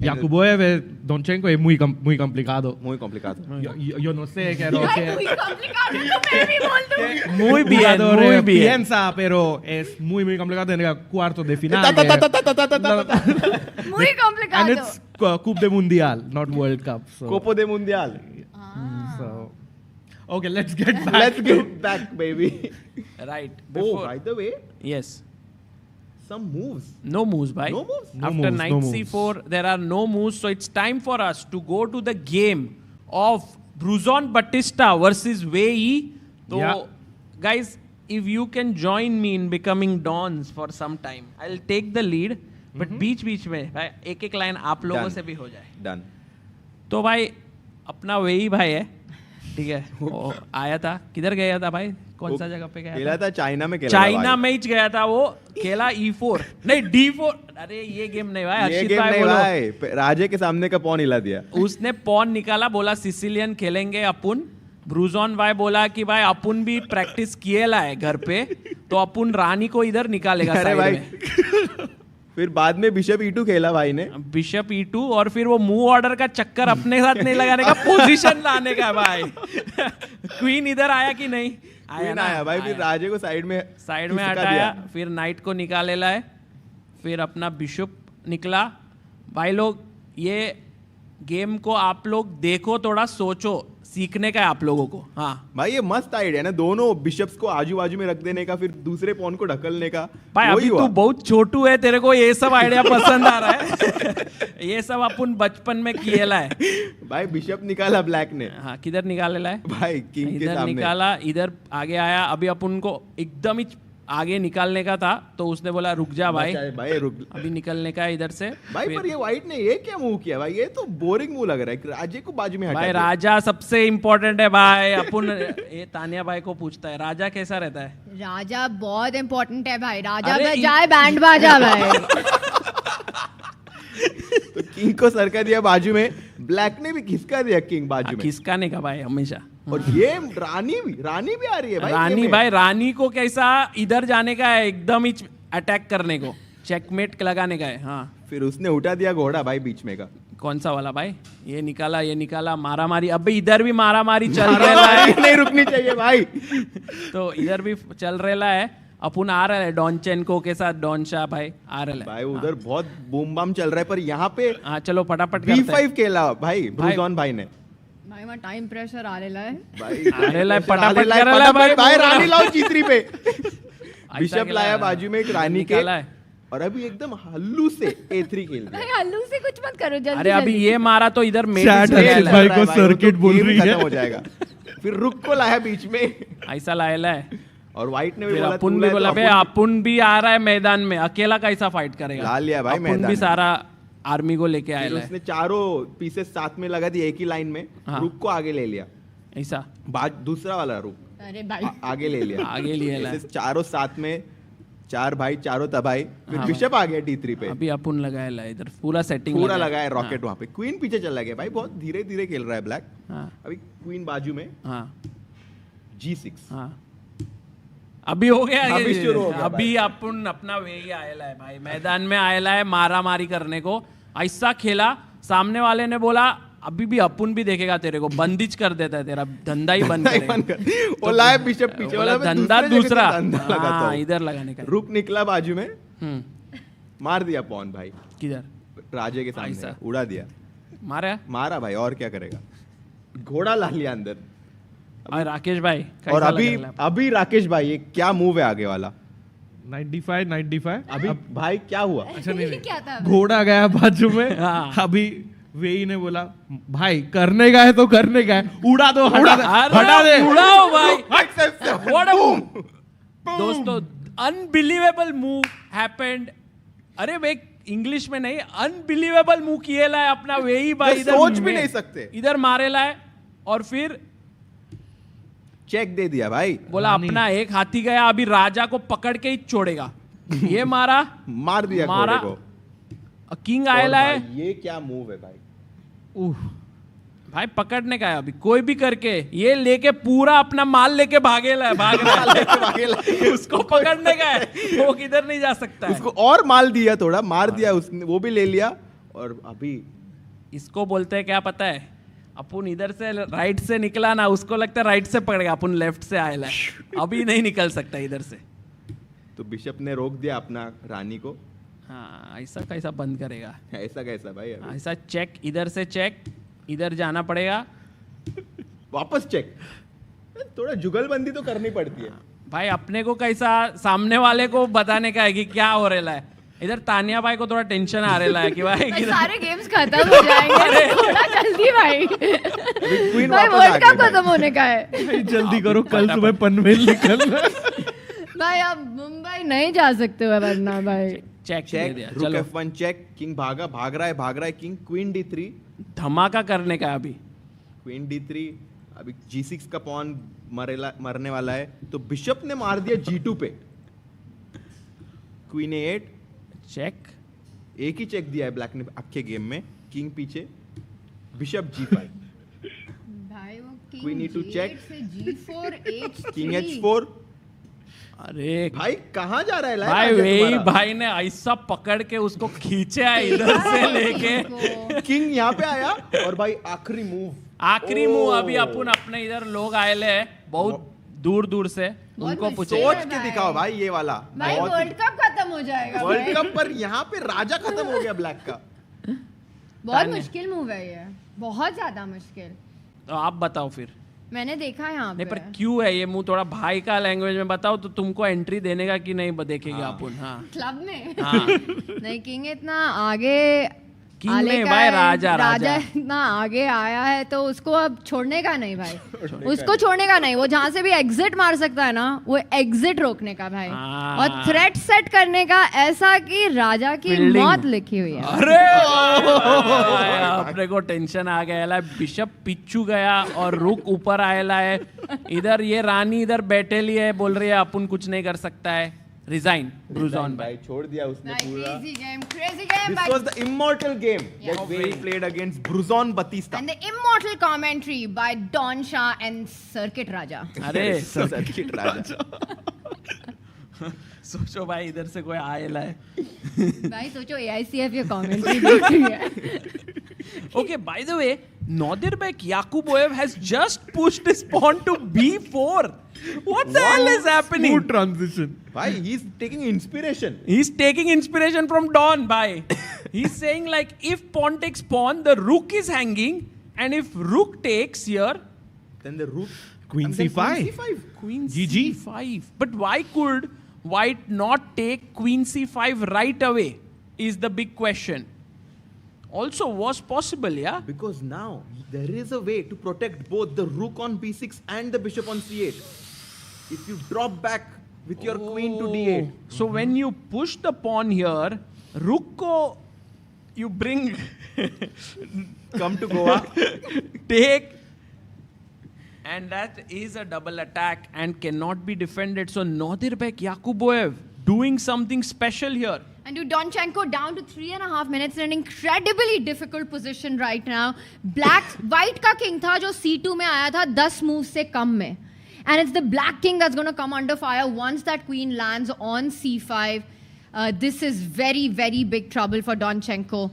Speaker 18: Yakuboev Donchenko es muy complicado.
Speaker 17: Muy complicado.
Speaker 18: Yo no sé, creo que
Speaker 9: Muy complicado, tú me भी बोल दो.
Speaker 11: Muy bien, muy bien.
Speaker 18: Piensa, pero es muy complicado tener cuartos de final.
Speaker 9: Muy complicado.
Speaker 18: And it's Coupe de Mundial, not World Cup. So.
Speaker 17: Copa de Mundial.
Speaker 18: So, okay, let's get back.
Speaker 17: Let's get back, baby.
Speaker 11: Right.
Speaker 17: Oh, by the way.
Speaker 11: Yes.
Speaker 17: Some moves.
Speaker 11: No moves, bhai.
Speaker 17: No moves?
Speaker 11: After knight c4, there are no moves. So it's time for us to go to the game of Bruzon Batista versus Wei Yi. So, guys, if you can join me in becoming dons for some time, I'll take the lead. But बीच में भाई एक line आप लोगों से भी हो जाए.
Speaker 17: Done.
Speaker 11: तो भाई अपना वेई भाई है, ठीक है, वो आया था, किधर गया था भाई, कौन सा जगह पे गया
Speaker 17: खेला था चाइना में,
Speaker 11: चाइना में ही गया था वो, खेला E4 नहीं D4, अरे ये गेम नहीं भाई,
Speaker 17: ये
Speaker 11: हर्षित
Speaker 17: गेम
Speaker 11: भाई
Speaker 17: नहीं
Speaker 11: बोलो,
Speaker 17: भाई, राजे के सामने का पॉन हिला दिया।
Speaker 11: उसने पॉन निकाला, बोला सिसिलियन खेलेंगे अपुन, ब्रूजॉन भाई बोला कि भाई अपुन भी प्रैक्टिस किएला है घर पे, तो अपुन रानी को इधर निकालेगा
Speaker 17: अरे
Speaker 11: साइड
Speaker 17: भाई
Speaker 11: में।
Speaker 17: फिर बाद में बिशप E2 खेला भाई ने,
Speaker 11: बिशप E2, और फिर वो मूव ऑर्डर का चक्कर अपने साथ नहीं लगाने का, पोजीशन लाने का भाई। क्वीन इधर आया कि नहीं
Speaker 17: आया ना, आया भाई, फिर राजे को साइड में
Speaker 11: हटाया, फिर नाइट को निकालेला है, फिर अपना बिशप निकला। भाई लोग ये गेम को आप लोग देखो, थोड़ा सोचो, सीखने का है आप लोगों को। हाँ
Speaker 17: भाई ये मस्त आइडिया है ना, दोनों बिशप्स को आजू बाजू में रख देने का, फिर दूसरे पॉन को ढकलने का।
Speaker 11: भाई अभी तू बहुत छोटू है, तेरे को ये सब आइडिया पसंद आ रहा है। ये सब अपन बचपन में किएला है।
Speaker 17: भाई बिशप निकाला ब्लैक ने,
Speaker 11: हाँ किधर निकालेला है
Speaker 17: भाई किंग के
Speaker 11: इधर
Speaker 17: सामने
Speaker 11: निकाला, इधर आगे आया, अभी अपन को एकदम ही आगे निकालने का था, तो उसने बोला रुक जा भाई,
Speaker 17: भाई रुक,
Speaker 11: अभी निकलने का है इधर से।
Speaker 17: भाई पर ये व्हाइट ने ये क्या मूव किया भाई, ये तो बोरिंग मूव लग रहा है, राजे को बाजू में हटा
Speaker 11: भाई
Speaker 17: दिया।
Speaker 11: राजा सबसे इम्पोर्टेंट है भाई, अपन ये तानिया भाई को पूछता है राजा कैसा रहता है।
Speaker 9: राजा बहुत इम्पोर्टेंट है भाई, राजा
Speaker 11: अरे
Speaker 9: बजाए बैंड बाजा भाई।
Speaker 17: तो किंग को सरका दिया बाजू में, ब्लैक ने भी खिसका दिया किंग बाजू में,
Speaker 11: खिसकाने का भाई हमेशा।
Speaker 17: और ये रानी भी आ रही है भाई,
Speaker 11: रानी भाई, रानी को कैसा इधर जाने का है, एकदम ही अटैक करने को, चेकमेट लगाने का है। हाँ
Speaker 17: फिर उसने उठा दिया घोड़ा भाई बीच में का,
Speaker 11: कौन सा वाला भाई, ये निकाला, मारा मारी, अब इधर भी मारा मारी चल रहा है,
Speaker 17: नहीं रुकनी चाहिए भाई।
Speaker 11: तो इधर भी चल रहा है, अपन आ रहा है डॉनचेनको के साथ, डॉन शाह भाई आ रहा है
Speaker 17: भाई, उधर बहुत बूम बाम चल रहा है, पर यहाँ पे
Speaker 11: हाँ चलो फटाफट
Speaker 17: B5 खेला भाई ब्रूजॉन भाई ने,
Speaker 9: भाई मैं टाइम प्रेशर आ रहा है
Speaker 17: भाई
Speaker 11: फटाफट
Speaker 17: भाई रानी लाओ G3 पे। बिशप लाया बाजू में एक रानी के, और अभी एकदम हल्लू से A3 खेल रहा है।
Speaker 9: भाई हल्लू से कुछ मत करो जल्दी।
Speaker 11: अरे अभी ये मारा तो इधर
Speaker 18: भाई को सर्किट बोल रही है,
Speaker 17: खत्म हो जाएगा। फिर रुक को लाया बीच में,
Speaker 11: ऐसा लाया है,
Speaker 17: और व्हाइट ने भी बोला
Speaker 11: अपन भी बोला भाई, अपन भी आ रहा है मैदान में, अकेला कैसा फाइट करेगा,
Speaker 17: ला लिया भाई
Speaker 11: अपन
Speaker 17: मैदान
Speaker 11: भी
Speaker 17: में।
Speaker 11: सारा आर्मी को लेके आया है,
Speaker 17: उसने चारों पीसेस साथ में लगा दिए एक ही लाइन में,
Speaker 11: हाँ।
Speaker 17: रुक को आगे ले लिया,
Speaker 11: ऐसा
Speaker 17: दूसरा वाला रुक
Speaker 9: अरे भाई
Speaker 17: आगे ले लिया,
Speaker 11: आगे लिया
Speaker 17: ऐसे चारों साथ में, चार भाई चारों तबाही, फिर
Speaker 11: हाँ
Speaker 17: बिशप आ गया D3 पे,
Speaker 11: अभी अपन लगाया इधर पूरा सेटिंग
Speaker 17: पूरा लगाया रॉकेट वहां पे, क्वीन पीछे चला गया भाई, बहुत धीरे धीरे खेल रहा है ब्लैक।
Speaker 11: हाँ
Speaker 17: अभी क्वीन बाजू में,
Speaker 11: हाँ
Speaker 17: G6,
Speaker 11: हाँ अभी हो गया,
Speaker 17: अभी शुरू हो गया
Speaker 11: अभी अपन अपना वे ही आयला है भाई, मैदान में आयला है मारा मारी करने को, ऐसा खेला, सामने वाले ने बोला अभी भी अपन भी देखेगा तेरे को, बंदिश कर देता है, तेरा धंधा ही बंद करेगा।
Speaker 17: वो लाया बिशप पीछे वाला,
Speaker 11: धंधा दूसरा,
Speaker 17: हाँ
Speaker 11: इधर लगाने का,
Speaker 17: रुक निकला बाजू में, मार दिया पॉन भाई,
Speaker 11: किधर
Speaker 17: राजे के सामने उड़ा दिया, मारा भाई, और क्या करेगा, घोड़ा ला लिया अंदर।
Speaker 11: राकेश भाई,
Speaker 17: और अभी राकेश भाई ये क्या मूव है आगे वाला,
Speaker 18: 95
Speaker 17: अभी भाई क्या हुआ,
Speaker 18: अच्छा नहीं, घोड़ा गया बाजू में, अभी वेई ने बोला भाई करने का है तो करने का है, उड़ा दो, हटा दे,
Speaker 11: उड़ाओ भाई। What a move! दोस्तों अनबिलीवेबल मूव हैपेंड, अरे भाई इंग्लिश में नहीं, अनबिलीवेबल मूव किएला है अपना वेई भाई, इधर
Speaker 17: सोच भी नहीं सकते,
Speaker 11: इधर मारेला है, और फिर
Speaker 17: चेक दे दिया भाई,
Speaker 11: बोला अपना एक हाथी गया, अभी राजा को पकड़ के ही छोड़ेगा, ये
Speaker 17: मार दिया घोड़े को,
Speaker 11: किंग आयला है,
Speaker 17: ये क्या मूव है भाई,
Speaker 11: भाई पकड़ने का है अभी, कोई भी करके ये लेके पूरा अपना माल लेके भाग रहा है, उसको पकड़ने का है, वो किधर नहीं जा सकता है,
Speaker 17: उसको और माल दिया, थोड़ा मार दिया उसने, वो भी ले लिया, और अभी
Speaker 11: इसको बोलते हैं क्या पता है, अपन इधर से राइट से निकला ना, उसको लगता है राइट से पकड़ेगा, अपन लेफ्ट से आयला है, अभी नहीं निकल सकता इधर से,
Speaker 17: तो बिशप ने रोक दिया अपना रानी को।
Speaker 11: हाँ ऐसा कैसा बंद करेगा,
Speaker 17: ऐसा कैसा भाई,
Speaker 11: ऐसा चेक, इधर से चेक, इधर जाना पड़ेगा,
Speaker 17: वापस चेक, थोड़ा जुगलबंदी तो करनी पड़ती है
Speaker 11: भाई, अपने को कैसा सामने वाले को बताने का है कि क्या हो रहा है, इधर तानिया भाई को थोड़ा टेंशन आ रहा है कि भाई
Speaker 9: सारे गेम्स खत्म हो जाएंगे, थोड़ा जल्दी भाई, भाई वर्ल्ड कप खत्म होने का है,
Speaker 18: जल्दी करो, कल सुबह पनवेल निकलना।
Speaker 9: भाई आप मुंबई नहीं जा सकते हो वरना भाई,
Speaker 11: चेक
Speaker 17: चेक,
Speaker 11: दे दिया,
Speaker 17: रुक
Speaker 11: चलो।
Speaker 17: F1 चेक, किंग भाग रहा है किंग, क्वीन D3,
Speaker 11: धमाका करने का अभी।
Speaker 17: क्वीन D3, अभी G6 का पॉन मरने वाला है, तो बिशप ने मार दिया G2 पे, क्वीन A8
Speaker 11: चेक,
Speaker 17: एक ही चेक दिया है ब्लैक ने आपके गेम में, किंग पीछे, बिशप G5,
Speaker 9: भाई वो
Speaker 17: queen E2 check,
Speaker 9: G4 H3
Speaker 17: king H4,
Speaker 11: अरे
Speaker 17: भाई कहाँ जा रहा है
Speaker 11: भाई वेई भाई ने ऐसा पकड़ के उसको खींचा है इधर से लेके।
Speaker 17: किंग यहाँ पे आया और भाई आखिरी मूव
Speaker 11: अभी अपन अपने इधर लोग आए ले बहुत दूर दूर से, उनको पूछे
Speaker 17: सोच के दिखाओ भाई ये वाला,
Speaker 9: भाई वर्ल्ड कप खत्म हो जाएगा।
Speaker 17: वर्ल्ड कप पर यहाँ पे राजा खत्म हो गया ब्लैक का।
Speaker 9: बहुत मुश्किल मूव है ये, बहुत ज्यादा मुश्किल।
Speaker 11: तो आप बताओ फिर।
Speaker 9: मैंने देखा यहाँ पे।
Speaker 11: नहीं पर क्यों है ये मूव, थोड़ा भाई का लैंग्वेज में बताओ तो तुमको एंट्री देने का कि नहीं देखेंगे अपन। हाँ
Speaker 9: क्लब में
Speaker 11: हाँ।
Speaker 9: नहीं किंग इतना आगे
Speaker 11: किंग नहीं भाई, राजा
Speaker 9: इतना आगे आया है तो उसको अब छोड़ने का नहीं भाई, उसको छोड़ने का नहीं। वो जहाँ से भी एग्जिट मार सकता है ना, वो एग्जिट रोकने का भाई, और थ्रेट सेट करने का ऐसा कि राजा की मौत लिखी हुई है।
Speaker 11: अरे अपने को टेंशन आ गया, बिशप पिच्चू गया और रुक ऊपर आएला है, इधर ये रानी इधर बैठे ली है, बोल रही है अपन कुछ नहीं कर सकता है, रिजाइन ब्रूजॉन
Speaker 17: भाई छोड़ दिया उसने पूरा।
Speaker 9: Crazy game.
Speaker 17: This was the immortal game that Wei played against Bruzon Batista.
Speaker 9: And the immortal commentary by Don Shah and Circuit Raja.
Speaker 11: अरे
Speaker 17: सर्किट राजा।
Speaker 11: सोचो भाई इधर से कोई आएला है।
Speaker 9: भाई सोचो AICF ये commentary देख रही है।
Speaker 11: Okay, by the way, Nodirbek Yakuboev has just pushed his pawn to B4. What the hell is happening?
Speaker 18: Smooth transition.
Speaker 17: Bhai, he's taking inspiration.
Speaker 11: He's taking inspiration from Don, bhai. He's saying like, if pawn takes pawn, the rook is hanging, and if rook takes here,
Speaker 17: then the rook.
Speaker 18: Queen C5.
Speaker 11: Queen
Speaker 18: GG.
Speaker 11: C5. But why could white not take Queen C5 right away? Is the big question. Also was possible, yeah?
Speaker 17: Because now there is a way to protect both the rook on B6 and the bishop on C8. If you drop back with your queen to D8.
Speaker 11: So when you push the pawn here, rook ko you bring
Speaker 17: come to Goa,
Speaker 11: take, and that is a double attack and cannot be defended. So Nodirbek Yakuboev doing something special here.
Speaker 9: And Donchenko down to 3.5 minutes in an incredibly difficult position right now. White का king था जो C2 में आया था 10 moves से कम में. And it's the black king that's going to come under fire once that queen lands on C5. This is very, very big trouble for Donchenko.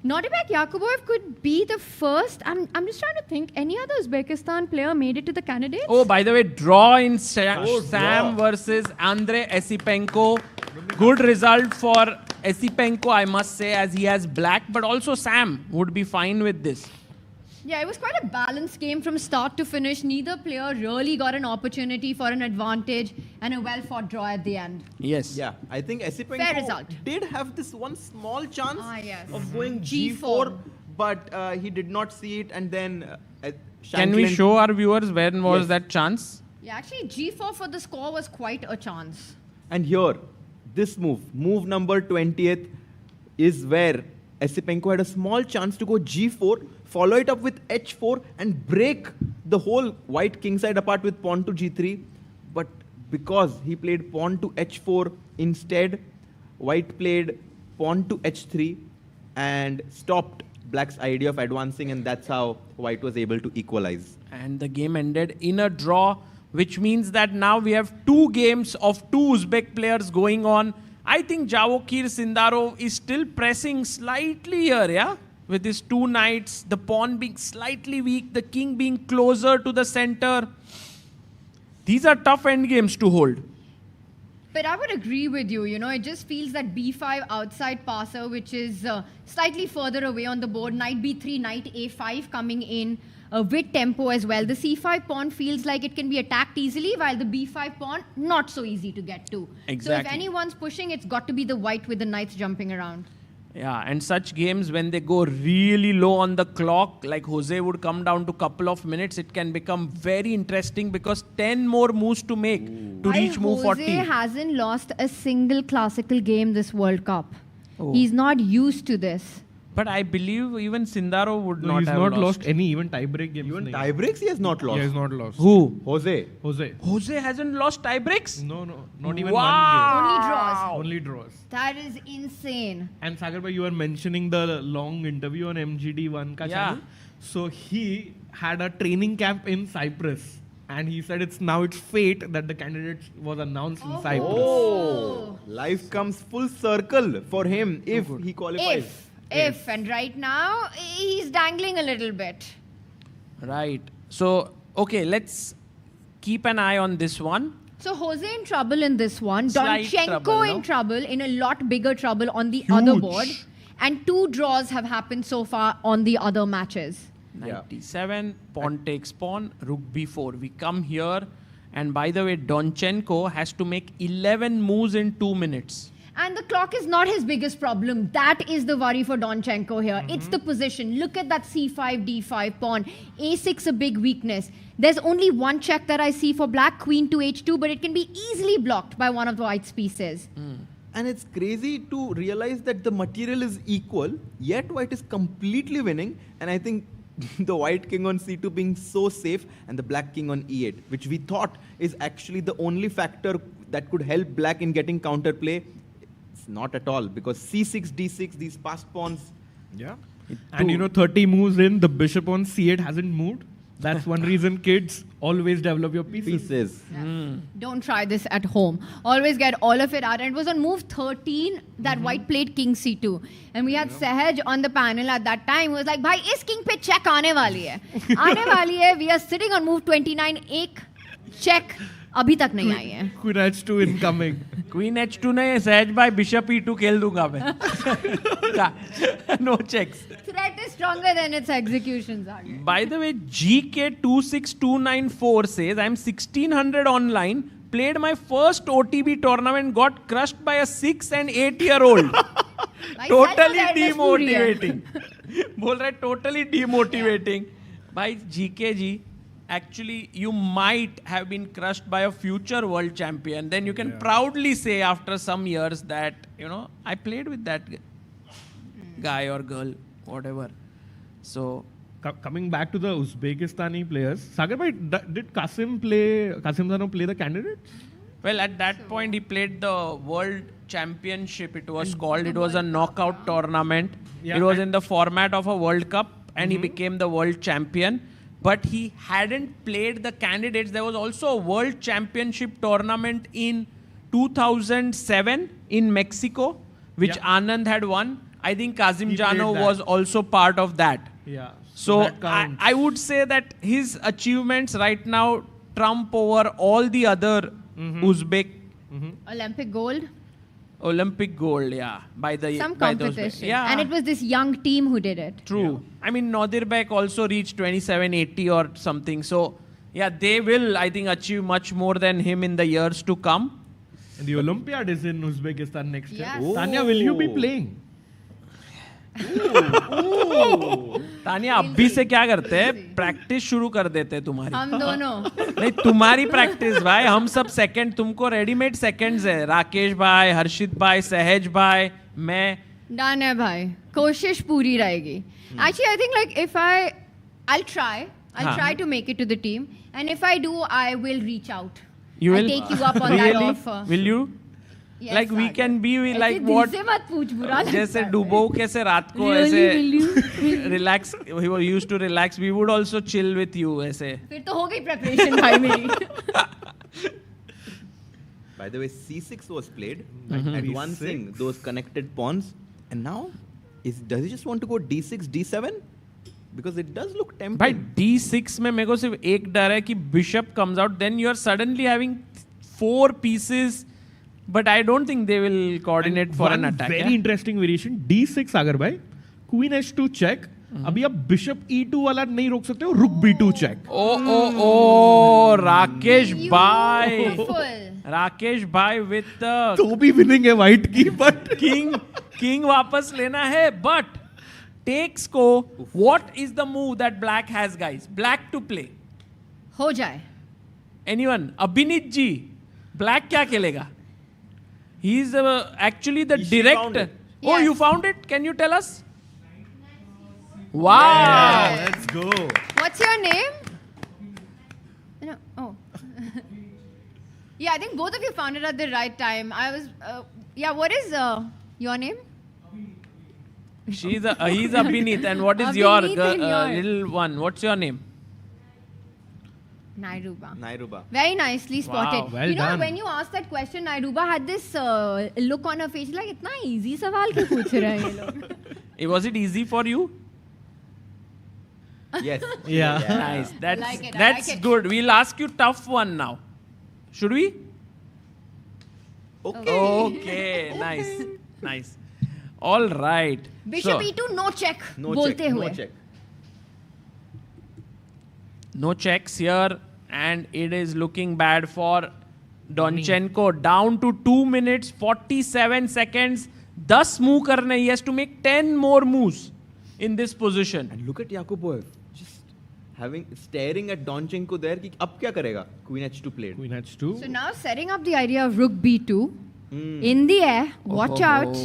Speaker 9: Nodirbek Yakuboev could be the first. I'm just trying to think. Any other Uzbekistan player made it to the candidates?
Speaker 11: Oh, by the way, draw in Sam versus Andrei Esipenko. Good result for Esipenko, I must say, as he has black. But also Sam would be fine with this.
Speaker 9: Yeah, it was quite a balanced game from start to finish. Neither player really got an opportunity for an advantage and a well-fought draw at the end.
Speaker 11: Yes.
Speaker 17: Yeah, I think
Speaker 9: Fair
Speaker 17: Esipenko
Speaker 9: result.
Speaker 17: did have this one small chance
Speaker 9: Yes.
Speaker 17: of going
Speaker 9: G4.
Speaker 17: G4, but he did not see it, and then
Speaker 11: Can we show our viewers when was
Speaker 17: Yes.
Speaker 11: that chance?
Speaker 9: Yeah, actually G4 for the score was quite a chance.
Speaker 17: And here, this move number 20th, is where Esipenko had a small chance to go G4, follow it up with H4 and break the whole white king side apart with pawn to G3. But because he played pawn to H4 instead, white played pawn to H3 and stopped black's idea of advancing, and that's how white was able to equalize.
Speaker 11: And the game ended in a draw, which means that now we have 2 games of 2 Uzbek players going on. I think Javokir Sindarov is still pressing slightly here, yeah? With his 2 knights, the pawn being slightly weak, the king being closer to the center. These are tough endgames to hold.
Speaker 9: But I would agree with you, it just feels that B5 outside passer, which is slightly further away on the board. Knight B3, knight A5 coming in with tempo as well. The C5 pawn feels like it can be attacked easily, while the B5 pawn, not so easy to get to.
Speaker 11: Exactly.
Speaker 9: So if anyone's pushing, it's got to be the white with the knights jumping around.
Speaker 11: Yeah, and such games when they go really low on the clock, like Jose would come down to couple of minutes, it can become very interesting because 10 more moves to make to reach move 40.
Speaker 9: Jose hasn't lost a single classical game this World Cup.
Speaker 11: Oh.
Speaker 9: He's not used to this.
Speaker 11: But I believe even Sindaro would not
Speaker 18: he's
Speaker 11: have
Speaker 18: not lost any even tiebreak games.
Speaker 17: Even tiebreaks he has not lost.
Speaker 18: He has not lost.
Speaker 11: Who?
Speaker 17: Jose.
Speaker 11: Jose hasn't lost tiebreaks?
Speaker 18: No, not even
Speaker 11: Wow.
Speaker 9: Only draws.
Speaker 18: Only draws.
Speaker 9: That is insane.
Speaker 18: And Sagar bhai, you were mentioning the long interview on MGD1 ka channel. So he had a training camp in Cyprus. And he said it's fate that the candidate was announced in Cyprus.
Speaker 17: Oh, life comes full circle for him if he qualifies.
Speaker 9: If. And right now, he's dangling a little bit.
Speaker 11: Right. So, okay, let's keep an eye on this one.
Speaker 9: So Jose in trouble in this one.
Speaker 11: Slight
Speaker 9: Donchenko
Speaker 11: trouble,
Speaker 9: in
Speaker 11: no?
Speaker 9: trouble, in a lot bigger trouble on the other board. And 2 draws have happened so far on the other matches.
Speaker 11: 97, pawn takes pawn, rook b4. We come here, and by the way, Donchenko has to make 11 moves in 2 minutes.
Speaker 9: And the clock is not his biggest problem. That is the worry for Donchenko here. It's the position. Look at that c5, d5 pawn. a6 a big weakness. There's only one check that I see for black, queen to h2, but it can be easily blocked by one of the white's pieces.
Speaker 17: And it's crazy to realize that the material is equal, yet white is completely winning. And I think the white king on c2 being so safe and the black king on e8, which we thought is actually the only factor that could help black in getting counterplay. It's not at all, because c6, d6, these passed pawns.
Speaker 18: Yeah. And 30 moves in, the bishop on c8 hasn't moved. That's one reason, kids, always develop your pieces.
Speaker 9: Don't try this at home. Always get all of it out. And it was on move 13 that white played king c2. And we had Sahaj on the panel at that time who was like, bhai, is king pe check aane wali hai. Aane wali hai. We are sitting on move 29, ek check. अभी तक नहीं आई है.
Speaker 18: Queen h2 incoming.
Speaker 11: Queen h2 नहीं, सहज भाई bishop e2 खेल दूंगा मैं. No checks.
Speaker 9: Threat is stronger than its executions.
Speaker 11: By the way, GK26294 says, I'm 1600 online, played my first OTB tournament, got crushed by a 6 and 8-year-old. Totally demotivating. बोल रहा है totally demotivating. By GK ji, actually, you might have been crushed by a future world champion. Then you can proudly say after some years that, I played with that guy or girl, whatever. So,
Speaker 18: coming back to the Uzbekistani players, Sagar bhai, did Qasim Zano play the candidates?
Speaker 11: Well, at that point, he played the World Championship, it was called. It was a knockout tournament. It was in the format of a World Cup, and he became the world champion. But he hadn't played the candidates. There was also a World Championship tournament in 2007 in Mexico, which Anand had won. I think Kazim Jano was also part of that.
Speaker 18: Yeah.
Speaker 11: So I would say that his achievements right now trump over all the other Uzbek. Olympic gold, yeah. By the
Speaker 9: Some
Speaker 11: by those
Speaker 9: competition.
Speaker 11: yeah.
Speaker 9: And it was this young team who did it.
Speaker 11: True. I mean, Nadirbek also reached 2780 or something. So, yeah, they will, I think, achieve much more than him in the years to come.
Speaker 18: And the Olympiad is in Uzbekistan next year.
Speaker 9: Yes.
Speaker 18: Tanya, will you be playing?
Speaker 11: Tania अभी से क्या करते हैं, practice शुरू कर देते हैं तुम्हारी.
Speaker 9: हम दोनों.
Speaker 11: नहीं, तुम्हारी प्रैक्टिस भाई, हम सब सेकंड, तुमको रेडीमेड सेकंड्स है. राकेश भाई, हर्षित भाई, सहज भाई, मैं.
Speaker 9: डन है भाई, कोशिश पूरी रहेगी. Actually, I think like if I'll try to make it to the team, and if I do, I will reach out.
Speaker 11: You will
Speaker 9: take you up on that offer.
Speaker 11: Will you?
Speaker 9: Yes,
Speaker 11: like we can be like what? जैसे डुबो कैसे रात को ऐसे relax, he used to relax. We would also chill with you ऐसे.
Speaker 9: फिर तो हो गई preparation भाई मेरी.
Speaker 17: By the way, c6 was played, advancing those connected pawns, and now does he just want to go d6, d7? Because it does look tempting.
Speaker 11: भाई d6 में मेरे को सिर्फ एक डर है कि bishop comes out, then you are suddenly having 4 pieces. But I don't think they will coordinate for an attack.
Speaker 18: Very interesting variation. D6 Sagar bhai. Queen h2 check. अभी आप बिशप E2 वाला नहीं रोक सकते हो, रुक B2 check.
Speaker 11: Oh, Rakesh Bhai. Rakesh Bhai with the...
Speaker 18: तो भी winning है white की, but...
Speaker 11: King वापस लेना है, but takes को, what is the move that black has, guys? Black to play.
Speaker 9: हो जाए.
Speaker 11: Anyone? Abhinit ji, black क्या खेलेगा? He is actually the director. Oh, you found it? Can you tell us? Wow.
Speaker 18: Yeah, let's go.
Speaker 9: What's your name? No. Oh. Yeah, I think both of you found it at the right time. I was. Yeah. What is your name?
Speaker 11: He's Abhinit, and what is
Speaker 9: Abhinit
Speaker 11: your
Speaker 9: and your-
Speaker 11: little one? What's your name?
Speaker 9: Nairuba. Very nicely spotted.
Speaker 11: Wow, well
Speaker 9: you know,
Speaker 11: done.
Speaker 9: when you asked that question, Nairuba had this look on her face like, इतना easy सवाल क्यों पूछ रहे हैं ये लोग?
Speaker 11: Was it easy for you?
Speaker 17: Yes.
Speaker 11: Yeah. Nice. That's
Speaker 9: I like it, I
Speaker 11: that's
Speaker 9: like it.
Speaker 11: good. We'll ask you tough one now. Should we? Okay. Nice. All right.
Speaker 9: Bishop
Speaker 11: So,
Speaker 9: E2 no check.
Speaker 17: No
Speaker 9: बोलते
Speaker 17: check.
Speaker 9: हुए.
Speaker 17: No check.
Speaker 11: no checks here, and it is looking bad for Donchenko. Down to 2 minutes 47 seconds. 10 move करने. He has to make 10 more moves in this position.
Speaker 17: And look at Yakuboev just staring at Donchenko there. कि अब क्या करेगा? Queen H2 played.
Speaker 18: Queen H2.
Speaker 9: So now setting up the idea of Rook B2 in the air. Watch out.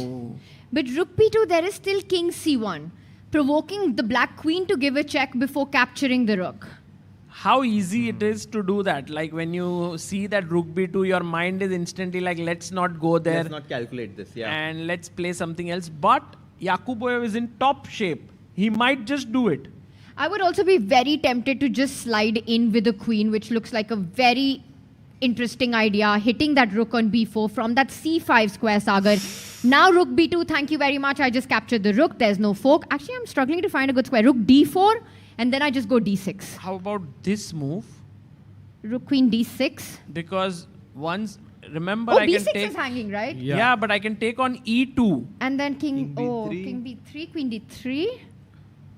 Speaker 9: But Rook B2, there is still King C1, provoking the black queen to give a check before capturing the rook.
Speaker 11: How easy it is to do that. Like when you see that Rook B2, your mind is instantly like, let's not go there.
Speaker 17: Let's not calculate this. Yeah.
Speaker 11: And let's play something else. But Yakuboev is in top shape. He might just do it.
Speaker 9: I would also be very tempted to just slide in with the queen, which looks like a very interesting idea, hitting that rook on b4 from that c5 square, Sagar. Now rook b2, thank you very much. I just captured the rook. There's no fork. Actually, I'm struggling to find a good square. Rook d4, and then I just go d6.
Speaker 11: How about this move?
Speaker 9: Rook queen d6.
Speaker 11: Because once, remember,
Speaker 9: Oh,
Speaker 11: I can
Speaker 9: b6
Speaker 11: take...
Speaker 9: is hanging, right?
Speaker 11: Yeah, but I can take on e2.
Speaker 9: And then king b3, queen d3.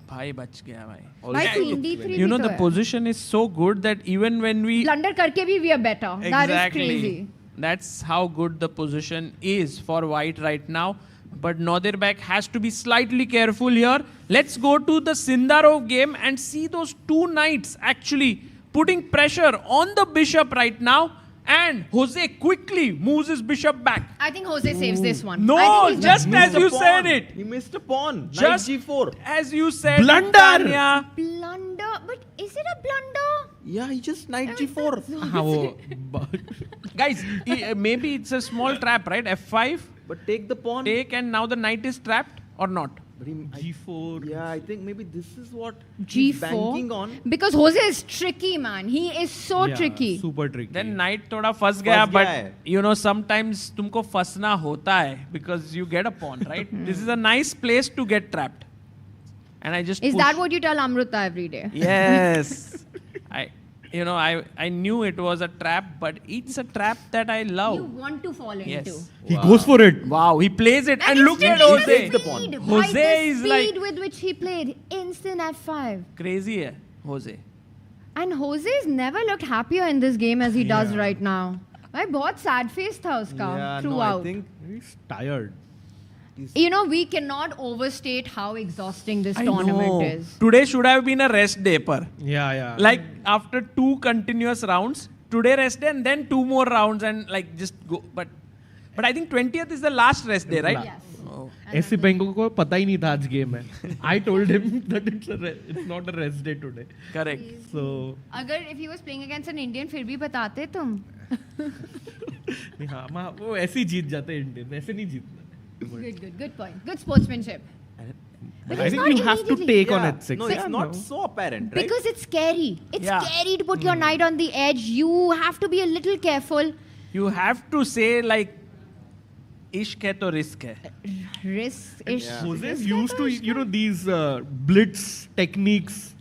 Speaker 11: Bhai bach gaya, bhai.
Speaker 9: Why queen d3
Speaker 11: You know,
Speaker 9: bhi
Speaker 11: the
Speaker 9: to hai.
Speaker 11: position is so good that even when we...
Speaker 9: Blunder karke bhi we are better. That is crazy.
Speaker 11: That's how good the position is for white right now. But Nodirbek has to be slightly careful here. Let's go to the Sindarov game and see those two knights actually putting pressure on the bishop right now. And Jose quickly moves his bishop back.
Speaker 9: I think Jose saves this one.
Speaker 11: No,
Speaker 9: I think he's
Speaker 11: just
Speaker 9: done.
Speaker 11: as you said it.
Speaker 17: He missed a pawn.
Speaker 11: Just
Speaker 17: Knight G4.
Speaker 11: as you said,
Speaker 18: Blunder!
Speaker 11: Tanya.
Speaker 9: Blunder? But is it a blunder?
Speaker 17: Yeah, he just Knight G4.
Speaker 11: Guys, maybe it's a small trap, right? F5.
Speaker 17: But take the pawn.
Speaker 11: Take, and now the knight is trapped or not?
Speaker 17: G4. Yeah, I think maybe this is what he's banking on.
Speaker 9: G4. Because Jose is tricky, man. He is so tricky.
Speaker 18: Super tricky.
Speaker 11: Then knight thoda फंस गया, but you know, sometimes तुमको फंसना होता है because you get a pawn, right? This is a nice place to get trapped. And I just
Speaker 9: Is
Speaker 11: push.
Speaker 9: that what you tell Amruta every day?
Speaker 11: Yes. I knew it was a trap, but it's a trap that I love.
Speaker 9: You want to fall into.
Speaker 11: Yes.
Speaker 18: He goes for it.
Speaker 11: Wow, he plays it. And
Speaker 9: you
Speaker 11: look at
Speaker 9: still
Speaker 11: Jose.
Speaker 9: speed. By
Speaker 11: Jose
Speaker 9: the
Speaker 11: is
Speaker 9: speed
Speaker 11: like
Speaker 9: with which he played. Instant F5.
Speaker 11: crazy hai, Jose.
Speaker 9: And Jose's never looked happier in this game as he does right now. भाई बहुत sad face था उसका
Speaker 17: Yeah,
Speaker 9: throughout.
Speaker 17: no, I think
Speaker 18: he's tired.
Speaker 9: You know, we cannot overstate how exhausting this
Speaker 11: I
Speaker 9: tournament
Speaker 11: know.
Speaker 9: is.
Speaker 11: Today should have been a rest day, per.
Speaker 18: Yeah.
Speaker 11: Like after 2 continuous rounds, today rest day and then 2 more rounds and like just go. But I think 20th is the last rest day, right?
Speaker 9: Yes.
Speaker 11: Oh.
Speaker 18: ऐसे बैंकों को पता ही नहीं था आज game है. I told him that it's not a rest day today.
Speaker 11: Correct.
Speaker 18: So
Speaker 9: अगर if he was playing against an Indian फिर भी बताते तुम.
Speaker 18: हाँ, वो ऐसे ही जीत जाते हैं इंडियन, ऐसे नहीं जीतना.
Speaker 9: Good point. Good sportsmanship. But
Speaker 18: I
Speaker 9: it's
Speaker 18: think
Speaker 9: not
Speaker 18: you have to
Speaker 9: immediately.
Speaker 18: take on
Speaker 17: yeah.
Speaker 18: H6.
Speaker 17: No, it's not so apparent, right?
Speaker 9: Because it's scary. It's
Speaker 11: Yeah.
Speaker 9: scary to put your knight on the edge. You have to be a little careful.
Speaker 11: You have to say like, ishq hai to risk hai.
Speaker 9: Risk is.
Speaker 18: Jose's used to, these blitz techniques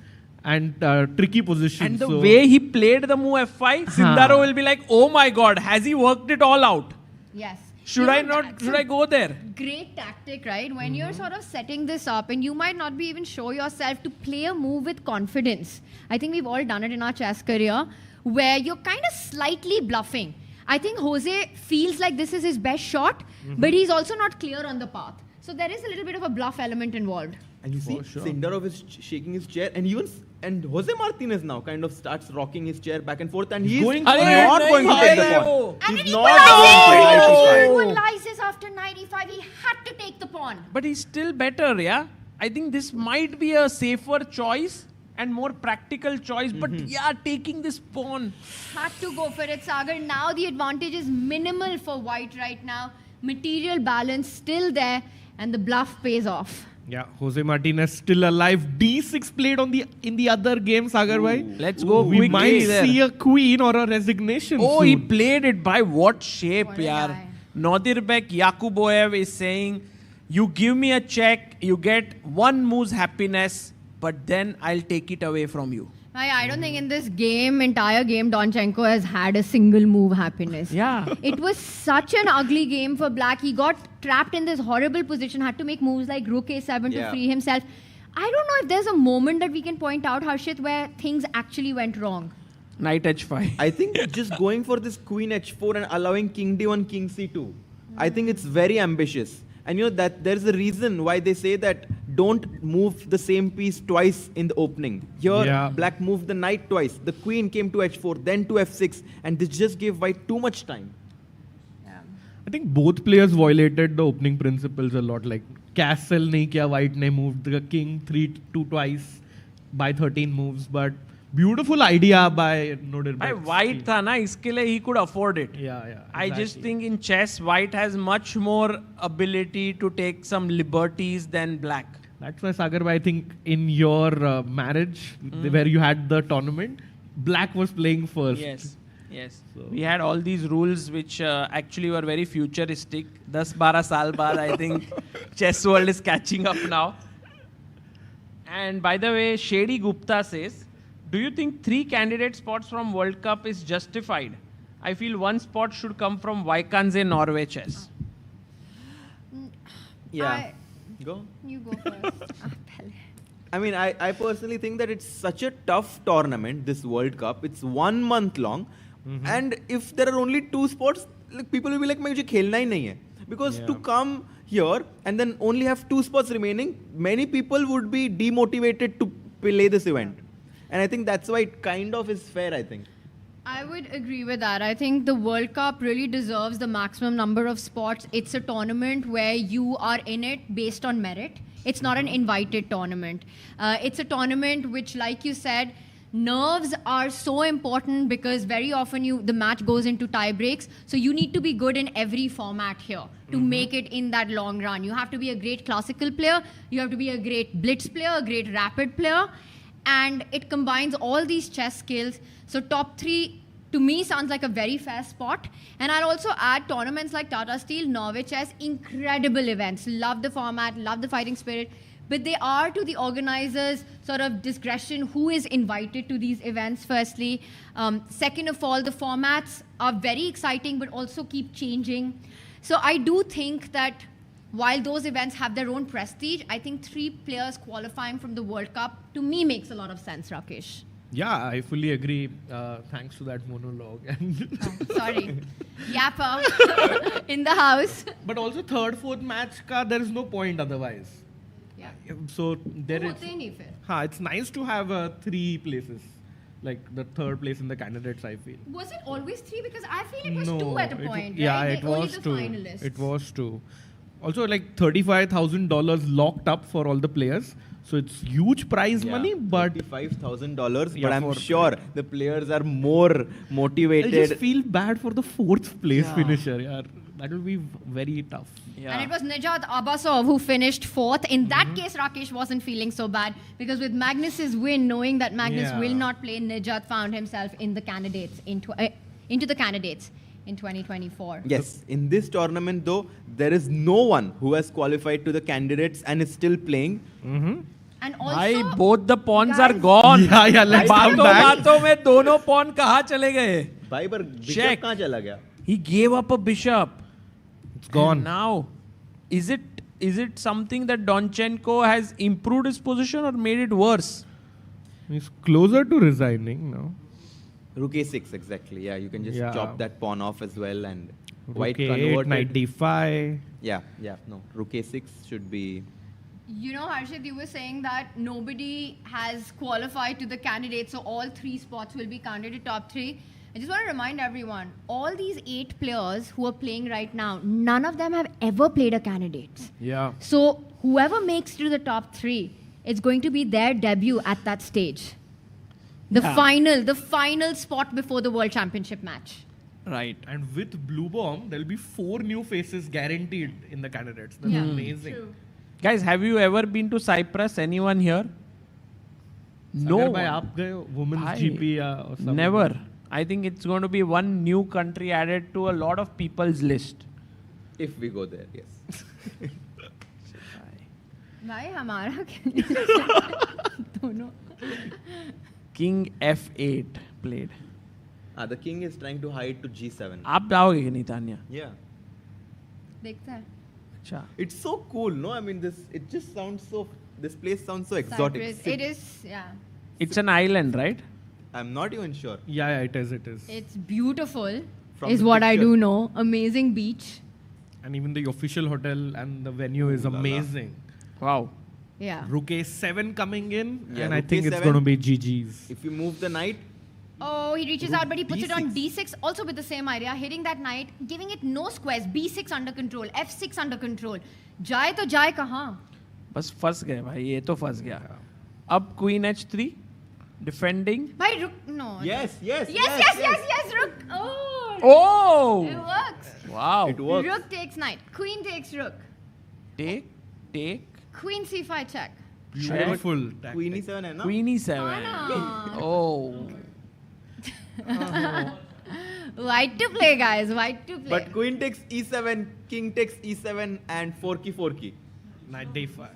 Speaker 18: and tricky positions.
Speaker 11: And the
Speaker 18: so
Speaker 11: way he played the move F5, Sindaro will be like, oh my god, has he worked it all out?
Speaker 9: Yes.
Speaker 11: Should I not? Should I go there?
Speaker 9: Great tactic, right? When you're sort of setting this up and you might not be even show yourself to play a move with confidence. I think we've all done it in our chess career where you're kind of slightly bluffing. I think Jose feels like this is his best shot, but he's also not clear on the path. So there is a little bit of a bluff element involved.
Speaker 17: And you see, Sindarov is shaking his chair, and Jose Martinez now kind of starts rocking his chair back and forth, and he's not going to take the pawn. He's not going to
Speaker 9: Equalizes after 95. He had to take the pawn.
Speaker 11: But he's still better, yeah? I think this might be a safer choice and more practical choice, but yeah, taking this pawn.
Speaker 9: Had to go for it, Sagar. Now the advantage is minimal for white right now. Material balance still there, and the bluff pays off.
Speaker 18: Yeah, Jose Martinez still alive. D6 played in the other game, Sagar bhai.
Speaker 11: Let's go quickly.
Speaker 18: We might
Speaker 11: there.
Speaker 18: see a queen or a resignation soon.
Speaker 11: He played it by what shape, yaar? Nadirbek Yakuboev is saying, you give me a check, you get one move's happiness, but then I'll take it away from you.
Speaker 9: I don't think in this entire game, Donchenko has had a single move happiness.
Speaker 11: Yeah.
Speaker 9: It was such an ugly game for Black. He got trapped in this horrible position, had to make moves like Rook A7 to free himself. I don't know if there's a moment that we can point out, Harshit, where things actually went wrong.
Speaker 11: Knight H5.
Speaker 17: I think just going for this Queen H4 and allowing King D1, King C2, I think it's very ambitious. And you know that there's a reason why they say that don't move the same piece twice in the opening. Here, Black moved the knight twice. The queen came to H4, then to F6, and this just gave white too much time.
Speaker 18: I think both players violated the opening principles a lot. Like castle nahi kiya, white ne moved the king 3-2 twice by 13 moves, but beautiful idea by Nodirbek.
Speaker 11: By white tha na, iske liye he could afford it.
Speaker 18: Yeah.
Speaker 11: I just think in chess, white has much more ability to take some liberties than black.
Speaker 18: That's why, Sagar, I think in your marriage, where you had the tournament, black was playing first.
Speaker 11: Yes. So. We had all these rules which actually were very futuristic. 10-12 saal baad, I think chess world is catching up now. And by the way, Shady Gupta says, do you think 3 candidate spots from World Cup is justified? I feel 1 spot should come from Vaikanze Norway chess.
Speaker 17: Go.
Speaker 9: You go first.
Speaker 17: I mean, I personally think that it's such a tough tournament, this World Cup. It's 1 month long. And if there are only 2 spots, like, people will be like, "Mujhe khelna hi nahi hai." Because to come here and then only have 2 spots remaining, many people would be demotivated to play this event. And I think that's why it kind of is fair, I think.
Speaker 9: I would agree with that. I think the World Cup really deserves the maximum number of spots. It's a tournament where you are in it based on merit. It's not an invited tournament. It's a tournament which, like you said, nerves are so important because very often the match goes into tiebreaks. So you need to be good in every format here to make it in that long run. You have to be a great classical player. You have to be a great blitz player, a great rapid player. And it combines all these chess skills. So top 3, to me, sounds like a very fair spot. And I'll also add tournaments like Tata Steel, Norway Chess, incredible events. Love the format, love the fighting spirit. But they are, to the organizers' sort of discretion, who is invited to these events, firstly. Second of all, the formats are very exciting, but also keep changing. So I do think that while those events have their own prestige, I think 3 players qualifying from the World Cup, to me, makes a lot of sense, Rakesh.
Speaker 18: Yeah, I fully agree. Thanks to that monologue.
Speaker 9: Sorry. Yappa in the house.
Speaker 18: But also 3rd, 4th match, there is no point otherwise.
Speaker 9: Yeah.
Speaker 18: So there is. It's nice to have 3 places. Like the 3rd place in the candidates, I feel.
Speaker 9: Was it always 3? Because I feel it was 2 at a point.
Speaker 18: Yeah,
Speaker 9: right?
Speaker 18: it was 2.
Speaker 9: Finalists.
Speaker 18: It was 2. Also, like $35,000 locked up for all the players. So it's huge prize money, but
Speaker 17: $35,000. But I'm sure the players are more motivated.
Speaker 18: I just feel bad for the 4th place finisher. Yeah, that will be very tough.
Speaker 9: And it was Nejat Abbasov who finished 4th. In that case, Rakesh wasn't feeling so bad because with Magnus's win, knowing that Magnus will not play, Nejat found himself in the candidates into the candidates in 2024.
Speaker 17: Yes, in this tournament though, there is no one who has qualified to the candidates and is still playing.
Speaker 9: And also,
Speaker 11: both the pawns are gone.
Speaker 18: Let's come back.
Speaker 11: बातों में दोनों pawn कहाँ चले गए?
Speaker 17: भाई पर bishop कहाँ चला गया?
Speaker 11: He gave up a bishop.
Speaker 18: It's gone.
Speaker 11: And now, is it something that Donchenko has improved his position or made it worse?
Speaker 18: He's closer to resigning now.
Speaker 17: Rook a6, exactly. Yeah, you can just
Speaker 18: Yeah.
Speaker 17: chop that pawn off as well, and
Speaker 18: Rook
Speaker 17: white
Speaker 18: a8,
Speaker 17: converted.
Speaker 18: knight d5.
Speaker 17: Yeah. No, Rook a6 should be.
Speaker 9: You know, Harshit, you were saying that nobody has qualified to the candidates, so all 3 spots will be counted to top 3. I just want to remind everyone, all these 8 players who are playing right now, none of them have ever played a candidate.
Speaker 18: Yeah.
Speaker 9: So whoever makes it to the top 3, it's going to be their debut at that stage. The final spot before the World Championship match.
Speaker 11: Right.
Speaker 18: And with Blue Bomb, there'll be 4 new faces guaranteed in the candidates. That's amazing.
Speaker 9: True.
Speaker 11: Guys, have you ever been to Cyprus? Anyone here? No.
Speaker 18: Agar bhai aap gaye ho, women's GP or something.
Speaker 11: Never. I think it's going to be one new country added to a lot of people's list.
Speaker 17: If we go there, yes.
Speaker 9: भाई हमारा दोनों
Speaker 11: King f8 played.
Speaker 17: The king is trying to hide to g7.
Speaker 11: आप जाओगे कि नहीं Tanya?
Speaker 17: Yeah.
Speaker 9: देखते हैं.
Speaker 11: अच्छा.
Speaker 17: It's so cool, no? I mean, it just sounds so. This place sounds so exotic.
Speaker 9: Cyprus. It is, yeah.
Speaker 11: It's an island, right?
Speaker 17: I'm not even sure.
Speaker 18: Yeah, it is.
Speaker 9: It's beautiful,
Speaker 17: From
Speaker 9: is
Speaker 17: the
Speaker 9: what I
Speaker 17: picture.
Speaker 9: do know. Amazing beach.
Speaker 18: And even the official hotel and the venue is amazing.
Speaker 11: Wow.
Speaker 9: Yeah.
Speaker 18: Rook a7 coming in,
Speaker 17: Yeah,
Speaker 18: and I
Speaker 17: Rook
Speaker 18: think it's
Speaker 17: a7.
Speaker 18: going to be GG's.
Speaker 17: If you move the knight,
Speaker 9: Oh, he reaches
Speaker 17: Rook
Speaker 9: out, but he puts it on
Speaker 17: D6.
Speaker 9: D6, also with the same idea, hitting that knight, giving it no squares, B6 under control, F6 under control. जाए तो जाए कहाँ?
Speaker 11: बस फंस गए भाई, ये तो फंस गया. अब Queen h3, defending.
Speaker 9: भाई रुक, no.
Speaker 17: Yes,
Speaker 9: Yes, Rook.
Speaker 11: Oh!
Speaker 9: It works.
Speaker 11: Wow.
Speaker 17: It works.
Speaker 9: Rook takes knight, Queen takes Rook,
Speaker 11: Take.
Speaker 9: Queen C5 check.
Speaker 18: Beautiful.
Speaker 17: Queen e7 है ना?
Speaker 11: Queen e7.
Speaker 9: Anna.
Speaker 11: Oh.
Speaker 9: White to play, guys. White to play.
Speaker 17: But queen takes e7, king takes e7, and forky.
Speaker 18: Knight d5.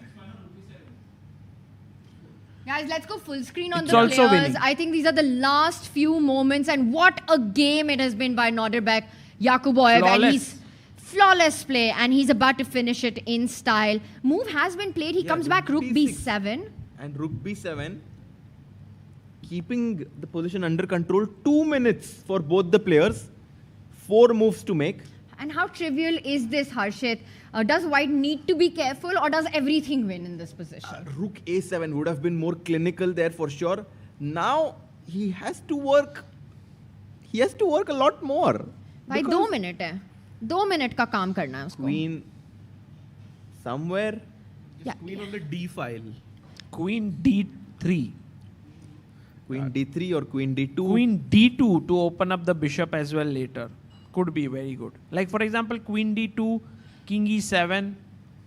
Speaker 9: Guys, let's go full screen on
Speaker 11: It's
Speaker 9: the
Speaker 11: also
Speaker 9: players.
Speaker 11: winning.
Speaker 9: I think these are the last few moments, and what a game it has been by Norderbeck Yakuboyev. And he's flawless play, and he's about to finish it in style. Move has been played. He comes back rook b7.
Speaker 17: And rook b7, keeping the position under control. 2 minutes for both the players. 4 moves to make.
Speaker 9: And how trivial is this, Harshit? Does White need to be careful, or does everything win in this position?
Speaker 17: Rook a7 would have been more clinical there for sure. Now he has to work. He has to work a lot more.
Speaker 9: भाई 2 minute है. 2 minute का काम करना है उसको.
Speaker 17: Queen somewhere.
Speaker 18: Queen on the d file.
Speaker 11: Queen d3.
Speaker 17: Queen d3 or queen d2.
Speaker 11: Queen d2 to open up the bishop as well later. Could be very good. Like for example, Queen d2, King e7.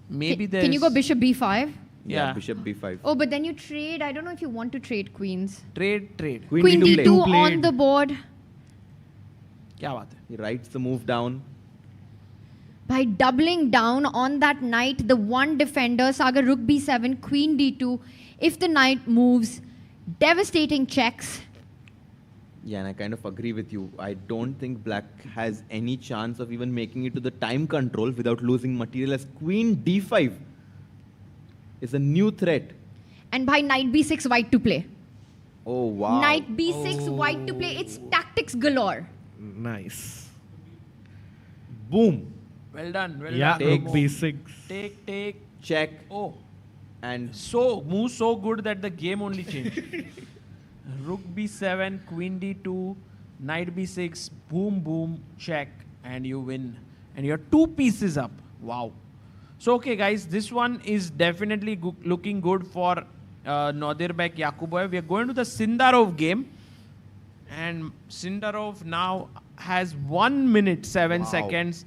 Speaker 11: Maybe there's...
Speaker 9: Can you go bishop b5?
Speaker 17: Yeah, bishop b5.
Speaker 9: Oh, but then you trade. I don't know if you want to trade queens.
Speaker 11: Trade.
Speaker 9: Queen d2 on the board.
Speaker 11: क्या बात है?
Speaker 17: He writes the move down.
Speaker 9: By doubling down on that knight, the one defender, Sagar rook b7, queen d2. If the knight moves, devastating checks.
Speaker 17: Yeah, and I kind of agree with you. I don't think black has any chance of even making it to the time control without losing material, as queen d5 is a new threat.
Speaker 9: And by knight b6, white to play.
Speaker 17: Oh, wow.
Speaker 9: Knight b6, white to play. It's tactics galore.
Speaker 18: Nice.
Speaker 17: Boom.
Speaker 11: Well done.
Speaker 18: Yeah,
Speaker 17: Take
Speaker 18: rook b6.
Speaker 11: Take.
Speaker 17: Check.
Speaker 11: Oh.
Speaker 17: And
Speaker 11: so, move so good that the game only changed. Rook b7, queen d2, knight b6, boom, check, and you win. And you're 2 pieces up. Wow. So, okay, guys, this one is definitely looking good for Norderbeck Yakuboyev. We are going to the Sindarov game. And Sindarov now has 1 minute 7 seconds.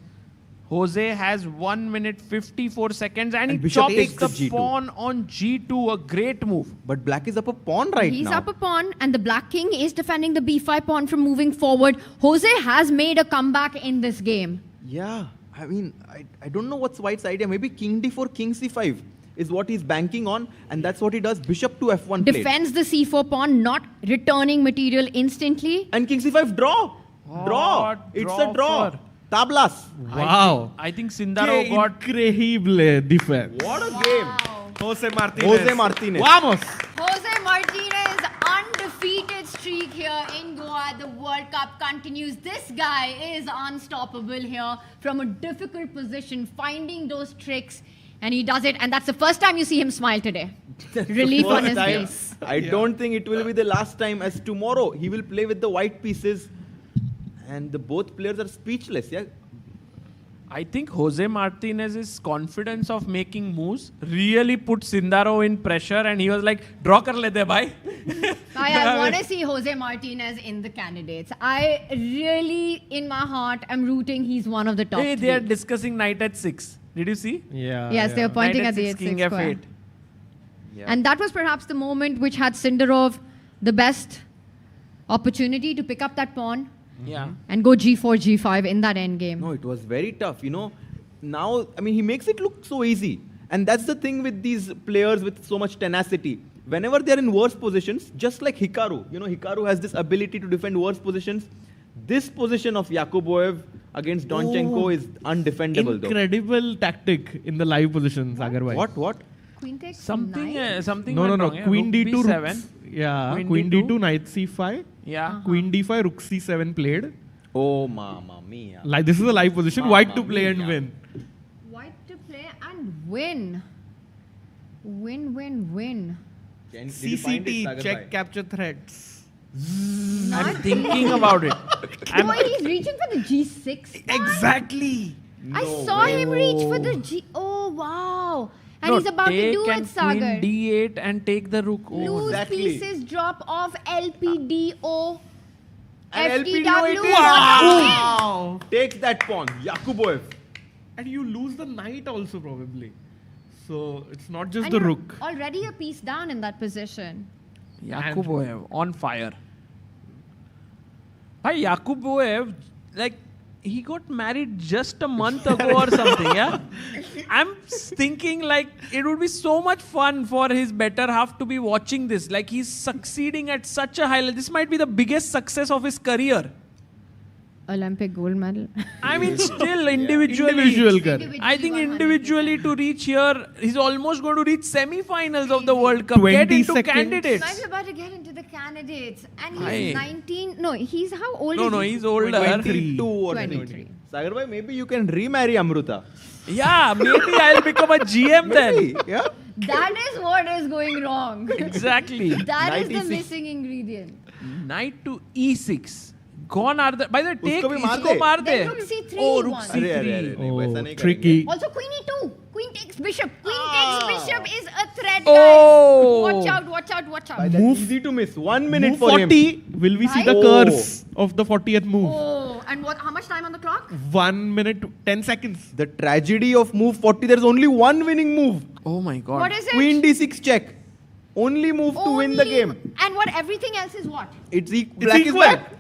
Speaker 11: Jose has 1 minute 54 seconds, and he chops the
Speaker 17: G2.
Speaker 11: pawn on g2, a great move.
Speaker 17: But black is up a pawn right
Speaker 9: He's
Speaker 17: now.
Speaker 9: up a pawn, and the black king is defending the b5 pawn from moving forward. Jose has made a comeback in this game.
Speaker 17: Yeah, I mean, I don't know what's white's idea. Maybe king d4, king c5 is what he's banking on, and that's what he does. Bishop to f1 played.
Speaker 9: Defends the c4 pawn, not returning material instantly.
Speaker 17: And king c5 draw. Draw. It's a draw. Tablas.
Speaker 18: Wow.
Speaker 11: I think Sindaro got
Speaker 18: incredible defense.
Speaker 17: What a game.
Speaker 18: Jose Martinez.
Speaker 17: Jose Martinez.
Speaker 18: Vamos.
Speaker 9: Jose Martinez undefeated streak here in Goa. The World Cup continues. This guy is unstoppable here from a difficult position, finding those tricks, and he does it. And that's the first time you see him smile today. Relief on his face.
Speaker 17: I don't think it will be the last time, as tomorrow he will play with the white pieces, and both players are speechless. Yeah.
Speaker 11: I think Jose Martinez's confidence of making moves really put Sindaro in pressure, and he was like, "Draw kar le de bhai."
Speaker 9: I want to see Jose Martinez in the candidates. I really, in my heart, am rooting he's one of the top
Speaker 11: Hey,
Speaker 9: three.
Speaker 11: they are discussing knight at 6. Did you see?
Speaker 18: Yeah.
Speaker 9: Yes, they're pointing
Speaker 11: Knight
Speaker 9: at the
Speaker 11: 6,
Speaker 9: H6
Speaker 11: King
Speaker 9: square.
Speaker 11: F8.
Speaker 9: And that was perhaps the moment which had Sindarov the best opportunity to pick up that pawn
Speaker 11: Yeah.
Speaker 9: and go G4, G5 in that endgame.
Speaker 17: No, it was very tough. Now, I mean, he makes it look so easy. And that's the thing with these players with so much tenacity. Whenever they're in worse positions, just like Hikaru, Hikaru has this ability to defend worse positions. This position of Yakuboev against Donchenko is undefendable,
Speaker 18: Incredible tactic in the live position, Sagar bhai.
Speaker 17: What?
Speaker 9: Queen takes
Speaker 11: Something
Speaker 18: No.
Speaker 11: went wrong, yeah.
Speaker 18: Queen
Speaker 11: Rook
Speaker 18: D2,
Speaker 11: B7.
Speaker 18: Yeah.
Speaker 11: Queen
Speaker 18: Queen
Speaker 11: D2.
Speaker 18: D2, Knight C5.
Speaker 11: Yeah.
Speaker 18: Queen D5, Rook C7 played.
Speaker 17: Oh, mama mia.
Speaker 18: Like this is a live position. White to play and win.
Speaker 9: White to play and win. Win.
Speaker 18: CCT, check capture threats.
Speaker 11: I'm thinking about it.
Speaker 9: Oh, he's reaching for the G6.
Speaker 18: Exactly.
Speaker 9: I saw him reach for the G. Oh, wow. And
Speaker 11: No,
Speaker 9: he's about to
Speaker 11: take
Speaker 9: do
Speaker 11: and
Speaker 9: it, Sagar.
Speaker 11: Queen D8 and take the rook. Oh,
Speaker 9: Lose pieces, drop off LPDO.
Speaker 17: And
Speaker 9: FTW.
Speaker 17: LPDO,
Speaker 18: Wow.
Speaker 17: Take that pawn, Yakuboev.
Speaker 18: And you lose the knight also probably. So it's not just
Speaker 9: And
Speaker 18: the
Speaker 9: you're
Speaker 18: rook.
Speaker 9: already a piece down in that position.
Speaker 11: Yakuboev on fire. By Yakuboev, like he got married just a month ago or something, yeah? I'm thinking like it would be so much fun for his better half to be watching this. Like he's succeeding at such a high level. This might be the biggest success of his career.
Speaker 9: Olympic gold medal.
Speaker 11: I mean, still individually.
Speaker 18: Individual career.
Speaker 11: I think individually to reach here, he's almost going to reach semi-finals of the World Cup. Get
Speaker 18: 20
Speaker 11: into
Speaker 18: seconds.
Speaker 11: candidates.
Speaker 9: Might be about to get into the candidates. And he's
Speaker 11: Aye.
Speaker 9: 19. No, he's how old
Speaker 11: No,
Speaker 9: is he?
Speaker 11: he's older.
Speaker 17: 22 or
Speaker 9: 23.
Speaker 17: Sagar bhai, maybe you can remarry Amruta.
Speaker 11: Yeah, maybe I'll become a GM then.
Speaker 17: Yeah.
Speaker 9: That is what is going wrong.
Speaker 11: Exactly.
Speaker 9: That is
Speaker 17: Knight
Speaker 9: the
Speaker 17: E6.
Speaker 9: missing ingredient.
Speaker 11: Knight to E6. Gone are the. By the way, take
Speaker 17: Usko bhi maar
Speaker 11: isko
Speaker 17: de.
Speaker 11: maar
Speaker 9: Then
Speaker 11: de.
Speaker 9: rook C3
Speaker 11: Oh,
Speaker 9: he
Speaker 11: rook
Speaker 9: wants.
Speaker 17: Arre, arre,
Speaker 11: C3.
Speaker 17: arre, nahi, waisa nahi
Speaker 18: Tricky.
Speaker 9: Also Queen E2. Queen takes bishop. Queen takes bishop is a threat,
Speaker 11: Oh.
Speaker 9: guys. Watch out.
Speaker 17: karenge. That's easy to miss. 1 minute
Speaker 18: Move
Speaker 17: for
Speaker 18: 40.
Speaker 17: him.
Speaker 18: Will we see
Speaker 9: Right?
Speaker 18: the curse of the 40th move?
Speaker 9: Oh, and how much time on the clock?
Speaker 18: 1 minute, 10 seconds.
Speaker 17: The tragedy of move 40, there's only one winning move.
Speaker 11: Oh my god.
Speaker 9: What is it?
Speaker 17: Queen D6 check. Only move to win the
Speaker 9: Only-
Speaker 17: game.
Speaker 9: And what everything else is what?
Speaker 17: Black is
Speaker 18: equal.
Speaker 17: back.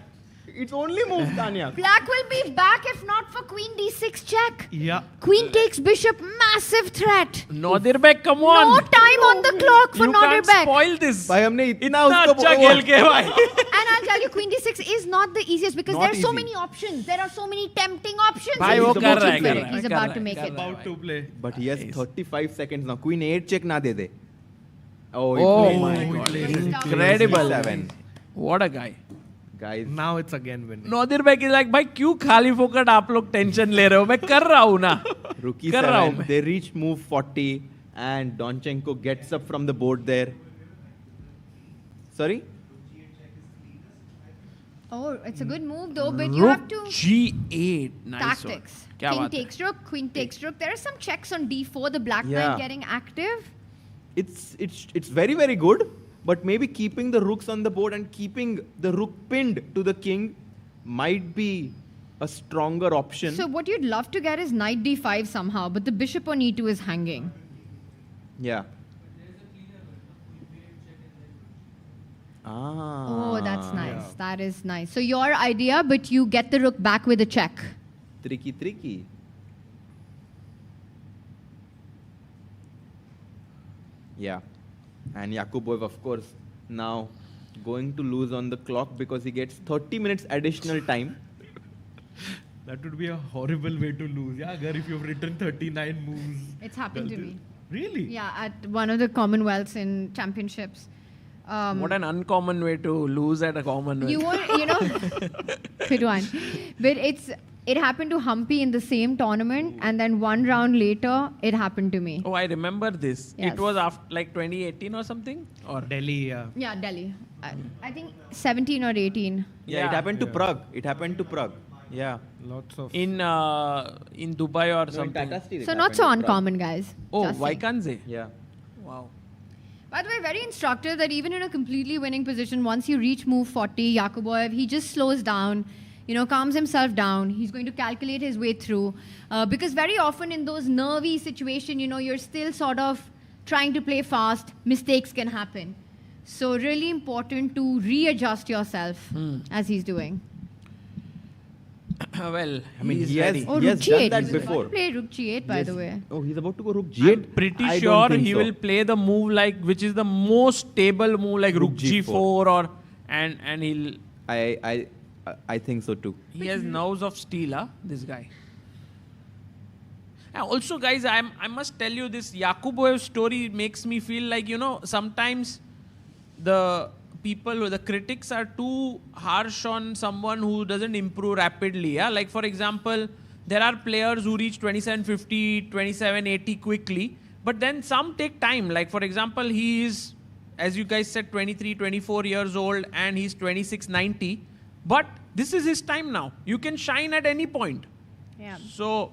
Speaker 17: It's only move, Tanya.
Speaker 9: Black will be back if not for Queen D6 check.
Speaker 18: Yeah.
Speaker 9: Queen takes bishop, massive threat.
Speaker 11: Nodirbek, come on.
Speaker 9: No time on the clock for
Speaker 11: You can't
Speaker 9: Nodirbek.
Speaker 11: spoil this.
Speaker 17: भाई हमने इतना
Speaker 11: इतना
Speaker 17: उसको
Speaker 11: अच्छा खेल के भाई.
Speaker 9: And I'll tell you, Queen D6 is not the easiest because
Speaker 17: Not
Speaker 9: there are so
Speaker 17: easy.
Speaker 9: many options. There are so many tempting options.
Speaker 11: भाई
Speaker 9: He's
Speaker 11: वो
Speaker 9: about
Speaker 11: कर
Speaker 9: to
Speaker 11: रहा है,
Speaker 9: win
Speaker 11: कर
Speaker 9: it.
Speaker 11: रहा है,
Speaker 9: He's
Speaker 11: कर
Speaker 9: about
Speaker 11: रहा
Speaker 9: to
Speaker 11: है,
Speaker 9: make
Speaker 11: कर
Speaker 9: it.
Speaker 11: रहा है.
Speaker 18: About to play.
Speaker 17: But he has 35 seconds now. Queen 8 check ना दे दे. Oh,
Speaker 11: Oh
Speaker 17: he
Speaker 11: my
Speaker 17: played
Speaker 11: god. Incredible.
Speaker 17: 7.
Speaker 11: What a guy.
Speaker 17: Guys,
Speaker 18: Now it's again winning.
Speaker 11: Nodirbek is like भाई क्यों खाली फोकट आप लोग टेंशन ले रहे हो मैं कर रहा हूँ ना
Speaker 17: rookie
Speaker 11: कर रहा हूँ
Speaker 17: 7.
Speaker 11: मैं
Speaker 17: They reach move 40 and Donchenko gets up from the board there. Sorry?
Speaker 9: Oh, it's a good move though, but you have
Speaker 11: Rook
Speaker 9: to
Speaker 11: G8 nice
Speaker 9: tactics.
Speaker 11: one. क्या
Speaker 9: King
Speaker 11: बात है
Speaker 9: takes rook, queen takes rook. There are some checks on D4. The black
Speaker 17: Yeah.
Speaker 9: knight getting active.
Speaker 17: It's very, very good. But maybe keeping the rooks on the board and keeping the rook pinned to the king might be a stronger option.
Speaker 9: So what you'd love to get is knight D5 somehow, but the bishop on E2 is hanging.
Speaker 17: Yeah. Ah.
Speaker 9: Oh, that's nice. That is nice. So your idea, but you get the rook back with a check.
Speaker 17: Tricky. Yeah. And Yakuboev, of course, now going to lose on the clock because he gets 30 minutes additional time.
Speaker 18: That would be a horrible way to lose. Yeah, agar if you've written 39 moves.
Speaker 9: It's happened to me.
Speaker 18: Really?
Speaker 9: Yeah, at one of the Commonwealths in championships.
Speaker 11: What an uncommon way to lose at a Commonwealth.
Speaker 9: You won't, good one. But it happened to Humpy in the same tournament, and then one round later, it happened to me.
Speaker 11: Oh, I remember this.
Speaker 9: Yes.
Speaker 11: It was after like 2018 or something? Or
Speaker 18: Delhi, yeah.
Speaker 9: Yeah, Delhi. I think 17 or 18.
Speaker 17: Yeah, it happened to Prague. It happened to Prague. Yeah.
Speaker 18: Lots of.
Speaker 11: In Dubai or something.
Speaker 9: So not so uncommon, guys.
Speaker 11: Oh,
Speaker 9: Just saying.
Speaker 11: Vaikanze?
Speaker 17: Yeah.
Speaker 11: Wow.
Speaker 9: By the way, very instructive that even in a completely winning position, once you reach move 40, Yakuboyev, he just slows down, calms himself down. He's going to calculate his way through. Because very often in those nervy situations, you're still sort of trying to play fast. Mistakes can happen. So really important to readjust yourself as he's doing.
Speaker 11: Well,
Speaker 17: I mean,
Speaker 11: he's
Speaker 17: he has,
Speaker 11: ready.
Speaker 9: Oh,
Speaker 17: he has
Speaker 9: Rook
Speaker 17: done
Speaker 9: G8.
Speaker 17: that
Speaker 9: He's about
Speaker 17: before.
Speaker 9: to play Rook G8, by the way.
Speaker 17: Oh, he's about to go Rook G8?
Speaker 11: I'm pretty
Speaker 17: I
Speaker 11: sure
Speaker 17: don't think
Speaker 11: he
Speaker 17: so.
Speaker 11: will play the move like which is the most stable move like Rook G4 or and he'll
Speaker 17: I think so too.
Speaker 11: he has nerves of steel, huh? This guy. And also, guys, I must tell you this Yakuboyev story makes me feel like sometimes the critics are too harsh on someone who doesn't improve rapidly. Yeah, like for example, there are players who reach 2750, 2780 quickly, but then some take time. Like for example, he is, as you guys said, 23, 24 years old, and he's 2690. But this is his time now. You can shine at any point.
Speaker 9: Yeah.
Speaker 11: So.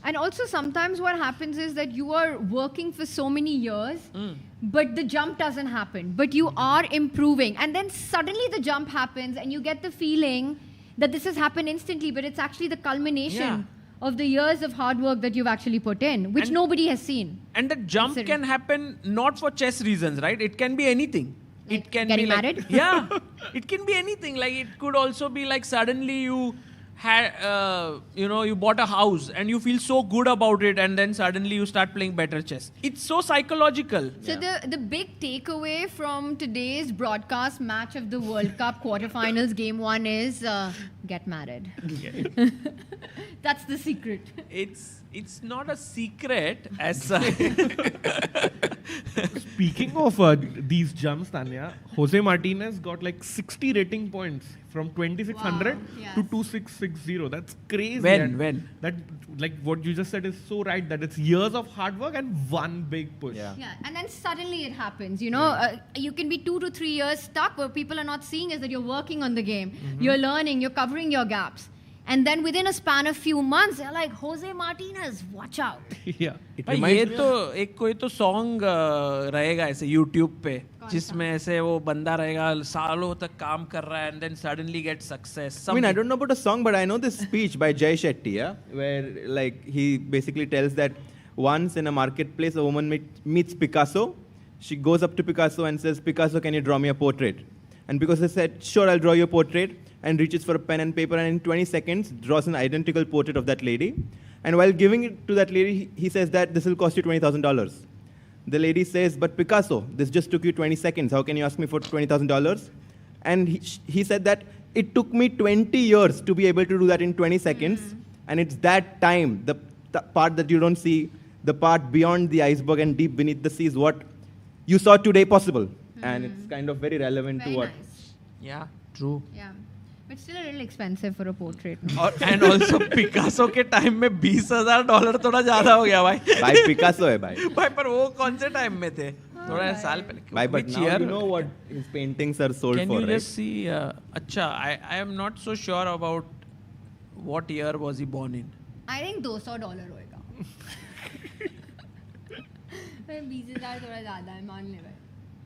Speaker 9: And also sometimes what happens is that you are working for so many years, but the jump doesn't happen. But you are improving. And then suddenly the jump happens and you get the feeling that this has happened instantly, but it's actually the culmination of the years of hard work that you've actually put in, which nobody has seen.
Speaker 11: And the jump can happen not for chess reasons, right? It can be anything.
Speaker 9: Like
Speaker 11: it can
Speaker 9: getting
Speaker 11: be like,
Speaker 9: married?
Speaker 11: Yeah. It can be anything. Like it could also be like suddenly you had, you bought a house and you feel so good about it, and then suddenly you start playing better chess. It's so psychological.
Speaker 9: So the big takeaway from today's broadcast match of the World Cup quarterfinals game 1 is get married. That's the secret.
Speaker 11: It's not a secret as
Speaker 18: Speaking of these jumps, Tanya, Jose Martinez got like 60 rating points from 2600 to 2660. That's crazy.
Speaker 11: When?
Speaker 18: That, like what you just said is so right, that it's years of hard work and one big push.
Speaker 9: Yeah, and then suddenly it happens. You can be 2 to 3 years stuck. What people are not seeing is that you're working on the game. You're learning, you're covering your gaps. And then within a span of few months, they're like, Jose Martinez, watch out.
Speaker 18: Yeah.
Speaker 11: ये तो एक कोई तो song रहेगा ऐसे YouTube पे जिसमें ऐसे वो बंदा रहेगा सालों तक काम कर रहा है and then suddenly get success.
Speaker 17: I mean, I don't know about a song, but I know this speech by Jay Shetty, yeah, where like he basically tells that once in a marketplace a woman meets Picasso. She goes up to Picasso and says, "Picasso, can you draw me a portrait?" And Picasso said, "Sure, I'll draw you a portrait," and reaches for a pen and paper and in 20 seconds draws an identical portrait of that lady. And while giving it to that lady, he says that this will cost you $20,000. The lady says, "But Picasso, this just took you 20 seconds. How can you ask me for $20,000? And he said that it took me 20 years to be able to do that in 20 seconds. And it's that time, the part that you don't see, the part beyond the iceberg and deep beneath the sea is what you saw today possible. And it's kind of very relevant to what.
Speaker 9: Nice.
Speaker 11: Yeah, true.
Speaker 9: Yeah. But still a little expensive for a portrait.
Speaker 11: And also Picasso के time में $20,000 थोड़ा ज़्यादा हो गया भाई.
Speaker 17: भाई Picasso है भाई.
Speaker 11: भाई पर वो कौन से टाइम में थे? थोड़ा साल पहले.
Speaker 17: Why, but now you know what his paintings are sold
Speaker 11: Can
Speaker 17: for,
Speaker 11: you
Speaker 17: right?
Speaker 11: just see? अच्छा, I am not so sure about what year was he born in.
Speaker 9: I think $200 होएगा. 20,000 थोड़ा ज़्यादा है, मान ले भाई.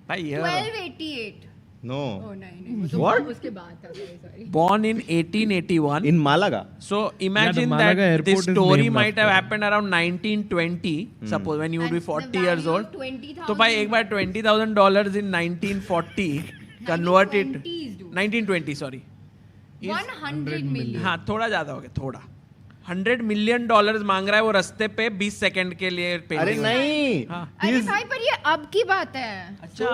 Speaker 11: भाई year.
Speaker 9: 1288.
Speaker 17: No.
Speaker 9: Oh, नहीं.
Speaker 17: What?
Speaker 9: उसके बाद था, sorry.
Speaker 11: Born in 1881.
Speaker 17: In Malaga.
Speaker 11: So imagine
Speaker 18: Malaga
Speaker 11: that
Speaker 18: airport
Speaker 11: this
Speaker 18: is
Speaker 11: story
Speaker 18: named
Speaker 11: might have
Speaker 18: after
Speaker 11: happened around 1920. Suppose when you would be 40 years old.
Speaker 9: $20,000.
Speaker 11: तो भाई एक बार $20,000 in 1940 convert it. 1920 sorry.
Speaker 9: 100 million.
Speaker 11: हाँ थोड़ा ज़्यादा हो गया थोड़ा. $100 million मांग रहा है वो रास्ते पे 20 सेकंड के लिए.
Speaker 17: अरे नहीं.
Speaker 9: अरे भाई पर ये अब की बात है.
Speaker 11: अच्छा.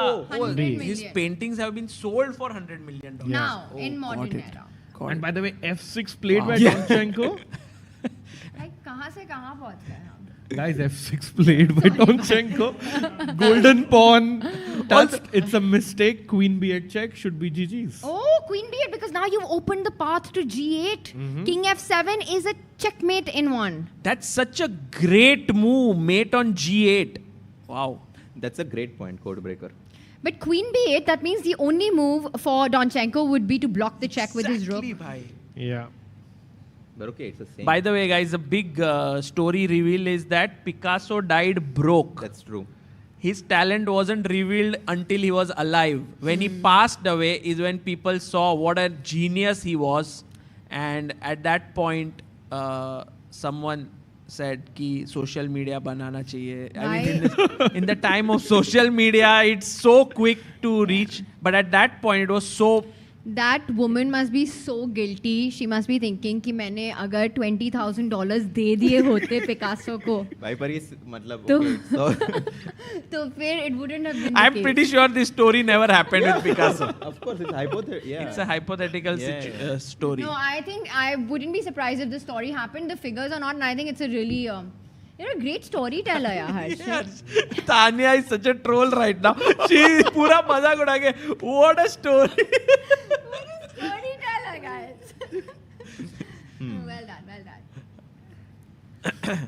Speaker 11: His paintings have been sold for $100 million.
Speaker 9: Now in modern era.
Speaker 11: called?
Speaker 18: And by the way, F6 played by
Speaker 11: Yeah.
Speaker 18: Donchenko.
Speaker 9: Like, कहाँ से कहाँ पहुँच गए हम?
Speaker 18: Guys, F6 played by Donchenko. Golden pawn. Touched. It's a mistake. Queen B8 check should be GG's.
Speaker 9: Oh, Queen B8, because now you've opened the path to G8. King F7 is a checkmate in one.
Speaker 11: That's such a great move, mate on G8. Wow.
Speaker 17: That's a great point, Codebreaker.
Speaker 9: But Queen B8, that means the only move for Donchenko would be to block the check with his rook.
Speaker 18: Yeah.
Speaker 17: But okay, it's the same.
Speaker 11: By the way, guys, the big story reveal is that Picasso died broke.
Speaker 17: That's true.
Speaker 11: His talent wasn't revealed until he was alive. When he passed away is when people saw what a genius he was. And at that point, someone said कि social media बनाना चाहिए. I mean, in the time of social media, it's so quick to reach. But at that point, it was so...
Speaker 9: That woman must be so guilty. She must be thinking कि मैंने अगर $20,000 दे दिए होते Picasso को
Speaker 17: भाई पर ये मतलब
Speaker 9: तो
Speaker 17: okay, so
Speaker 9: तो फिर it wouldn't have been the
Speaker 11: I'm
Speaker 9: case.
Speaker 11: pretty sure this story never happened with Picasso.
Speaker 17: Of course, it's hypothetical. Yeah.
Speaker 11: It's a hypothetical story.
Speaker 9: No, I think I wouldn't be surprised if the story happened. The figures are not, and I think it's a really you're a great storyteller, yeah, Harsh.
Speaker 11: Tanya is such a troll right now. She पूरा मजाक उड़ा के what a story.
Speaker 9: Storyteller, guys. Well done, well done.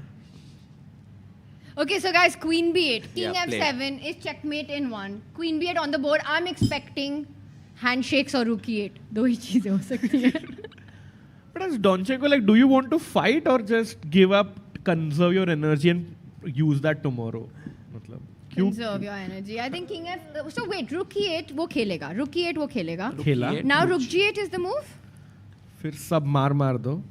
Speaker 9: Okay, so guys, Queen B8, King
Speaker 17: Yeah,
Speaker 9: F7 is checkmate in one. Queen B8 on the board. I'm expecting handshakes or rook E8. दो ही चीजें हो सकती हैं.
Speaker 18: But as Donchenko, like, do you want to fight or just give up, conserve your energy and use that tomorrow? मतलब, क्यों?
Speaker 9: Conserve your energy. I think King F. So wait, rook E8 वो खेलेगा. Rook E8 वो खेलेगा.
Speaker 18: खेला.
Speaker 9: Now rook G8 is the move.
Speaker 18: फिर सब मार दो.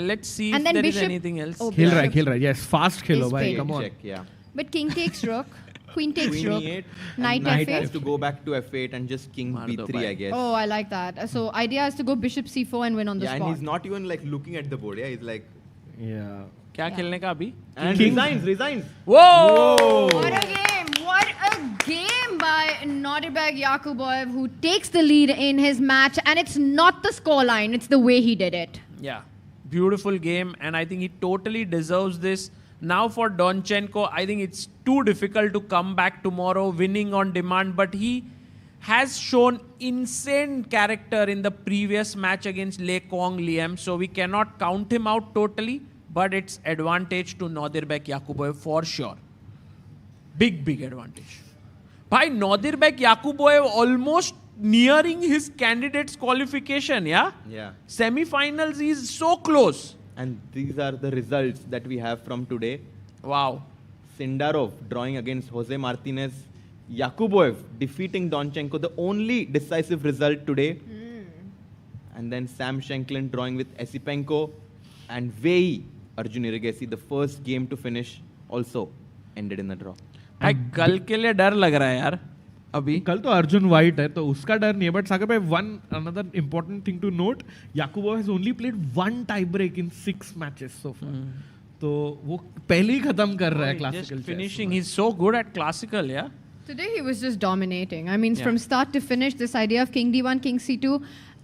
Speaker 11: Let's see
Speaker 9: And
Speaker 11: if
Speaker 9: then
Speaker 11: there is
Speaker 9: bishop-
Speaker 11: anything else.
Speaker 9: Oh,
Speaker 18: खेल
Speaker 9: bishop.
Speaker 18: रहा है. Yes, fast खेलो
Speaker 9: Is
Speaker 18: भाई.
Speaker 9: played.
Speaker 18: Come on.
Speaker 17: Check, yeah.
Speaker 9: But king takes rook. Queen takes
Speaker 17: Queen
Speaker 9: rook.
Speaker 17: E8.
Speaker 9: Knight
Speaker 17: Knight
Speaker 9: F8.
Speaker 17: has to go back to F8 and just King B3, I guess.
Speaker 9: Oh, I like that. So idea is to go bishop C4 and win on the
Speaker 17: Yeah,
Speaker 9: spot.
Speaker 17: and he's not even like looking at the board. Yeah, he's like.
Speaker 18: Yeah.
Speaker 11: क्या खेलने का अभी?
Speaker 17: And
Speaker 18: King-
Speaker 17: resigns.
Speaker 11: Whoa!
Speaker 9: What a game! What a game by Nodirbek Yakuboev, who takes the lead in his match, and it's not the scoreline; it's the way he did it.
Speaker 11: Yeah, beautiful game, and I think he totally deserves this. Now for Donchenko, I think it's too difficult to come back tomorrow winning on demand, but he has shown insane character in the previous match against Le Kong Liam, so we cannot count him out totally, but it's advantage to Nodirbek Yakuboev for sure. Big, big advantage. By Nodirbek Yakuboev almost nearing his candidate's qualification, yeah?
Speaker 17: Yeah.
Speaker 11: Semi-finals is so close.
Speaker 17: And these are the results that we have from today.
Speaker 11: Wow.
Speaker 17: Sindarov drawing against Jose Martinez. Yakuboev defeating Donchenko, the only decisive result today. And then Sam Shanklin drawing with Esipenko. And Wei Yi, Arjun Erigaisi, the first game to finish, also ended in a draw.
Speaker 11: भाई कल के लिए डर लग रहा है यार अभी
Speaker 18: कल तो अर्जुन वाइट है तो उसका डर नहीं है बट सागर भाई one another important thing to note Yakubov has only played one tie break in 6 matches so far तो वो पहले ही खत्म कर रहा है classical
Speaker 11: finishing he is so good at classical या
Speaker 9: Today he was just dominating. I mean,
Speaker 11: Yeah.
Speaker 9: from start to finish, this idea of King D1, King C2.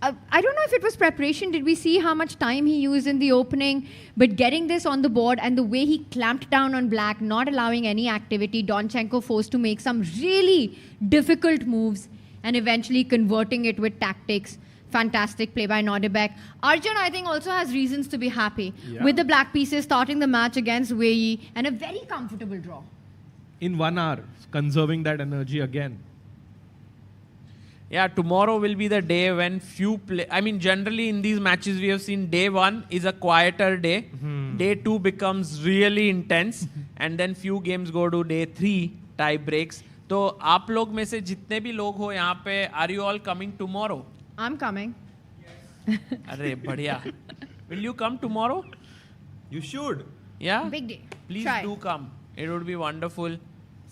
Speaker 9: I don't know if it was preparation. Did we see how much time he used in the opening? But getting this on the board and the way he clamped down on black, not allowing any activity, Donchenko forced to make some really difficult moves and eventually converting it with tactics. Fantastic play by Nodirbek. Arjun, I think, also has reasons to be happy with the black pieces starting the match against Wei Yi and a very comfortable draw.
Speaker 18: In 1 hour, conserving that energy again.
Speaker 11: Yeah, tomorrow will be the day when few play. I mean, generally in these matches we have seen day 1 is a quieter day. Day 2 becomes really intense. And then few games go to day 3, tie breaks. तो आप लोग में से जितने भी लोग हो यहाँ पे, are you all coming tomorrow?
Speaker 9: I'm coming.
Speaker 11: अरे बढ़िया. Will you come tomorrow?
Speaker 17: You should.
Speaker 11: Yeah?
Speaker 9: Big day.
Speaker 11: Please
Speaker 9: Try.
Speaker 11: do come. It would be wonderful.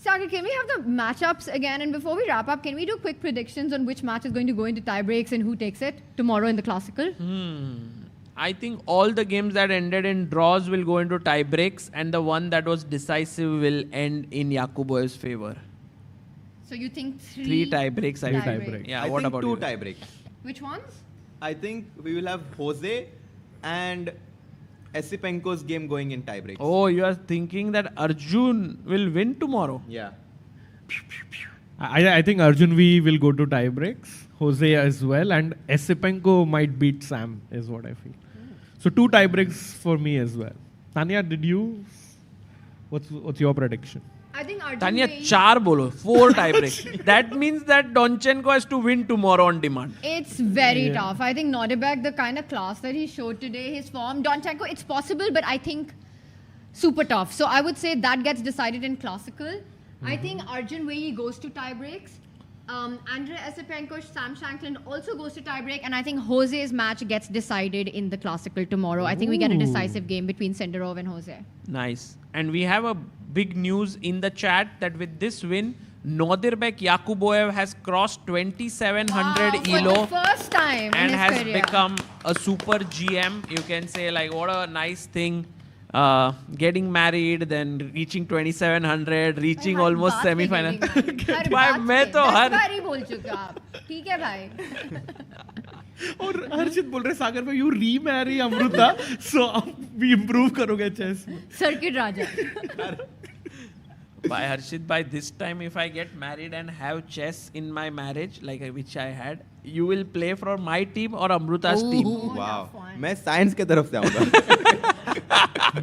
Speaker 9: Sagar, can we have the matchups again? And before we wrap up, can we do quick predictions on which match is going to go into tie breaks and who takes it tomorrow in the Classical?
Speaker 11: I think all the games that ended in draws will go into tie breaks, and the one that was decisive will end in Yakuboev's favor.
Speaker 9: So you think
Speaker 11: Three tie breaks, I
Speaker 9: tie
Speaker 11: think.
Speaker 9: breaks.
Speaker 11: Yeah,
Speaker 17: I
Speaker 11: what
Speaker 17: think
Speaker 11: about
Speaker 17: 2
Speaker 11: you?
Speaker 17: tie breaks.
Speaker 9: Which ones?
Speaker 17: I think we will have Jose and Esipenko's game going in tiebreaks.
Speaker 11: Oh, you are thinking that Arjun will win tomorrow?
Speaker 17: Yeah.
Speaker 18: I think Arjun V will go to tiebreaks, Jose as well, and Esipenko might beat Sam, is what I feel. So 2 tiebreaks for me as well. Tanya, did you? What's your prediction?
Speaker 9: I think Arjun
Speaker 11: Tanya,
Speaker 9: Wei-
Speaker 11: 4 bolo, 4 tiebreaks. That means that Donchenko has to win tomorrow on demand.
Speaker 9: It's very tough. I think Nordebek, the kind of class that he showed today, his form, Donchenko, it's possible, but I think super tough. So I would say that gets decided in classical. I think Arjun Wei Yi goes to tiebreaks. Andrei Esipenko, Sam Shankland also goes to tiebreak, and I think Jose's match gets decided in the classical tomorrow. I think we get a decisive game between Senderov and Jose.
Speaker 11: Nice. And we have a big news in the chat that with this win, Nodirbek Yakuboev has crossed 2700 ELO
Speaker 9: For the first time
Speaker 11: and
Speaker 9: in his
Speaker 11: has
Speaker 9: career.
Speaker 11: become a super GM. You can say, like, what a nice thing. Getting married, then reaching 2700, reaching almost semi-final. भाई मैं तो
Speaker 9: 10
Speaker 11: हर
Speaker 9: बार ही बोल चुका आप. ठीक है भाई.
Speaker 18: और हर्षित बोल रहे सागर भाई, you remarry Amruta, so we improve करोगे chess में.
Speaker 9: Circuit Raja.
Speaker 11: By Harshit, by this time, if I get married and have chess in my marriage, like which I had, you will play for my team or Amruta's team.
Speaker 17: Wow. मैं science के तरफ से आऊँगा.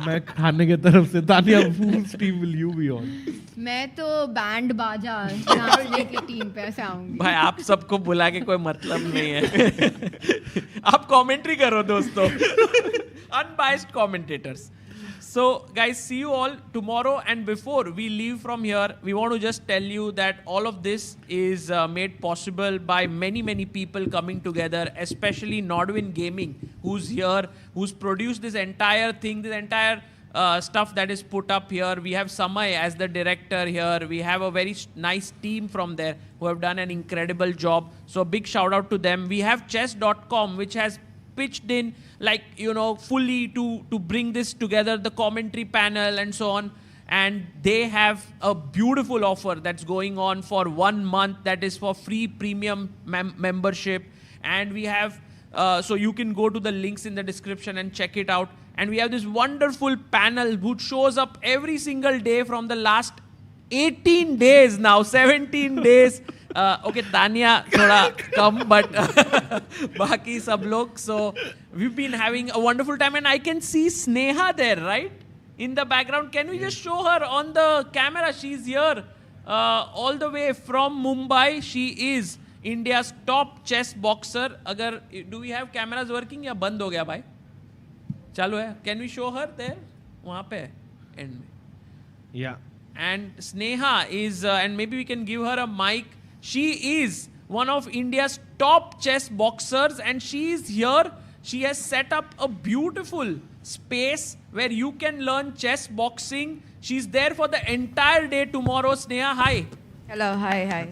Speaker 18: मैं खाने के तरफ से. Tanya, whose team will you be on?
Speaker 9: मैं तो बैंड बाजा नाचने की टीम पे ऐसे आऊंगी.
Speaker 11: भाई आप सबको बुला के कोई मतलब नहीं है. आप कमेंट्री करो दोस्तों. Unbiased commentators. So guys, see you all tomorrow, and before we leave from here, we want to just tell you that all of this is made possible by many people coming together, especially Nordwin Gaming, who's here, who's produced this entire thing, this entire stuff that is put up here. We have Samay as the director here. We have a very nice team from there who have done an incredible job. So big shout out to them. We have chess.com, which has pitched in, like, you know, fully to bring this together, the commentary panel and so on. And they have a beautiful offer that's going on for 1 month that is for free premium membership. And we have, so you can go to the links in the description and check it out. And we have this wonderful panel who shows up every single day from the last 18 days now, 17 days. Okay, Tanya thoda kam, but baki sab log. So we've been having a wonderful time, and I can see Sneha there, right? In the background. Can we just show her on the camera? She's here all the way from Mumbai. She is India's top chess boxer. Do we have cameras working या बंद हो गया भाई? चालू है. Can we show her there? वहाँ पे end में.
Speaker 18: Yeah.
Speaker 11: And Sneha is, and maybe we can give her a mic. She is one of India's top chess boxers, and she is here. She has set up a beautiful space where you can learn chess boxing. She's there for the entire day tomorrow. Sneha, hi.
Speaker 20: Hello, hi.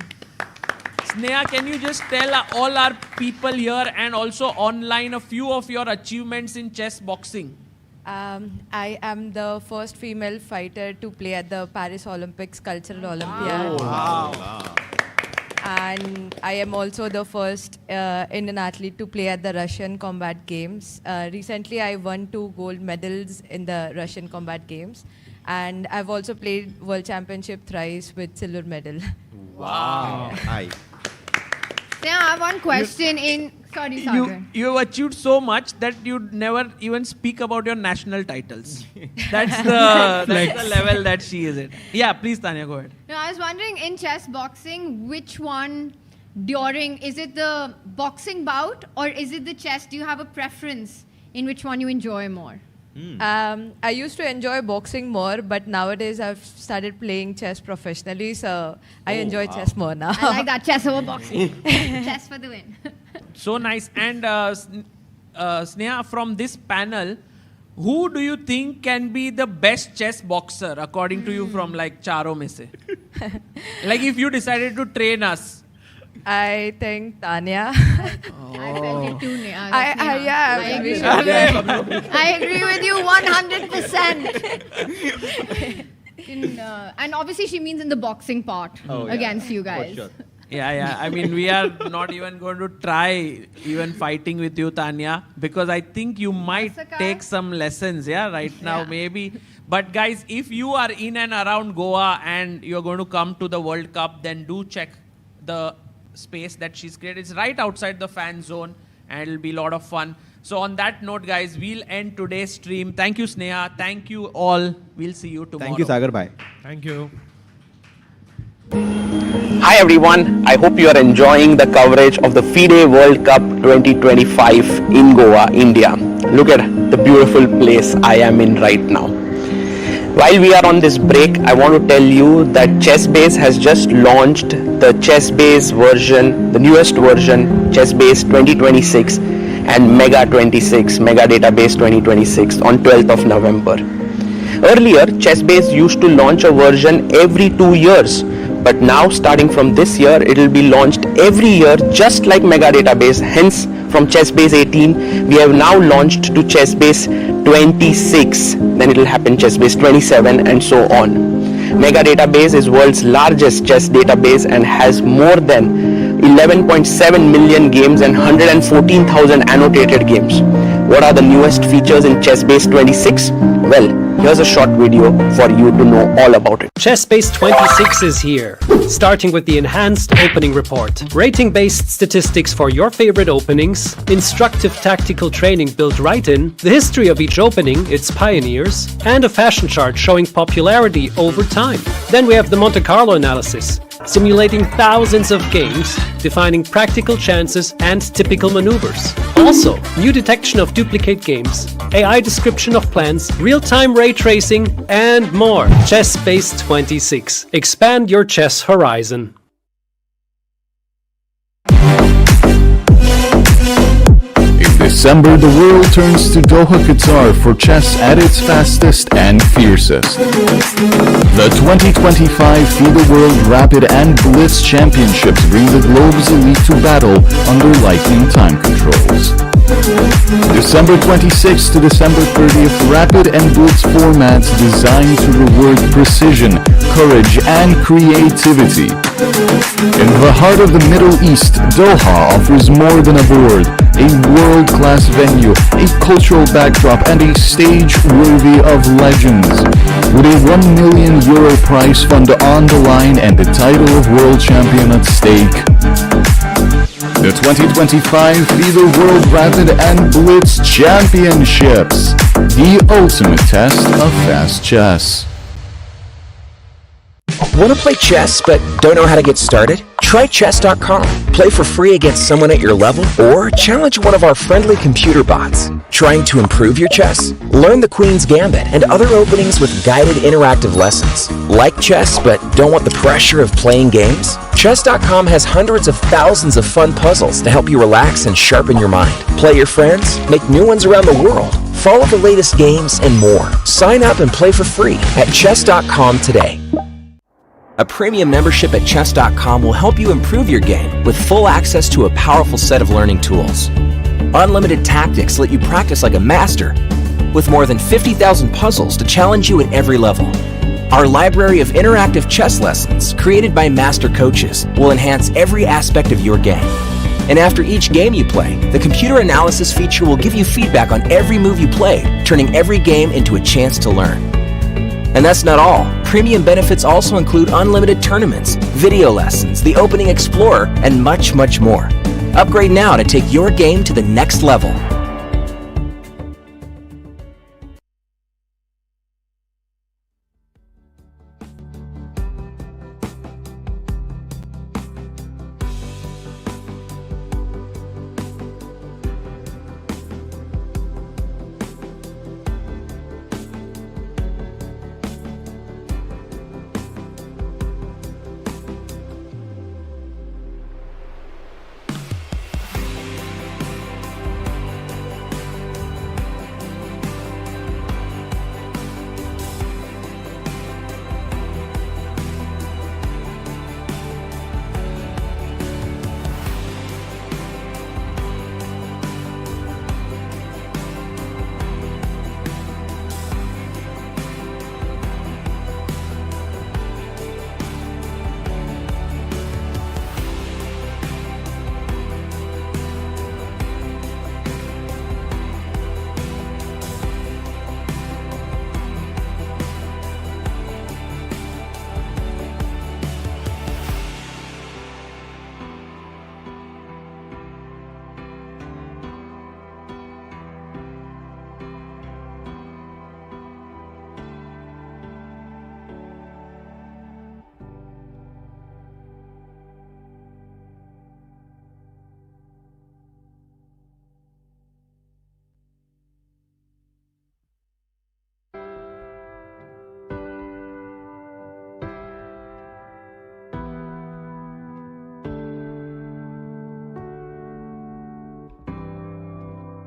Speaker 11: Sneha, can you just tell all our people here and also online a few of your achievements in chess boxing?
Speaker 20: I am the first female fighter to play at the Paris Olympics Cultural Olympiad.
Speaker 11: Wow.
Speaker 20: And I am also the first Indian athlete to play at the Russian Combat Games. Recently, I won 2 gold medals in the Russian Combat Games. And I've also played World Championship thrice with silver medal.
Speaker 11: Wow.
Speaker 17: Hi.
Speaker 9: Yeah, I have one question Sorry, Sagar.
Speaker 11: You have achieved so much that you never even speak about your national titles. That's the level that she is at. Yeah, please, Tanya, go ahead.
Speaker 9: No, I was wondering, in chess boxing, which one is it the boxing bout or is it the chess? Do you have a preference in which one you enjoy more?
Speaker 20: I used to enjoy boxing more, but nowadays I've started playing chess professionally, so I enjoy chess more now.
Speaker 9: I like that, chess over boxing. Chess for the win.
Speaker 11: So nice. And Sneha, from this panel, who do you think can be the best chess boxer according to you from like charo mein se? Like if you decided to train us.
Speaker 20: I think Tanya.
Speaker 9: I felt it too, Neha. I agree with you 100%. And obviously she means in the boxing part against you guys.
Speaker 17: For sure.
Speaker 11: Yeah. I mean, we are not even going to try even fighting with you, Tanya, because I think you might take some lessons, right now, maybe. But guys, if you are in and around Goa and you're going to come to the World Cup, then do check the space that she's created. It's right outside the fan zone and it'll be a lot of fun. So on that note, guys, we'll end today's stream. Thank you, Sneha. Thank you all. We'll see you tomorrow.
Speaker 17: Thank you, Sagar. Bye.
Speaker 18: Thank you.
Speaker 1: Hi everyone, I hope you are enjoying the coverage of the FIDE World Cup 2025 in Goa, India. Look at the beautiful place I am in right now. While we are on this break, I want to tell you that ChessBase has just launched the ChessBase version, the newest version, ChessBase 2026 and Mega 26, Mega Database 2026 on 12th of November. Earlier, ChessBase used to launch a version every 2 years. But now, starting from this year, it will be launched every year, just like Mega Database. Hence, from ChessBase 18, we have now launched to ChessBase 26. Then it will happen ChessBase 27 and so on. Mega Database is world's largest chess database and has more than 11.7 million games and 114,000 annotated games. What are the newest features in ChessBase 26? Well, here's a short video for you to know all about it.
Speaker 2: ChessBase 26 is here. Starting with the enhanced opening report. Rating-based statistics for your favorite openings, instructive tactical training built right in, the history of each opening, its pioneers, and a fashion chart showing popularity over time. Then we have the Monte Carlo analysis, simulating thousands of games, defining practical chances and typical maneuvers. Also, new detection of duplicate games, AI description of plans, real-time ray tracing, and more. ChessBase 26. Expand your chess horizon.
Speaker 3: In December, the world turns to Doha, Qatar for chess at its fastest and fiercest. The 2025 FIDE World Rapid and Blitz Championships bring the globe's elite to battle under lightning time controls. December 26th to December 30th, Rapid and Blitz formats designed to reward precision, courage, and creativity. In the heart of the Middle East, Doha offers more than a board, a world-class venue, a cultural backdrop, and a stage worthy of legends. With a €1 million prize fund on the line and the title of world champion at stake. The 2025 FIDE World Rapid and Blitz Championships, the ultimate test of fast chess.
Speaker 4: Want to play chess but don't know how to get started? Try chess.com. Play for free against someone at your level or challenge one of our friendly computer bots. Trying to improve your chess? Learn the Queen's Gambit and other openings with guided interactive lessons. Like chess but don't want the pressure of playing games? Chess.com has hundreds of thousands of fun puzzles to help you relax and sharpen your mind. Play your friends, make new ones around the world, follow the latest games, and more. Sign up and play for free at chess.com today. A premium membership at chess.com will help you improve your game with full access to a powerful set of learning tools. Unlimited tactics let you practice like a master, with more than 50,000 puzzles to challenge you at every level. Our library of interactive chess lessons, created by master coaches, will enhance every aspect of your game. And after each game you play, the computer analysis feature will give you feedback on every move you play, turning every game into a chance to learn. And that's not all. Premium benefits also include unlimited tournaments, video lessons, the Opening Explorer, and much, much more. Upgrade now to take your game to the next level.